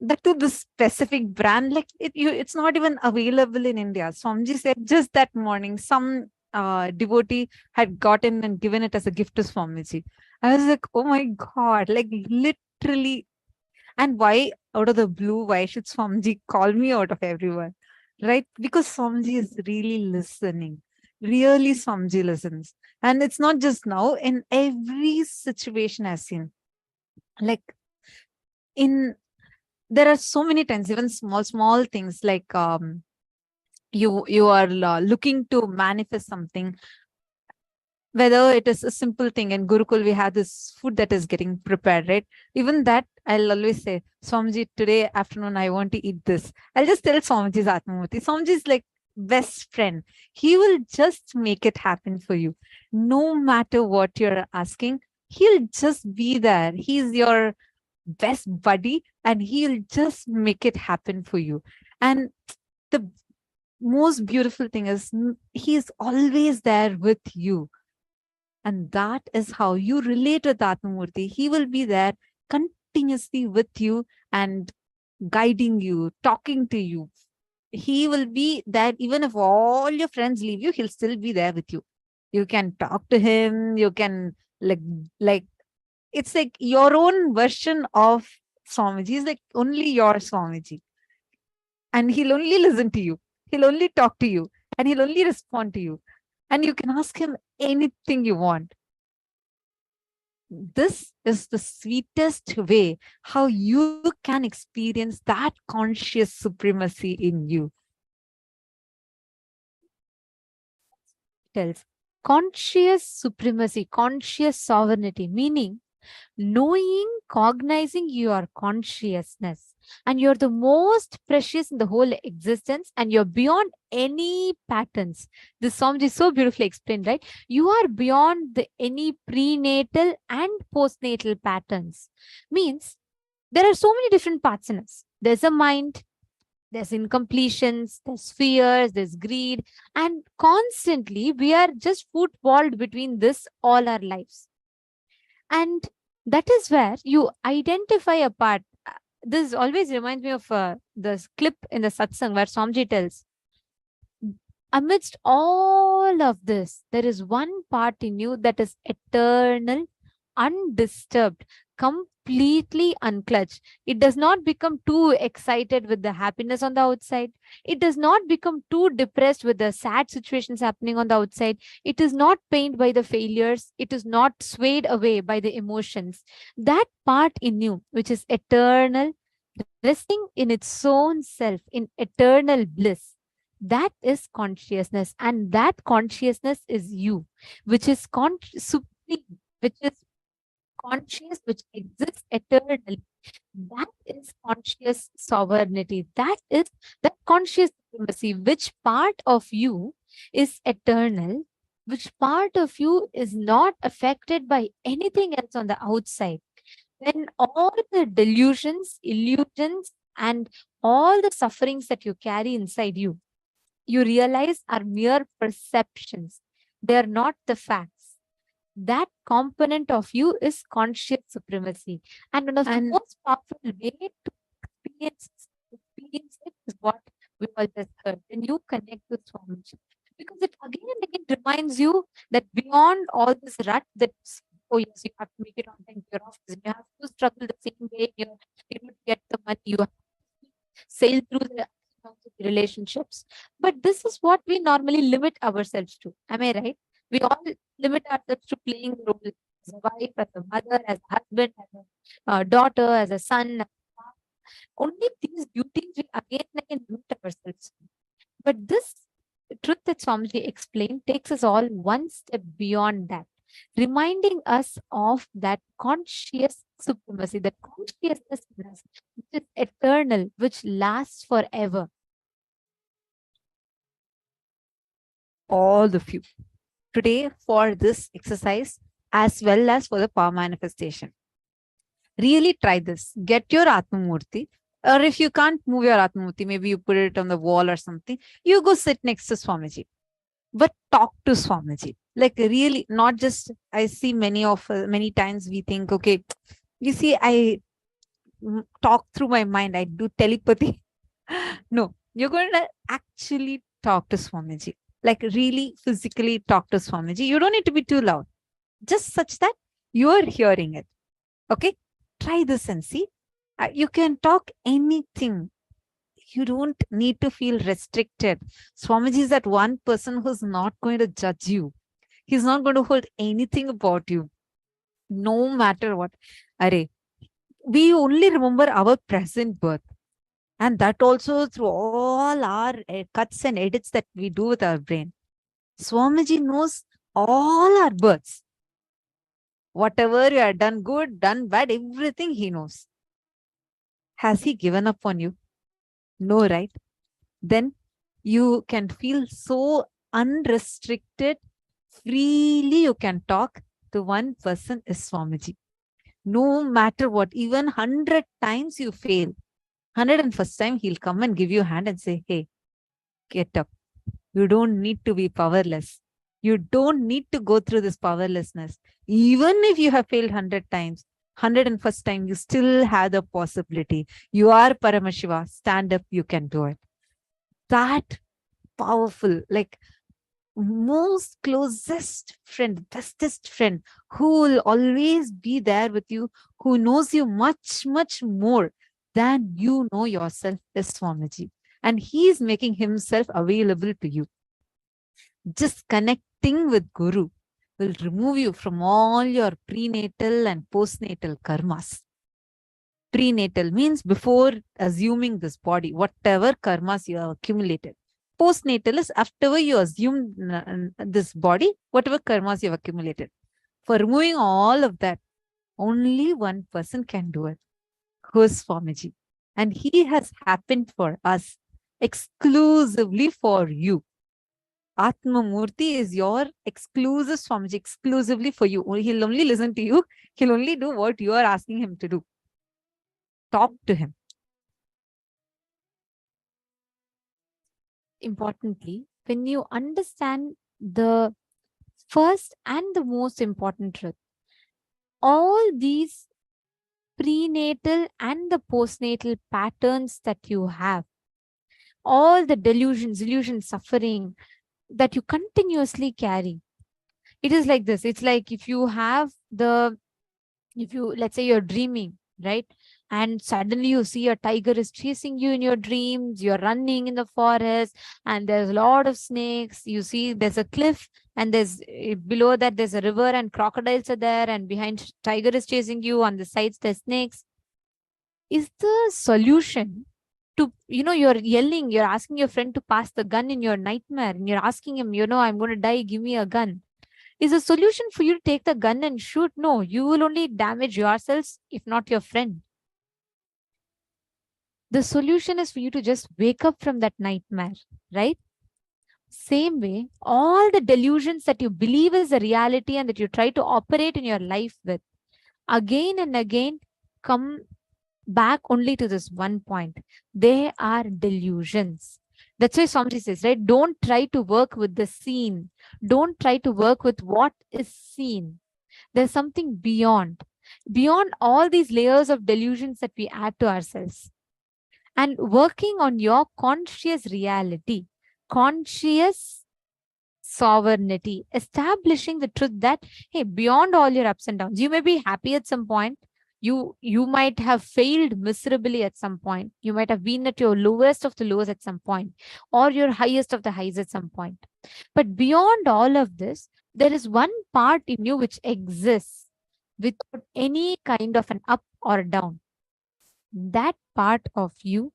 Speaker 8: that to the specific brand, like it's not even available in India. Swamiji said just that morning, some devotee had gotten and given it as a gift to Swamiji. I was like, oh my God, like literally. And why out of the blue, why should Swamiji call me out of everyone? Right? Because Swamiji is really listening. Really, Swamiji listens. And it's not just now, in every situation I've seen. Like there are so many times, even small things like you are looking to manifest something, whether it is a simple thing. In Gurukul, we have this food that is getting prepared, right? Even that, I'll always say, Swamiji, today afternoon, I want to eat this. I'll just tell Swamiji's Atmamurti. Swamiji is like best friend. He will just make it happen for you. No matter what you're asking, he'll just be there. He's your best buddy and he'll just make it happen for you. And the most beautiful thing is he's always there with you. And that is how you relate with Atmamurti. He will be there continuously with you and guiding you, talking to you. He will be there even if all your friends leave you, he'll still be there with you. You can talk to him, you can like it's like your own version of Swamiji. He's like only your Swamiji. And he'll only listen to you. He'll only talk to you. And he'll only respond to you. And you can ask him anything you want. This is the sweetest way how you can experience that conscious supremacy in you. Tells conscious supremacy, conscious sovereignty, meaning knowing, cognizing your consciousness, and you're the most precious in the whole existence, and you're beyond any patterns. This Swamiji is so beautifully explained, right? You are beyond any prenatal and postnatal patterns. Means there are so many different parts in us. There's a mind, there's incompletions, there's fears, there's greed, and constantly we are just footballed between this all our lives. And that is where you identify a part. This always reminds me of this clip in the satsang where Swamiji tells, amidst all of this, there is one part in you that is eternal, undisturbed, completely unclutched. It does not become too excited with the happiness on the outside. It does not become too depressed with the sad situations happening on the outside. It is not pained by the failures. It is not swayed away by the emotions. That part in you, which is eternal, resting in its own self, in eternal bliss, that is consciousness. And that consciousness is you, which is supreme, which is conscious, which exists eternally. That is conscious sovereignty. That is that conscious supremacy. Which part of you is eternal? Which part of you is not affected by anything else on the outside? When all the delusions, illusions, and all the sufferings that you carry inside you, you realize are mere perceptions. They are not the facts. That component of you is conscious supremacy. And one of the most powerful way to experience it is what we all just heard. When you connect with Swamiji. Because it again and again reminds you that beyond all this rut that, oh yes, you have to make it on time to your office. You have to struggle the same way you to get the money. You have to sail through the relationships. But this is what we normally limit ourselves to. Am I right? We all limit ourselves to playing the role as a wife, as a mother, as a husband, as a daughter, as a son. Only these duties we again and again limit ourselves to. But this truth that Swamiji explained takes us all one step beyond that, reminding us of that conscious supremacy, that consciousness which is eternal, which lasts forever. All of you today for this exercise as well as for the power manifestation. Really try this. Get your Atmamurti, or if you can't move your Atmamurti, maybe you put it on the wall or something, you go sit next to Swamiji. But talk to Swamiji. Like really, not just, I see many times we think, okay, you see, talk through my mind. I do telepathy. No, you're going to actually talk to Swamiji, like really physically talk to Swamiji. You don't need to be too loud, just such that you're hearing it. Okay, try this and see. You can talk anything. You don't need to feel restricted. Swamiji is that one person who's not going to judge you. He's not going to hold anything about you, no matter what. Are, we only remember our present birth. And that also through all our cuts and edits that we do with our brain. Swamiji knows all our births. Whatever you have done good, done bad, everything he knows. Has he given up on you? No, right? Then you can feel so unrestricted, freely you can talk to one person is Swamiji. No matter what, even 100 times you fail, 101st time he'll come and give you a hand and say, hey, get up. You don't need to be powerless. You don't need to go through this powerlessness. Even if you have failed 100 times, 101st time, you still have the possibility. You are Paramashiva. Stand up, you can do it. That powerful, like most closest friend, bestest friend, who will always be there with you, who knows you much, much more than you know yourself is Swamiji. And he is making himself available to you. Just connecting with Guru will remove you from all your prenatal and postnatal karmas. Prenatal means before assuming this body, whatever karmas you have accumulated. Postnatal is after you assume this body, whatever karmas you have accumulated. For removing all of that, only one person can do it, who is Swamiji. And he has happened for us, exclusively for you. Atma Murti is your exclusive Swamiji, exclusively for you. He'll only listen to you. He'll only do what you are asking him to do. Talk to him. Importantly, when you understand the first and the most important truth, all these prenatal and the postnatal patterns that you have, all the delusions, illusions, suffering that you continuously carry, it is like this. It's like if you have let's say you're dreaming, right? And suddenly you see a tiger is chasing you in your dreams, you're running in the forest, and there's a lot of snakes. You see there's a cliff, and there's below that there's a river, and crocodiles are there, and behind tiger is chasing you, on the sides there's snakes. Is the solution to, you're yelling, you're asking your friend to pass the gun in your nightmare, and you're asking him, I'm going to die, give me a gun. Is a solution for you to take the gun and shoot? No, you will only damage yourselves, if not your friend. The solution is for you to just wake up from that nightmare, right? Same way, all the delusions that you believe is a reality and that you try to operate in your life with, again and again, come back only to this one point. They are delusions. That's why Swamiji says, right? Don't try to work with the seen. Don't try to work with what is seen. There's something beyond all these layers of delusions that we add to ourselves. And working on your conscious reality, conscious sovereignty, establishing the truth that, hey, beyond all your ups and downs, you may be happy at some point. You might have failed miserably at some point. You might have been at your lowest of the lows at some point, or your highest of the highs at some point. But beyond all of this, there is one part in you which exists without any kind of an up or down. That part of you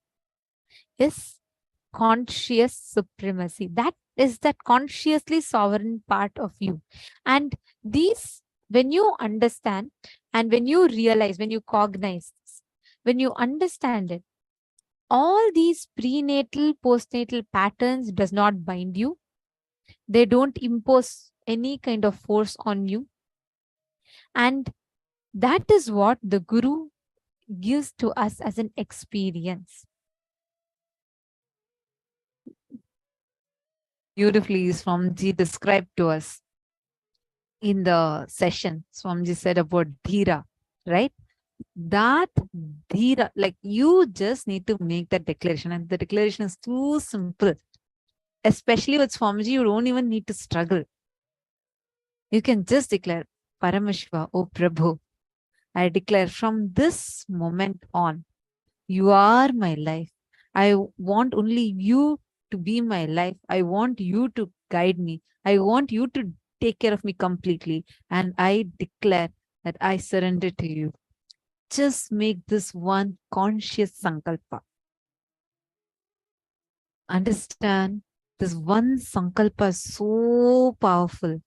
Speaker 8: is conscious supremacy. That is that consciously sovereign part of you. And these, when you understand and when you realize, when you cognize this, when you understand it, all these prenatal, postnatal patterns does not bind you. They don't impose any kind of force on you. And that is what the Guru gives to us as an experience. Beautifully, Swamiji described to us in the session. Swamiji said about Dhira, right? that dhira, like you just need to make that declaration, and the declaration is too simple. Especially with Swamiji, you don't even need to struggle. You can just declare, Paramashiva, O Prabhu, I declare from this moment on, you are my life. I want only you to be my life. I want you to guide me. I want you to take care of me completely. And I declare that I surrender to you. Just make this one conscious sankalpa. Understand, this one sankalpa is so powerful.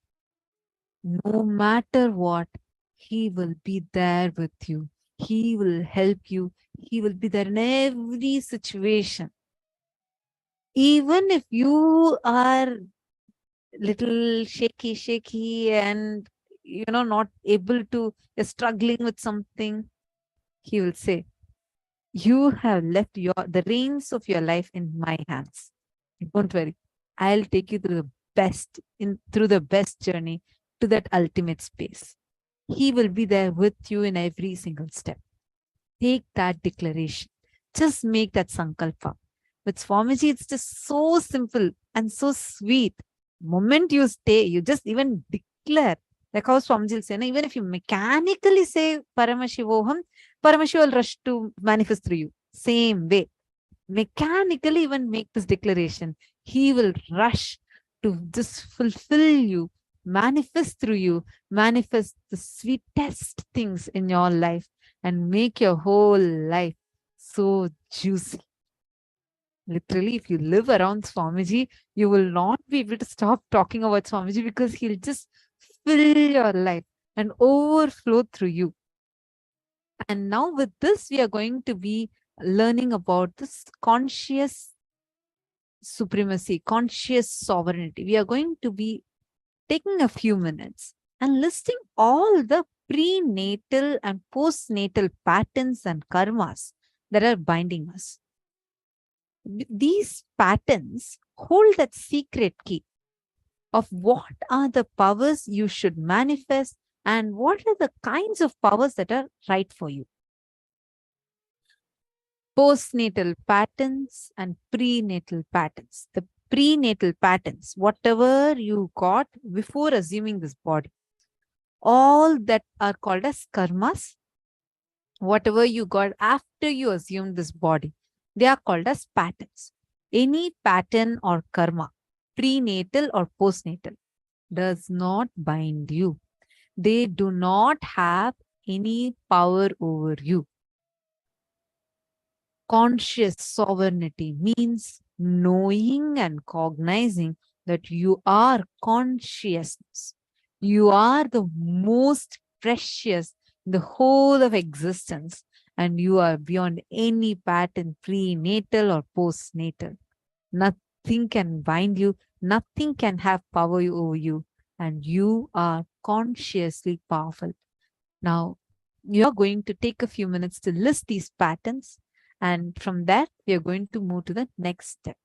Speaker 8: No matter what, he will be there with you. He will help you. He will be there in every situation. Even if you are little shaky and not able to, you're struggling with something, he will say, you have left the reins of your life in my hands. Don't worry. I'll take you through the best journey to that ultimate space. He will be there with you in every single step. Take that declaration. Just make that sankalpa. With Swamiji, it's just so simple and so sweet. Moment you stay, you just even declare. Like how Swamiji will say, no, even if you mechanically say Paramashivoham, Paramashiva will rush to manifest through you. Same way. Mechanically even make this declaration. He will rush to just fulfill you, manifest through you, manifest the sweetest things in your life and make your whole life so juicy. Literally, if you live around Swamiji, you will not be able to stop talking about Swamiji because he'll just fill your life and overflow through you. And now with this, we are going to be learning about this conscious supremacy, conscious sovereignty. We are going to be taking a few minutes and listing all the prenatal and postnatal patterns and karmas that are binding us. These patterns hold that secret key of what are the powers you should manifest and what are the kinds of powers that are right for you. Postnatal patterns and prenatal patterns. The prenatal patterns, whatever you got before assuming this body, all that are called as karmas, whatever you got after you assumed this body, they are called as patterns. Any pattern or karma, prenatal or postnatal, does not bind you. They do not have any power over you. Conscious sovereignty means knowing and cognizing that you are consciousness. You are the most precious in the whole of existence, and you are beyond any pattern, prenatal or postnatal. Nothing can bind you, nothing can have power over you, and you are consciously powerful. Now, you're going to take a few minutes to list these patterns, and from that, we are going to move to the next step.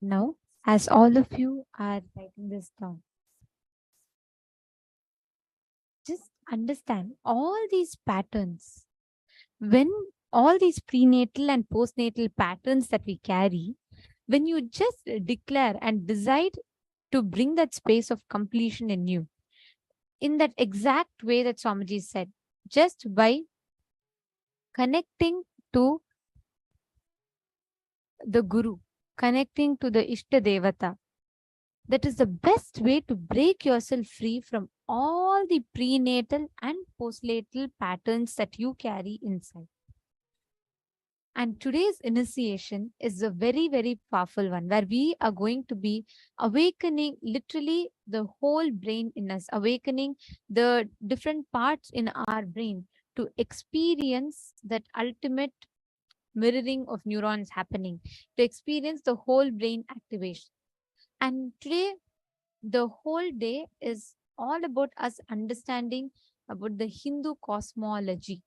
Speaker 7: Now, as all of you are writing this down, just understand all these patterns. When all these prenatal and postnatal patterns that we carry, when you just declare and decide to bring that space of completion in you, in that exact way that Swamiji said, just by connecting to the Guru, connecting to the Ishta Devata, that is the best way to break yourself free from all the prenatal and postnatal patterns that you carry inside. And today's initiation is a very, very powerful one where we are going to be awakening literally the whole brain in us, awakening the different parts in our brain to experience that ultimate mirroring of neurons happening, to experience the whole brain activation. And today, the whole day is all about us understanding about the Hindu cosmology.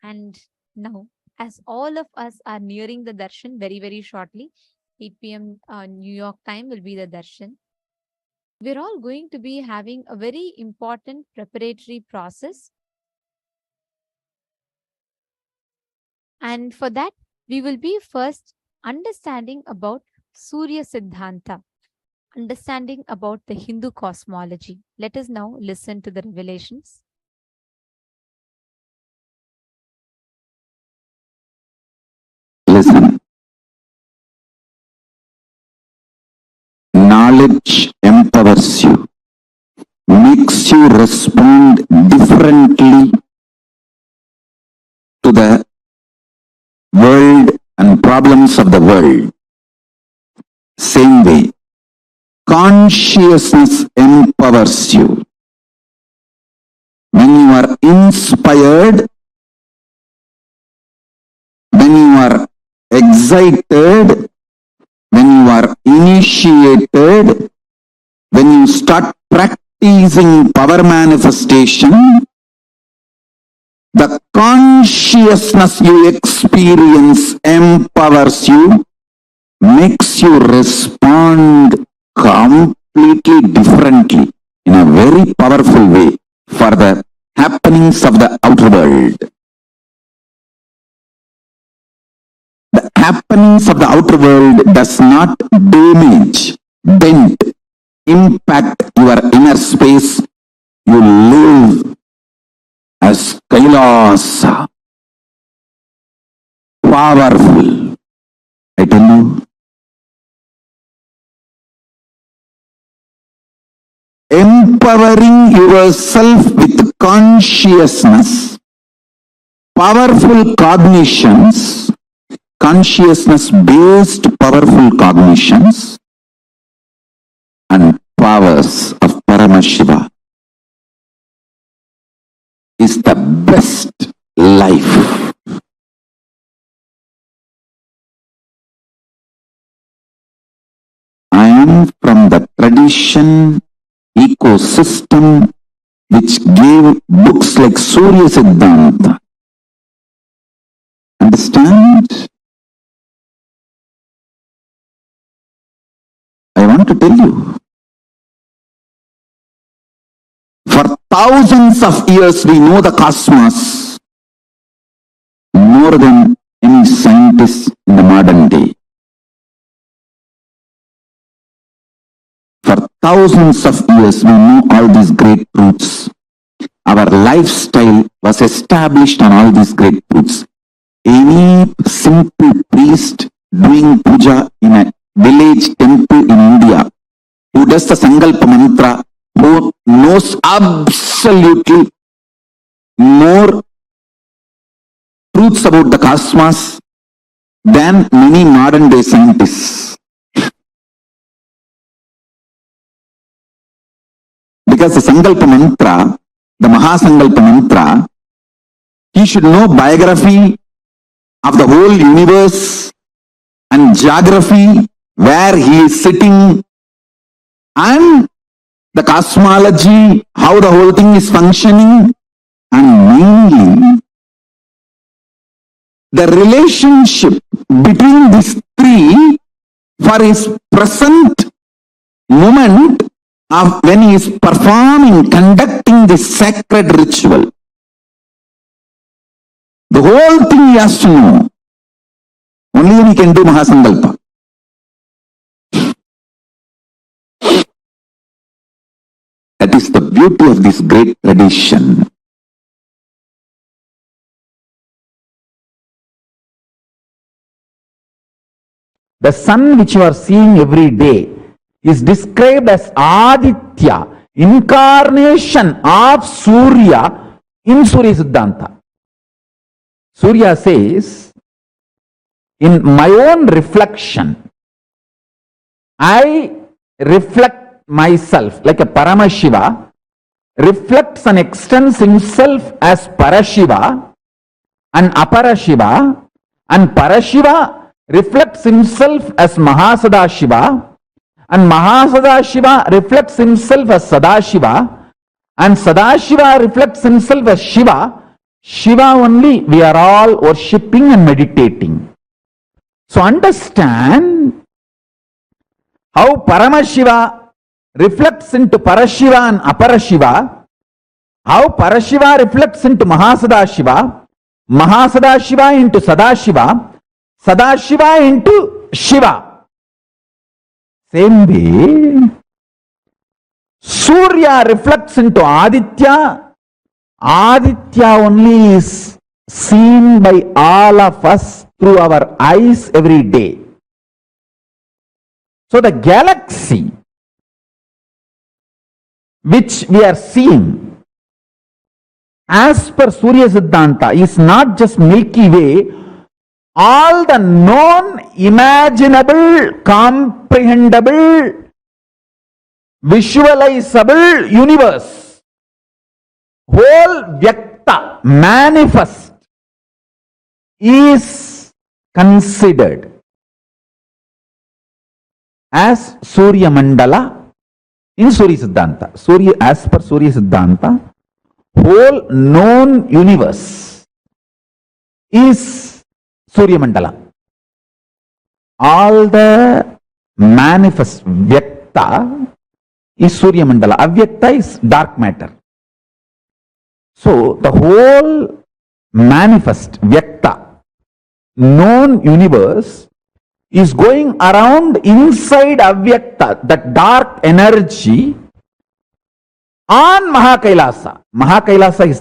Speaker 7: And now, as all of us are nearing the darshan very, very shortly, 8 p.m. New York time will be the darshan. We're all going to be having a very important preparatory process. And for that, we will be first understanding about Surya Siddhanta, understanding about the Hindu cosmology. Let us now listen to the revelations.
Speaker 10: Listen. Knowledge empowers you, makes you respond differently to the world and problems of the world. Same way, consciousness empowers you. When you are inspired, when you are excited, when you are initiated, when you start practicing power manifestation, the consciousness you experience empowers you, makes you respond completely differently in a very powerful way for the happenings of the outer world. The happenings of the outer world does not damage, dent, impact your inner space. You live as Kailasa. Powerful. I tell you. Empowering yourself with consciousness, powerful cognitions, consciousness-based powerful cognitions and powers of Paramashiva is the best life. I am from the tradition, ecosystem which gave books like Surya Siddhanta. Understand? I want to tell you. For thousands of years we know the cosmos more than any scientist in the modern day. For thousands of years we know all these great truths. Our lifestyle was established on all these great truths. Any simple priest doing puja in a village temple in India who does the Sankalpa mantra, who knows absolutely more truths about the cosmos than many modern day scientists. Because the Sankalpa mantra, the Mahasankalpa mantra, he should know biography of the whole universe and geography, where he is sitting, and the cosmology, how the whole thing is functioning, and mainly the relationship between these three for his present moment of when he is performing, conducting this sacred ritual. The whole thing he has to know. Only then he can do Mahasankalpa. That is the beauty of this great tradition. The sun which you are seeing every day is described as Aditya, incarnation of Surya in Surya Siddhanta. Surya says, in my own reflection, I reflect myself like a Paramashiva reflects and extends himself as Parashiva and Aparashiva, and Parashiva reflects himself as Mahasadashiva, and Mahasadashiva reflects himself as Sadashiva, and Sadashiva reflects himself as Shiva. Shiva only we are all worshipping and meditating. So understand how Paramashiva reflects into Parashiva and Aparashiva, how Parashiva reflects into Mahasadashiva, Mahasadashiva into Sadashiva, Sadashiva into Shiva. Same way, Surya reflects into Aditya. Aditya only is seen by all of us through our eyes every day. So the galaxy which we are seeing as per Surya Siddhanta is not just Milky Way, all the known, imaginable, comprehensible, visualizable universe, whole Vyakta, manifest, is considered as Surya Mandala in Surya Siddhanta. Surya, as per Surya Siddhanta, whole known universe is Surya Mandala. All the manifest Vyakta is Surya Mandala. Avyakta is dark matter. So the whole manifest Vyakta, known universe, is going around inside Avyakta, that dark energy, on Mahakailasa. Mahakailasa is